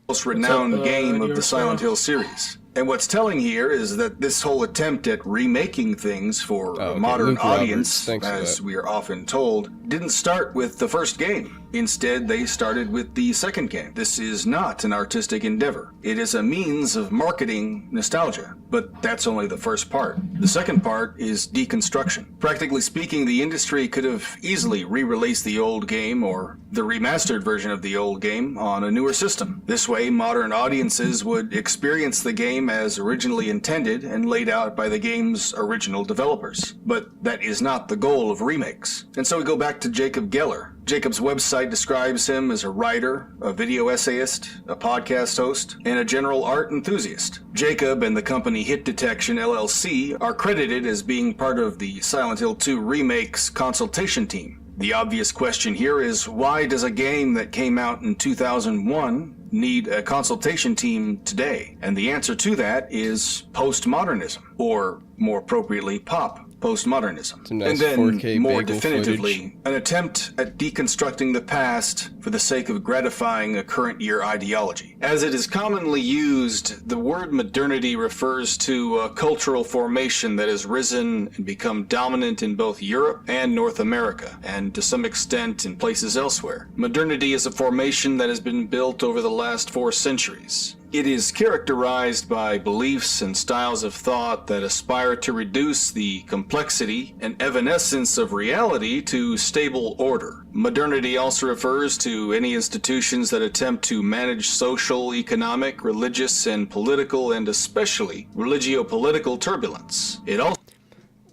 Most renowned game of the Silent Hill series. And what's telling here is that this whole attempt at remaking things for a modern Luke audience, Roberts, as we are often told, didn't start with the first game. Instead, they started with the second game. This is not an artistic endeavor. It is a means of marketing nostalgia. But that's only the first part. The second part is deconstruction. Practically speaking, the industry could have easily re-released the old game or the remastered version of the old game on a newer system. This way, modern audiences would experience the game as originally intended and laid out by the game's original developers. But that is not the goal of remakes. And so we go back to Jacob Geller. Jacob's website describes him as a writer, a video essayist, a podcast host, and a general art enthusiast. Jacob and the company Hit Detection LLC are credited as being part of the Silent Hill 2 Remake's consultation team. The obvious question here is, why does a game that came out in 2001 need a consultation team today? And the answer to that is postmodernism, or more appropriately, pop postmodernism. Nice, and then, 4K more bagel definitively, footage. an attempt at deconstructing the past for the sake of gratifying a current year ideology. As it is commonly used, the word modernity refers to a cultural formation that has risen and become dominant in both Europe and North America, and to some extent in places elsewhere. Modernity is a formation that has been built over the last 4 centuries. It is characterized by beliefs and styles of thought that aspire to reduce the complexity and evanescence of reality to stable order. Modernity also refers to any institutions that attempt to manage social, economic, religious, and political, and especially religio-political turbulence. It also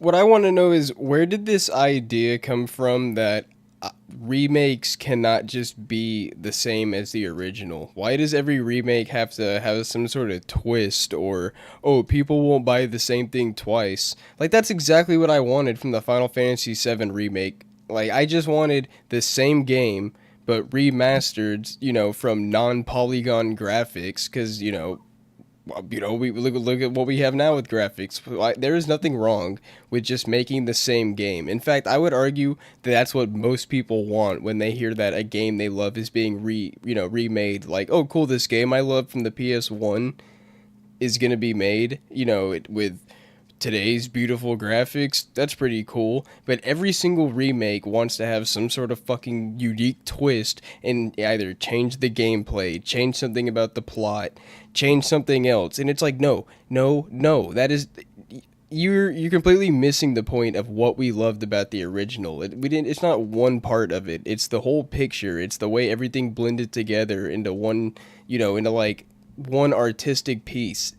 What I want to know is, where did this idea come from that remakes cannot just be the same as the original? Why does every remake have to have some sort of twist, or, oh, people won't buy the same thing twice? Like, that's exactly what I wanted from the Final Fantasy VII remake. Like, I just wanted the same game, but remastered, from non-polygon graphics, because, we look at what we have now with graphics. There is nothing wrong with just making the same game. In fact, I would argue that that's what most people want when they hear that a game they love is being remade. Like, oh, cool, this game I love from the PS1 is gonna be made, with today's beautiful graphics. That's pretty cool. But every single remake wants to have some sort of fucking unique twist and either change the gameplay, change something about the plot, change something else. And it's like, no. That is, you're completely missing the point of what we loved about the original. It's not one part of it. It's the whole picture. It's the way everything blended together into one, into like one artistic piece.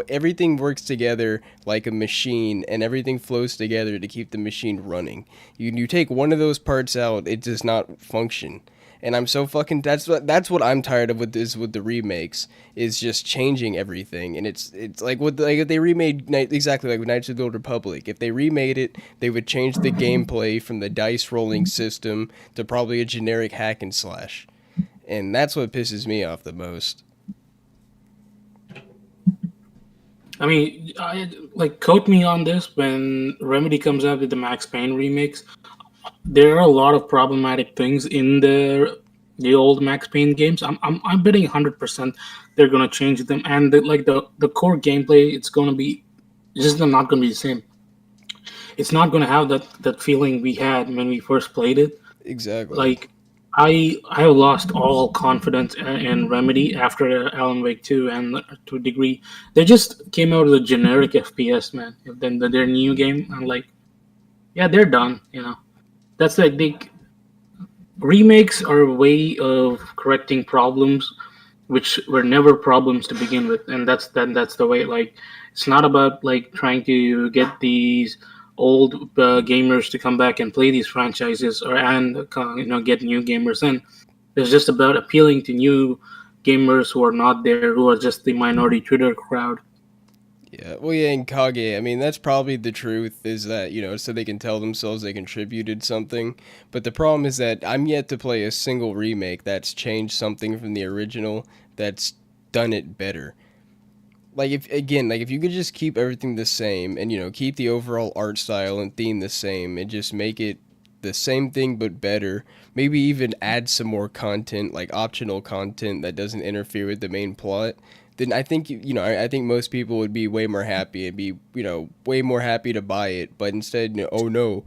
Everything works together like a machine, and everything flows together to keep the machine running. You take one of those parts out, it does not function. And I'm so fucking that's what I'm tired of with the remakes, is just changing everything. And it's like if they remade exactly like with Knights of the Old Republic. If they remade it, they would change the gameplay from the dice rolling system to probably a generic hack and slash. And that's what pisses me off the most. I mean, quote me on this, when Remedy comes out with the Max Payne remakes, there are a lot of problematic things in the old Max Payne games. I'm betting 100% they're gonna change them, and the core gameplay, it's just not gonna be the same. It's not gonna have that feeling we had when we first played it. Exactly. Like, I have lost all confidence in Remedy after Alan Wake 2, and to a degree, they just came out with a generic FPS, man. Then their new game, I'm like, yeah, they're done. That's like remakes are a way of correcting problems which were never problems to begin with, and that's the way. Like, it's not about like trying to get these old gamers to come back and play these franchises, and get new gamers in. It's just about appealing to new gamers who are not there, who are just the minority Twitter crowd. Yeah, well, yeah, and Kage, I mean, that's probably the truth, is that, so they can tell themselves they contributed something. But the problem is that I'm yet to play a single remake that's changed something from the original, that's done it better. Like, if you could just keep everything the same, and, keep the overall art style and theme the same, and just make it the same thing but better, maybe even add some more content, like optional content that doesn't interfere with the main plot, then I think, I think most people would be way more happy and be, way more happy to buy it. But instead, oh no,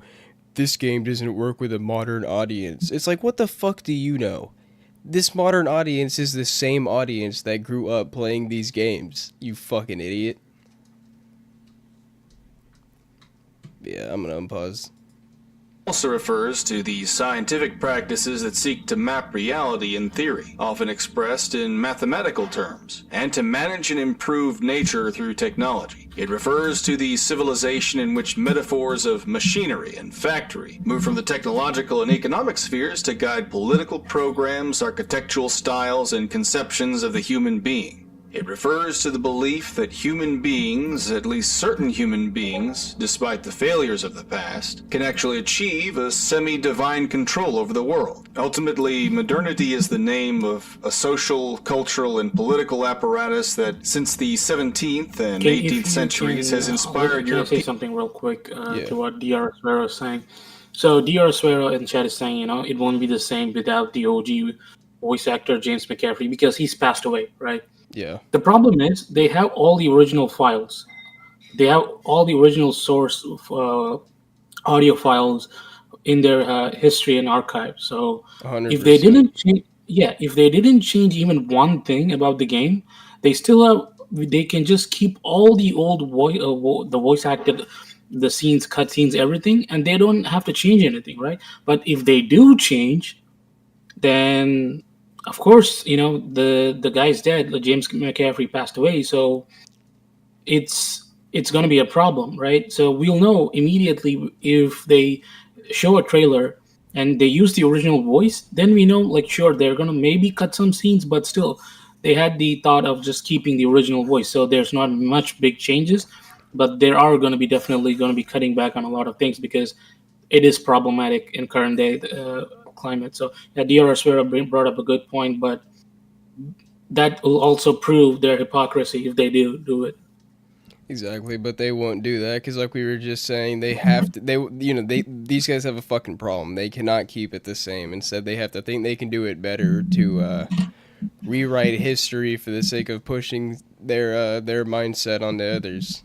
this game doesn't work with a modern audience. It's like, what the fuck do you know? This modern audience is the same audience that grew up playing these games. You fucking idiot. Yeah, I'm gonna unpause. Also refers to the scientific practices that seek to map reality in theory, often expressed in mathematical terms, and to manage and improve nature through technology. It refers to the civilization in which metaphors of machinery and factory move from the technological and economic spheres to guide political programs, architectural styles, and conceptions of the human being. It refers to the belief that human beings, at least certain human beings, despite the failures of the past, can actually achieve a semi-divine control over the world. Ultimately, modernity is the name of a social, cultural, and political apparatus that, since the 17th and 18th centuries, has inspired Can I say something real quick to what Dr. Suero is saying? So Dr. Suero in chat is saying, it won't be the same without the OG voice actor James McCaffrey, because he's passed away, right? Yeah. The problem is they have all the original files. They have all the original source audio files in their history and archive. So 100%. if they didn't change, yeah, if they didn't change even one thing about the game, they still have. They can just keep all the old the voice acted, the scenes, cutscenes, everything, and they don't have to change anything, right? But if they do change, then of course, the guy's dead. James McCaffrey passed away, so it's going to be a problem, right? So we'll know immediately if they show a trailer and they use the original voice. Then we know, like, sure, they're going to maybe cut some scenes, but still, they had the thought of just keeping the original voice. So there's not much big changes, but there are going to be definitely going to be cutting back on a lot of things because it is problematic in current day climate. So yeah, DRS brought up a good point, but that will also prove their hypocrisy if they do it. Exactly, but they won't do that because, like we were just saying, they have to. These guys have a fucking problem. They cannot keep it the same. Instead, they have to think they can do it better to rewrite history for the sake of pushing their mindset onto others.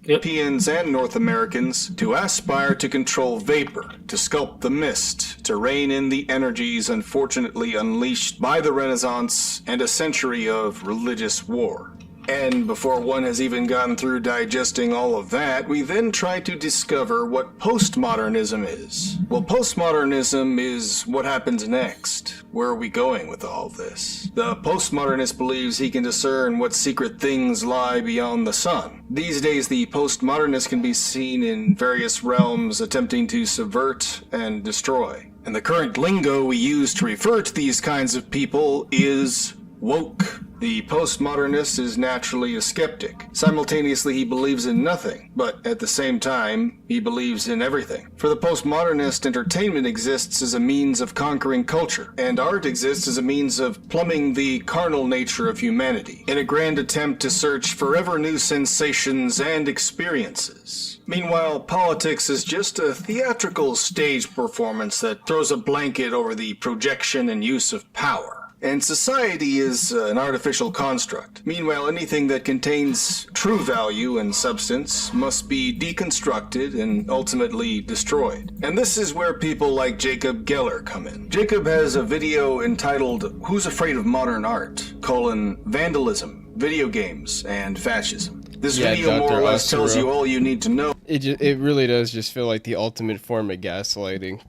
Europeans and North Americans to aspire to control vapor, to sculpt the mist, to rein in the energies unfortunately unleashed by the Renaissance and a century of religious war. And before one has even gotten through digesting all of that, we then try to discover what postmodernism is. Well, postmodernism is what happens next. Where are we going with all of this? The postmodernist believes he can discern what secret things lie beyond the sun. These days, the postmodernist can be seen in various realms attempting to subvert and destroy. And the current lingo we use to refer to these kinds of people is woke. The postmodernist is naturally a skeptic. Simultaneously, he believes in nothing, but at the same time, he believes in everything. For the postmodernist, entertainment exists as a means of conquering culture, and art exists as a means of plumbing the carnal nature of humanity, in a grand attempt to search forever new sensations and experiences. Meanwhile, politics is just a theatrical stage performance that throws a blanket over the projection and use of power. And society is an artificial construct. Meanwhile, anything that contains true value and substance must be deconstructed and ultimately destroyed. And this is where people like Jacob Geller come in. Jacob has a video entitled Who's Afraid of Modern Art? Vandalism, Video Games, and Fascism. This video more or less tells you all you need to know. It really does just feel like the ultimate form of gaslighting.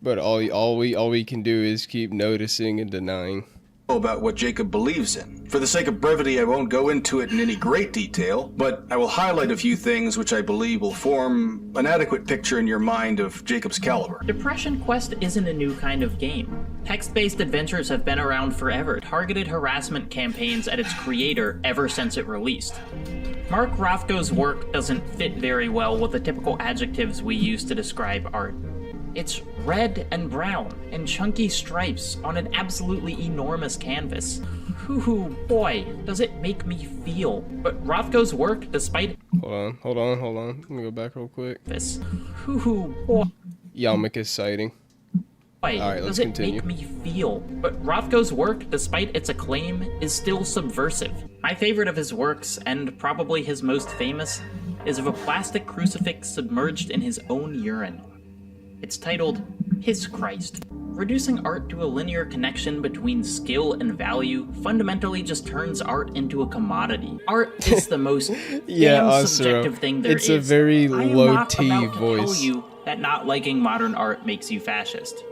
But all we can do is keep noticing and denying about what Jacob believes in. For the sake of brevity, I won't go into it in any great detail, but I will highlight a few things which I believe will form an adequate picture in your mind of Jacob's caliber. Depression Quest isn't a new kind of game. Text-based adventures have been around forever, targeted harassment campaigns at its creator ever since it released. Mark Rothko's work doesn't fit very well with the typical adjectives we use to describe art. It's red and brown and chunky stripes on an absolutely enormous canvas. Hoo boy, does it make me feel. But Rothko's work, despite— Hold on. Let me go back real quick. This. Hoo boy. Yamaka's sighting. Alright, let's continue. Does it make me feel. But Rothko's work, despite its acclaim, is still subversive. My favorite of his works, and probably his most famous, is of a plastic crucifix submerged in his own urine. It's titled, His Christ. Reducing art to a linear connection between skill and value fundamentally just turns art into a commodity. Art is the most subjective thing there is. It's a very low T voice. I am not about to tell you that not liking modern art makes you fascist.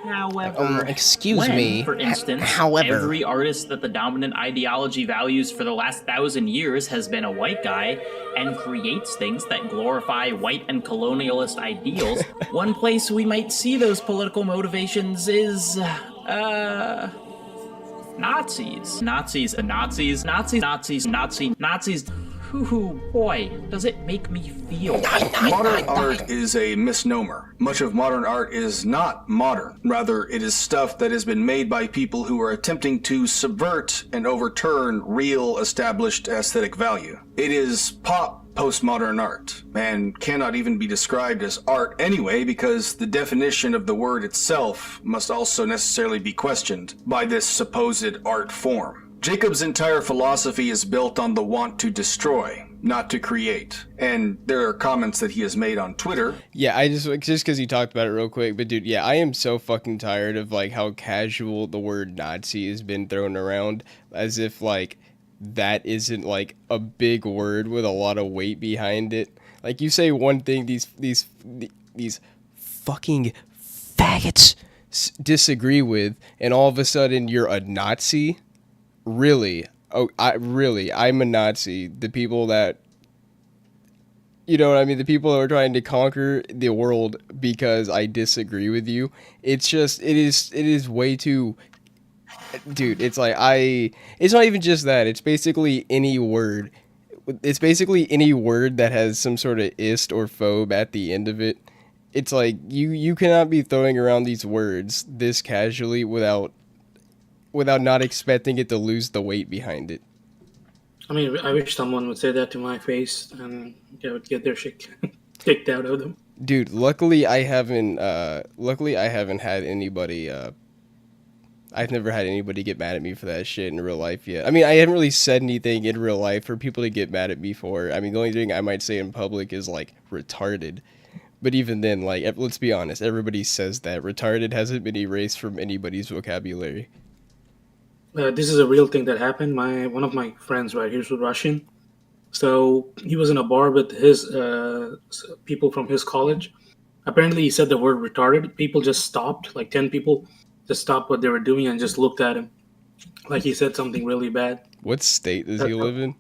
However, excuse me. For instance, However, every artist that the dominant ideology values for the last 1,000 years has been a white guy and creates things that glorify white and colonialist ideals, one place we might see those political motivations is, Nazis. Nazis. Hoo boy, does it make me feel. Modern art is a misnomer. Much of modern art is not modern. Rather, it is stuff that has been made by people who are attempting to subvert and overturn real established aesthetic value. It is pop postmodern art, and cannot even be described as art anyway because the definition of the word itself must also necessarily be questioned by this supposed art form. Jacob's entire philosophy is built on the want to destroy, not to create. And there are comments that he has made on Twitter. Yeah, I just because you talked about it real quick, but dude, yeah, I am so fucking tired of like how casual the word Nazi has been thrown around, as if like that isn't like a big word with a lot of weight behind it. Like you say one thing, these fucking faggots disagree with, and all of a sudden you're a Nazi. Really? Oh, I'm a Nazi. The people that, you know what I mean? The people that are trying to conquer the world because I disagree with you. It's just, it is way too, dude, it's like it's not even just that. It's basically any word. It's basically any word that has some sort of ist or phobe at the end of it. It's like, you cannot be throwing around these words this casually without not expecting it to lose the weight behind it. I mean, I wish someone would say that to my face and they would get their shit kicked out of them. Dude, luckily I haven't had anybody, I've never had anybody get mad at me for that shit in real life yet. I mean, I haven't really said anything in real life for people to get mad at me for. I mean, the only thing I might say in public is, like, retarded. But even then, like, let's be honest, everybody says that. Retarded hasn't been erased from anybody's vocabulary. This is a real thing that happened. One of my friends, right, he was Russian. So he was in a bar with his people from his college. Apparently he said the word retarded. People just stopped, like 10 people just stopped what they were doing and just looked at him. Like he said something really bad. What state does he live in?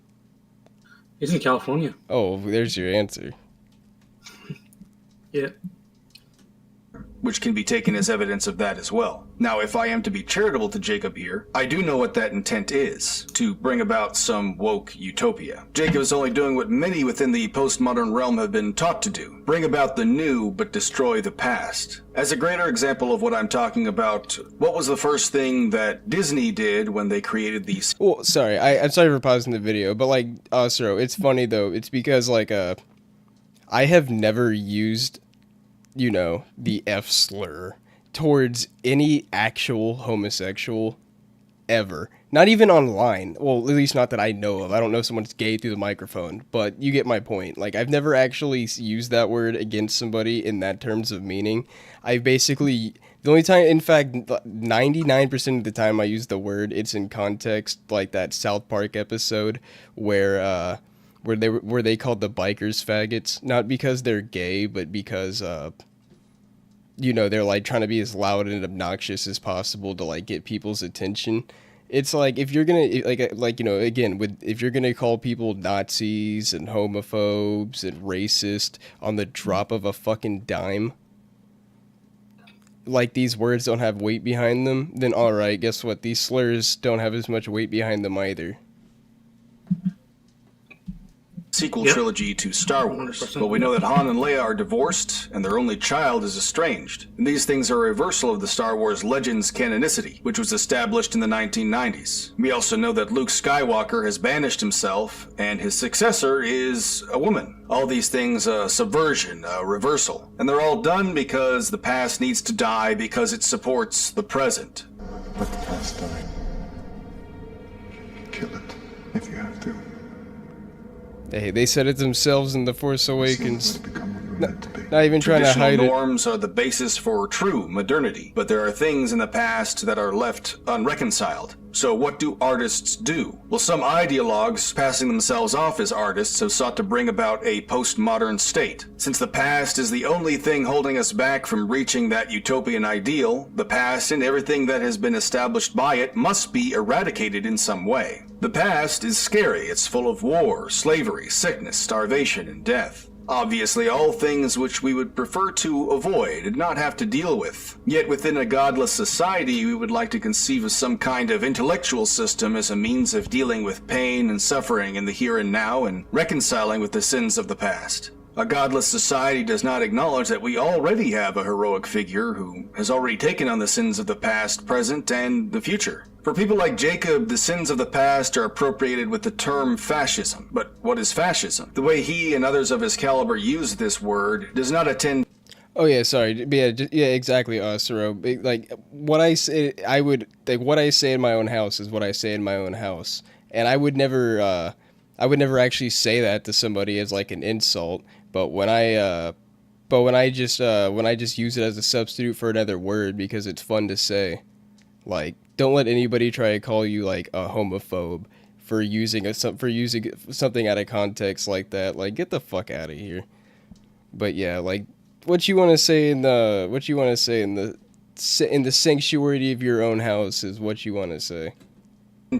He's in California. Oh, there's your answer. Yeah. Which can be taken as evidence of that as well. Now, if I am to be charitable to Jacob here, I do know what that intent is, to bring about some woke utopia. Jacob is only doing what many within the postmodern realm have been taught to do, bring about the new but destroy the past. As a greater example of what I'm talking about, what was the first thing that Disney did when they created these? Well, sorry, I'm sorry for pausing the video, but like, Sir, it's funny though, it's because like, I have never used, you know, the F slur towards any actual homosexual ever. Not even online. Well, at least not that I know of. I don't know if someone's gay through the microphone, but you get my point. Like, I've never actually used that word against somebody in that terms of meaning. I've basically, the only time, in fact, 99% of the time I use the word, it's in context, like that South Park episode where they called the bikers faggots, not because they're gay, but because, you know, they're like trying to be as loud and obnoxious as possible to like get people's attention. It's like, if you're gonna, like, you know, again, if you're gonna call people Nazis and homophobes and racist on the drop of a fucking dime, like these words don't have weight behind them, then alright, guess what? These slurs don't have as much weight behind them either. Sequel trilogy to Star Wars, but we know that Han and Leia are divorced and their only child is estranged. And these things are a reversal of the Star Wars Legends canonicity, which was established in the 1990s. We also know that Luke Skywalker has banished himself and his successor is a woman. All these things a subversion, a reversal. And they're all done because the past needs to die because it supports the present. Let the past die. Kill it if you have to. Hey, they said it themselves in The Force Awakens. Not even trying to hide it. Traditional norms are the basis for true modernity, but there are things in the past that are left unreconciled. So what do artists do? Well, some ideologues passing themselves off as artists have sought to bring about a postmodern state. Since the past is the only thing holding us back from reaching that utopian ideal, the past and everything that has been established by it must be eradicated in some way. The past is scary. It's full of war, slavery, sickness, starvation, and death. Obviously, all things which we would prefer to avoid and not have to deal with. Yet within a godless society, we would like to conceive of some kind of intellectual system as a means of dealing with pain and suffering in the here and now and reconciling with the sins of the past. A godless society does not acknowledge that we already have a heroic figure who has already taken on the sins of the past, present, and the future. For people like Jacob, the sins of the past are appropriated with the term fascism. But what is fascism? The way he and others of his caliber use this word does not attend. Oh yeah, sorry. Yeah, yeah, exactly, Soro. Like what I say, what I say in my own house is what I say in my own house, and I would never actually say that to somebody as like an insult. But when I just use it as a substitute for another word because it's fun to say, like, don't let anybody try to call you like a homophobe for using something out of context like that. Like, get the fuck out of here. But yeah, like, what you want to say in the sanctuary of your own house is what you want to say.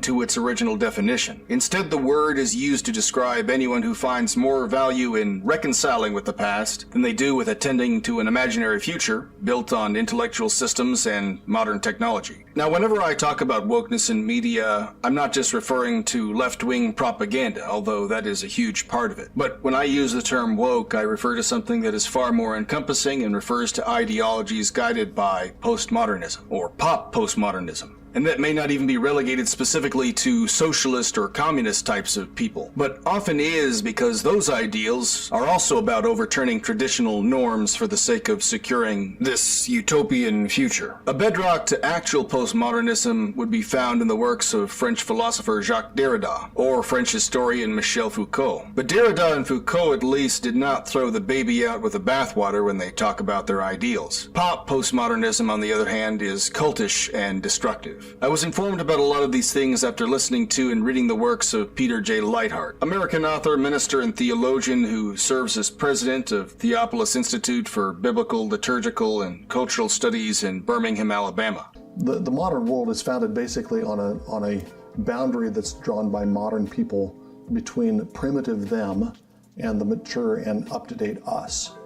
To its original definition. Instead, the word is used to describe anyone who finds more value in reconciling with the past than they do with attending to an imaginary future built on intellectual systems and modern technology. Now, whenever I talk about wokeness in media, I'm not just referring to left-wing propaganda, although that is a huge part of it. But when I use the term woke, I refer to something that is far more encompassing and refers to ideologies guided by postmodernism, or pop postmodernism. And that may not even be relegated specifically to socialist or communist types of people, but often is because those ideals are also about overturning traditional norms for the sake of securing this utopian future. A bedrock to actual postmodernism would be found in the works of French philosopher Jacques Derrida, or French historian Michel Foucault. But Derrida and Foucault at least did not throw the baby out with the bathwater when they talk about their ideals. Pop postmodernism, on the other hand, is cultish and destructive. I was informed about a lot of these things after listening to and reading the works of Peter J. Leithart, American author, minister, and theologian who serves as president of Theopolis Institute for Biblical, Liturgical, and Cultural Studies in Birmingham, Alabama. The modern world is founded basically on a boundary that's drawn by modern people between primitive them and the mature and up-to-date us.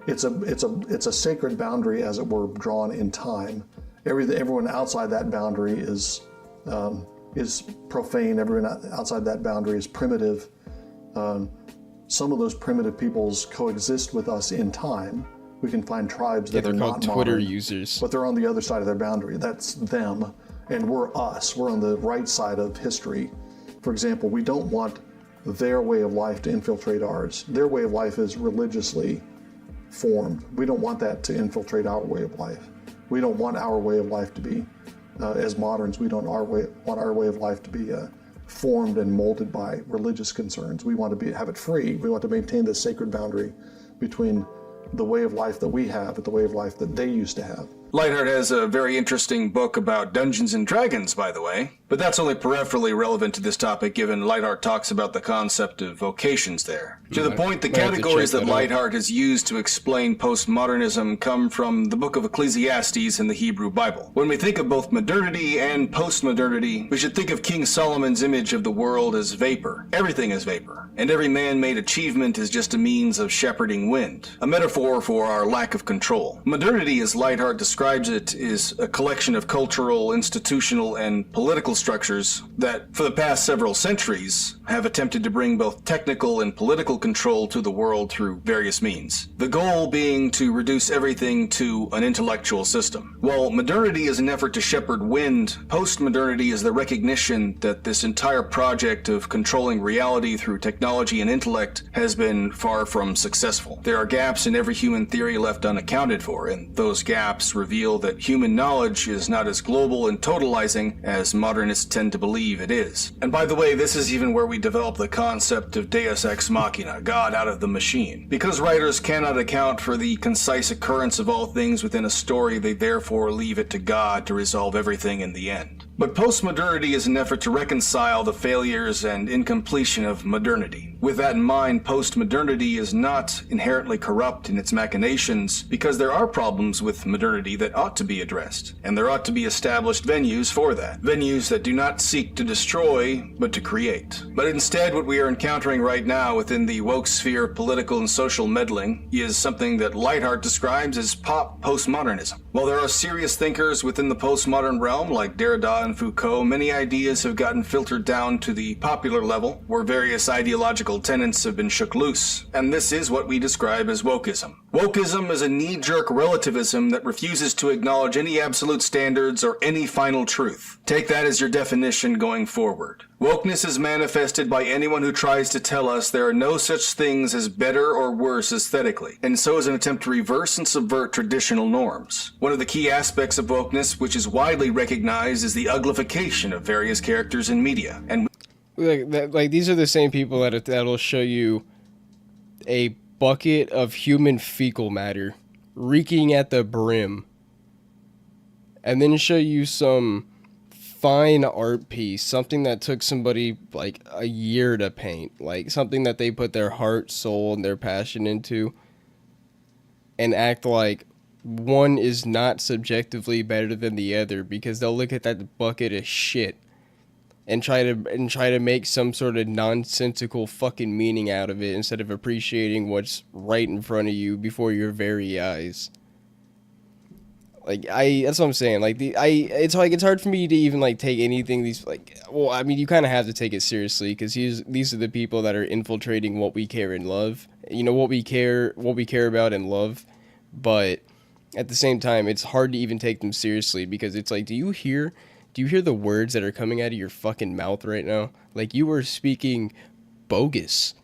It's a sacred boundary, as it were, drawn in time. Everyone outside that boundary is profane. Everyone outside that boundary is primitive. Some of those primitive peoples coexist with us in time. We can find tribes that are not Twitter modern, users, but they're on the other side of their boundary. That's them, and we're us. We're on the right side of history. For example, we don't want their way of life to infiltrate ours. Their way of life is religiously formed. We don't want that to infiltrate our way of life. We don't want our way of life to be, as moderns, we don't want our way of life to be formed and molded by religious concerns. We want to have it free. We want to maintain this sacred boundary between the way of life that we have and the way of life that they used to have. Leithart has a very interesting book about Dungeons and Dragons, by the way, but that's only peripherally relevant to this topic given Leithart talks about the concept of vocations there. To the point, the categories that Leithart has used to explain postmodernism come from the book of Ecclesiastes in the Hebrew Bible. When we think of both modernity and postmodernity, we should think of King Solomon's image of the world as vapor. Everything is vapor, and every man-made achievement is just a means of shepherding wind, a metaphor for our lack of control. Modernity, as Leithart describes it, is a collection of cultural, institutional, and political structures that, for the past several centuries, have attempted to bring both technical and political control to the world through various means. The goal being to reduce everything to an intellectual system. While modernity is an effort to shepherd wind, postmodernity is the recognition that this entire project of controlling reality through technology and intellect has been far from successful. There are gaps in every human theory left unaccounted for, and those gaps reveal that human knowledge is not as global and totalizing as modernists tend to believe it is. And by the way, this is even where we develop the concept of Deus Ex Machina, God out of the machine. Because writers cannot account for the concise occurrence of all things within a story, they therefore leave it to God to resolve everything in the end. But postmodernity is an effort to reconcile the failures and incompletion of modernity. With that in mind, postmodernity is not inherently corrupt in its machinations because there are problems with modernity that ought to be addressed, and there ought to be established venues for that. Venues that do not seek to destroy, but to create. But instead, what we are encountering right now within the woke sphere of political and social meddling is something that Leithart describes as pop postmodernism. While there are serious thinkers within the postmodern realm like Derrida and Foucault, many ideas have gotten filtered down to the popular level, where various ideological tenets have been shook loose, and this is what we describe as wokeism. Wokeism is a knee-jerk relativism that refuses to acknowledge any absolute standards or any final truth. Take that as your definition going forward. Wokeness is manifested by anyone who tries to tell us there are no such things as better or worse aesthetically, and so is an attempt to reverse and subvert traditional norms. One of the key aspects of wokeness, which is widely recognized, is the uglification of various characters in media. And like these are the same people that'll show you a bucket of human fecal matter reeking at the brim, and then show you some fine art piece, something that took somebody like a year to paint, like something that they put their heart, soul, and their passion into, and act like one is not subjectively better than the other because they'll look at that bucket of shit and try to make some sort of nonsensical fucking meaning out of it instead of appreciating what's right in front of you before your very eyes. Like that's what I'm saying. Like it's hard for me to even like take anything well, I mean, you kind of have to take it seriously because these are the people that are infiltrating what we care and love. You know, what we care about and love, but at the same time, it's hard to even take them seriously because it's like, do you hear the words that are coming out of your fucking mouth right now? Like, you were speaking bogus.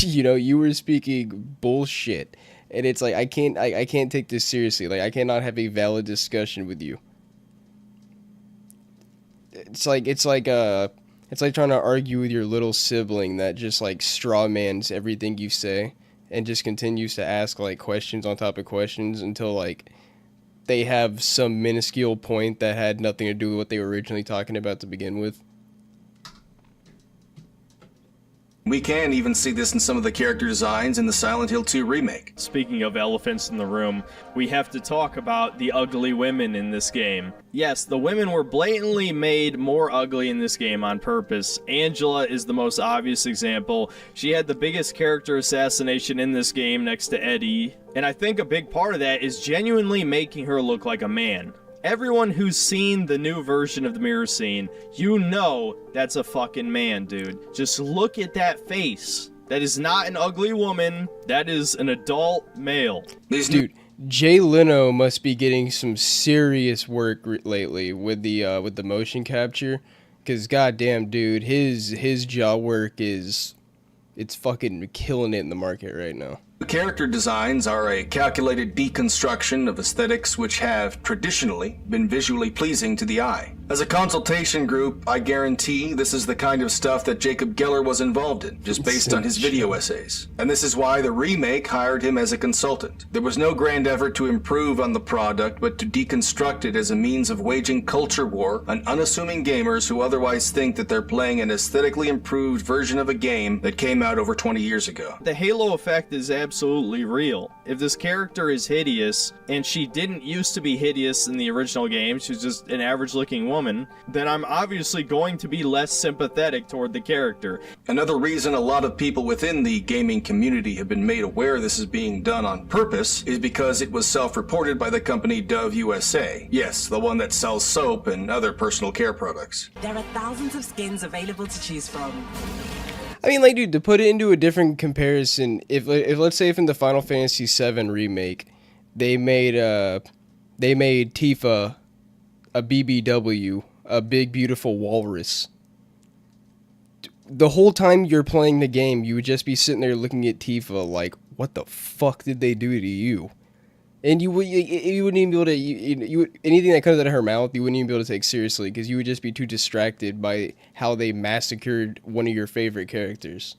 You know, you were speaking bullshit. And it's like, I can't take this seriously. Like, I cannot have a valid discussion with you. It's like trying to argue with your little sibling that just like straw mans everything you say and just continues to ask like questions on top of questions until like they have some minuscule point that had nothing to do with what they were originally talking about to begin with. we can even see this in some of the character designs in the Silent Hill 2 remake. Speaking of elephants in the room, we have to talk about the ugly women in this game. Yes, the women were blatantly made more ugly in this game on purpose. Angela is the most obvious example. She had the biggest character assassination in this game next to Eddie, and I think a big part of that is genuinely making her look like a man. Everyone who's seen the new version of the mirror scene, you know that's a fucking man, dude. Just look at that face. That is not an ugly woman. That is an adult male. Dude, Jay Leno must be getting some serious work lately with the motion capture, because goddamn, dude, his jaw work it's fucking killing it in the market right now. The character designs are a calculated deconstruction of aesthetics which have, traditionally, been visually pleasing to the eye. As a consultation group, I guarantee this is the kind of stuff that Jacob Geller was involved in, just based on his video essays. And this is why the remake hired him as a consultant. There was no grand effort to improve on the product, but to deconstruct it as a means of waging culture war on unassuming gamers who otherwise think that they're playing an aesthetically improved version of a game that came out over 20 years ago. The halo effect is absolutely real. If this character is hideous, and she didn't used to be hideous in the original game, she was just an average looking woman, then I'm obviously going to be less sympathetic toward the character. Another reason a lot of people within the gaming community have been made aware this is being done on purpose is because it was self-reported by the company Dove USA. Yes, the one that sells soap and other personal care products. There are thousands of skins available to choose from. I mean, like, dude, to put it into a different comparison, if let's say if in the Final Fantasy VII remake, they made Tifa a BBW, a big beautiful walrus. The whole time you're playing the game, you would just be sitting there looking at Tifa like, what the fuck did they do to you? And you wouldn't even be able to, you anything that comes out of her mouth, you wouldn't even be able to take seriously because you would just be too distracted by how they massacred one of your favorite characters.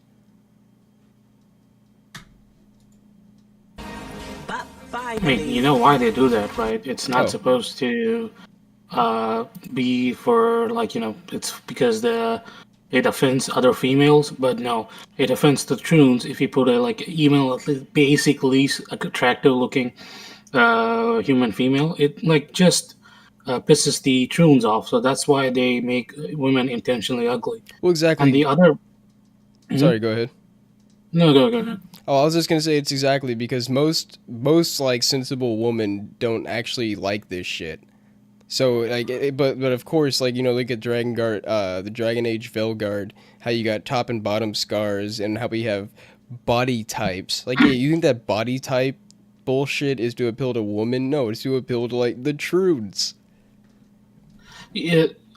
I mean, you know why they do that, right? It's not supposed to be for, like, you know, it's because it offends other females, but no, it offends the Troons if you put a, like, email, basically attractive looking human female. It, like, just pisses the Troons off, so that's why they make women intentionally ugly. Well, exactly. And the other... Sorry, go ahead. No, go ahead. Oh, I was just gonna say it's exactly because most like sensible women don't actually like this shit. So like, but of course, like, you know, look at Dragon Guard, the Dragon Age Veilguard, how you got top and bottom scars, and how we have body types. Like, yeah, you think that body type bullshit is to appeal to women. No, it's to appeal to like the truths.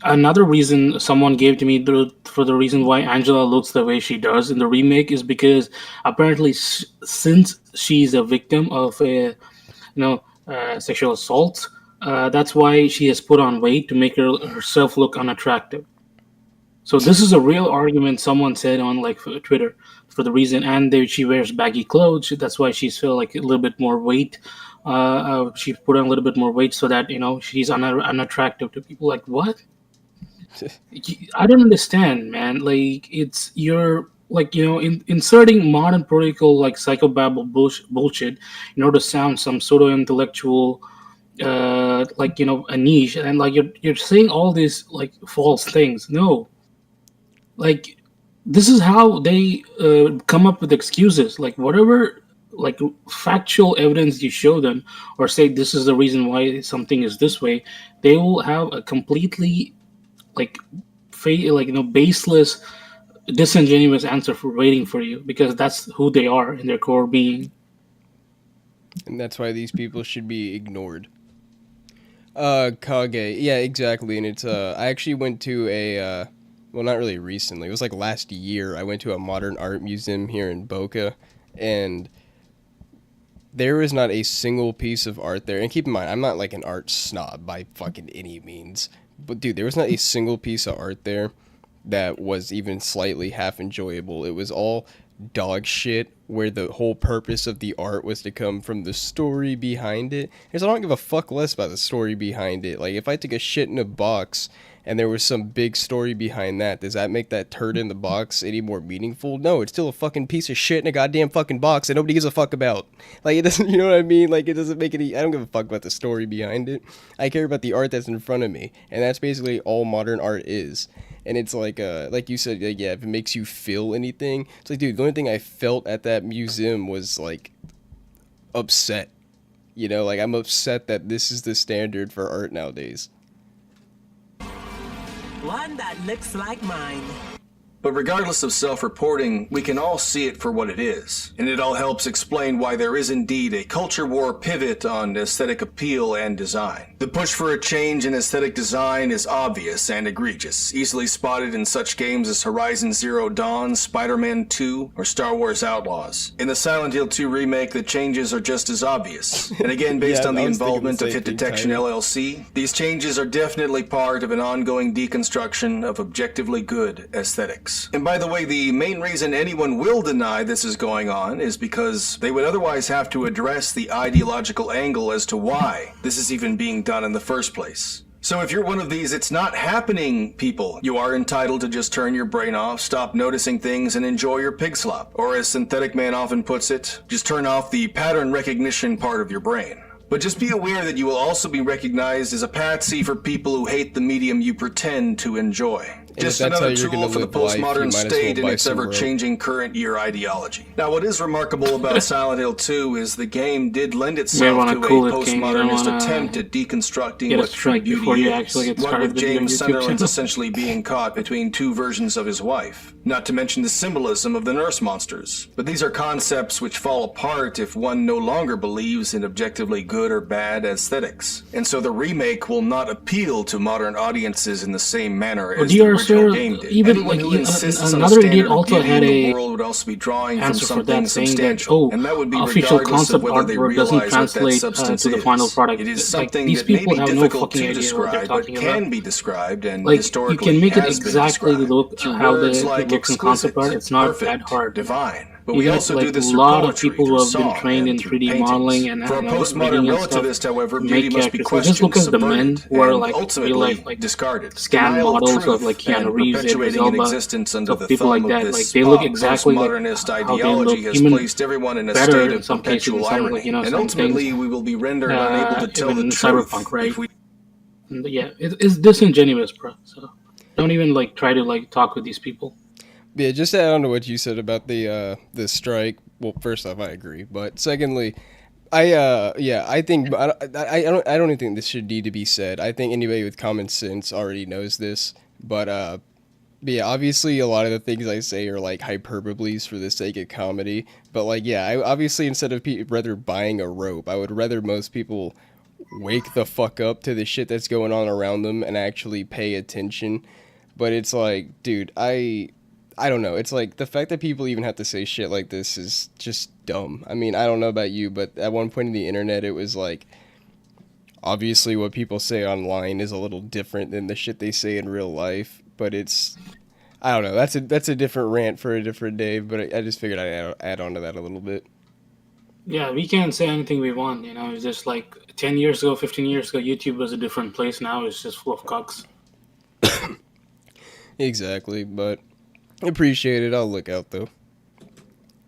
Another reason someone gave to me for the reason why Angela looks the way she does in the remake is because apparently since she's a victim of a sexual assault, that's why she has put on weight to make herself look unattractive. So this is a real argument someone said on like Twitter for the reason, and she wears baggy clothes. That's why she's feel like a little bit more weight. She put on a little bit more weight so that she's unattractive to people. Like what? I don't understand, man. Like you're like inserting modern political like psychobabble bullshit in order to sound some pseudo intellectual a niche, and like you're saying all these like false things. No, like this is how they come up with excuses. Like whatever like factual evidence you show them or say this is the reason why something is this way, they will have a completely baseless, disingenuous answer for waiting for you, because that's who they are in their core being. And that's why these people should be ignored. Kage, yeah, exactly. And it's I actually went to a well, not really recently. It was like last year. I went to a modern art museum here in Boca, and there was not a single piece of art there. And keep in mind, I'm not like an art snob by fucking any means. But dude, there was not a single piece of art there that was even slightly half enjoyable. It was all dog shit, where the whole purpose of the art was to come from the story behind it. Because I don't give a fuck less about the story behind it. Like, if I took a shit in a box and there was some big story behind that, does that make that turd in the box any more meaningful? No, it's still a fucking piece of shit in a goddamn fucking box that nobody gives a fuck about. Like, it doesn't, you know what I mean? Like, it doesn't make any, I don't give a fuck about the story behind it. I care about the art that's in front of me. And that's basically all modern art is. And it's like you said, like, yeah, if it makes you feel anything, it's like, dude, the only thing I felt at that museum was like upset. You know, like, I'm upset that this is the standard for art nowadays. One that looks like mine. But regardless of self-reporting, we can all see it for what it is. And it all helps explain why there is indeed a culture war pivot on aesthetic appeal and design. The push for a change in aesthetic design is obvious and egregious, easily spotted in such games as Horizon Zero Dawn, Spider-Man 2, or Star Wars Outlaws. In the Silent Hill 2 remake, the changes are just as obvious. And again, based on the involvement of Hit Detection LLC, these changes are definitely part of an ongoing deconstruction of objectively good aesthetics. And by the way, the main reason anyone will deny this is going on is because they would otherwise have to address the ideological angle as to why this is even being done in the first place. So if you're one of these "it's not happening" people, you are entitled to just turn your brain off, stop noticing things, and enjoy your pig slop. Or as Synthetic Man often puts it, just turn off the pattern recognition part of your brain. But just be aware that you will also be recognized as a patsy for people who hate the medium you pretend to enjoy. Just another tool for the postmodern state and its ever-changing current year ideology. Now, what is remarkable about Silent Hill 2 is the game did lend itself to a postmodernist attempt at deconstructing what true beauty is. What with James Sunderland's essentially being caught between two versions of his wife. Not to mention the symbolism of the nurse monsters. But these are concepts which fall apart if one no longer believes in objectively good or bad aesthetics. And so the remake will not appeal to modern audiences in the same manner as the original game did. Even Anyone who insists on a another idiot standard also beauty had in the a world would also be drawing from answer for something that, saying that substantial. And that would be official regardless of concept whether they artwork doesn't realize what that translate substance to the final is. product. It is Like, something these that may people be have no difficult fucking to idea what they're describe, but talking can about. be described and Like, you historically can make it has been exactly described. look Through how words the like looks in concept art. exquisite, It's not perfect, that hard. divine. But we Even, also like, do this a through lot of poetry, people who through have been song, trained in and through 3D paintings. modeling and For a reading postmodern and stuff relativist, however, to beauty make must be characters. Just questioned, look at the men subverted, who are and like real ultimately life like discarded. scan Denial of models of truth like Keanu and Reeves, Idris perpetuating an Elba, existence under of the people thumb like that. of Like this they look exactly like postmodernist how they look, ideology has even placed everyone in a better state in of some cases. perpetual Some irony. like And some ultimately, things, we will be rendered unable to tell even the truth cyberpunk, right? if we Yeah, it's disingenuous, bro. So don't even like try to like talk with these people. Yeah, just to add on to what you said about the strike. Well, first off, I agree, but secondly, I think I don't even think this should need to be said. I think anybody with common sense already knows this, but But yeah, obviously a lot of the things I say are like hyperboles for the sake of comedy. But like, yeah, I obviously instead of rather buying a rope, I would rather most people wake the fuck up to the shit that's going on around them and actually pay attention. But it's like, dude, I don't know. It's like the fact that people even have to say shit like this is just dumb. I mean, I don't know about you, but at one point in the internet, it was like, obviously what people say online is a little different than the shit they say in real life. But it's, I don't know. That's a different rant for a different day. But I just figured I'd add on to that a little bit. Yeah, we can't say anything we want. You know, it's just like 10 years ago, 15 years ago, YouTube was a different place. Now it's just full of cucks. Exactly, but appreciate it. I'll look out though.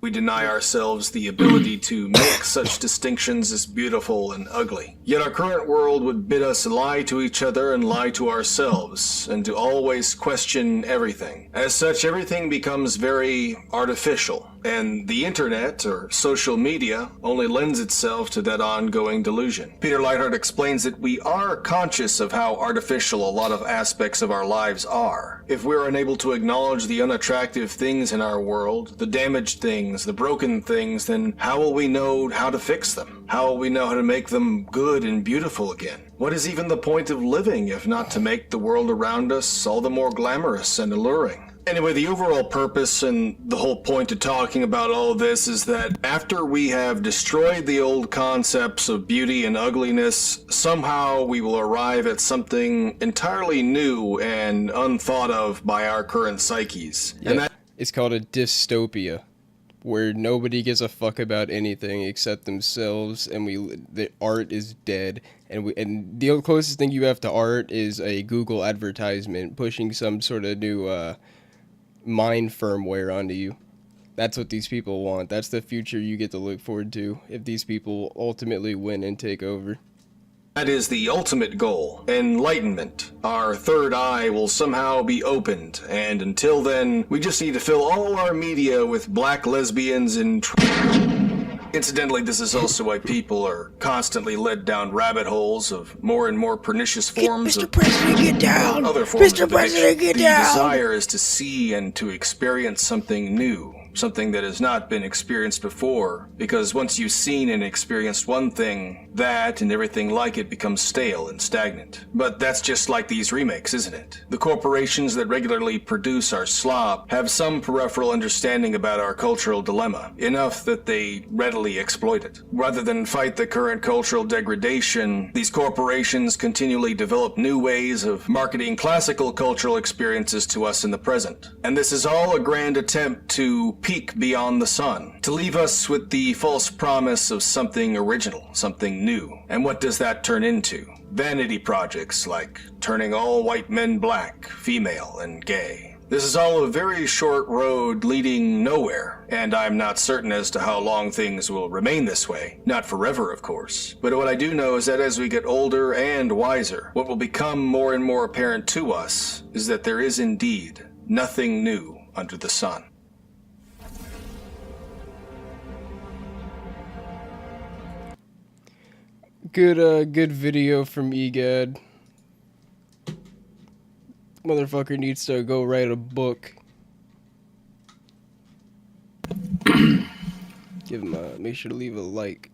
We deny ourselves the ability to make such distinctions as beautiful and ugly. Yet our current world would bid us lie to each other and lie to ourselves, and to always question everything. As such, everything becomes very artificial, and the internet, or social media, only lends itself to that ongoing delusion. Peter Lightheart explains that we are conscious of how artificial a lot of aspects of our lives are. If we're unable to acknowledge the unattractive things in our world, the damaged things, the broken things, then how will we know how to fix them? How will we know how to make them good and beautiful again? What is even the point of living if not to make the world around us all the more glamorous and alluring? Anyway, the overall purpose and the whole point of talking about all of this is that after we have destroyed the old concepts of beauty and ugliness, somehow we will arrive at something entirely new and unthought of by our current psyches. Yeah, and it's called a dystopia, where nobody gives a fuck about anything except themselves, and the art is dead, and the closest thing you have to art is a Google advertisement pushing some sort of new mind firmware onto you. That's what these people want. That's the future you get to look forward to if these people ultimately win and take over. That is the ultimate goal, enlightenment. Our third eye will somehow be opened, and until then, we just need to fill all our media with black lesbians and Incidentally, this is also why people are constantly led down rabbit holes of more and more pernicious forms of get down! other forms Mr. of President, addiction. get The down! desire is to see and to experience something new, something that has not been experienced before, because once you've seen and experienced one thing, that and everything like it becomes stale and stagnant. But that's just like these remakes, isn't it? The corporations that regularly produce our slop have some peripheral understanding about our cultural dilemma, enough that they readily exploit it. Rather than fight the current cultural degradation, these corporations continually develop new ways of marketing classical cultural experiences to us in the present. And this is all a grand attempt to peek beyond the sun, to leave us with the false promise of something original, something new. And what does that turn into? Vanity projects like turning all white men black, female, and gay. This is all a very short road leading nowhere, and I'm not certain as to how long things will remain this way. Not forever, of course. But what I do know is that as we get older and wiser, what will become more and more apparent to us is that there is indeed nothing new under the sun. Good video from EGAD. Motherfucker needs to go write a book. Give him make sure to leave a like.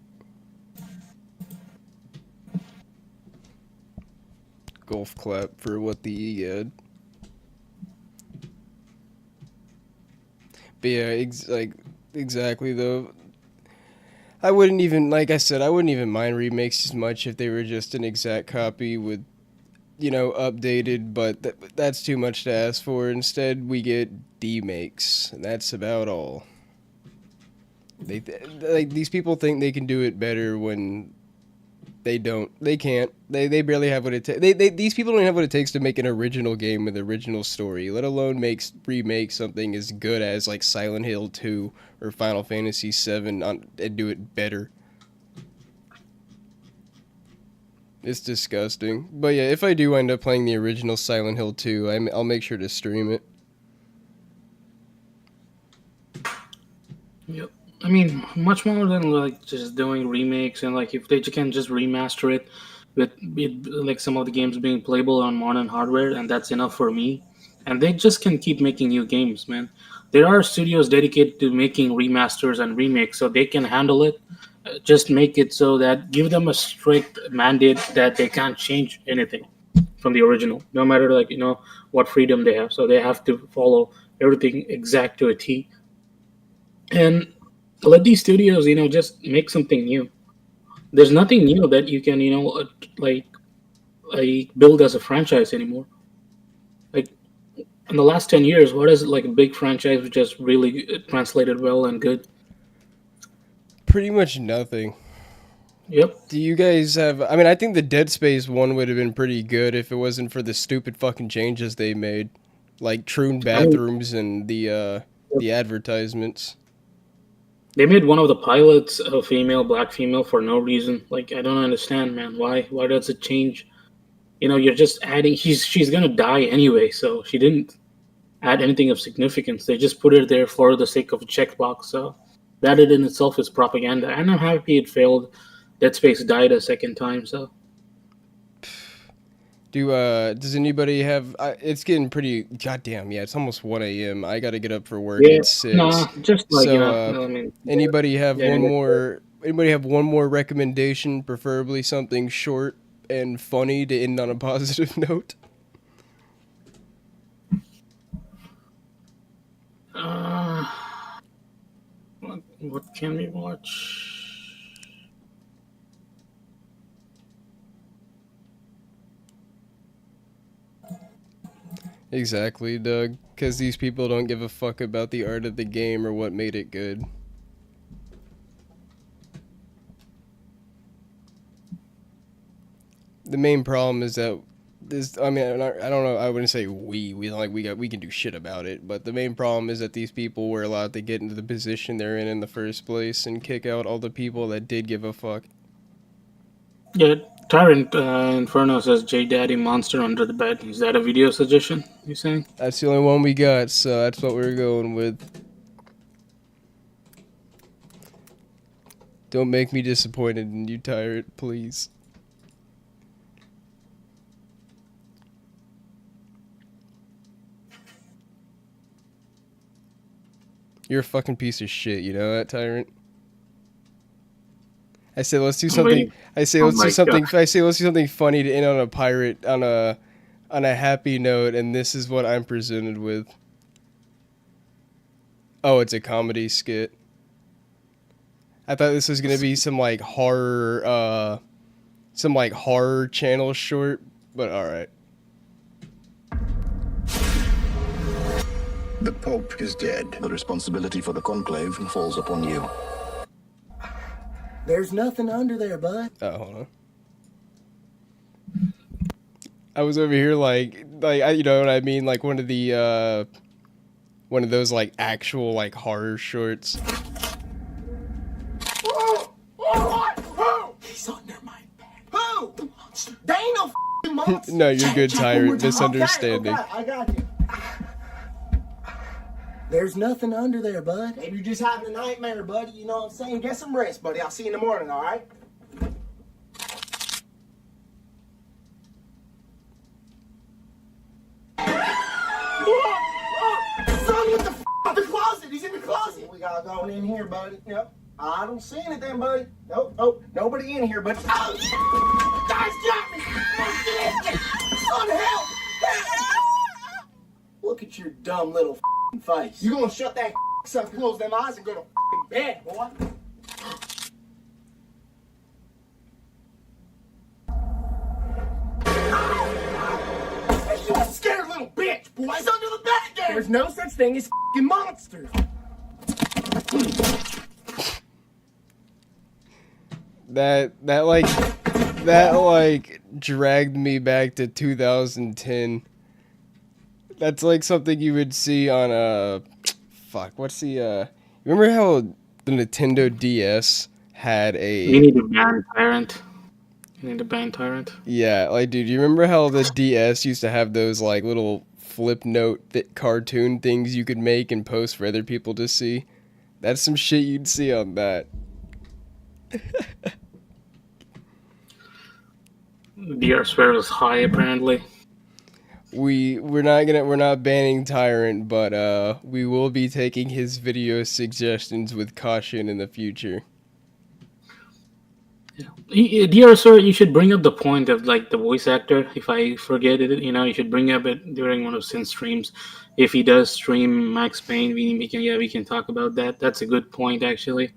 Golf clap for what the EGAD. But yeah, exactly though. I wouldn't even, like I said, I wouldn't even mind remakes as much if they were just an exact copy with, you know, updated, but that's too much to ask for. Instead, we get demakes, and that's about all. These people think they can do it better when they don't. They can't. They barely have what it takes. These people don't have what it takes to make an original game with an original story, let alone remake something as good as like Silent Hill 2 or Final Fantasy 7 and do it better. It's disgusting. But yeah, if I do end up playing the original Silent Hill 2, I'll make sure to stream it. Yep. I mean, much more than like just doing remakes, and like if they can just remaster it with like some of the games being playable on modern hardware, and that's enough for me. and they just can keep making new games, man. There are studios dedicated to making remasters and remakes, so they can handle it. Just make it so that give them a strict mandate that they can't change anything from the original, no matter what freedom they have. So they have to follow everything exact to a T, and let these studios just make something new. There's nothing new that you can like build as a franchise anymore. Like in the last 10 years, what is like a big franchise which just really translated well and good? Pretty much nothing. Yep. Do you guys have... I mean, I think the Dead Space one would have been pretty good if it wasn't for the stupid fucking changes they made. Like Troon bathrooms and the advertisements. They made one of the pilots a female, black female, for no reason. Like, I don't understand, man. Why? Why does it change? You're just adding... She's gonna die anyway, so she didn't add anything of significance. They just put it there for the sake of a checkbox, so... That in itself is propaganda, and I'm happy it failed. Dead Space died a second time, so... Does anybody have... it's getting pretty... Goddamn, yeah, it's almost 1 a.m. I gotta get up for work Yeah, at 6. nah, just like, so, I mean... Anybody have yeah, one yeah. more... Anybody have one more recommendation? Preferably something short and funny to end on a positive note? What can we watch? Exactly, Doug. Because these people don't give a fuck about the art of the game or what made it good. The main problem is that this... I mean, I don't know. I wouldn't say we can do shit about it. But the main problem is that these people were allowed to get into the position they're in the first place and kick out all the people that did give a fuck. Yeah, Tyrant Inferno says J Daddy Monster Under the Bed. Is that a video suggestion, you saying? That's the only one we got, so that's what we're going with. Don't make me disappointed in you, Tyrant, please. You're a fucking piece of shit, you know that, Tyrant? I say let's do something. I say let's do something. I say let's do something funny to end on a pirate on a happy note, and this is what I'm presented with. Oh, it's a comedy skit. I thought this was gonna be some like horror, channel short, but all right. The Pope is dead. The responsibility for the conclave falls upon you. There's nothing under there, bud. Oh, hold on. I was over here like you know what I mean, like one of those like actual like horror shorts. He's under my bed. Who? The monster. They ain't no f***ing monster. No, you're good, Check Tyrant. one more time. Misunderstanding. Okay, I got you. There's nothing under there, bud. Maybe you're just having a nightmare, buddy. You know what I'm saying? Get some rest, buddy. I'll see you in the morning, all right? Son, what the f***? The closet. He's in the closet. We gotta go in here, buddy. Yep. I don't see anything, buddy. Nope, nope. Nobody in here, buddy. Oh, guys, got me. Son, help. Look at your dumb little face. You gonna shut that up, close them eyes, and go to bed, boy. You a scared little bitch, boy. He's under the bed again. There's no such thing as monsters. That dragged me back to 2010. That's like something you would see on a... Fuck, what's the... Remember how the Nintendo DS had a... We need to ban Tyrant. We need to ban Tyrant. Yeah, like, dude, you remember how the DS used to have those, like, little flip note cartoon things you could make and post for other people to see? That's some shit you'd see on that. The air sphere is high, apparently. we're not banning Tyrant, but we will be taking his video suggestions with caution in the future. Dear sir, you should bring up the point of like the voice actor. If I forget it, you should bring up it during one of Sin's streams. If he does stream Max Payne, we can talk about that. That's a good point, actually.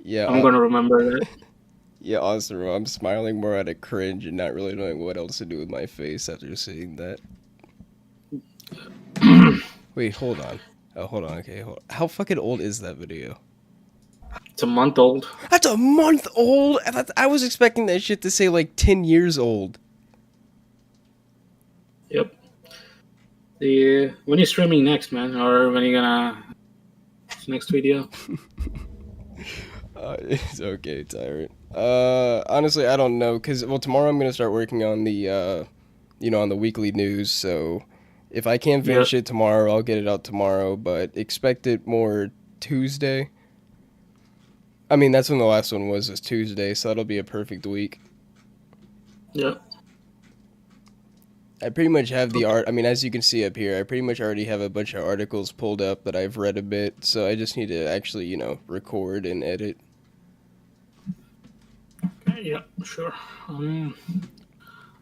Yeah, I'm gonna remember that. Yeah, awesome. I'm smiling more out of cringe and not really knowing what else to do with my face after seeing that. Wait, hold on. Oh, hold on. Okay, hold on. How fucking old is that video? It's a month old. That's a month old? I was expecting that shit to say like 10 years old. Yep. When you streaming next, man? Or when you gonna next video? It's okay, Tyrant. Honestly, I don't know, cause tomorrow I'm gonna start working on the, on the weekly news. So if I can't finish it tomorrow, I'll get it out tomorrow. But expect it more Tuesday. I mean, that's when the last one was Tuesday, so that'll be a perfect week. Yep. I pretty much have the art. I mean, as you can see up here, I pretty much already have a bunch of articles pulled up that I've read a bit. So I just need to actually, record and edit. Okay, yeah, sure. I mean,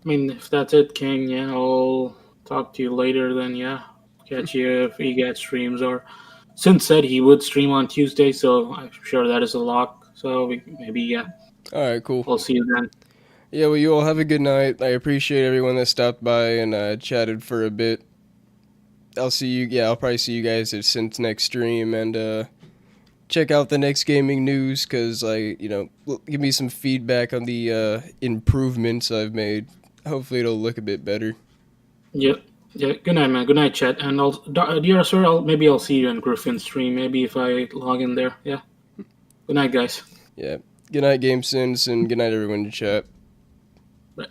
if that's it, King, yeah, I'll talk to you later then, yeah. Catch you if he gets streams, or Sin said he would stream on Tuesday, so I'm sure that is a lock. So maybe, yeah. Alright, cool. We'll see you then. Yeah, well, you all have a good night. I appreciate everyone that stopped by and chatted for a bit. I'll probably see you guys at Sin's next stream, and check out the next gaming news, because give me some feedback on the improvements I've made. Hopefully it'll look a bit better. Yep. Yeah, good night, man. Good night, chat. And dear sir, I'll see you in Griffin's stream, maybe if I log in there. Yeah. Good night, guys. Yeah. Good night, Game Sins, and good night, everyone in chat. Bye.